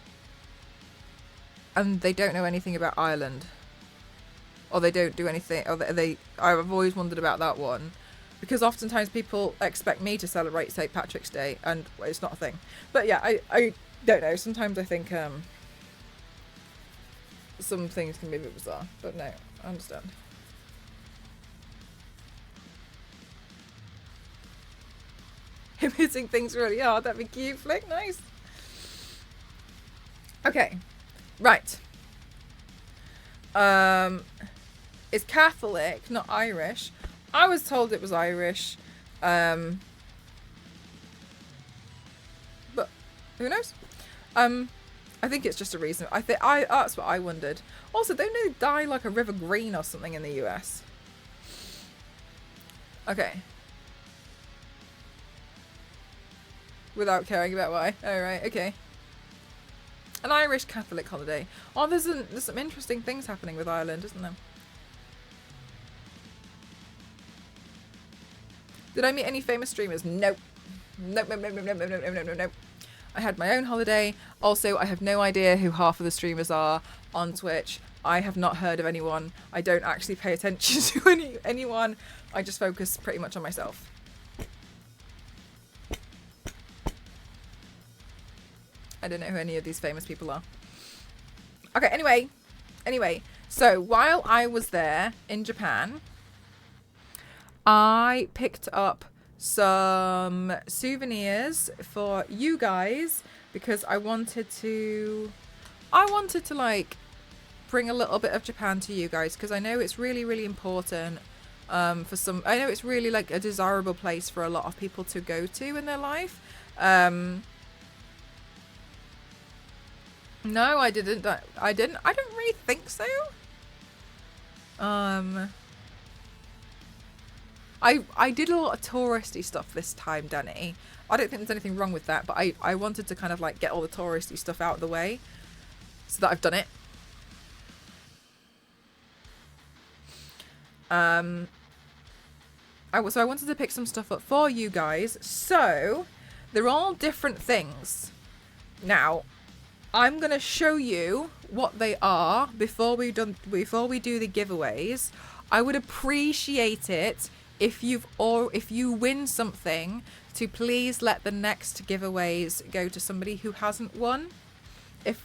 and they don't know anything about Ireland, or they don't do anything, or I've always wondered about that one, because oftentimes people expect me to celebrate St. Patrick's Day and it's not a thing. But yeah, I don't know, sometimes I think some things can be a bit bizarre, but no, I understand. Him hitting things really hard, that'd be cute, Flick, nice. Okay, right. It's Catholic, not Irish. I was told it was Irish, but who knows? I think it's just a reason. That's what I wondered. Also, don't they dye like a river green or something in the US? Okay. Without caring about why. Oh, right, okay. An Irish Catholic holiday. Oh, there's some interesting things happening with Ireland, isn't there? Did I meet any famous streamers? Nope. Nope. I had my own holiday. Also, I have no idea who half of the streamers are on Twitch. I have not heard of anyone. I don't actually pay attention to anyone. I just focus pretty much on myself. I don't know who any of these famous people are. Okay, anyway, so while I was there in Japan, I picked up some souvenirs for you guys because I wanted to like bring a little bit of Japan to you guys, because I know it's really, really important I know it's really like a desirable place for a lot of people to go to in their life. No, I didn't. I don't really think so. I did a lot of touristy stuff this time, Danny. I don't think there's anything wrong with that, but I wanted to kind of like get all the touristy stuff out of the way so that I've done it. So I wanted to pick some stuff up for you guys. So they're all different things. Now, I'm going to show you what they are before we do the giveaways. I would appreciate it if you win something to please let the next giveaways go to somebody who hasn't won. If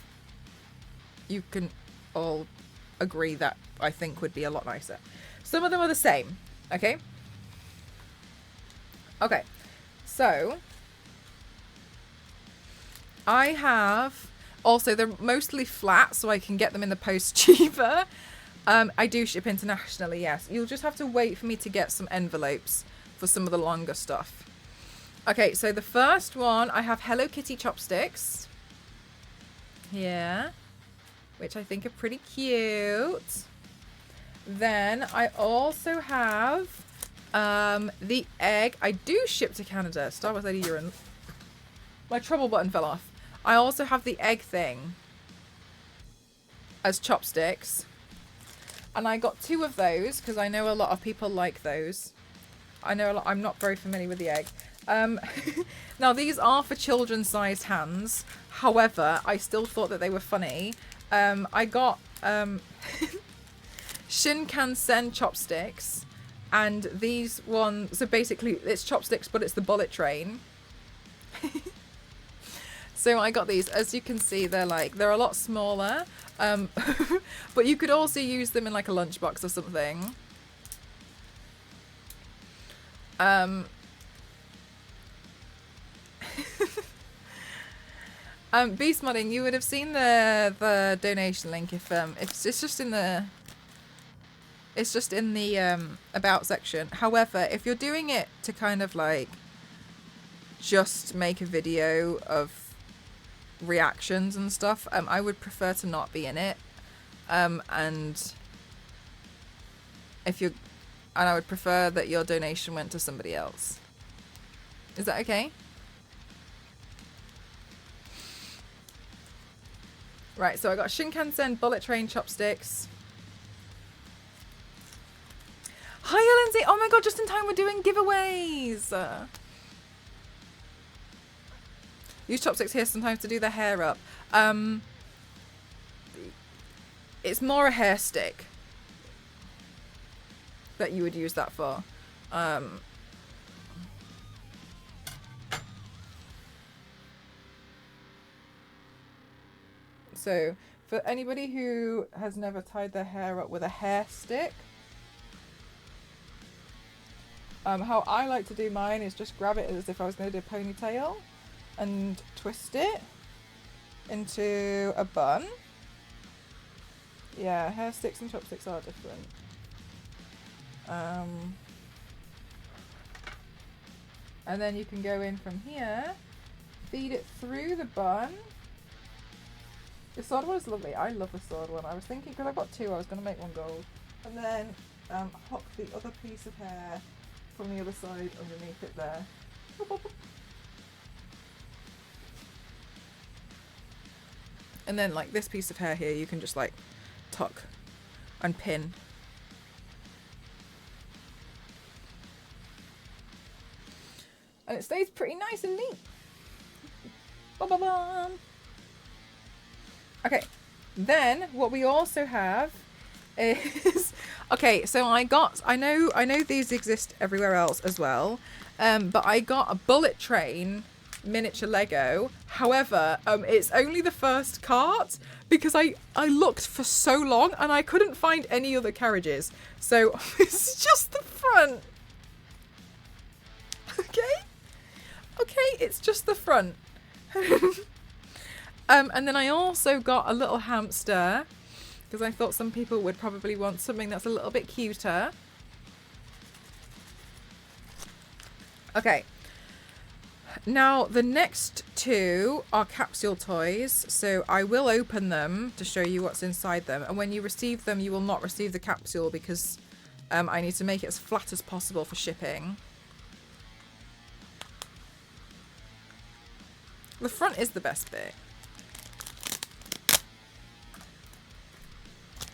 you can all agree, that I think would be a lot nicer. Some of them are the same, okay? Okay, so I have... Also, they're mostly flat, so I can get them in the post cheaper. I do ship internationally, yes. You'll just have to wait for me to get some envelopes for some of the longer stuff. Okay, so the first one, I have Hello Kitty chopsticks. Yeah. Which I think are pretty cute. Then I also have the egg. I do ship to Canada. Star Wars Lady Urine. My trouble button fell off. I also have the egg thing as chopsticks. And I got 2 of those because I know a lot of people like those. I'm not very familiar with the egg. Now these are for children-sized hands. However, I still thought that they were funny. I got Shinkansen chopsticks, and these ones. So basically, it's chopsticks, but it's the bullet train. So I got these. As you can see, they're a lot smaller, but you could also use them in like a lunchbox or something. Beast modding, you would have seen the donation link if it's just in the about section. However, if you're doing it to kind of like just make a video of reactions and stuff, I would prefer to not be in it, and I would prefer that your donation went to somebody else. Is that okay? Right, so I got Shinkansen bullet train chopsticks. Hi, Lindsay! Oh my god, just in time, we're doing giveaways! Use chopsticks here sometimes to do the hair up. It's more a hair stick that you would use that for. So, for anybody who has never tied their hair up with a hair stick, how I like to do mine is just grab it as if I was going to do a ponytail and twist it into a bun. Yeah, hair sticks and chopsticks are different. And then you can go in from here, feed it through the bun. The sword one is lovely. I love the sword one. I was thinking, because I've got two, I was going to make one gold. And then hop the other piece of hair from the other side underneath it there. And then like this piece of hair here, you can just like tuck and pin. And it stays pretty nice and neat. Ba-ba-bum. Okay, then what we also have is okay. So I know these exist everywhere else as well, but I got a bullet train miniature Lego. However, it's only the first cart because I looked for so long and I couldn't find any other carriages. So it's just the front. Okay, it's just the front. And then I also got a little hamster because I thought some people would probably want something that's a little bit cuter. Okay. Now, the next two are capsule toys, so I will open them to show you what's inside them. And when you receive them, you will not receive the capsule because I need to make it as flat as possible for shipping. The front is the best bit.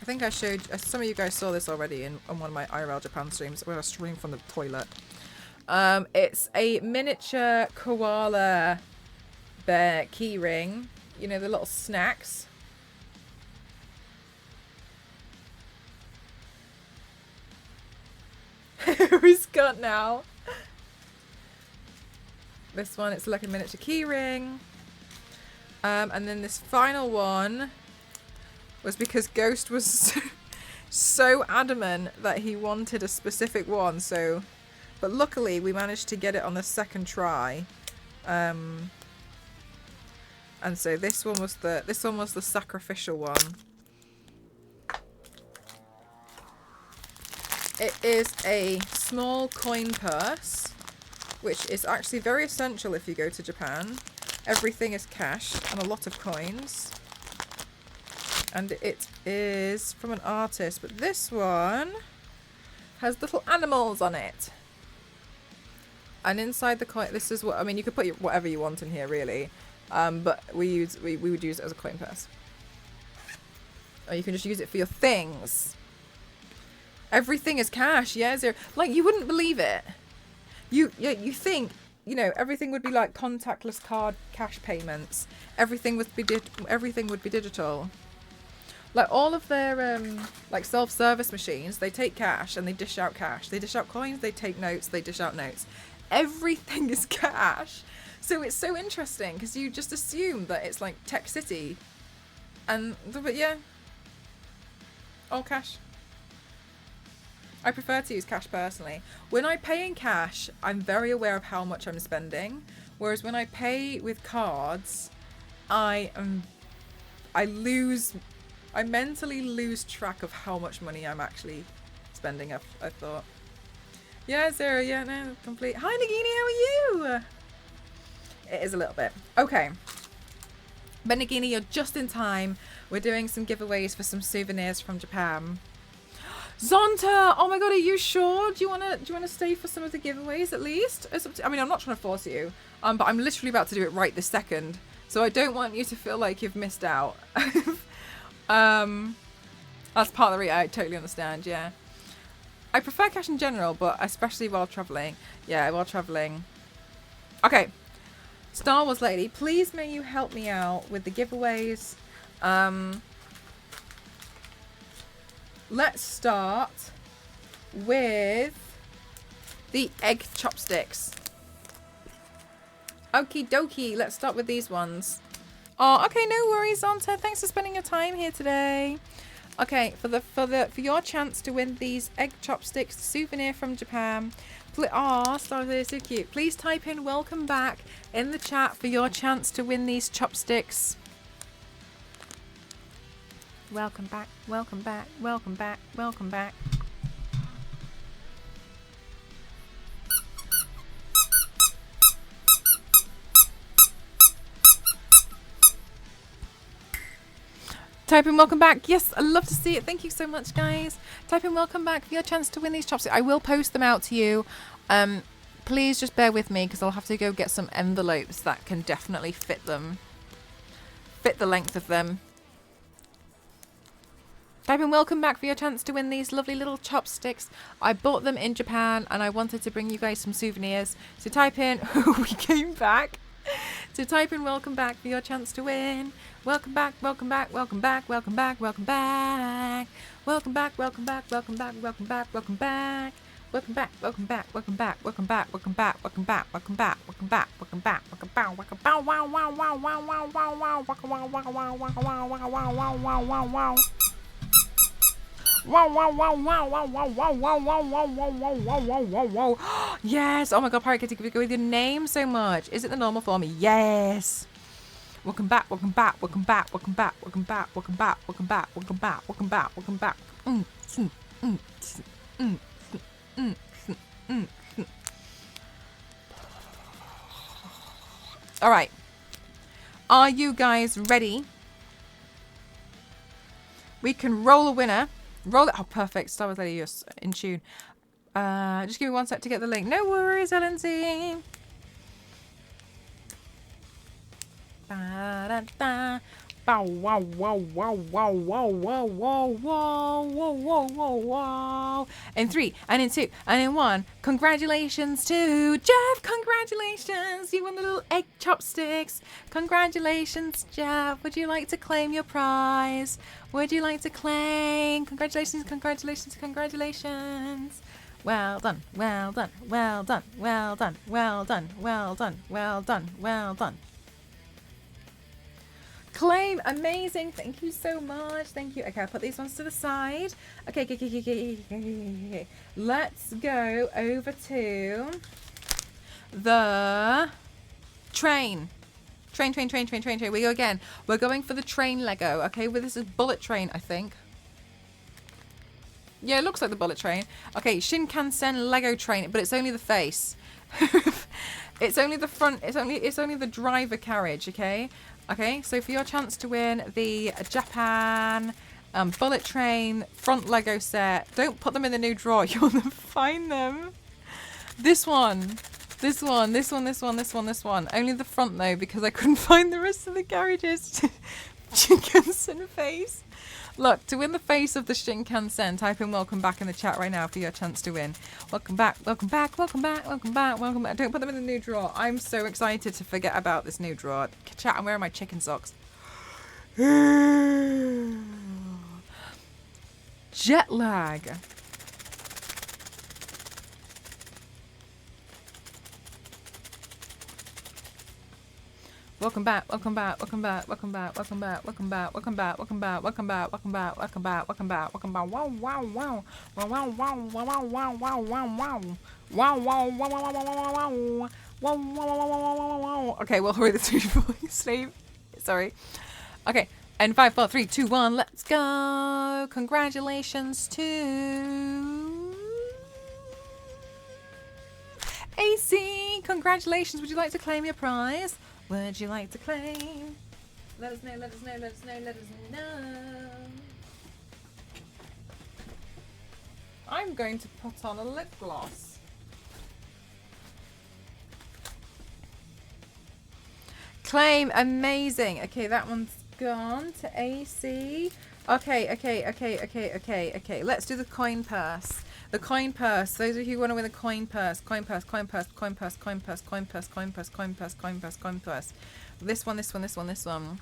I think I showed, some of you guys saw this already on one of my IRL Japan streams where I was streaming from the toilet. It's a miniature koala bear key ring. You know, the little snacks. Who's got now? This one, it's like a miniature key ring. And then this final one was because Ghost was so adamant that he wanted a specific one, so but luckily we managed to get it on the second try. And so this one was the sacrificial one. It is a small coin purse, which is actually very essential if you go to Japan. Everything is cash and a lot of coins. And it is from an artist, but this one has little animals on it. And inside the coin, this is what, I mean, you could put whatever you want in here, really. But we would use it as a coin purse. Or you can just use it for your things. Everything is cash, yeah, zero. Like, you wouldn't believe it. You think you know, everything would be like contactless card cash payments. Everything would be digital. Like all of their like self-service machines, they take cash and they dish out cash. They dish out coins, they take notes, they dish out notes. Everything is cash. So it's so interesting because you just assume that it's like Tech City. But yeah, all cash. I prefer to use cash personally. When I pay in cash, I'm very aware of how much I'm spending. Whereas when I pay with cards, I mentally lose track of how much money I'm actually spending, I thought. Yeah, Zero, yeah, no, complete. Hi, Nagini, how are you? It is a little bit. Okay. But Nagini, you're just in time. We're doing some giveaways for some souvenirs from Japan. Zonta! Oh my god, are you sure? Do you wanna stay for some of the giveaways at least? I mean, I'm not trying to force you, but I'm literally about to do it right this second. So I don't want you to feel like you've missed out. That's part of the I totally understand, yeah. I prefer cash in general, but especially while traveling. Yeah, while traveling. Okay. Star Wars lady, please may you help me out with the giveaways. Let's start with the egg chopsticks. Okie dokie, let's start with these ones. Oh, okay, no worries, Zonta. Thanks for spending your time here today. Okay, for your chance to win these egg chopsticks souvenir from Japan. Oh, Star Wars, so cute. Please type in "welcome back" in the chat for your chance to win these chopsticks. Welcome back, welcome back, welcome back, welcome back. Type in "welcome back." Yes, I love to see it. Thank you so much, guys. Type in "welcome back" for your chance to win these chopsticks. I will post them out to you. Please just bear with me because I'll have to go get some envelopes that can definitely fit them. Fit the length of them. Type in "welcome back" for your chance to win these lovely little chopsticks. I bought them in Japan and I wanted to bring you guys some souvenirs. So type in "we came back." So type in "welcome back" for your chance to win. Welcome back, welcome back, welcome back, welcome back, welcome back. Welcome back, welcome back, welcome back, welcome back, welcome back. Welcome back, welcome back, welcome back, welcome back, welcome back, welcome back, welcome back, welcome back, welcome back, welcome back, welcome back, wow, wow, wow, wow, wow, wow, wow, welcome, wow, wow, wow, wow, wow, wow, wow, wow, wow, wow, wow. Wow, wow, wow, wow, wow, wow, wow, wow, wow, wow, wow, wow, wow, wow, wow, wow. Yes! Oh my god, Pirate Kitty, could we go with your name so much? Is it the normal form? Yes! Welcome back, welcome back, welcome back, welcome back, welcome back, welcome back, welcome back, welcome back, welcome back, welcome back. All right. Are you guys ready? We can roll a winner. Roll it. Oh, perfect. Star Wars Lady, you're in tune. Just give me one sec to get the link. No worries, LNZ. Ba-da-da. Bow, wow, wow, wow, wow, wow, wow, wow, wow, wow, wow, wow, wow. In 3, and in 2, and in 1. Congratulations to Jeff. Congratulations. You won the little egg chopsticks. Congratulations, Jeff. Would you like to claim your prize? Would you like to claim? Congratulations, congratulations, congratulations. Well done, well done, well done, well done, well done, well done, well done, well done. Claim, amazing. Thank you so much. Thank you. Okay, I'll put these ones to the side. Okay. Let's go over to the train. Train. We go again. We're going for the train Lego. Okay, well, this is bullet train, I think. Yeah, it looks like the bullet train. Okay, Shinkansen Lego train, but it's only the face. It's only the front. It's only the driver carriage. Okay, so for your chance to win the Japan bullet train front Lego set, don't put them in the new drawer. You want to find them. This one. Only the front though, because I couldn't find the rest of the carriages. Shinkansen face. Look, to win the face of the Shinkansen, type in welcome back in the chat right now for your chance to win. Welcome back, welcome back, welcome back, welcome back, welcome back. Don't put them in the new drawer. I'm so excited to forget about this new drawer. Chat, I'm wearing my chicken socks. Jet lag. Welcome back, welcome back, welcome back, welcome back, welcome back, welcome back, welcome back, welcome back, welcome back, welcome back, welcome back, welcome back, welcome back, wow, wow, wow, wow, wow, wow, wow, wow, wow, wow, wow, wow, wow, wow, wow, wow, wow. Okay, we'll hurry this before you sleep. Sorry. Okay, and 5, 4, 3, 2, 1, let's go. Congratulations to AC. Congratulations. Would you like to claim your prize? Would you like to claim? Let us know, let us know, let us know, let us know. I'm going to put on a lip gloss. Claim, amazing. Okay, that one's gone to AC. Okay. Let's do the coin purse. The coin purse. Those of you who want to win a coin purse. Coin purse, coin purse, coin purse, coin purse, coin purse, coin purse, coin purse, coin purse, coin purse. This one, this one, this one, this one.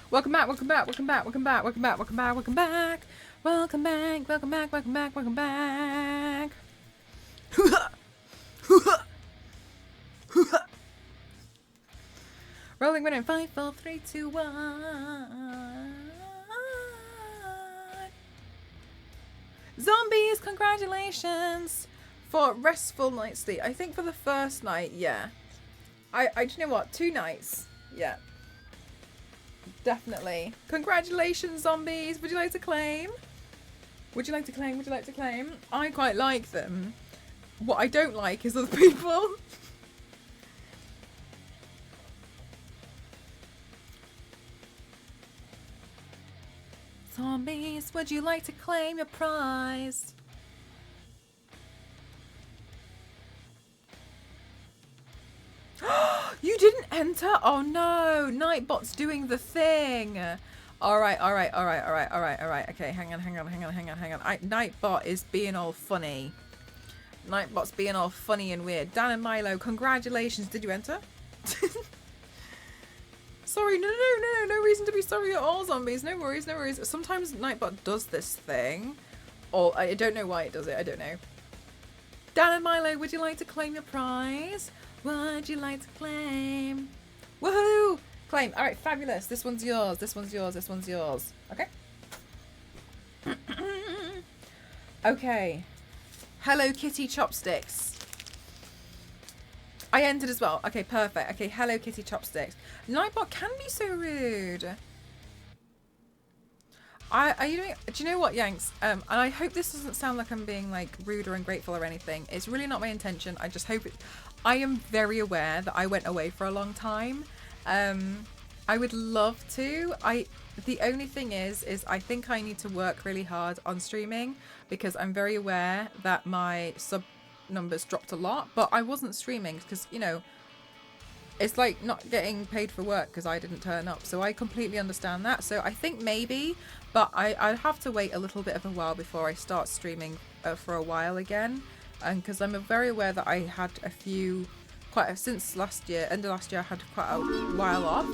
Welcome back, welcome back, welcome back, welcome back, welcome back, welcome back, welcome back. Welcome back, welcome back, welcome back, welcome back. Rolling winner in 5, 4, 3, 2, 1. Zombies, congratulations for restful night's sleep. I think for the first night, yeah. Do you know what? 2 nights, yeah. Definitely. Congratulations, zombies. Would you like to claim? Would you like to claim? Would you like to claim? I quite like them. What I don't like is other people. Zombies, would you like to claim your prize? You didn't enter? Oh no, Nightbot's doing the thing. Alright. Okay, hang on. Nightbot is being all funny. Nightbot's being all funny and weird. Dan and Milo, congratulations. Did you enter? Sorry, no reason to be sorry at all, zombies. No worries. Sometimes Nightbot does this thing. Or I don't know why it does it, I don't know. Dan and Milo, would you like to claim your prize? Would you like to claim? Woohoo! Claim. Alright, fabulous. This one's yours. This one's yours. Okay. Okay. Hello Kitty chopsticks. I entered as well. Okay, perfect. Okay, Hello Kitty chopsticks. Nightbot can be so rude. Are you doing? Do you know what, Yanks? And I hope this doesn't sound like I'm being like rude or ungrateful or anything. It's really not my intention. I just hope it. I am very aware that I went away for a long time. I would love to. The only thing is I think I need to work really hard on streaming because I'm very aware that my sub numbers dropped a lot. But I wasn't streaming because, you know, it's like not getting paid for work because I didn't turn up. So I completely understand that. So I think maybe, but I'd have to wait a little bit of a while before I start streaming for a while again. And because I'm very aware that I had since last year, end of last year, I had quite a while off.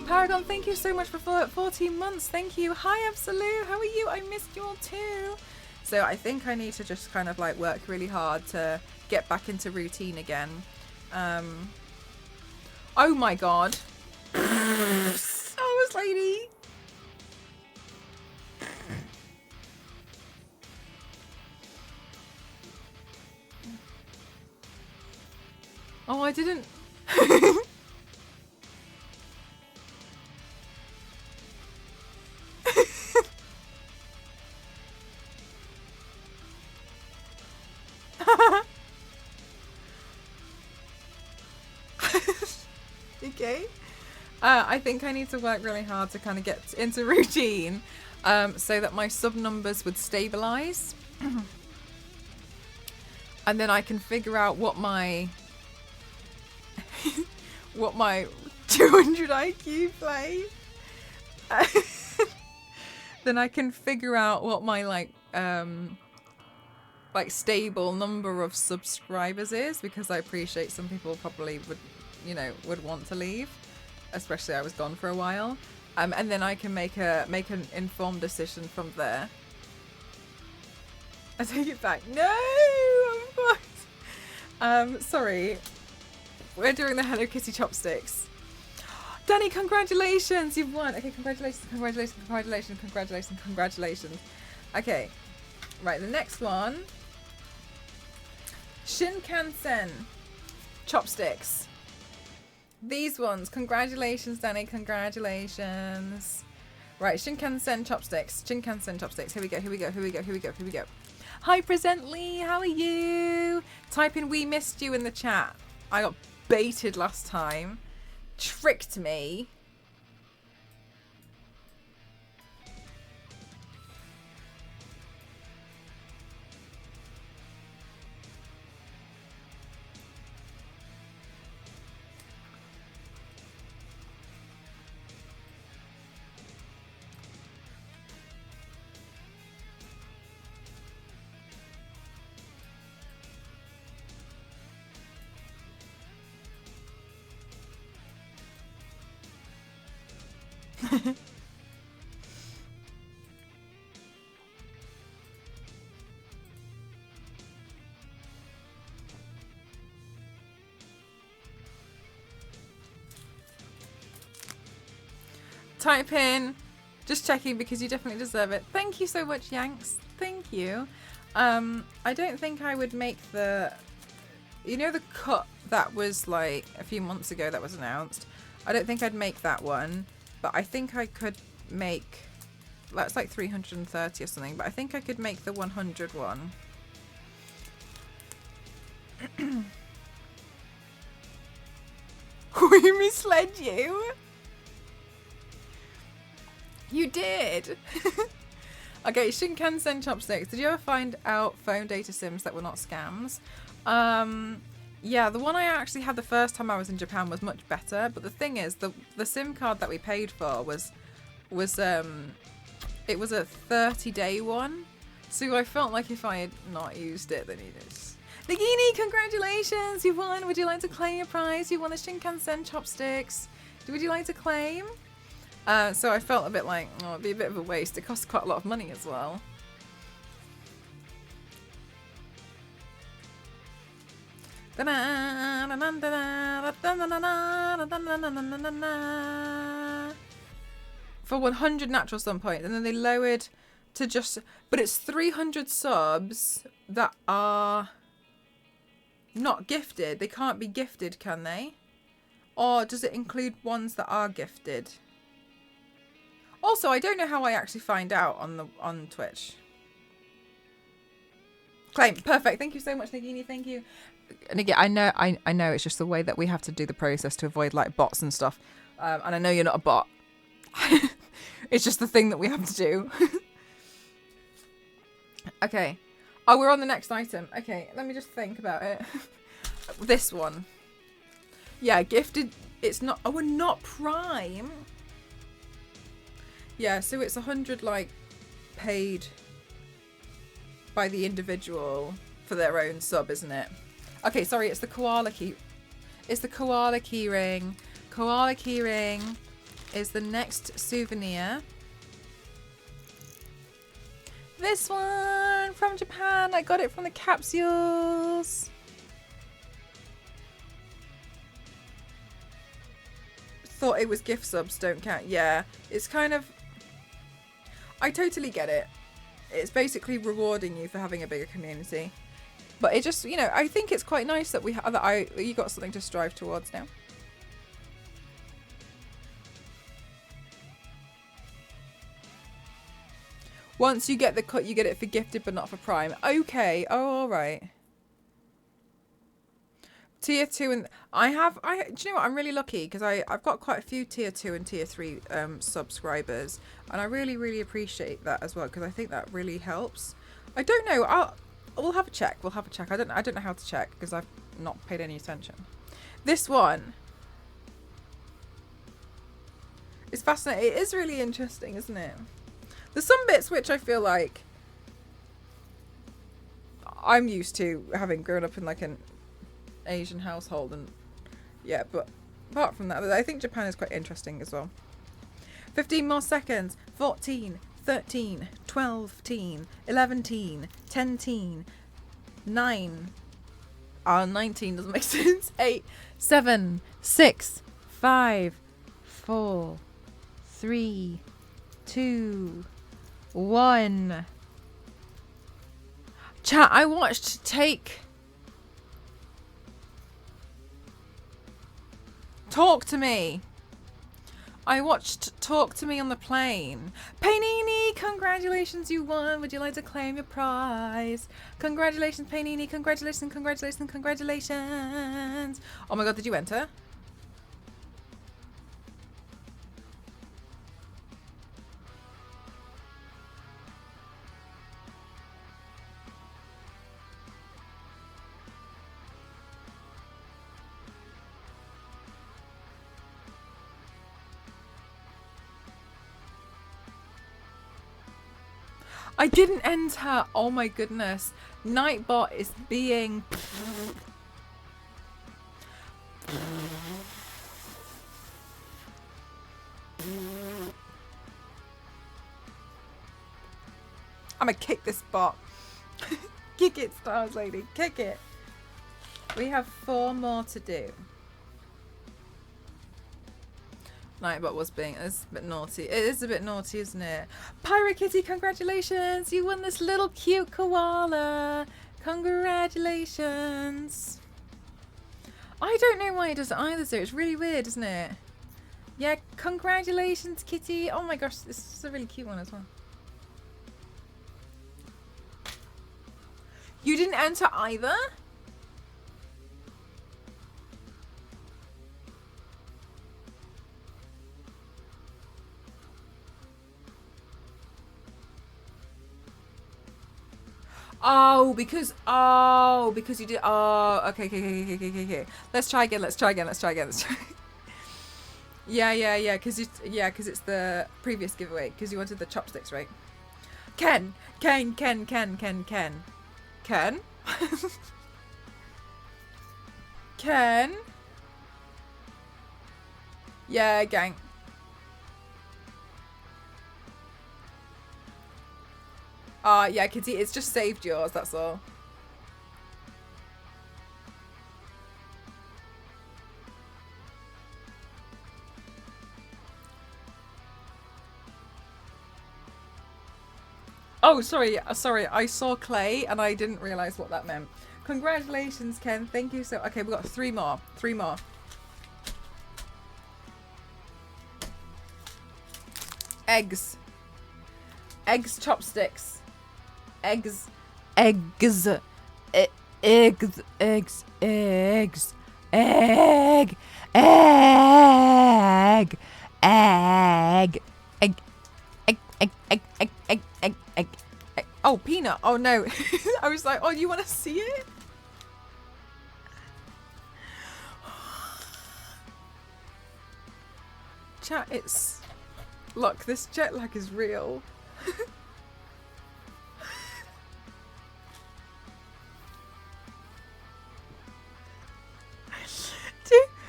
Paragon, thank you so much for 14 months. Thank you. Hi, Absolute. How are you? I missed you all too. So I think I need to just kind of like work really hard to get back into routine again. Oh my god. Oh, lady. Oh, I didn't. okay. I think I need to work really hard to kind of get into routine so that my sub numbers would stabilize. And then I can figure out what my 200 IQ play. Then I can figure out what my like stable number of subscribers is, because I appreciate some people probably would want to leave, especially I was gone for a while. And then I can make an informed decision from there. I take it back. No, of course. Sorry. We're doing the Hello Kitty chopsticks. Danny, congratulations! You've won. Okay, congratulations, congratulations, congratulations, congratulations, congratulations. Okay, right, the next one. Shinkansen chopsticks. These ones. Congratulations, Danny. Congratulations. Right, Shinkansen chopsticks. Shinkansen chopsticks. Here we go, here we go, here we go, here we go, here we go. Hi, Presently. How are you? Type in "we missed you" in the chat. I got baited last time. Tricked me. Type in, just checking because you definitely deserve it. Thank you so much, Yanks. Thank you. I don't think I would make the, the cut that was like a few months ago that was announced. I don't think I'd make that one, but I think I could make, that's like 330 or something, but I think I could make the 100 one. We misled you. You did. Okay, Shinkansen chopsticks. Did you ever find out phone data sims that were not scams? Yeah, the one I actually had the first time I was in Japan was much better. But the thing is, the SIM card that we paid for was it was a 30-day one. So I felt like if I had not used it, then you just... Nagini, congratulations! You won! Would you like to claim your prize? You won a Shinkansen chopsticks. Would you like to claim? So I felt a bit like, oh, it'd be a bit of a waste. It costs quite a lot of money as well. For 100 natural some point, and then they lowered to just, but it's 300 subs that are not gifted. They can't be gifted, can they? Or does it include ones that are gifted? Also, I don't know how I actually find out on Twitch. Claim. Perfect. Thank you so much, Nagini. Thank you. And again, I know it's just the way that we have to do the process to avoid like bots and stuff. And I know you're not a bot. It's just the thing that we have to do. Okay. Oh, we're on the next item. Okay, let me just think about it. This one. Yeah, gifted. It's not. Oh, we're not Prime. Yeah, so it's 100 like paid by the individual for their own sub, isn't it? Okay, sorry, it's the koala key. It's the koala key ring. Koala key ring is the next souvenir. This one from Japan. I got it from the capsules. Thought it was gift subs don't count. Yeah, it's kind of... I totally get it. It's basically rewarding you for having a bigger community. But it just, I think it's quite nice that you got something to strive towards now. Once you get the cut, you get it for gifted but not for Prime. Okay. Oh, all right. Tier 2 and do you know what? I'm really lucky because I've got quite a few Tier 2 and Tier 3 subscribers, and I really, really appreciate that as well because I think that really helps. I don't know. We'll have a check. We'll have a check. I don't know how to check because I've not paid any attention. This one is fascinating. It is really interesting, isn't it? There's some bits which I feel like I'm used to having grown up in like an Asian household, and yeah, but apart from that, I think Japan is quite interesting as well. 15 more seconds. 14, 13, 12, 11, 10, 9. 19 doesn't make sense. 8, 7, 6, 5, 4, 3, 2, 1. Chat, I watched Talk to Me. I watched Talk to Me on the plane. Panini, congratulations, you won. Would you like to claim your prize? Congratulations, Panini. Congratulations, congratulations, congratulations. Oh my god, did you enter? I didn't enter. Oh my goodness. Nightbot is being... I'm gonna kick this bot. Kick it, Stars Lady. Kick it. We have 4 more to do. Nightbot was being a bit naughty. It is a bit naughty, isn't it? Pirate Kitty, congratulations! You won this little cute koala. Congratulations. I don't know why it does it either, so it's really weird, isn't it? Yeah, congratulations, Kitty. Oh my gosh, this is a really cute one as well. You didn't enter either? Oh, because you did. Oh, okay. Let's try again. Yeah. Because it's the previous giveaway. Because you wanted the chopsticks, right? Ken. Ken. Yeah, gang. Yeah, Kitty, it's just saved yours, that's all. Oh, sorry, I saw Clay and I didn't realise what that meant. Congratulations, Ken, thank you so... Okay, we've got 3 more. 3 more. Eggs, chopsticks. Eggs. Egg. Oh, peanut. Oh no. I was like, oh, you want to see it? Chat, it's... Look, this jet lag is real.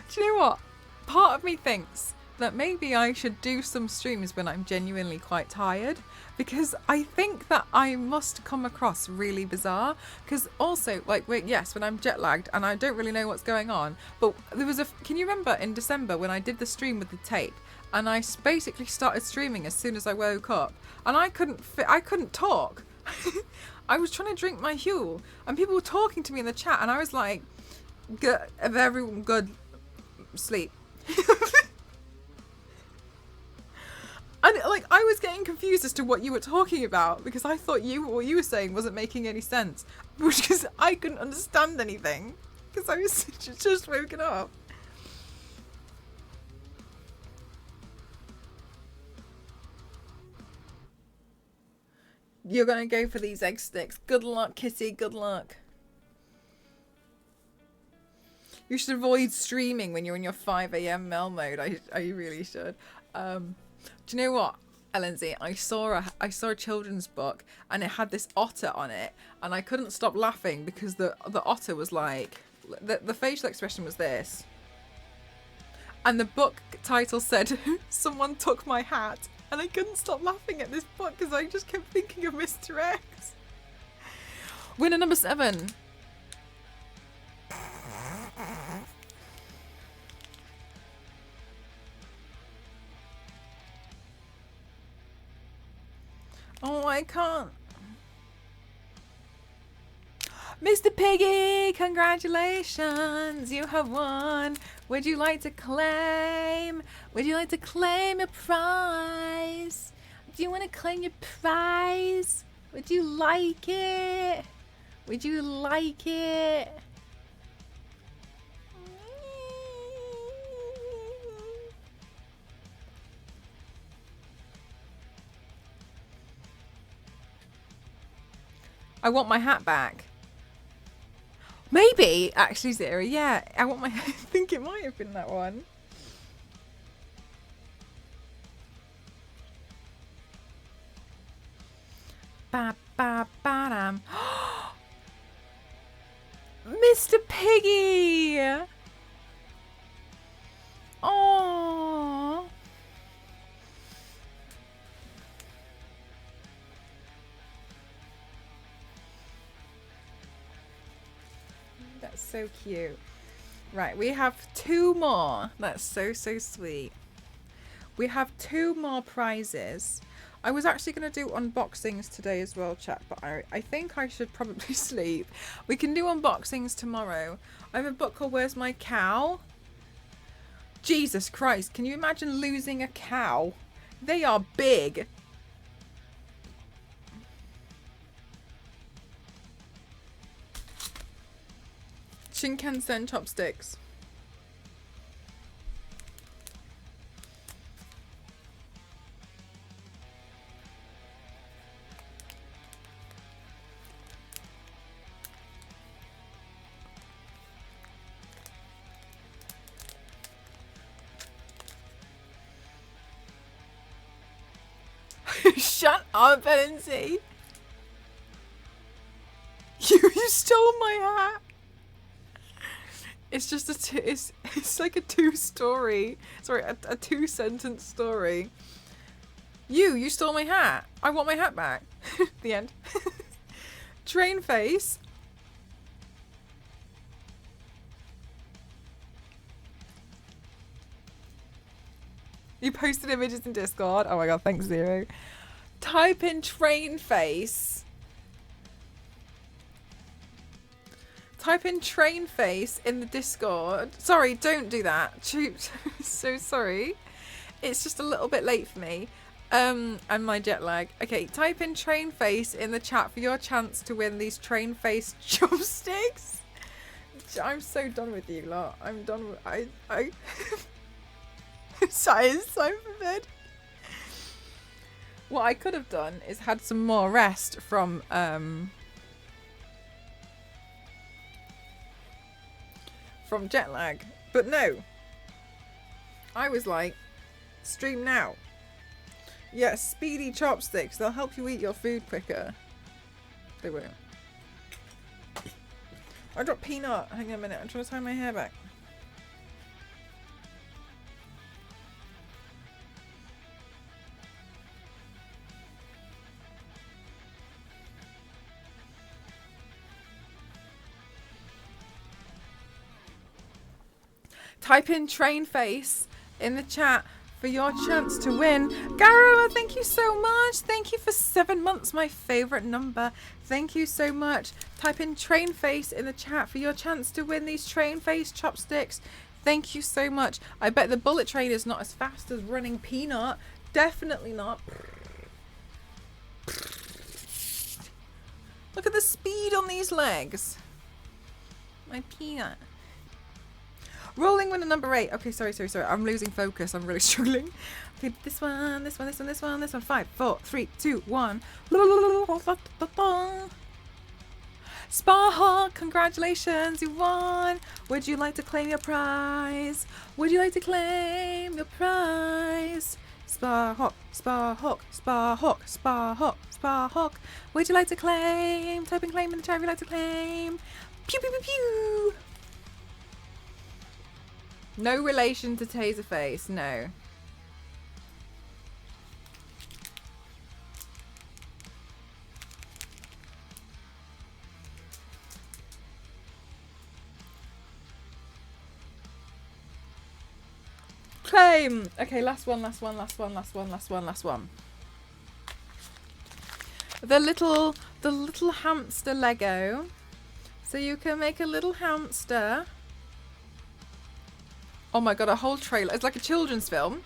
Do you know what? Part of me thinks that maybe I should do some streams when I'm genuinely quite tired, because I think that I must come across really bizarre. Because also, like, when I'm jet lagged and I don't really know what's going on, but there was can you remember in December when I did the stream with the tape and I basically started streaming as soon as I woke up and I couldn't talk. I was trying to drink my Huel and people were talking to me in the chat and I was like, good, everyone good, sleep. And like I was getting confused as to what you were talking about because I thought what you were saying wasn't making any sense, because I couldn't understand anything. because I was just woken up. You're gonna go for these egg sticks. Good luck, Kitty. Good luck. You should avoid streaming when you're in your 5 a.m. Mel mode. I really should. Do you know what, Lindsay? I saw a children's book and it had this otter on it, and I couldn't stop laughing because the otter was like, the facial expression was this, and the book title said, "Someone took my hat." And I couldn't stop laughing at this book because I just kept thinking of Mr. X. Winner number 7. Oh, I can't. Mr. Piggy, congratulations, you have won. Would you like to claim? Would you like to claim a prize? Do you want to claim your prize? Would you like it? Would you like it? I want my hat back. Maybe, actually, Zero, yeah. I think it might have been that one. Ba ba ba dam. Mr. Piggy! Oh. That's so cute. Right, we have 2 more. That's so sweet. We have 2 more prizes. I was actually going to do unboxings today as well, chat, but I think I should probably sleep. We can do unboxings tomorrow. I have a book called Where's My Cow? Jesus Christ, can you imagine losing a cow? They are big. Shinkansen chopsticks. Shut up, Lindsay. You stole my hat. It's just it's like a 2-story, sorry, a 2-sentence story. You stole my hat. I want my hat back. The end. Train face. You posted images in Discord. Oh my god, thanks, Zero. Type in train face. Type in train face in the Discord. Sorry, don't do that. So sorry. It's just a little bit late for me. And my jet lag. Okay, type in train face in the chat for your chance to win these train face chopsticks. I'm so done with you lot. I'm done with I Science time for bed. What I could have done is had some more rest from jet lag, but no. I was like, stream now. Yeah, speedy chopsticks. They'll help you eat your food quicker. They won't. I dropped peanut. Hang on a minute. I'm trying to tie my hair back. Type in train face in the chat for your chance to win. Garrow, thank you so much. Thank you for 7 months, my favourite number. Thank you so much. Type in train face in the chat for your chance to win these train face chopsticks. Thank you so much. I bet the bullet train is not as fast as running peanut. Definitely not. Look at the speed on these legs. My peanut. Rolling winner number 8. Okay, sorry. I'm losing focus. I'm really struggling. Okay, this one. 5, 4, 3, 2, 1. Sparhawk, congratulations, you won. Would you like to claim your prize? Would you like to claim your prize? Sparhawk. Would you like to claim? Type in claim in the chat if you'd like to claim. Pew pew pew pew. No relation to Taserface, no. Claim! Okay, last one. The little hamster Lego. So you can make a little hamster. Oh my god, a whole trailer. It's like a children's film.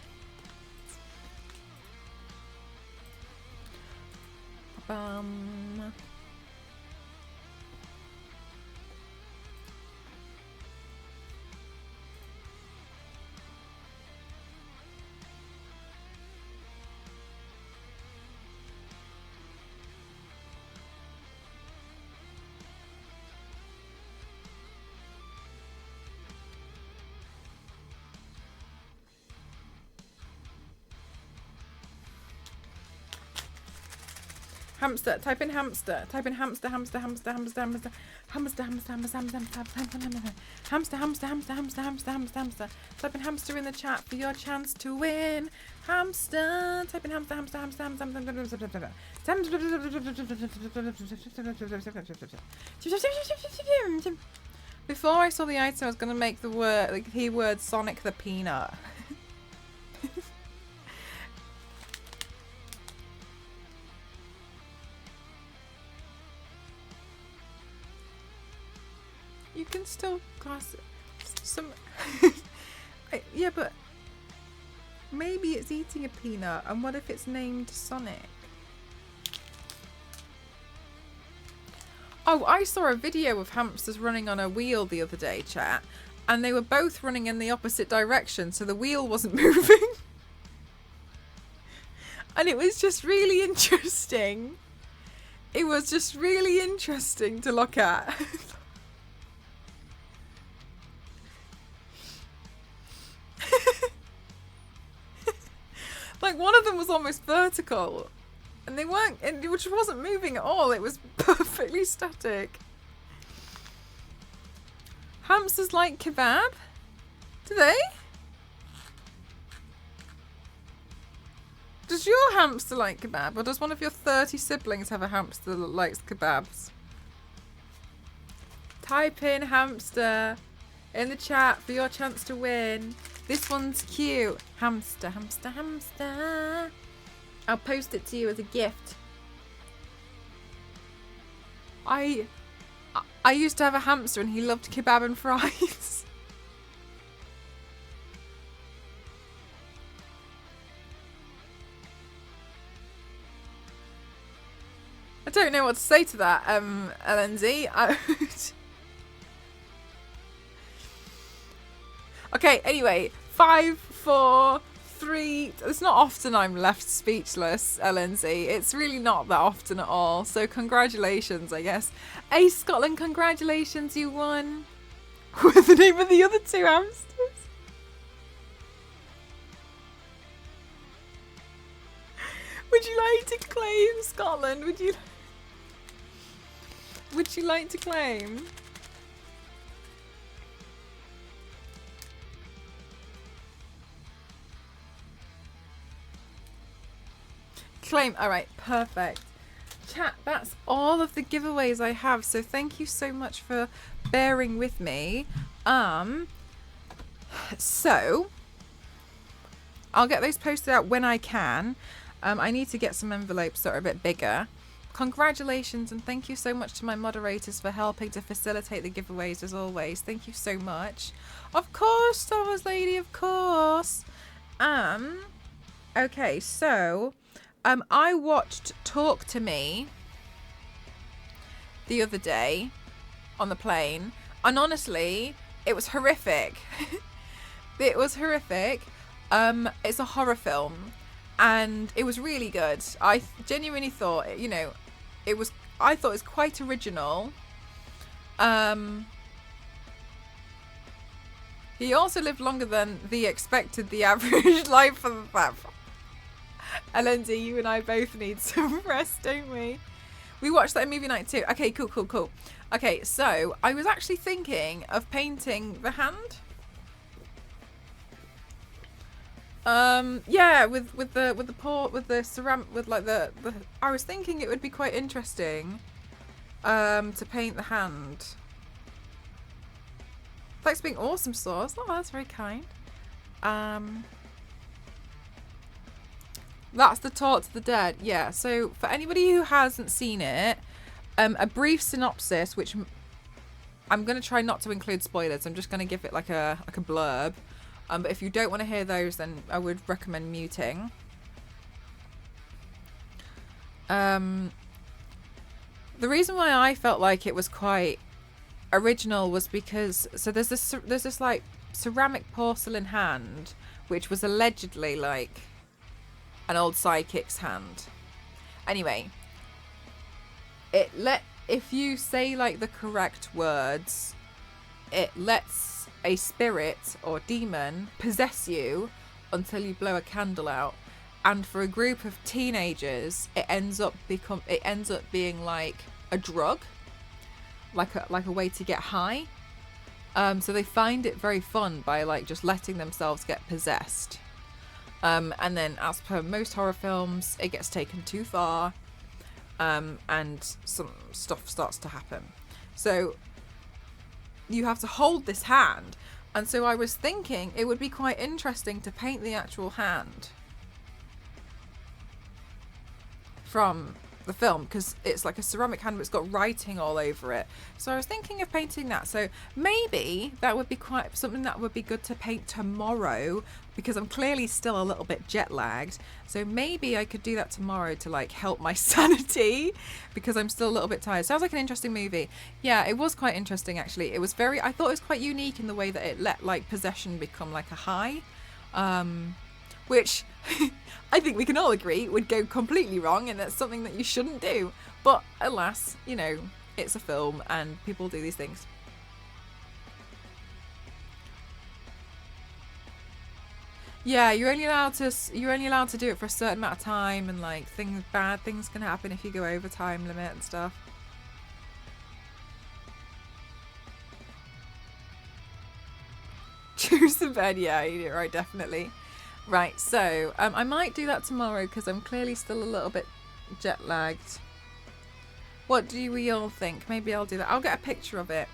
Hamster. Type in hamster. Type in hamster. Hamster. Type in hamster in the chat for your chance to win. Hamster. Type in hamster. Before I saw the item, I was gonna make the keyword Sonic the Peanut. You can still class some. Yeah, but maybe it's eating a peanut, and what if it's named Sonic? Oh, I saw a video of hamsters running on a wheel the other day, chat, and they were both running in the opposite direction, so the wheel wasn't moving. And it was just really interesting. It was just really interesting to look at. Like, one of them was almost vertical, and they weren't, which wasn't moving at all. It was perfectly static. Hamsters like kebab? Do they? Does your hamster like kebab, or does one of your 30 siblings have a hamster that likes kebabs? Type in hamster in the chat for your chance to win. This one's cute. Hamster. I'll post it to you as a gift. I used to have a hamster and he loved kebab and fries. I don't know what to say to that, LNZ. Okay, anyway, 5, 4, 3. It's not often I'm left speechless, LNZ. It's really not that often at all. So congratulations, I guess. Ace Scotland, congratulations, you won. What's the name of the other 2 hamsters? Would you like to claim, Scotland? Would you like to claim? Claim. All right, perfect. Chat, that's all of the giveaways I have, so thank you so much for bearing with me. So I'll get those posted out when I can. I need to get some envelopes that are a bit bigger. Congratulations, and thank you so much to my moderators for helping to facilitate the giveaways as always. Thank you so much. Of course, Star Wars Lady, of course. Okay, so I watched Talk to Me the other day on the plane, And honestly, it was horrific. It was horrific. It's a horror film, and it was really good. I genuinely thought, you know, it was. I thought it was quite original. He also lived longer than the average life of that. LND, you and I both need some rest, don't we? We watched that in movie night too. Okay, cool. Okay, so I was actually thinking of painting the hand. Yeah, with the ceramic, with like the I was thinking it would be quite interesting to paint the hand. Thanks for being awesome, Sauce. Oh, that's very kind. That's the Talk to the Dead. Yeah, so for anybody who hasn't seen it, a brief synopsis, which I'm going to try not to include spoilers. I'm just going to give it like a blurb. But if you don't want to hear those, then I would recommend muting. The reason why I felt like it was quite original was because there's this like ceramic porcelain hand, which was allegedly like an old psychic's hand. Anyway, if you say like the correct words, it lets a spirit or demon possess you until you blow a candle out. And for a group of teenagers, it ends up being like a drug, like a way to get high. So they find it very fun by like just letting themselves get possessed. And then, as per most horror films, it gets taken too far, and some stuff starts to happen. So you have to hold this hand. And so I was thinking it would be quite interesting to paint the actual hand from the film, because it's like a ceramic hand but it's got writing all over it. So I was thinking of painting that. So maybe that would be quite something that would be good to paint tomorrow, because I'm clearly still a little bit jet lagged. So maybe I could do that tomorrow to like help my sanity, because I'm still a little bit tired. Sounds like an interesting movie. Yeah, it was quite interesting actually. It was I thought it was quite unique in the way that it let like possession become like a high, which I think we can all agree would go completely wrong, and that's something that you shouldn't do. But alas, you know, it's a film and people do these things. Yeah, you're only allowed to do it for a certain amount of time, and like bad things can happen if you go over time limit and stuff. Choose the bed, yeah, you're right, definitely. Right, so I might do that tomorrow because I'm clearly still a little bit jet lagged. What do we all think? Maybe I'll do that. I'll get a picture of it.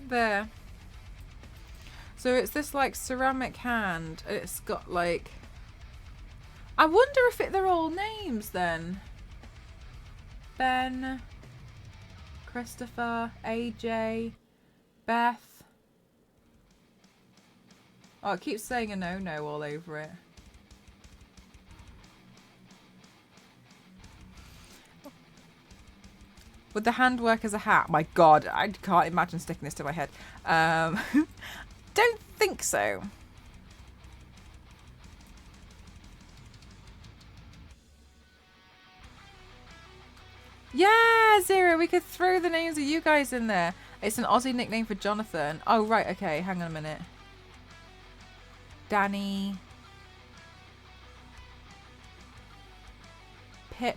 There. So it's this like ceramic hand. It's got like, I wonder if they're all names then. Ben, Christopher, AJ, Beth. Oh, it keeps saying a no all over it. Would the hand work as a hat? My God, I can't imagine sticking this to my head. Don't think so. Yeah, Zero, we could throw the names of you guys in there. It's an Aussie nickname for Jonathan. Oh, right, okay, hang on a minute. Danny. Pip.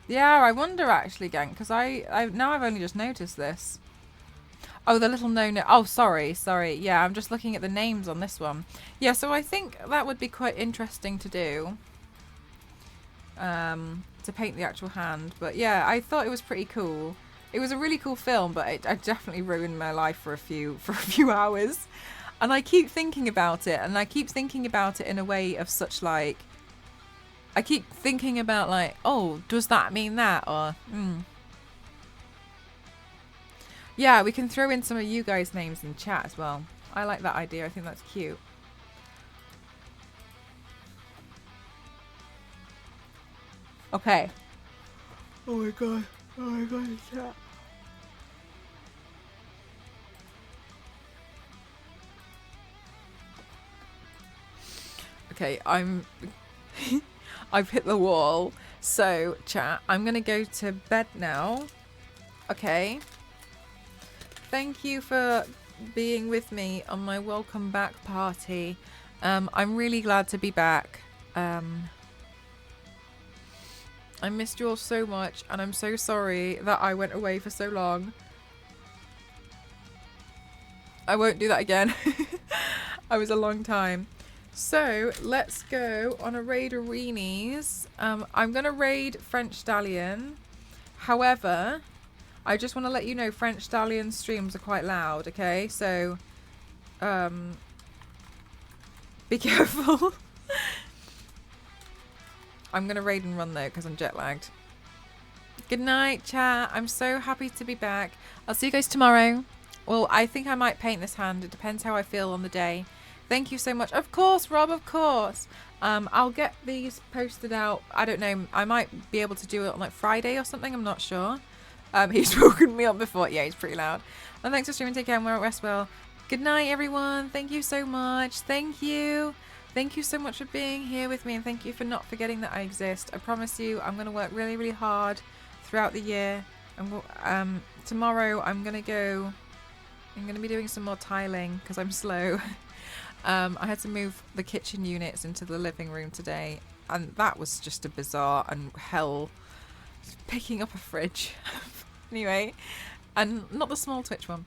Yeah, I wonder actually, gang, because now I've only just noticed this. Oh, the little no. Oh, sorry. Yeah, I'm just looking at the names on this one. Yeah, so I think that would be quite interesting to do. To paint the actual hand. But yeah, I thought it was pretty cool. It was a really cool film, but it definitely ruined my life for a few hours. And I keep thinking about it, and I keep thinking about it in a way of such like. I keep thinking about like, oh, does that mean that, or yeah, we can throw in some of you guys' names in chat as well. I like that idea. I think that's cute. Okay. Oh my god. Oh my god, chat. Okay, I've hit the wall. So, chat, I'm going to go to bed now. Okay. Thank you for being with me on my welcome back party. I'm really glad to be back. I missed you all so much, and I'm so sorry that I went away for so long. I won't do that again. I was a long time. So, let's go on a raid arenas. I'm going to raid French Stallion. However, I just want to let you know French Stallion streams are quite loud, okay? So, be careful. I'm going to raid and run though because I'm jet lagged. Good night, chat. I'm so happy to be back. I'll see you guys tomorrow. Well, I think I might paint this hand. It depends how I feel on the day. Thank you so much. Of course, Rob, of course. I'll get these posted out. I don't know. I might be able to do it on like Friday or something. I'm not sure. He's woken me up before. Yeah, he's pretty loud. And thanks for streaming. Take care and we're at rest well. Good night, everyone. Thank you so much. Thank you. Thank you so much for being here with me, and thank you for not forgetting that I exist. I promise you I'm going to work really, really hard throughout the year. Tomorrow I'm going to be doing some more tiling because I'm slow. I had to move the kitchen units into the living room today, and that was just a bizarre and hell picking up a fridge. Anyway, and not the small Twitch one.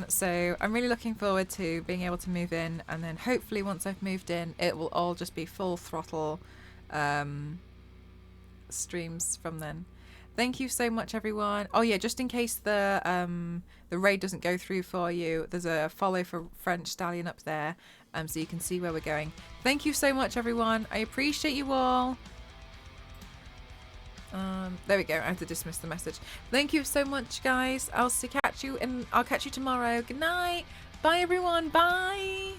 So I'm really looking forward to being able to move in, and then hopefully once I've moved in, it will all just be full throttle streams from then. Thank you so much, everyone. Oh yeah, just in case the raid doesn't go through for you, there's a follow for French Stallion up there, so you can see where we're going. Thank you so much, everyone. I appreciate you all. There we go. I have to dismiss the message. Thank you so much, guys. I'll catch you tomorrow. Good night. Bye, everyone. Bye.